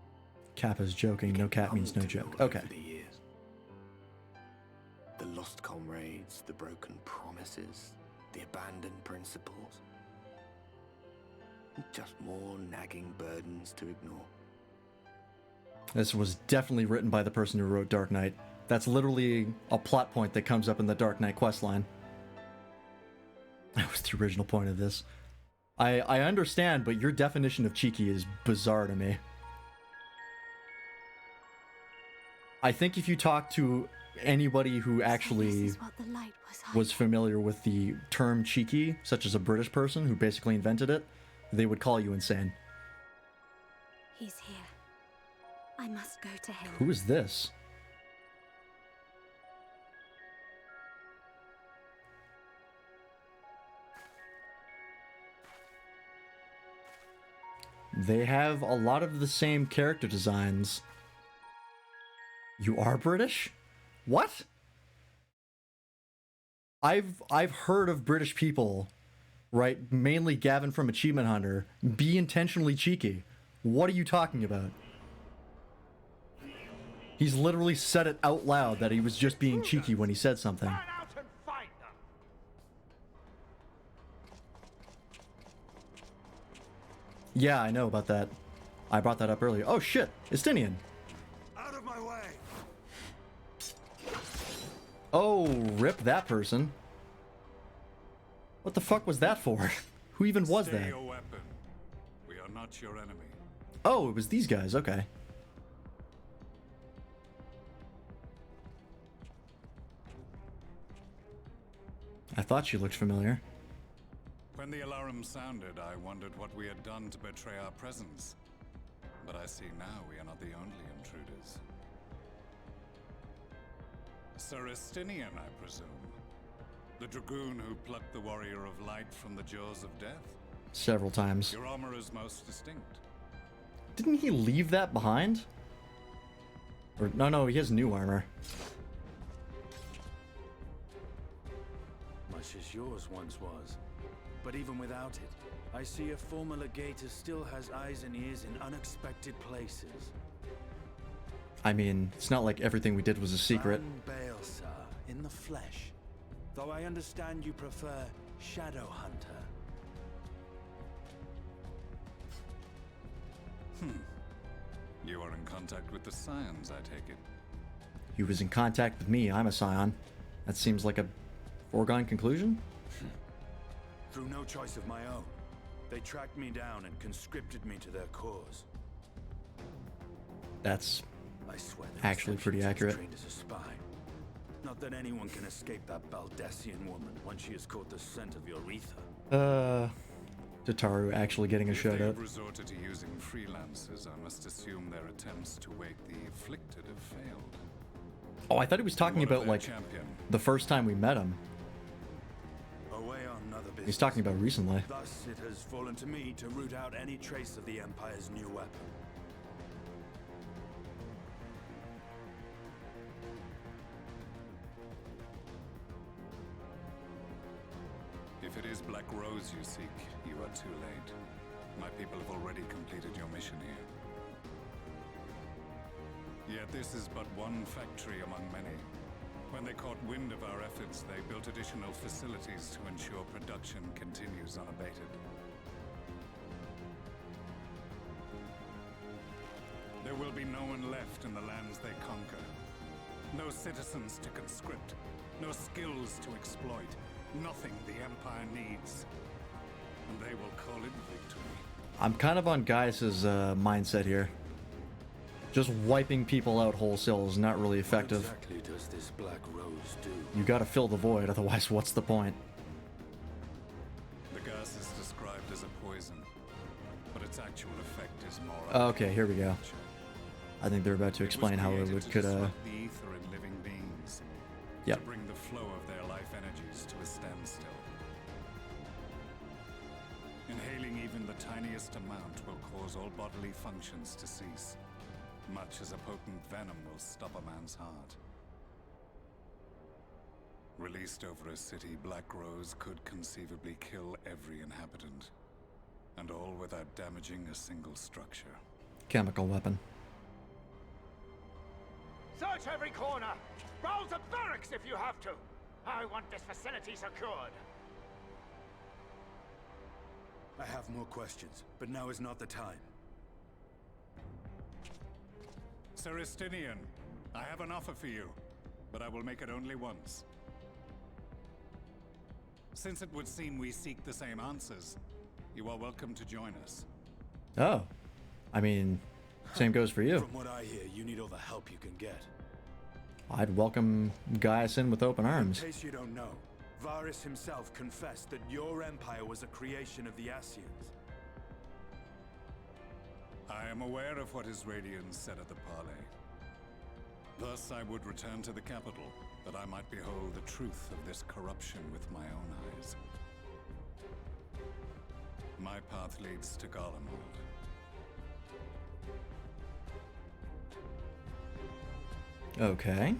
Kappa's joking, no cap means no joke. Okay. The lost comrades, the broken promises, the abandoned principles. Just more nagging burdens to ignore. This was definitely written by the person who wrote Dark Knight. That's literally a plot point that comes up in the Dark Knight questline. That was the original point of this. I understand, but your definition of cheeky is bizarre to me. I think if you talk to anybody who actually was familiar with the term cheeky, such as a British person who basically invented it, they would call you insane. He's here. I must go to him. Who is this? They have a lot of the same character designs. You are British? What? I've heard of British people, right, mainly Gavin from Achievement Hunter, be intentionally cheeky. What are you talking about? He's literally said it out loud that he was just being cheeky when he said something. Yeah, I know about that. I brought that up earlier. Oh shit, Estinian. Out of my way. Oh, rip that person. What the fuck was that for? Who even was Stay that? your weapon. We are not your enemy. Oh, it was these guys, okay. I thought she looked familiar. When the alarm sounded, I wondered what we had done to betray our presence. But I see now we are not the only intruders. Sir Estinian, I presume. The dragoon who plucked the warrior of light from the jaws of death? Several times. Your armor is most distinct. Didn't he leave that behind? Or no, he has new armor. Much as yours once was. But even without it, I see a former legator still has eyes and ears in unexpected places. I mean, it's not like everything we did was a secret. Ban Baelsar, in the flesh. Though I understand you prefer Shadow Hunter. You are in contact with the Scions, I take it. He was in contact with me. I'm a Scion. That seems like a foregone conclusion? Through no choice of my own, they tracked me down and conscripted me to their cause. That's I swear actually pretty accurate. trained as a spy. Not that anyone can escape that Baldessian woman once she has caught the scent of your ether. Tataru actually getting a shout They out. have resorted to using freelancers. I must assume their attempts to wake the afflicted have failed. Oh, I thought he was talking about, like, the first time we met him. Away on other business. He's talking about recently. Thus, it has fallen to me to root out any trace of the Empire's new weapon. is Black Rose you seek, you are too late. My people have already completed your mission here. Yet this is but one factory among many. When they caught wind of our efforts, they built additional facilities to ensure production continues unabated. There will be no one left in the lands they conquer. No citizens to conscript. No skills to exploit. Nothing the Empire needs. And they will call it victory. I'm kind of on Gaius's mindset here. Just wiping people out wholesale is not really effective. What exactly does this Black Rose do? You gotta fill the void, otherwise what's the point? The gas is described as a poison, but its actual effect is more... Okay, here we go. I think they're about to explain how it could, the ether in living beings. Yep. To bring the flow of their life energies to a standstill. Inhaling even the tiniest amount will cause all bodily functions to cease, much as a potent venom will stop a man's heart. Released over a city, Black Rose could conceivably kill every inhabitant, and all without damaging a single structure. Chemical weapon. Search every corner! Rouse the barracks if you have to! I want this facility secured! I have more questions, but now is not the time. Sir Estinian, I have an offer for you, but I will make it only once. Since it would seem we seek the same answers, you are welcome to join us. Oh. I mean, same goes for you. From what I hear, you need all the help you can get. I'd welcome Gaius in with open arms. In case you don't know, Varys himself confessed that your empire was a creation of the Ascians. I am aware of what his Radiance said at the parley. Thus I would return to the capital, that I might behold the truth of this corruption with my own eyes. My path leads to Garlemald. Okay.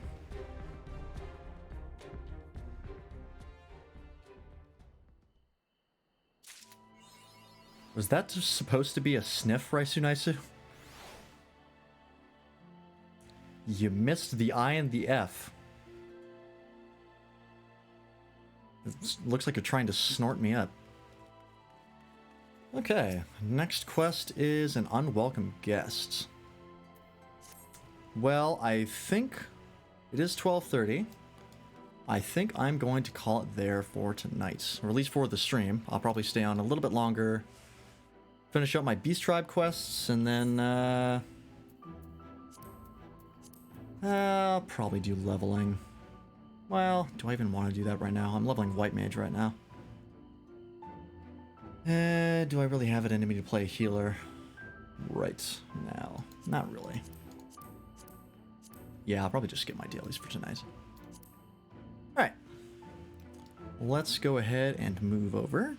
Was that just supposed to be a sniff, Raisunaisu? You missed the I and the F. It looks like you're trying to snort me up. Okay, next quest is an unwelcome guest. Well, I think it is 12:30. I think I'm going to call it there for tonight, or at least for the stream. I'll probably stay on a little bit longer, finish up my Beast Tribe quests, and then I'll probably do leveling. Well, do I even want to do that right now? I'm leveling White Mage right now. Do I really have it in me to play healer right now? Not really. Yeah, I'll probably just skip my dailies for tonight. Alright. Let's go ahead and move over.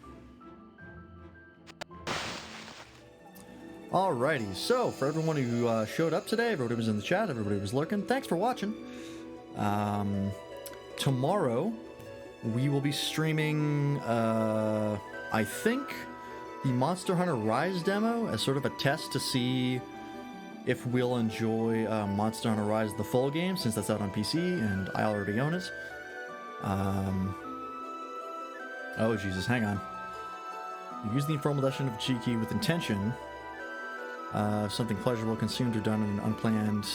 Alrighty, so for everyone who showed up today, everybody who was in the chat, everybody who was lurking, thanks for watching. Tomorrow, we will be streaming, I think, the Monster Hunter Rise demo as sort of a test to see if we'll enjoy Monster Hunter Rise the full game, since that's out on PC and I already own it. Oh Jesus, hang on. Use the informal edition of Cheeky with intention. Something pleasurable consumed or done in an unplanned,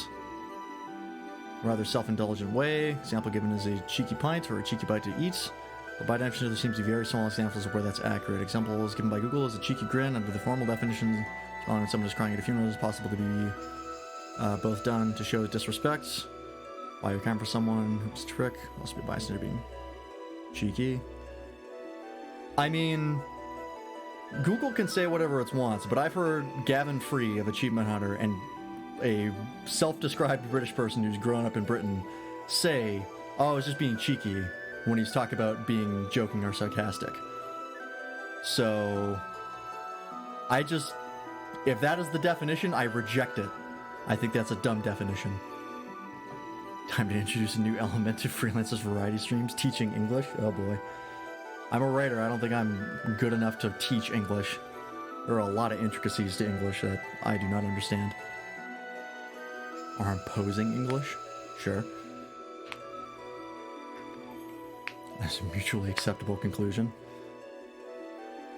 rather self-indulgent way. Example given is a cheeky pint or a cheeky bite to eat. But by definition, there seems to be very small examples of where that's accurate. Examples given by Google is a cheeky grin. Under the formal definition, when someone is crying at a funeral, it's possible to be both done to show disrespect, while you're kind for someone who's a trick, also be bystander being cheeky. I mean, Google can say whatever it wants, but I've heard Gavin Free of Achievement Hunter and a self-described British person who's grown up in Britain say, oh, it's just being cheeky, when he's talking about being joking or sarcastic. So, if that is the definition, I reject it. I think that's a dumb definition. Time to introduce a new element to Freelancer's variety streams, teaching English. Oh boy. I'm a writer. I don't think I'm good enough to teach English. There are a lot of intricacies to English that I do not understand. Or I'm posing English? Sure. That's a mutually acceptable conclusion.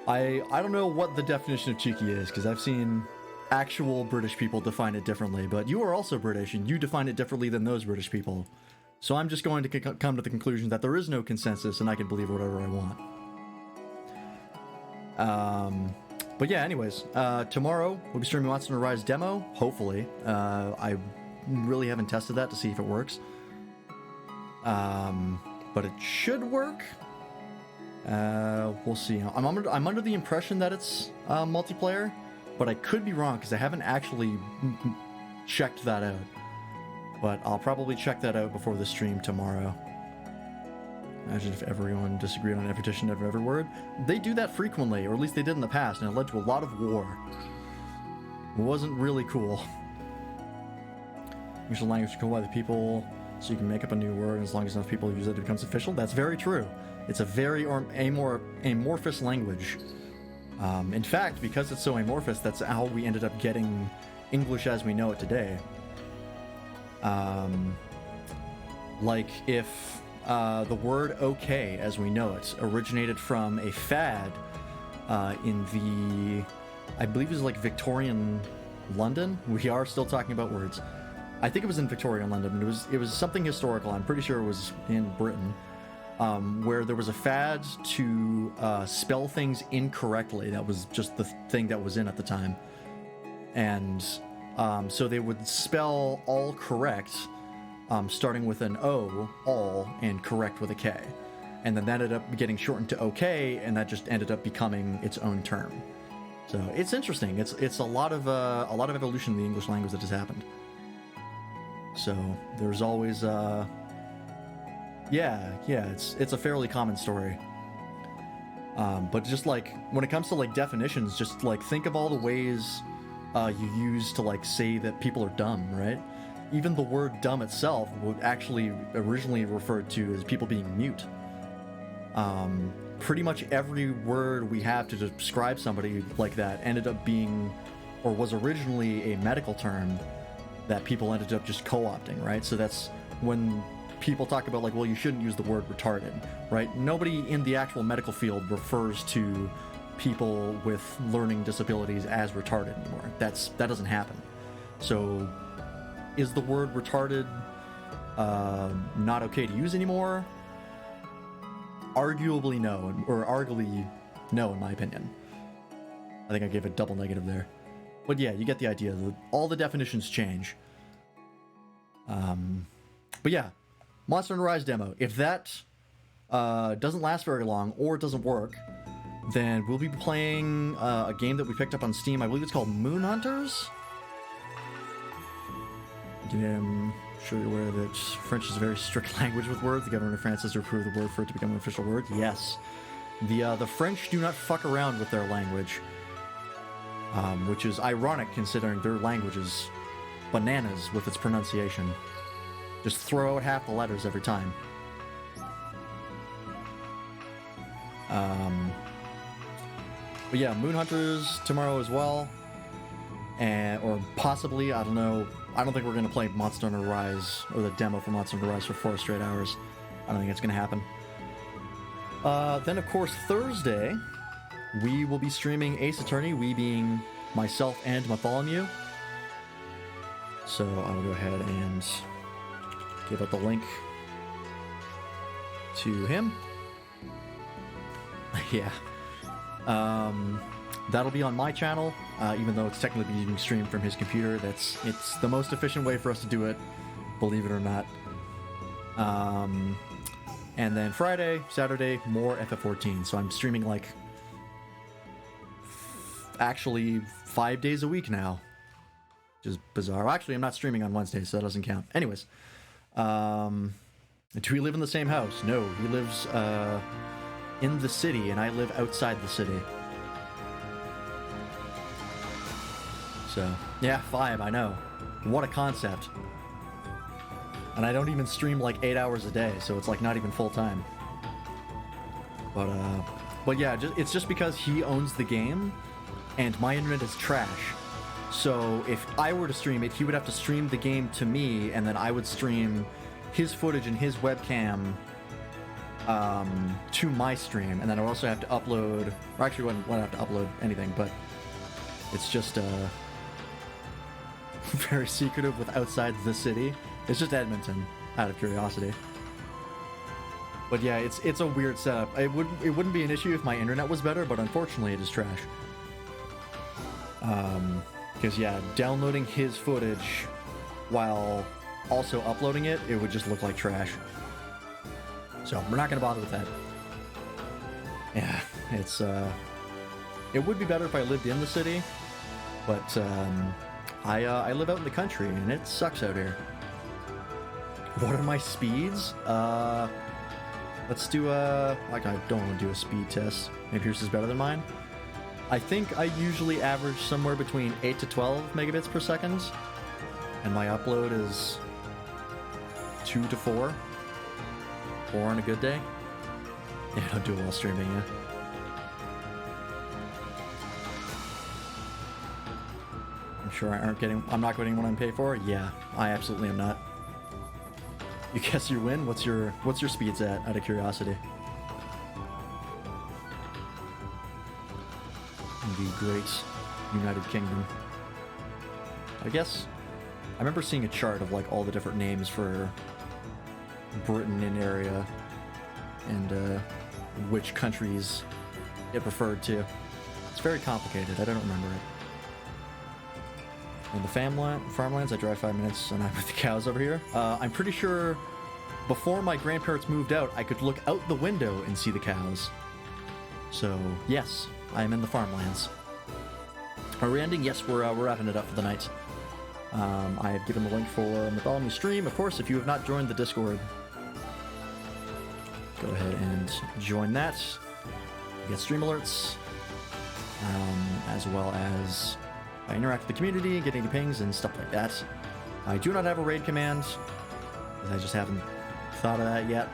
I don't know what the definition of cheeky is, because I've seen actual British people define it differently, but you are also British, and you define it differently than those British people. So I'm just going to come to the conclusion that there is no consensus, and I can believe whatever I want. But yeah, anyways, tomorrow we'll be streaming Monster Hunter Rise demo, hopefully. I really haven't tested that to see if it works. But it should work. We'll see. I'm under the impression that it's multiplayer, but I could be wrong because I haven't actually checked that out. But I'll probably check that out before the stream tomorrow. Imagine if everyone disagreed on every petition of every word. They do that frequently, or at least they did in the past, and it led to a lot of war. It wasn't really cool. Use the language to go by the people, so you can make up a new word, and as long as enough people use it, it becomes official. That's very true. It's a very amorphous language. In fact, because it's so amorphous, that's how we ended up getting English as we know it today. Like if the word okay as we know it originated from a fad in the, I believe it was like Victorian London. We are still talking about words. I think it was in Victorian London. It was something historical. I'm pretty sure it was in Britain, where there was a fad to spell things incorrectly. That was just the thing that was in at the time. And so they would spell all correct, starting with an O, all, and correct with a K. And then that ended up getting shortened to okay, and that just ended up becoming its own term. So it's interesting. It's a lot of evolution in the English language that has happened. So there's always it's a fairly common story. But just like when it comes to like definitions, just like think of all the ways you use to like say that people are dumb, right? Even the word dumb itself would actually originally referred to as people being mute. Pretty much every word we have to describe somebody like that ended up being, or was originally, a medical term that people ended up just co-opting, right? So that's when people talk about like, well, you shouldn't use the word retarded, right? Nobody in the actual medical field refers to people with learning disabilities as retarded anymore. That doesn't happen. So is the word retarded not okay to use anymore? Arguably no, or arguably no in my opinion. I think I gave a double negative there. But yeah, you get the idea. All the definitions change. But yeah, Monster Hunter Rise demo. If that doesn't last very long or it doesn't work, then we'll be playing a game that we picked up on Steam. I believe it's called Moon Hunters. I'm sure you're aware that French is a very strict language with words. The government of France has to approve the word for it to become an official word. Yes. The French do not fuck around with their language. Which is ironic considering their language is bananas with its pronunciation. Just throw out half the letters every time. But yeah, Moon Hunters tomorrow as well. Or possibly, I don't know. I don't think we're going to play Monster Hunter Rise, or the demo for Monster Hunter Rise for 4 straight hours. I don't think it's going to happen. Then, of course, Thursday, we will be streaming Ace Attorney, we being myself and Bartholomew. So I will go ahead and give out the link to him. Yeah. That'll be on my channel, even though it's technically being streamed from his computer. It's the most efficient way for us to do it, believe it or not. And then Friday, Saturday, more FF14. So I'm streaming like actually 5 days a week now, which is bizarre. Actually, I'm not streaming on Wednesdays, so that doesn't count. Anyways, do we live in the same house? No, he lives in the city, and I live outside the city. So, yeah, 5, I know. What a concept. And I don't even stream like 8 hours a day, so it's like not even full time. But yeah, it's just because he owns the game, and my internet is trash. So if I were to stream it, he would have to stream the game to me, and then I would stream his footage and his webcam to my stream, and then I would also have to upload, or actually wouldn't have to upload anything, but it's just very secretive with outside the city. It's just Edmonton, out of curiosity. But yeah, it's a weird setup. It wouldn't be an issue if my internet was better, but unfortunately it is trash. Because yeah, downloading his footage while also uploading it, it would just look like trash. So we're not gonna bother with that. Yeah, it would be better if I lived in the city, but I live out in the country and it sucks out here. What are my speeds? Let's do I don't want to do a speed test. Maybe yours is better than mine. I think I usually average somewhere between 8 to 12 megabits per second, and my upload is 2 to 4. 4 on a good day. Yeah, I don't do it while streaming, yeah. I'm sure I'm not getting what I'm paid for. Yeah, I absolutely am not. You guess you win? What's your speeds at, out of curiosity? The great United Kingdom. I guess I remember seeing a chart of like all the different names for Britain in area and which countries it referred to. It's very complicated. I don't remember it. On the farmlands, I drive 5 minutes and I'm with the cows over here. I'm pretty sure before my grandparents moved out, I could look out the window and see the cows. So, yes, I am in the farmlands. Are we ending? Yes, we're wrapping it up for the night. I have given the link for Mythology Stream. Of course, if you have not joined the Discord, go ahead and join that. You get stream alerts, as well as I interact with the community, get any pings and stuff like that. I do not have a raid command, I just haven't thought of that yet.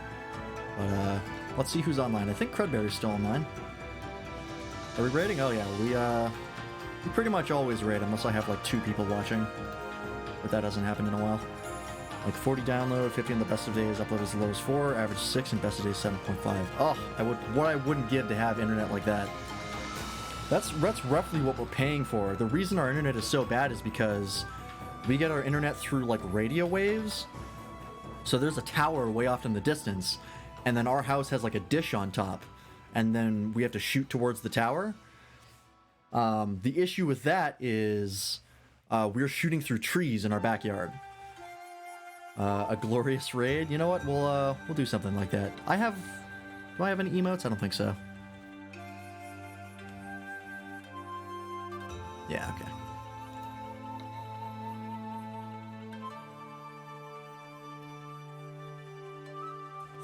But let's see who's online. I think Crudberry's still online. Are we raiding? Oh yeah, we pretty much always raid unless I have like 2 people watching. But that hasn't happened in a while. Like 40 download, 50 in the best of days, upload as low as 4, average 6, and best of days 7.5. Oh, what I wouldn't give to have internet like that. That's roughly what we're paying for. The reason our internet is so bad is because we get our internet through like radio waves. So there's a tower way off in the distance, and then our house has like a dish on top, and then we have to shoot towards the tower. The issue with that is we're shooting through trees in our backyard. A glorious raid. You know what? We'll do something like that. Do I have any emotes? I don't think so. Yeah, okay.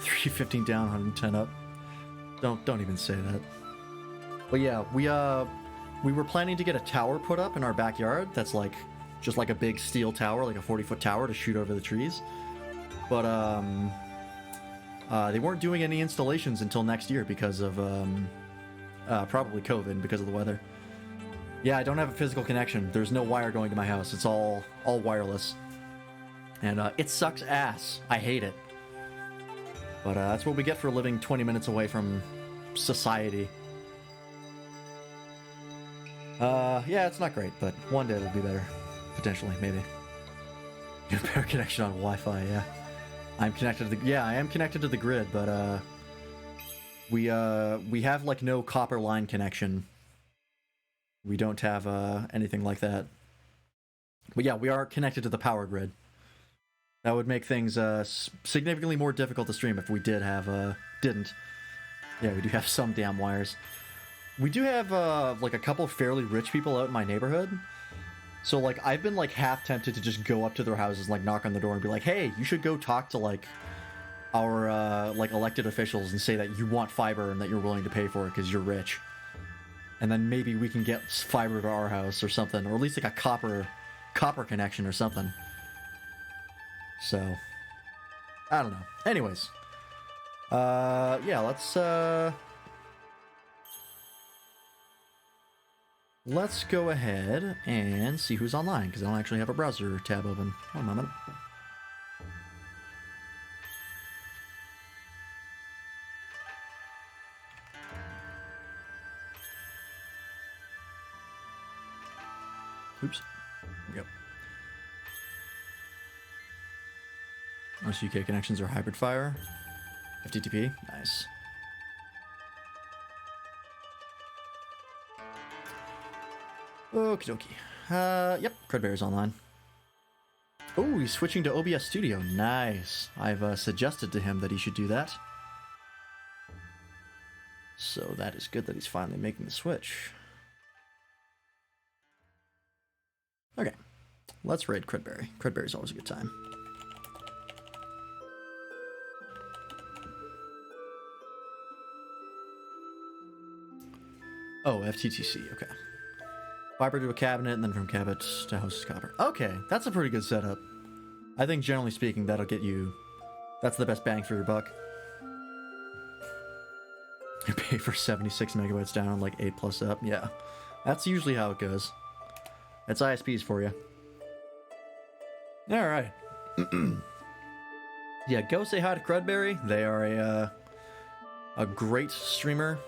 $315 down, 110 up. Don't even say that. But yeah, we were planning to get a tower put up in our backyard that's like just like a big steel tower, like a 40-foot tower to shoot over the trees. But they weren't doing any installations until next year because of probably COVID, because of the weather. Yeah, I don't have a physical connection. There's no wire going to my house. It's all wireless. And it sucks ass. I hate it. But that's what we get for living 20 minutes away from society. Yeah, it's not great, but one day it'll be better. Potentially, maybe. Get a better connection on Wi-Fi, yeah. I am connected to the grid, but we have like no copper line connection. We don't have anything like that. But yeah, we are connected to the power grid. That would make things significantly more difficult to stream if we didn't. Yeah, we do have some damn wires. We do have like a couple fairly rich people out in my neighborhood. So like I've been like half tempted to just go up to their houses, like knock on the door and be like, hey, you should go talk to like our like elected officials and say that you want fiber and that you're willing to pay for it because you're rich. And then maybe we can get fiber to our house or something, or at least like a copper connection or something. So, I don't know. Anyways, yeah, let's let's go ahead and see who's online, because I don't actually have a browser tab open. One moment. Oops. There we go. Most UK connections are hybrid fire. FTTP. Nice. Okie dokie. Yep, Credbear's online. Oh, he's switching to OBS Studio. Nice. I've suggested to him that he should do that. So that is good that he's finally making the switch. Okay, let's raid Credberry. Credberry's always a good time. Oh, FTTC, okay. Fiber to a cabinet, and then from cabinet to host's copper. Okay, that's a pretty good setup. I think generally speaking, that'll get you... That's the best bang for your buck. You pay for 76 megabytes down, like 8 plus up. Yeah, that's usually how it goes. That's ISPs for you. Alright. Yeah, go say hi to Crudberry. They are a great streamer.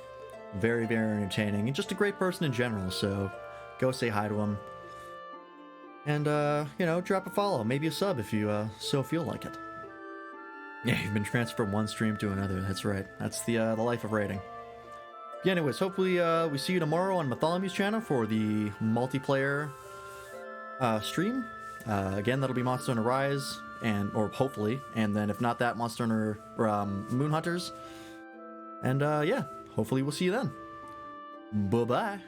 Very, very entertaining. And just a great person in general, so go say hi to him. And, you know, drop a follow. Maybe a sub if you so feel like it. Yeah, you've been transferred from one stream to another. That's right. That's the life of raiding. Yeah, anyways, hopefully we see you tomorrow on Bartholomew's channel for the multiplayer stream. Again, that'll be Monster Hunter Rise, or hopefully, and then if not that, Monster Hunter Moon Hunters. And yeah, hopefully we'll see you then. Bye-bye.